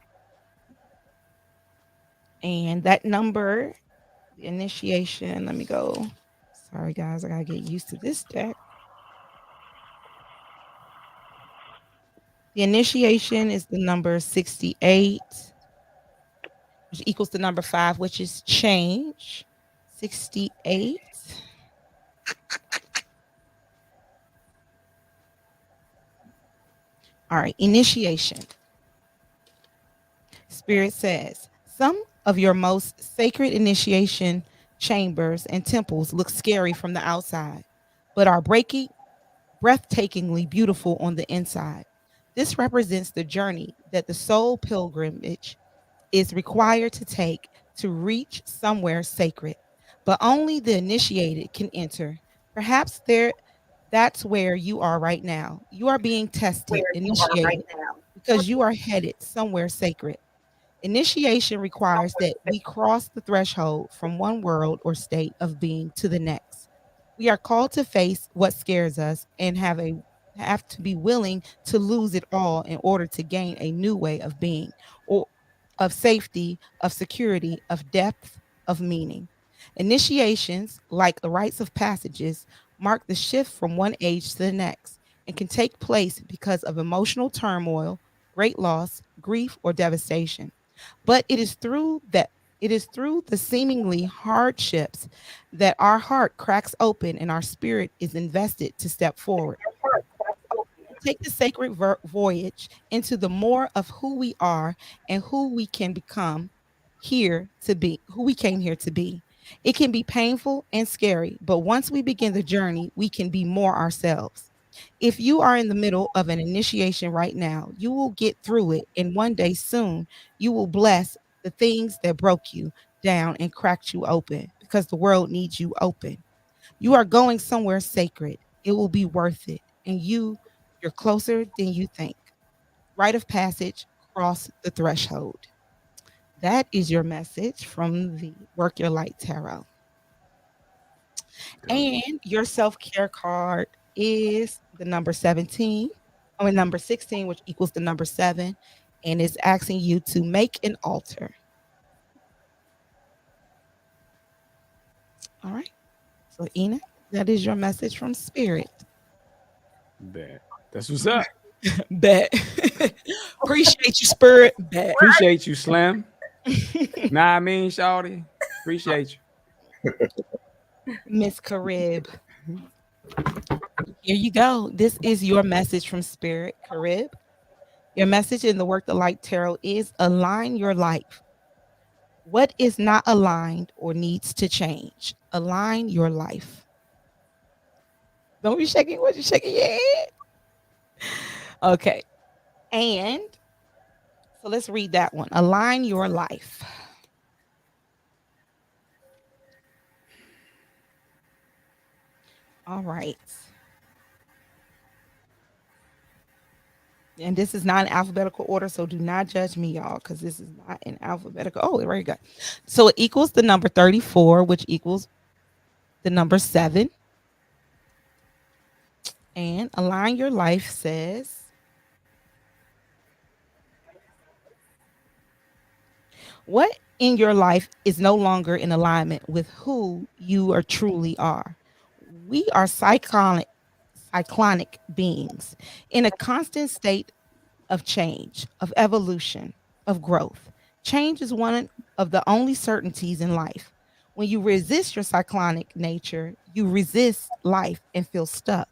And that number, the initiation, let me go. Sorry, guys. I got to get used to this deck. The initiation is the number 68, which equals the number 5, which is change. 68. All right, initiation. Spirit says, some of your most sacred initiation chambers and temples look scary from the outside, but are breathtakingly beautiful on the inside. This represents the journey that the soul pilgrimage is required to take to reach somewhere sacred, but only the initiated can enter. Perhaps that's where you are right now. You are being tested, initiated, because you are headed somewhere sacred. Initiation requires that we cross the threshold from one world or state of being to the next. We are called to face what scares us and have to be willing to lose it all in order to gain a new way of being, or of safety, of security, of depth, of meaning. Initiations, like the rites of passages, mark the shift from one age to the next and can take place because of emotional turmoil, great loss, grief, or devastation. But it is through the seemingly hardships that our heart cracks open and our spirit is invested to step forward. Take the sacred voyage into the more of who we are and who we can become here to be, who we came here to be. It can be painful and scary, but once we begin the journey, we can be more ourselves. If you are in the middle of an initiation right now, you will get through it. And one day soon, you will bless the things that broke you down and cracked you open because the world needs you open. You are going somewhere sacred. It will be worth it. And you're closer than you think. Rite of passage, cross the threshold. That is your message from the Work Your Light Tarot. And your self care card is the number 17, number 16, which equals the number 7, and is asking you to make an altar. All right. So, Enoch, that is your message from Spirit. Bet. That's what's up. Bet. Appreciate you, Spirit. Bet. Appreciate you, Slim. Nah, I mean, Shawty. Appreciate you. Miss Carib. Here you go. This is your message from Spirit, Carib. Your message in the Work the Light Tarot is align your life. What is not aligned or needs to change? Align your life. Don't be shaking. What you shaking your head? Okay. And so let's read that one. Align your life. All right. And this is not in alphabetical order, so do not judge me, y'all, because this is not in alphabetical. Oh, there you go. So it equals the number 34, which equals the number 7. And align your life says, what in your life is no longer in alignment with who you are truly are? We are cyclonic beings in a constant state of change, of evolution, of growth. Change is one of the only certainties in life. When you resist your cyclonic nature, you resist life and feel stuck.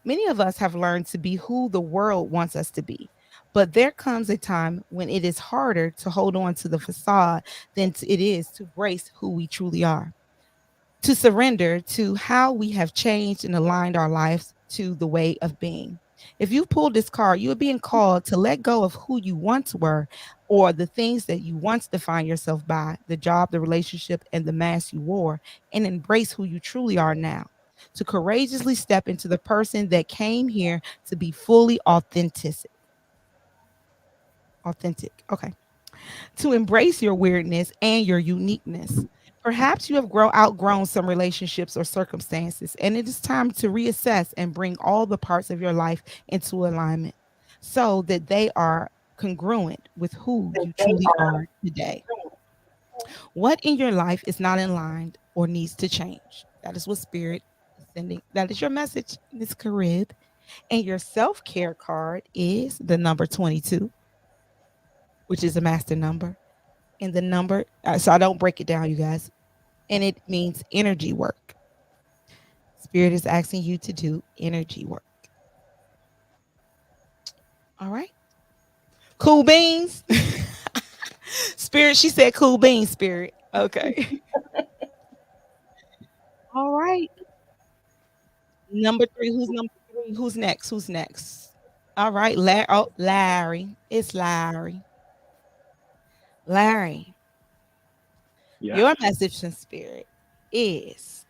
Many of us have learned to be who the world wants us to be. But there comes a time when it is harder to hold on to the facade than it is to embrace who we truly are, to surrender to how we have changed and aligned our lives to the way of being. If you pulled this card, you are being called to let go of who you once were or the things that you once defined yourself by, the job, the relationship, and the mask you wore, and embrace who you truly are now. To courageously step into the person that came here to be fully authentic. Authentic. Okay. To embrace your weirdness and your uniqueness. Perhaps you have outgrown some relationships or circumstances, and it is time to reassess and bring all the parts of your life into alignment so that they are congruent with who you truly are today. What in your life is not in line or needs to change? That is what Spirit is sending. That is your message, Miss Carib. And your self care card is the number 22, which is a master number. And the number, so I don't break it down, you guys. And it means energy work. Spirit is asking you to do energy work. All right. Cool beans. Spirit, she said cool beans, Spirit. Okay. All right. Number 3. Who's number 3? Who's next? Who's next? All right. Larry. It's Larry. Larry. Yeah. Your message from Spirit is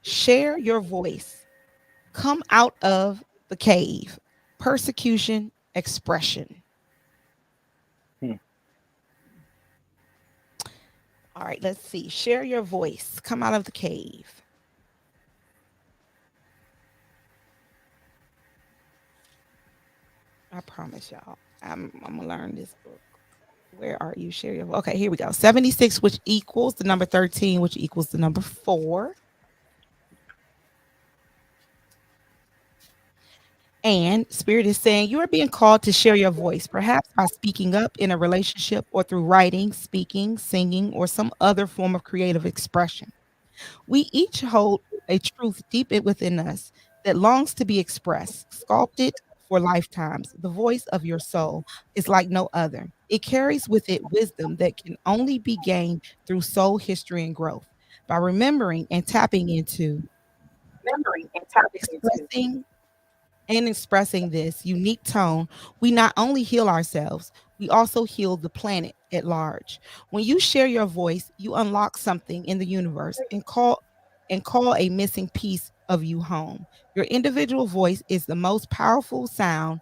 share your voice. Come out of the cave. Persecution, expression. All right, let's see. Share your voice. Come out of the cave. I promise y'all. I'm gonna learn this book. Where are you? Share your. Okay, here we go. 76, which equals the number 13, which equals the number 4. And Spirit is saying you are being called to share your voice, perhaps by speaking up in a relationship or through writing, speaking, singing, or some other form of creative expression. We each hold a truth deep within us that longs to be expressed, sculpted for lifetimes. The voice of your soul is like no other. It carries with it wisdom that can only be gained through soul history and growth. By remembering and tapping into expressing and expressing this unique tone, we not only heal ourselves, we also heal the planet at large. When you share your voice, you unlock something in the universe and call a missing piece of you home. Your individual voice is the most powerful sound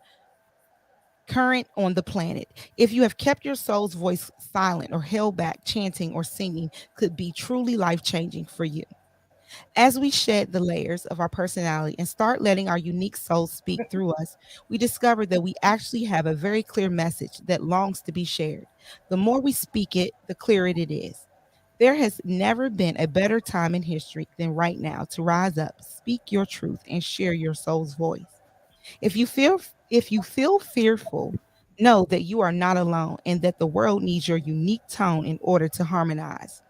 current on the planet. If you have kept your soul's voice silent or held back, chanting or singing could be truly life-changing for you. As we shed the layers of our personality and start letting our unique soul speak through us, we discover that we actually have a very clear message that longs to be shared. The more we speak it, the clearer it is. There has never been a better time in history than right now to rise up, speak your truth, and share your soul's voice. If you feel fearful, know that you are not alone and that the world needs your unique tone in order to harmonize.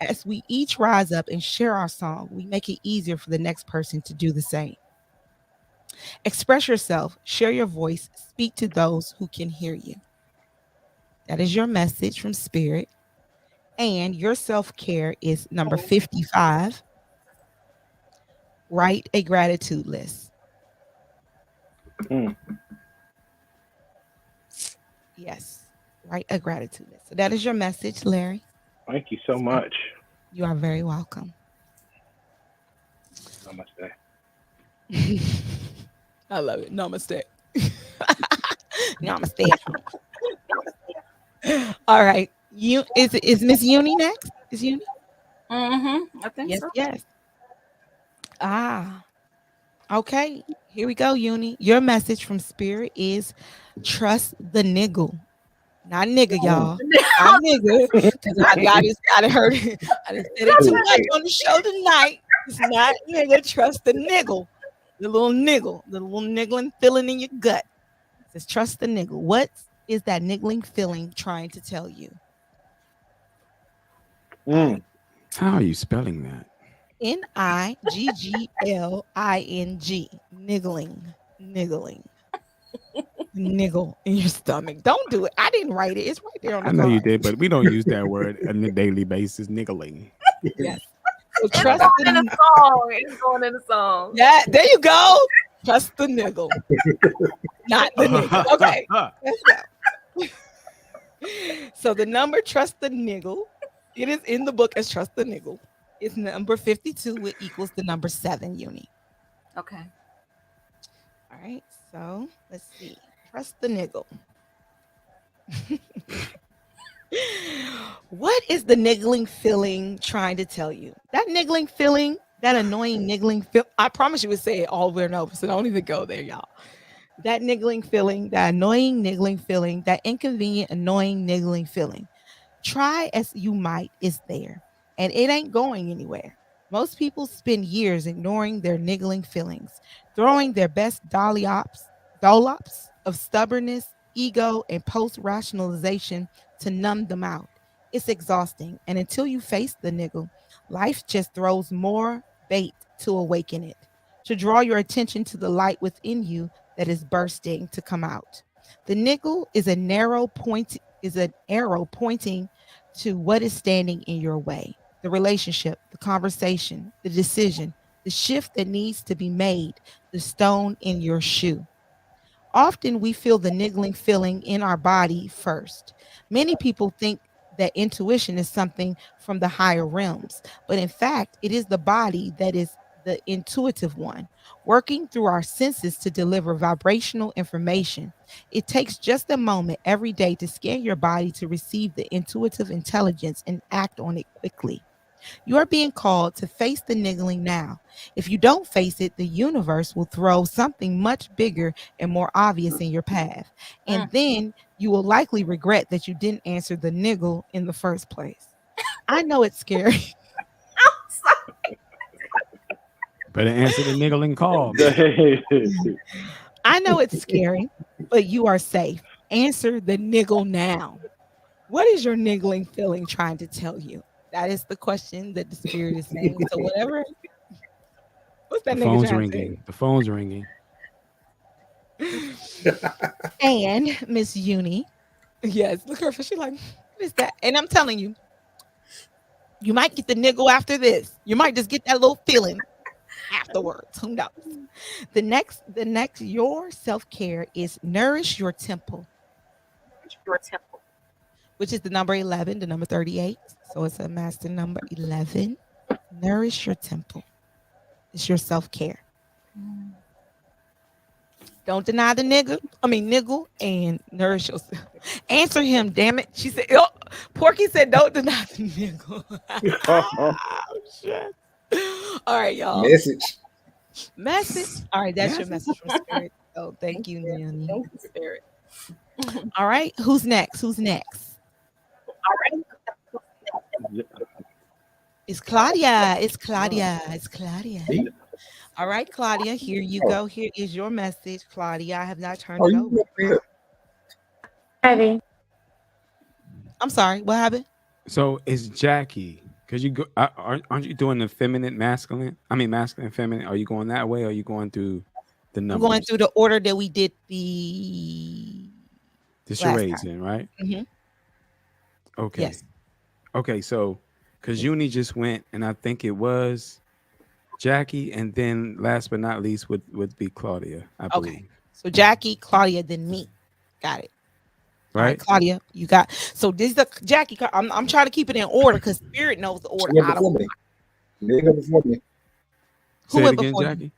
As we each rise up and share our song, we make it easier for the next person to do the same. Express yourself, share your voice, speak to those who can hear you. That is your message from Spirit. And your self-care is number 55. Write a gratitude list. Yes, write a gratitude list. So that is your message, Larry. Thank you so much. You are very welcome. Namaste. I love it. Namaste. Namaste. All right. Is Miss Uni next? Is Uni? I think Yes, so. yes. Okay. Here we go, Uni. Your message from Spirit is trust the niggle. Not nigga, y'all. Not nigga. Because I just heard it. I just said it too much on the show tonight. It's not nigga. Trust the niggle. The little niggling feeling in your gut. It says trust the niggle. What is that niggling feeling trying to tell you? How are you spelling that? Niggling. Niggling. Niggle in your stomach. Don't do it. I didn't write it. It's right there on the I know card. you did, but we don't use that word on a daily basis. Niggling. Yes. So It's trust going in the song. It's going in the song. Yeah, there you go. Trust the niggle, not the niggle. Okay, let's go. So the number trust the niggle, it is in the book as trust the niggle. It's number 52, which equals the number 7, Uni. Okay. All right, so let's see. Trust the niggle. What is the niggling feeling trying to tell you? That niggling feeling, that annoying niggling feel. I promise you would say it all over and over, so don't even go there, y'all. That niggling feeling, that annoying niggling feeling, that inconvenient, annoying niggling feeling. Try as you might, is there, and it ain't going anywhere. Most people spend years ignoring their niggling feelings, throwing their best dollops of stubbornness, ego, and post rationalization to numb them out. It's exhausting, and until you face the niggle, life just throws more bait to awaken it, to draw your attention to the light within you that is bursting to come out. The niggle is a narrow point, is an arrow pointing to what is standing in your way. The relationship, the conversation, the decision, the shift that needs to be made, the stone in your shoe. Often we feel the niggling feeling in our body first. Many people think that intuition is something from the higher realms, but in fact, it is the body that is the intuitive one, working through our senses to deliver vibrational information. It takes just a moment every day to scan your body to receive the intuitive intelligence and act on it quickly. You are being called to face the niggling now. If you don't face it, the universe will throw something much bigger and more obvious in your path. And then you will likely regret that you didn't answer the niggle in the first place. I know it's scary. Better answer the niggling call. I know it's scary, but you are safe. Answer the niggle now. What is your niggling feeling trying to tell you? That is the question that the spirit is saying. So whatever. What's that The nigga phone's trying to ringing. The phone's ringing. And Miss Uni. Yes, look at her. She's like, what is that? And I'm telling you, you might get the niggle after this. You might just get that little feeling afterwards. Who knows? The next, your self-care is nourish your temple. Your temple. Which is the number 11, the number 38. So it's a master number 11. Nourish your temple. It's your self-care. Don't deny the niggle and nourish yourself. Answer him, damn it. She said, oh, Porky said, don't deny the niggle. Oh, shit. All right, y'all. Message. All right, that's your message from spirit. Oh, thank you, Nanny. Thank you, spirit. All right, who's next? All right. It's Claudia. All right, Claudia, here you go. Here is your message, Claudia. I have not turned it over. Heavy. I'm sorry, what happened? So it's Jackie. Because you go, aren't you doing the feminine, masculine? I mean, masculine, feminine. Are you going that way, or are you going through the numbers? I'm going through the order that we did the charades in, right? Mm-hmm. Okay. Yes. Okay, so because Uni just went, and I think it was Jackie, and then last but not least would be Claudia, I believe. Okay. So Jackie, Claudia, then me. Got it. Right? All right, Claudia, you got. So this is the Jackie. I'm trying to keep it in order because Spirit knows the order. Before me. Who went before Jackie? You?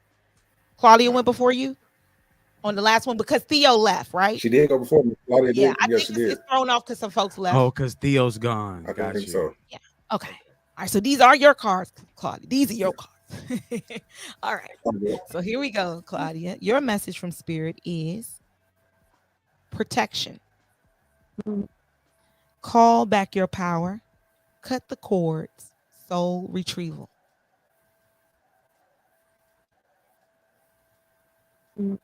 Claudia went before you on the last one because Theo left, right? She did go before me. Claudia yeah, did. I think it's thrown off because some folks left. Oh, because Theo's gone. I think so. Yeah. Okay. All right. So these are your cards, Claudia. These are your cards. All right. So here we go, Claudia. Your message from Spirit is protection. Call back your power. Cut the cords. Soul retrieval. All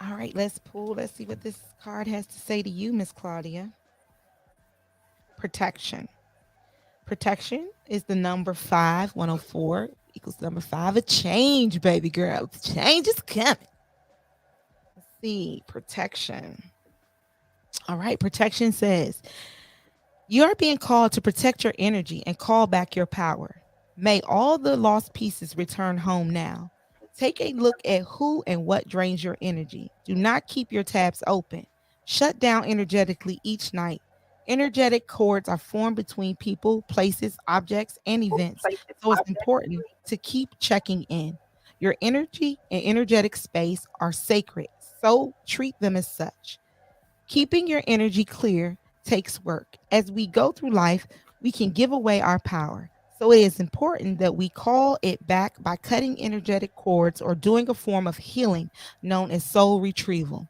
right, let's pull. Let's see what this card has to say to you, Miss Claudia. Protection. Protection is the number 5, 104 equals number 5. A change, baby girl. Change is coming. Let's see. Protection. All right. Protection says, you are being called to protect your energy and call back your power. May all the lost pieces return home now. Take a look at who and what drains your energy. Do not keep your tabs open. Shut down energetically each night. Energetic cords are formed between people, places, objects, and events. So it's important to keep checking in. Your energy and energetic space are sacred, so treat them as such. Keeping your energy clear takes work. As we go through life, we can give away our power. So it is important that we call it back by cutting energetic cords or doing a form of healing known as soul retrieval.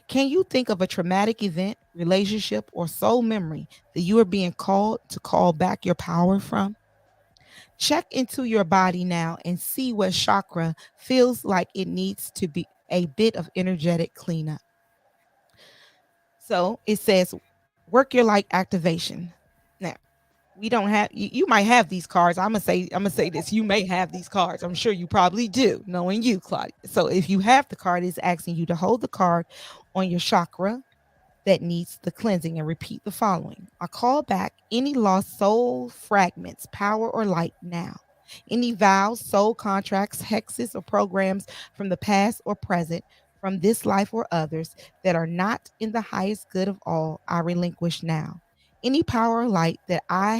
Can you think of a traumatic event, relationship, or soul memory that you are being called to call back your power from? Check into your body now and see what chakra feels like it needs to be a bit of energetic cleanup. So it says, work your light activation. Now, we don't have you might have these cards. I'm gonna say this. You may have these cards. I'm sure you probably do, knowing you, Claudia. So if you have the card, it's asking you to hold the card on your chakra that needs the cleansing and repeat the following. I call back any lost soul fragments, power, or light now. Any vows, soul contracts, hexes, or programs from the past or present, from this life or others, that are not in the highest good of all, I relinquish now. Any power or light that I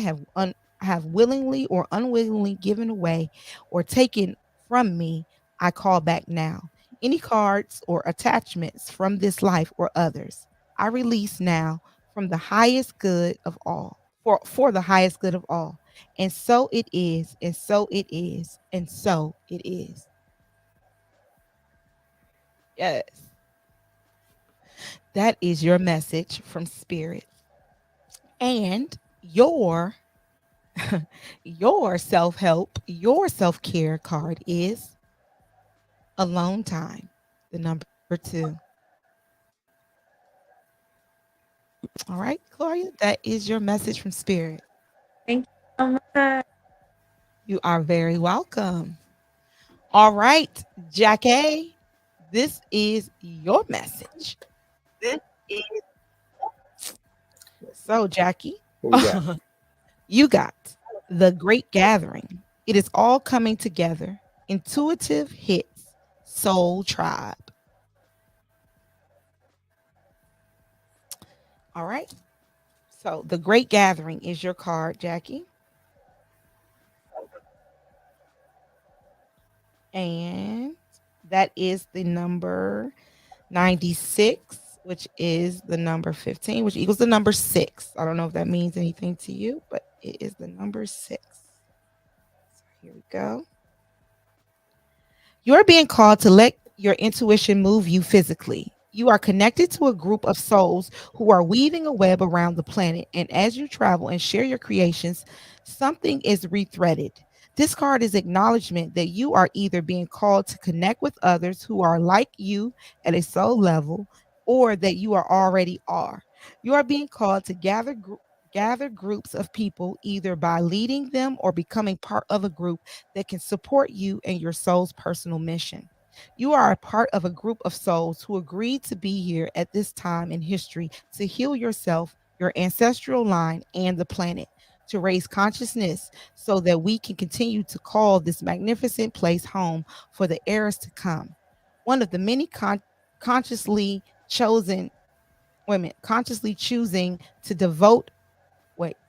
have willingly or unwillingly given away or taken from me, I call back now. Any cards or attachments from this life or others, I release now from the highest good of all, for the highest good of all. And so it is, and so it is, and so it is. Yes. That is your message from spirit. And your self-help, your self-care card is alone time, the number 2. All right, Gloria, that is your message from spirit. Thank you so much. You are very welcome. All right, Jackie, this is your message. This is So, Jackie, what we got. you got the Great Gathering. It is all coming together. Intuitive hits, Soul Tribe. All right. So, the Great Gathering is your card, Jackie. And that is the number 96, which is the number 15, which equals the number 6. I don't know if that means anything to you, but it is the number 6. So here we go. You're being called to let your intuition move you physically. You are connected to a group of souls who are weaving a web around the planet. And as you travel and share your creations, something is rethreaded. This card is acknowledgement that you are either being called to connect with others who are like you at a soul level, or that you are already are. You are being called to gather groups of people either by leading them or becoming part of a group that can support you and your soul's personal mission. You are a part of a group of souls who agreed to be here at this time in history to heal yourself, your ancestral line, and the planet, to raise consciousness so that we can continue to call this magnificent place home for the eras to come. One of the many consciously chosen women, consciously choosing to devote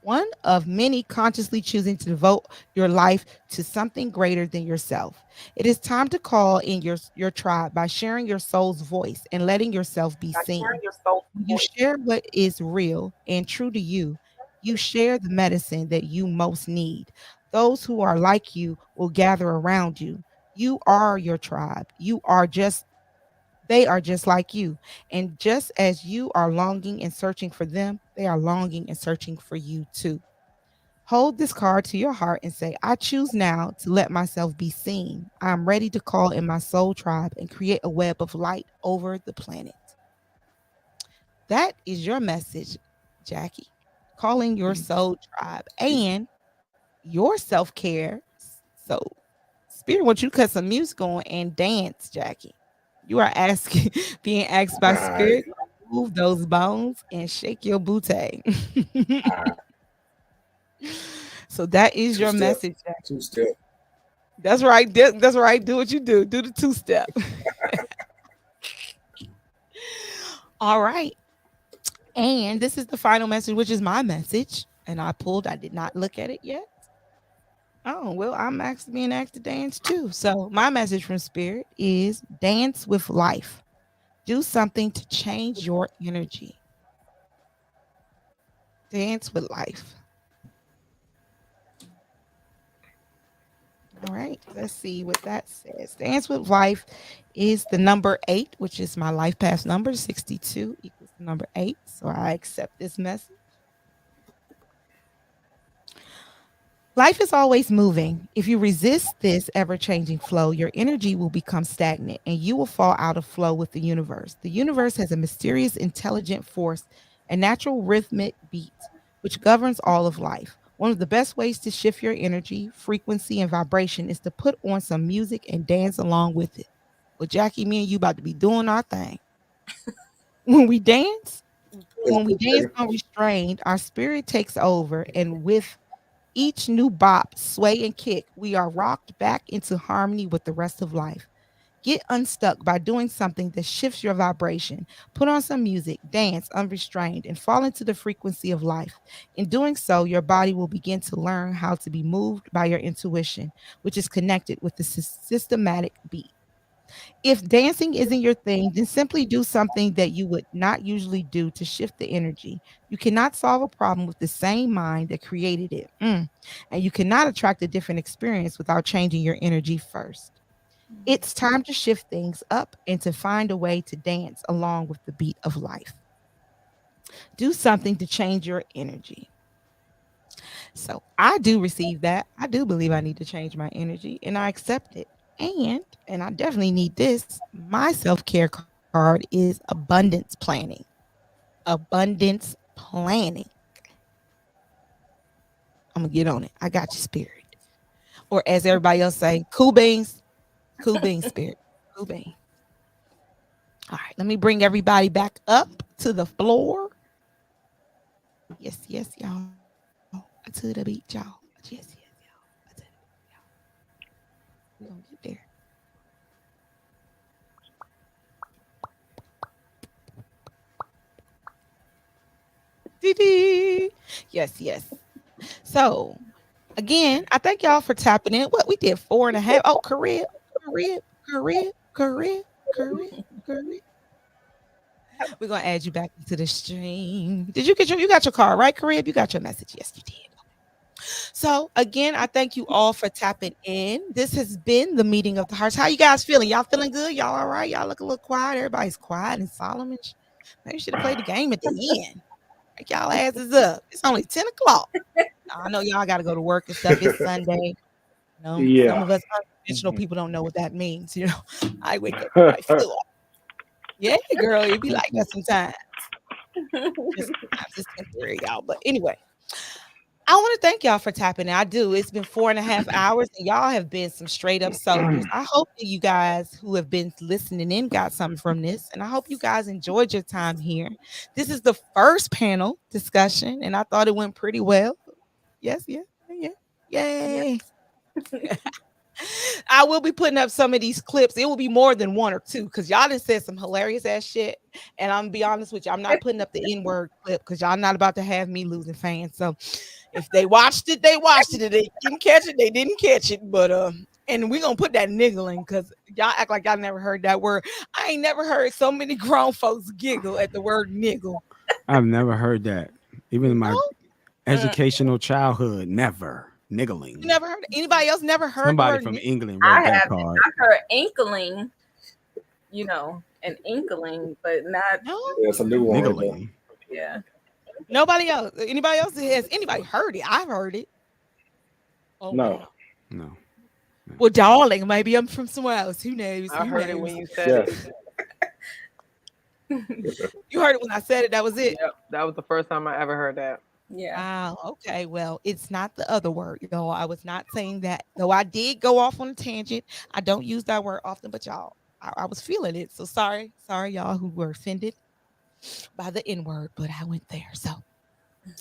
one of many consciously choosing to devote your life to something greater than yourself. It is time to call in your tribe by sharing your soul's voice and letting yourself be seen. When you share what is real and true to you, you share the medicine that you most need. Those who are like you will gather around you. You are your tribe. They are just like you. And just as you are longing and searching for them, they are longing and searching for you too. Hold this card to your heart and say, I choose now to let myself be seen. I am ready to call in my soul tribe and create a web of light over the planet. That is your message, Jackie. Calling your soul tribe and your self care. So, Spirit wants you to cut some music on and dance, Jackie. You are asking, being asked by Spirit, to move those bones and shake your booty. So that is your message, Jackie. 2 step. That's right. That's right. Do what you do. Do the two step. All right. And this is the final message, which is my message. And I did not look at it yet. Oh, well, I'm actually being asked to dance too. So, my message from Spirit is dance with life. Do something to change your energy. Dance with life. All right. Let's see what that says. Dance with life is the number 8, which is my life path number. 62 equals the number 8. So, I accept this message. Life is always moving. If you resist this ever changing flow, your energy will become stagnant and you will fall out of flow with the universe. The universe has a mysterious, intelligent force, a natural rhythmic beat, which governs all of life. One of the best ways to shift your energy, frequency, and vibration is to put on some music and dance along with it. Well, Jackie, me and you about to be doing our thing. When we dance, when we dance unrestrained, our spirit takes over, and with each new bop, sway, and kick, we are rocked back into harmony with the rest of life. Get unstuck by doing something that shifts your vibration. Put on some music, dance unrestrained, and fall into the frequency of life. In doing so, your body will begin to learn how to be moved by your intuition, which is connected with the systematic beat. If dancing isn't your thing, then simply do something that you would not usually do to shift the energy. You cannot solve a problem with the same mind that created it. And you cannot attract a different experience without changing your energy first. It's time to shift things up and to find a way to dance along with the beat of life. Do something to change your energy. So I do receive that. I do believe I need to change my energy and I accept it. And I definitely need this. My self-care card is abundance planning. Abundance planning. I'm gonna get on it. I got you, spirit. Or as everybody else say, cool beans. Cool beans, spirit. Cool beans. All right, let me bring everybody back up to the floor. Yes, yes, y'all. To the beat, y'all. Yes, yes, y'all. To the beat, y'all. We're gonna get there. Dee-dee. Yes, yes. So again, I thank y'all for tapping in. What we did 4.5. Oh, Carib, Carib, Carib, Carib, Carib, Carib. We're gonna add you back into the stream. Did you get you got your card, right, Carib? You got your message. Yes, you did. So again, I thank you all for tapping in. This has been the meeting of the hearts. How you guys feeling? Y'all feeling good? Y'all all right? Y'all look a little quiet. Everybody's quiet and solemn. Maybe should have played the game at the end. Like y'all asses up. It's only 10 o'clock. I know y'all got to go to work and stuff. It's Sunday. Some Yeah. of us unconventional people don't know what that means. I wake up with my flu. Yeah, girl, it be like that sometimes. Just sometimes it's temporary, y'all. But anyway, I want to thank y'all for tapping in. I do. It's been 4.5 hours, and y'all have been some straight up soldiers. I hope that you guys who have been listening in got something from this, and I hope you guys enjoyed your time here. This is the first panel discussion, and I thought it went pretty well. Yes, yeah, yeah, yay. I will be putting up some of these clips. It will be more than one or two because y'all done said some hilarious ass shit. And I'm gonna be honest with you, I'm not putting up the N-word clip because y'all not about to have me losing fans. So if they watched it, they watched it. If they didn't catch it, they didn't catch it. But and we're gonna put that niggling because y'all act like y'all never heard that word. I ain't never heard so many grown folks giggle at the word niggle. I've never heard that. Even in my No? educational childhood, never. You Niggling. never heard it? Anybody else never heard the Somebody word from niggle? England I wrote that have card. I heard inkling, an inkling, but not No? Yeah, it's a new one right there. Niggling. yeah. Nobody else. Anybody else? Has anybody heard it? I've heard it. Oh, No. wow. No. Well, darling, maybe I'm from somewhere else. Who knows? I Who heard it knows? when you said Yes. it. You heard it when I said it. That was it. Yep, that was the first time I ever heard that. Yeah. Wow. Okay. Well, it's not the other word, y'all. I was not saying that, though. I did go off on a tangent. I don't use that word often, but y'all, I was feeling it. So sorry, y'all who were offended by the N word, but I went there. So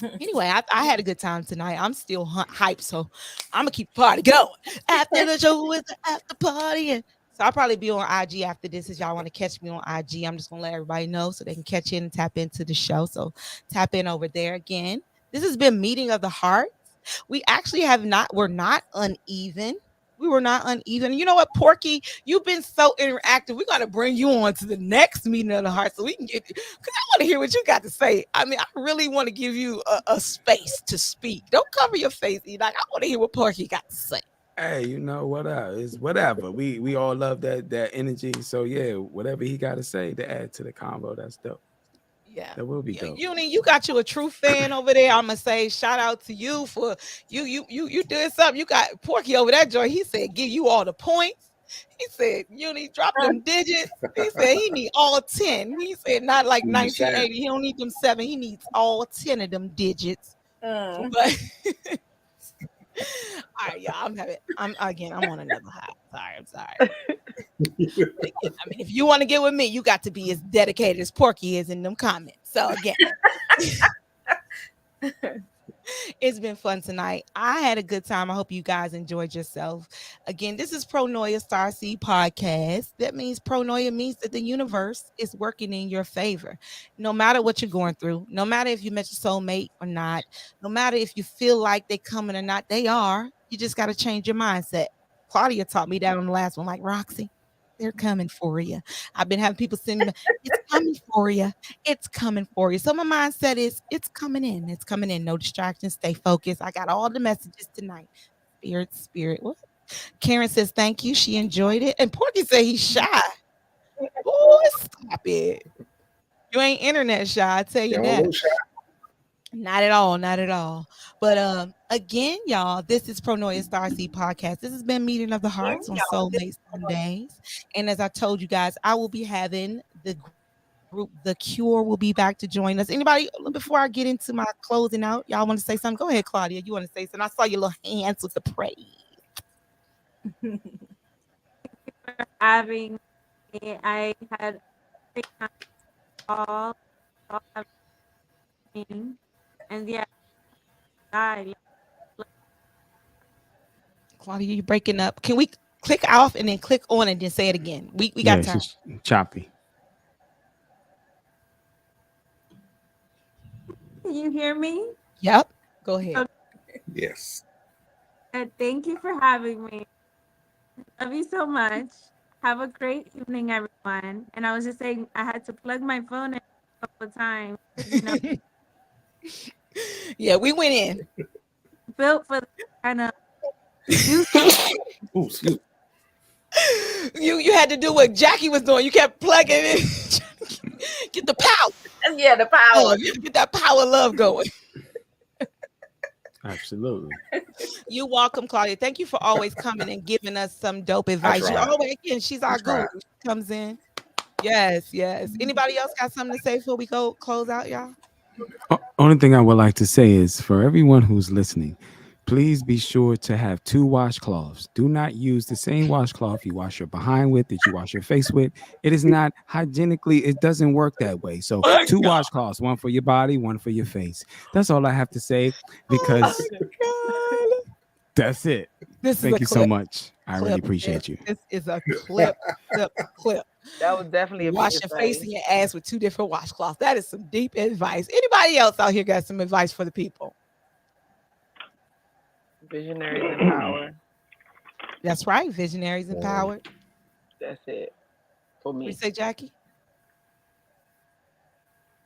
Anyway, I had a good time tonight. I'm still hyped, so I'm gonna keep the party going. After the show is the after party. So I'll probably be on IG after this. If y'all want to catch me on IG, I'm just gonna let everybody know so they can catch in and tap into the show. So tap in over there again. This has been Meeting of the Hearts. We actually we're not uneven. We were not uneven. You know what, Porky? You've been so interactive. We're gonna bring you on to the next Meeting of the Heart so we can get, because I want to hear what you got to say. I mean, I really want to give you a space to speak. Don't cover your face, Enoch. I want to hear what Porky got to say. Hey, you know what? It's whatever. We all love that energy. So yeah, whatever he got to say to add to the combo, that's dope. Yeah, that will be dope. You got you a true fan over there. I'm gonna say shout out to you for you did something. You got Porky over that joint. He said give you all the points. He said Uni drop them digits. He said he need all 10. He said not like 1980. He don't need them 7. He needs all 10 of them digits. But all right, y'all. I'm on another high. I'm sorry. Again, I mean, if you want to get with me, you got to be as dedicated as Porky is in them comments. So again, it's been fun tonight. I had a good time. I hope you guys enjoyed yourself. Again, this is Pronoia Starseed Podcast. That means Pronoia means that the universe is working in your favor. No matter what you're going through, no matter if you met your soulmate or not, no matter if you feel like they're coming or not, they are. You just got to change your mindset. Claudia taught me that on the last one, like Roxy. They're coming for you. I've been having people send me, it's coming for you. It's coming for you. So my mindset is it's coming in. It's coming in. No distractions. Stay focused. I got all the messages tonight. Spirit. What? Karen says thank you. She enjoyed it. And Porky said he's shy. Boy, stop it. You ain't internet shy. I tell you that. Not at all. But again, y'all, this is Pronoia Starseed Podcast. This has been Meeting of the Hearts on Soulmate Sundays. And as I told you guys, I will be having the group The Cure will be back to join us. Anybody, before I get into my closing out, y'all want to say something? Go ahead, Claudia. You want to say something? I saw your little hands with the praise. Having me. I had a great time all everything. And yeah, Claudia, you breaking up. Can we click off and then click on and then say it again? We got time. It's choppy. Can you hear me? Yep. Go ahead. Okay. Yes. Thank you for having me. Love you so much. Have a great evening, everyone. And I was just saying, I had to plug my phone in a couple of times. You know, yeah, we went in. Built for kind of. You had to do what Jackie was doing. You kept plugging in. Get the power. Yeah, the power. Get that power love going. Absolutely. You're welcome, Claudia. Thank you for always coming and giving us some dope advice. You always again, she's our guru. She comes in. Yes. Anybody else got something to say before we go close out, y'all? Only thing I would like to say is for everyone who's listening, please be sure to have 2 washcloths. Do not use the same washcloth you wash your behind with, that you wash your face with. It is not hygienically, it doesn't work that way. So 2 washcloths, one for your body, one for your face. That's all I have to say because that's it. Thank you so much. I really appreciate you. This is a clip. That was definitely a wash your face and your ass with 2 different washcloths. That is some deep advice. Anybody else out here got some advice for the people? Visionaries in power. That's right. Visionaries empowered. That's it for me. What you say, Jackie?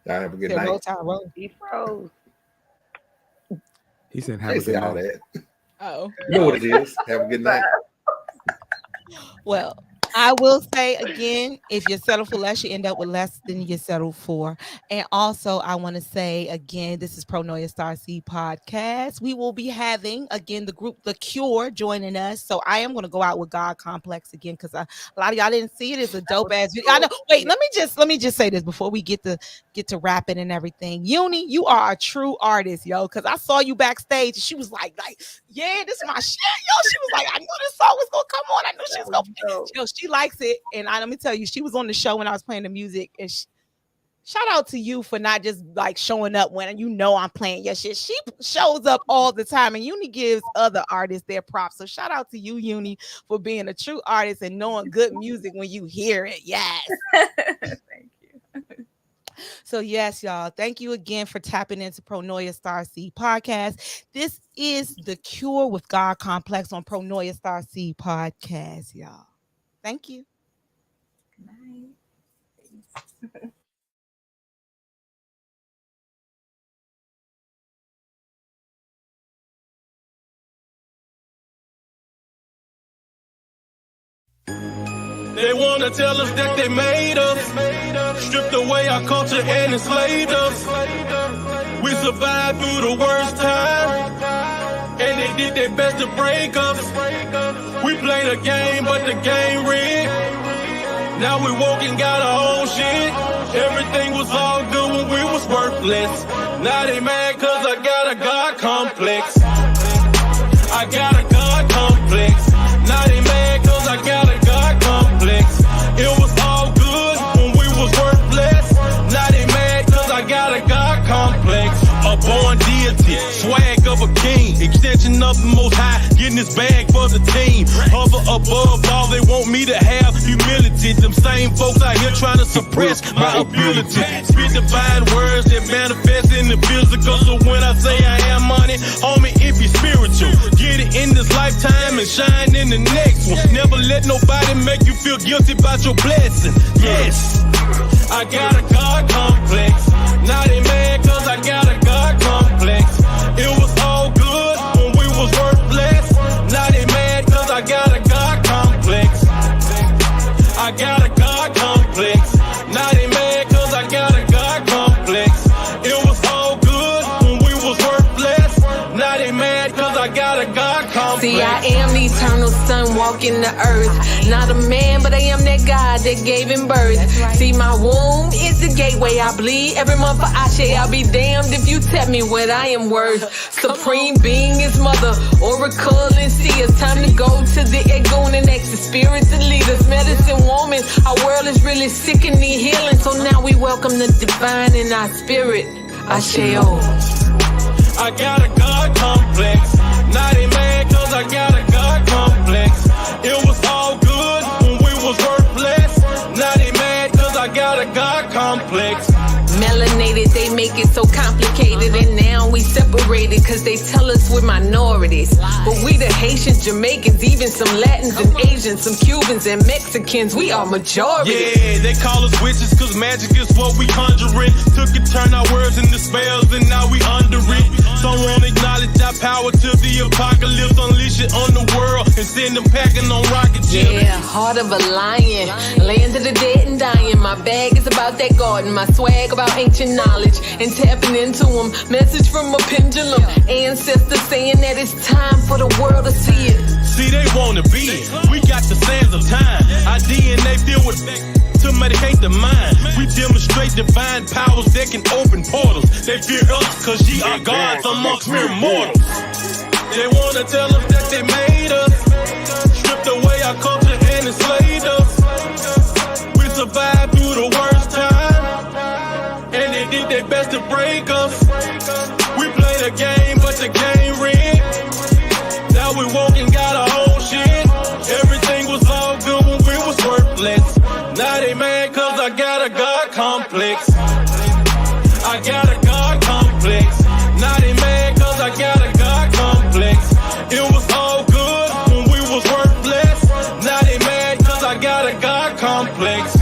Y'all have a good night. He froze. He said, "Have a good night." That. Oh, you know what it is. Have a good night. Well, I will say again, if you settle for less, you end up with less than you settle for. And also, I want to say again, this is Pronoia Starseed Podcast. We will be having again the group The Cure joining us. So I am going to go out with God Complex again because a lot of y'all didn't see it. It's a dope ass video. I know. Wait, let me just say this before we get to rapping and everything. Uni, you are a true artist, yo. Because I saw you backstage and she was like, yeah, this is my shit, yo. She was like, I knew this song was gonna come on. I knew she was gonna. She likes it, and let me tell you, she was on the show when I was playing the music, and shout out to you for not just like showing up when you know I'm playing your shit. She shows up all the time, and Uni gives other artists their props. So shout out to you, Uni, for being a true artist and knowing good music when you hear it. Yes. Thank you. So yes, y'all, thank you again for tapping into Pronoia Starseed podcast. This is The Cure with God Complex on Pronoia Starseed podcast, y'all. Thank you. Good night. They wanna tell us that they made us, stripped away our culture and enslaved us. We survived through the worst time, and they did their best to break us. We played a game, but the game rigged. Now we woke and got our own shit. Everything was all good when we was worthless. Now they mad cause I got a God complex. I got a God complex. Now they mad cause I got a God complex. It was all good when we was worthless. Now they mad cause I got a God complex. A born deity, swag of a king, extension of the Most High, getting this bag for the team. Hover above all, they want me to have humility. Them same folks out here trying to suppress my ability. Spit divine words that manifest in the physical. So when I say I have money, homie, it be spiritual. Get it in this lifetime and shine in the next one. Never let nobody make you feel guilty about your blessing. Yes, I got a God complex. Now they mad cause I got a God complex. It was all good when we was worthless. Now they mad cause I got a God complex. I got a God complex. Now they mad cause I got a God complex. It was all good when we was worthless. Now they mad cause I got a God complex. See, I am the eternal son walking the earth. Not a man, but I am that God that gave him birth. See, my womb is the gateway I bleed. Every month for Ashe, I'll be damned if you tell me what I am worth. Supreme being is mother, oracle and see. It's time to go to the Egon and ask the spirit to lead us. Medicine woman, our world is really sick and need healing. So now we welcome the divine in our spirit. Ashe. I got a God complex. Now they mad cause I got a God complex. It was all good when we was worthless. Now they mad cause I got a God complex. Melanated, they make it so complicated, and now we separated cause they tell us we're minorities. But we the Haitians, Jamaicans, even some Latins and Asians, some Cubans and Mexicans, we are majority. Yeah, they call us witches cause magic is what we conjuring. Took and turned our words into spells and now we under it. Some won't acknowledge our power to the apocalypse. Unleash it on the world and send them packing on rocket ships. Yeah, heart of a lion, land of the dead and dying. My bag is about that garden, my swag about ancient knowledge and tapping into them. Message from a pendulum, ancestors saying that it's time for the world to see it. See, they wanna be it. We got the sands of time. Our DNA filled with to medicate the mind. We demonstrate divine powers that can open portals. They fear us cause ye are gods amongst mere mortals. They wanna tell us that they made us, stripped away our culture and enslaved us. We survived through the worst time, and they did their best to break us. We played a game, but the game rigged. Now we woke and got our own shit. Everything was all good when we was worthless. Now they mad cause I got a God complex. I got a God complex. Now they mad cause I got a God complex. It was all good when we was worthless. Now they mad cause I got a God complex.